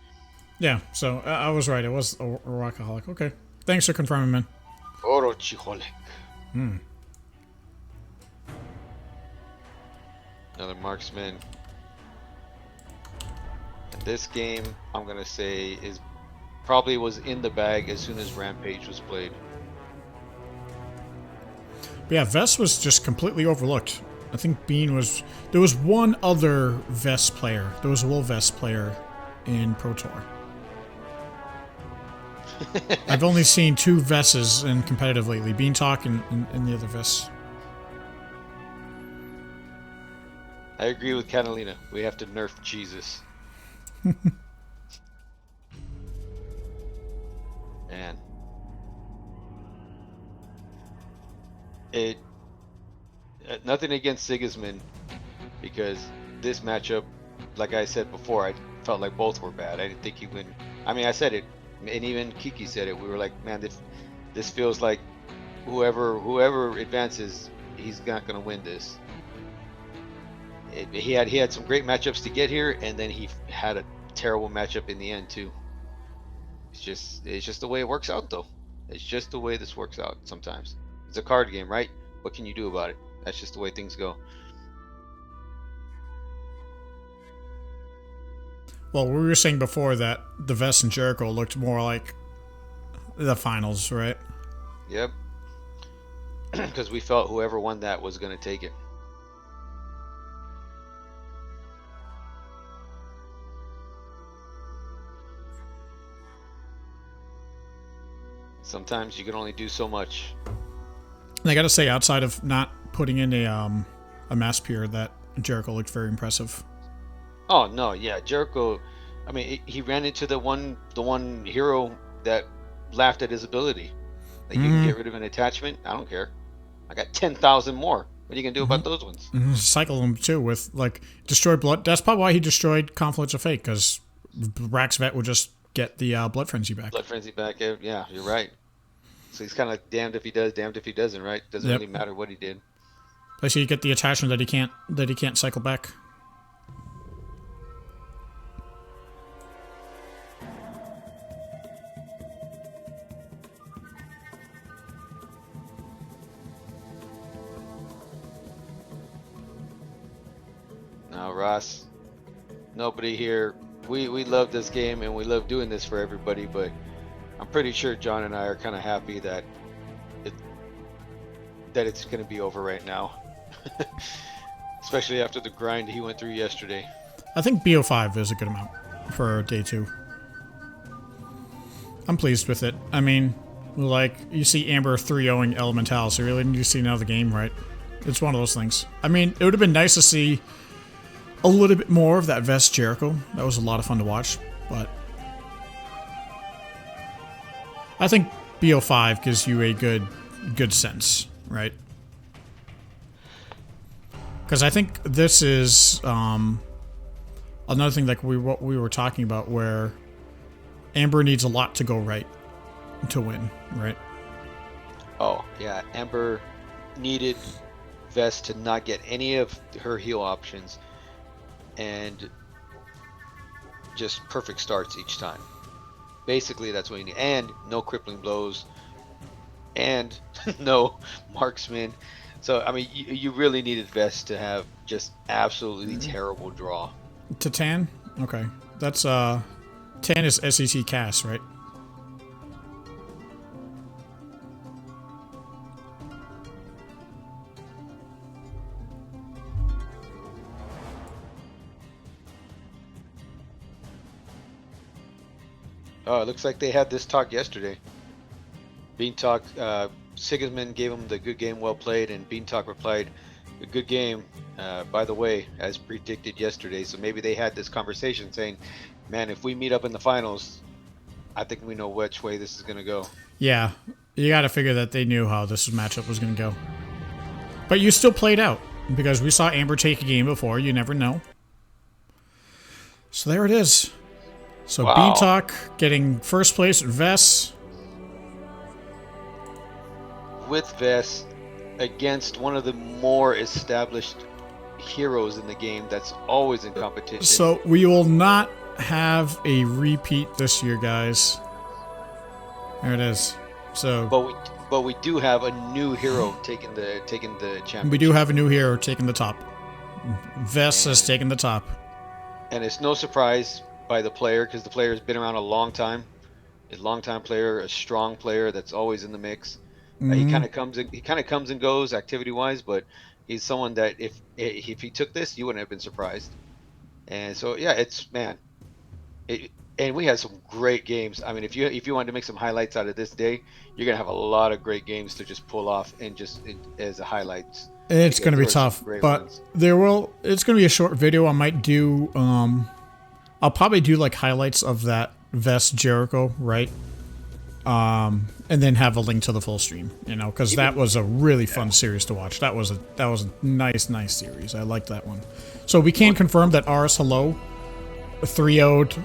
Yeah, so I was right. It was a Rockaholic. Okay. Thanks for confirming, man. Orochiholik. Another marksman. And this game, I'm going to say, is probably was in the bag as soon as Rampage was played. But yeah, Vess was just completely overlooked. I think Bean was... There was one other Vess player. There was a Will Vess player in Pro Tour. I've only seen 2 Vesses in competitive lately. Beantalk and the other Vess. I agree with Catalina. We have to nerf Jesus. Man. Nothing against Sigismund, because this matchup, like I said before, I felt like both were bad. I didn't think he would. I mean, I said it, and even Kiki said it. We were like, man, this feels like whoever advances, he's not gonna win this. He had some great matchups to get here, and then he had a terrible matchup in the end too. It's just the way it works out, though. It's just the way this works out sometimes. It's a card game, right? What can you do about it? That's just the way things go. Well, we were saying before that the Vess and Jericho looked more like the finals, right? Yep. Because we felt whoever won that was going to take it. Sometimes you can only do so much. And I gotta say, outside of not putting in a mass peer, that Jericho looked very impressive. Oh no, yeah, Jericho. I mean, he ran into the one hero that laughed at his ability. Like, you can get rid of an attachment. I don't care. I got 10,000 more. What are you gonna do about those ones? Cycle them too with like destroy blood. That's probably why he destroyed Confluence of Fate, because Rax Vet would just get the Blood Frenzy back. Blood Frenzy back. Yeah, you're right. So he's kind of damned if he does, damned if he doesn't, right? Doesn't really matter what he did. Plus, you get the attachment that he can't cycle back. Now Ross, Nobody here. We love this game and we love doing this for everybody, but I'm pretty sure John and I are kind of happy that it that it's going to be over right now. Especially after the grind he went through yesterday. I think BO5 is a good amount for day 2. I'm pleased with it. I mean, like, you see Amber 3-0ing Elemental, so you really need to see another game, right? It's one of those things. I mean, it would have been nice to see a little bit more of that Vess Jericho. That was a lot of fun to watch, but I think BO5 gives you a good sense, right? Because I think this is another thing like what we were talking about, where Amber needs a lot to go right to win, right? Oh, yeah. Amber needed Vess to not get any of her heal options and just perfect starts each time. Basically, that's what you need. And no crippling blows and no marksman. So, I mean, you really needed Vess to have just absolutely terrible draw. To Tan? Okay. That's, Tan is SEC Cass, right? Oh, it looks like they had this talk yesterday. Beantalk, Sigismund gave him the good game, well played, and Beantalk replied, a good game, by the way, as predicted yesterday. So maybe they had this conversation saying, man, if we meet up in the finals, I think we know which way this is going to go. Yeah, you got to figure that they knew how this matchup was going to go. But you still played out, because we saw Amber take a game before. You never know. So there it is. So Wow. Beantalk getting first place at Vess. With Vess against one of the more established heroes in the game that's always in competition. So we will not have a repeat this year, guys. There it is. So But we do have a new hero taking the championship. we do have a new hero taking the top. Vess has taken the top. And it's no surprise by the player, because the player has been around a long time. A long-time player, a strong player that's always in the mix. He kind of comes and goes activity-wise, but he's someone that if he took this, you wouldn't have been surprised. And so yeah, and we had some great games. I mean, if you wanted to make some highlights out of this day, you're gonna have a lot of great games to just pull off and just as a highlights. It's going to be tough, but ones. it's going to be a short video. I might do, I'll probably do like highlights of that Vess Jericho, right? And then have a link to the full stream, you know, because that was a really fun series to watch. That was a nice series. I liked that one. So we can confirm that Ars Hello 3-0'd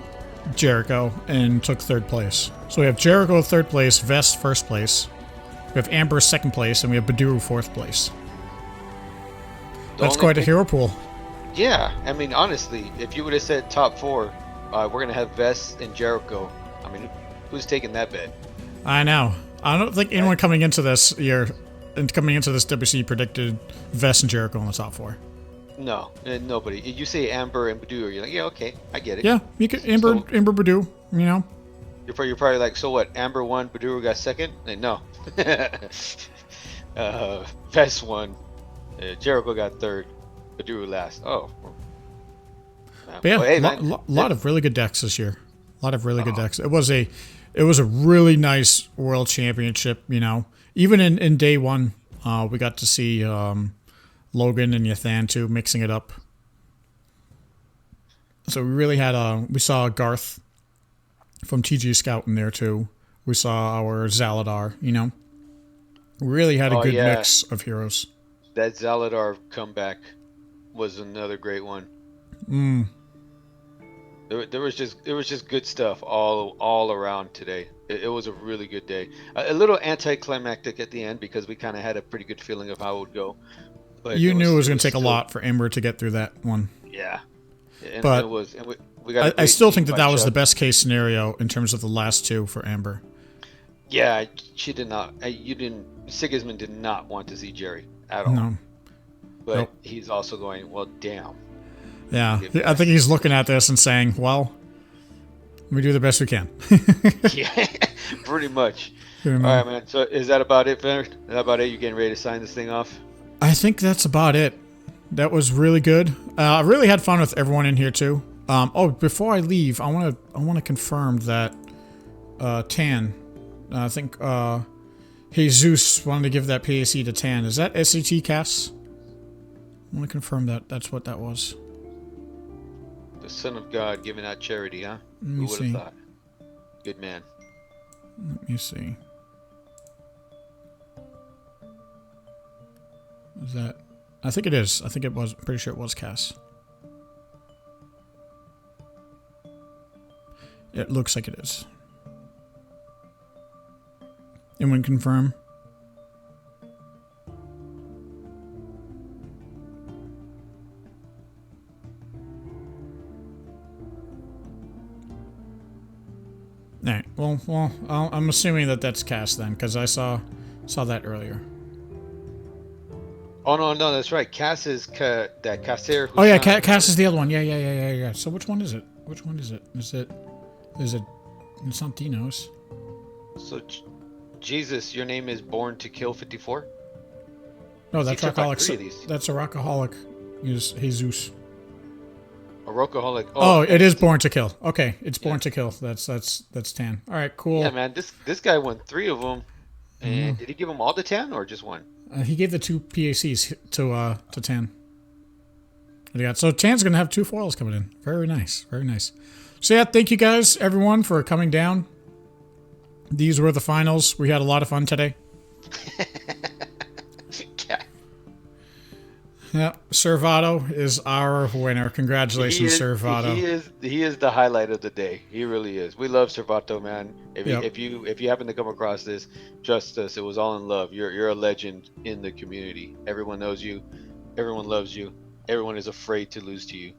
Jericho and took third place. So we have Jericho third place, Vess first place. We have Amber second place, and we have Baduruu fourth place. That's quite a hero pool. Yeah, I mean, honestly, if you would have said top 4, we're gonna have Vess and Jericho. I mean, who's taking that bet? I know. I don't think anyone coming into this year and coming into this WC predicted Vess and Jericho in the top 4. No, nobody. You say Amber and Baduruu, you're like, yeah, okay, I get it. Yeah, you could Amber Baduruu, you know. You're probably like, so what? Amber won, Baduruu got second? Like, no. Vess won, Jericho got third, Baduruu last. Oh. But yeah, well, hey, lot of really good decks this year. A lot of really good decks. It was a really nice World Championship, you know. Even in day 1, we got to see Logan and Yathan too, mixing it up. So we really had we saw Garth from TG Scout in there too. We saw our Zaladar, you know. We really had a good mix of heroes. That Zaladar comeback was another great one. There was just good stuff all around today. It was a really good day. A little anticlimactic at the end because we kind of had a pretty good feeling of how it would go. But you knew it was going to take a lot for Ember to get through that one. Yeah, and but it was. And we got. I still think that was the best case scenario in terms of the last 2 for Amber. Yeah, she did not. Sigismund did not want to see Jerry at all. No. But he's also going, well, damn. Yeah, Get I think he's looking at this and saying, well, we do the best we can. Yeah, pretty much. Pretty All much. right, man. So is that about it, Fenner? Is that about it? You getting ready to sign this thing off? I think that's about it. That was really good. I really had fun with everyone in here too. Oh, before I leave, I want to confirm that Tan, I think Jesus wanted to give that PAC to Tan. Is that SCT Cass? I want to confirm that that's what that was. The Son of God giving out charity, huh? Let Who me would see. have thought? Good man. Let me see. Is that? I think it is. I think it was. Pretty sure it was Cass. It looks like it is. Anyone confirm? Alright, well, I'm assuming that that's Cass then, because I saw that earlier. Oh no, that's right. Cass is that Casser. Oh yeah, Cass is the other one. Yeah. So which one is it? Which one is it? Is it? It's not Dinos. So, Jesus, your name is Born to Kill 54? No, that's He took like Rockaholic. three of these. That's a Rockaholic. Is Jesus. A Rockaholic. Oh, it is Born to Kill. Okay, it's Born to Kill. That's Tan. All right, cool. Yeah, man. This guy won 3 of them. And did he give them all to 10 or just one? He gave the 2 PACs to Tan. What do you got? So Tan's gonna have 2 foils coming in. Very nice. Very nice. So yeah, thank you guys, everyone, for coming down. These were the finals. We had a lot of fun today. Yeah. Yeah, Servato is our winner. Congratulations, Servato. He is the highlight of the day. He really is. We love Servato, man. If you happen to come across this, trust us. It was all in love. You're a legend in the community. Everyone knows you. Everyone loves you. Everyone is afraid to lose to you.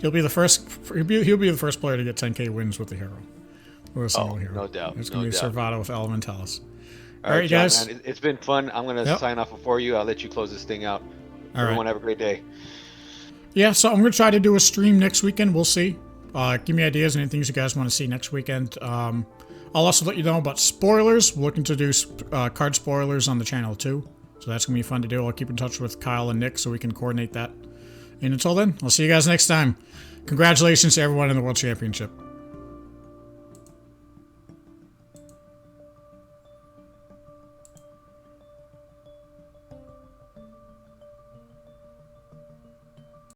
He'll be the first. He'll be the first player to get 10k wins with the hero. With a single hero. No doubt. It's gonna be Servato with Elementalis. All right, John, guys. man, it's been fun. I'm gonna sign off before you. I'll let you close this thing out. Everyone have a great day. Yeah, so I'm gonna try to do a stream next weekend. We'll see. Give me ideas and things you guys want to see next weekend. I'll also let you know about spoilers. We're looking to do card spoilers on the channel too. So that's gonna be fun to do. I'll keep in touch with Kyle and Nick so we can coordinate that. And until then, I'll see you guys next time. Congratulations to everyone in the World Championship.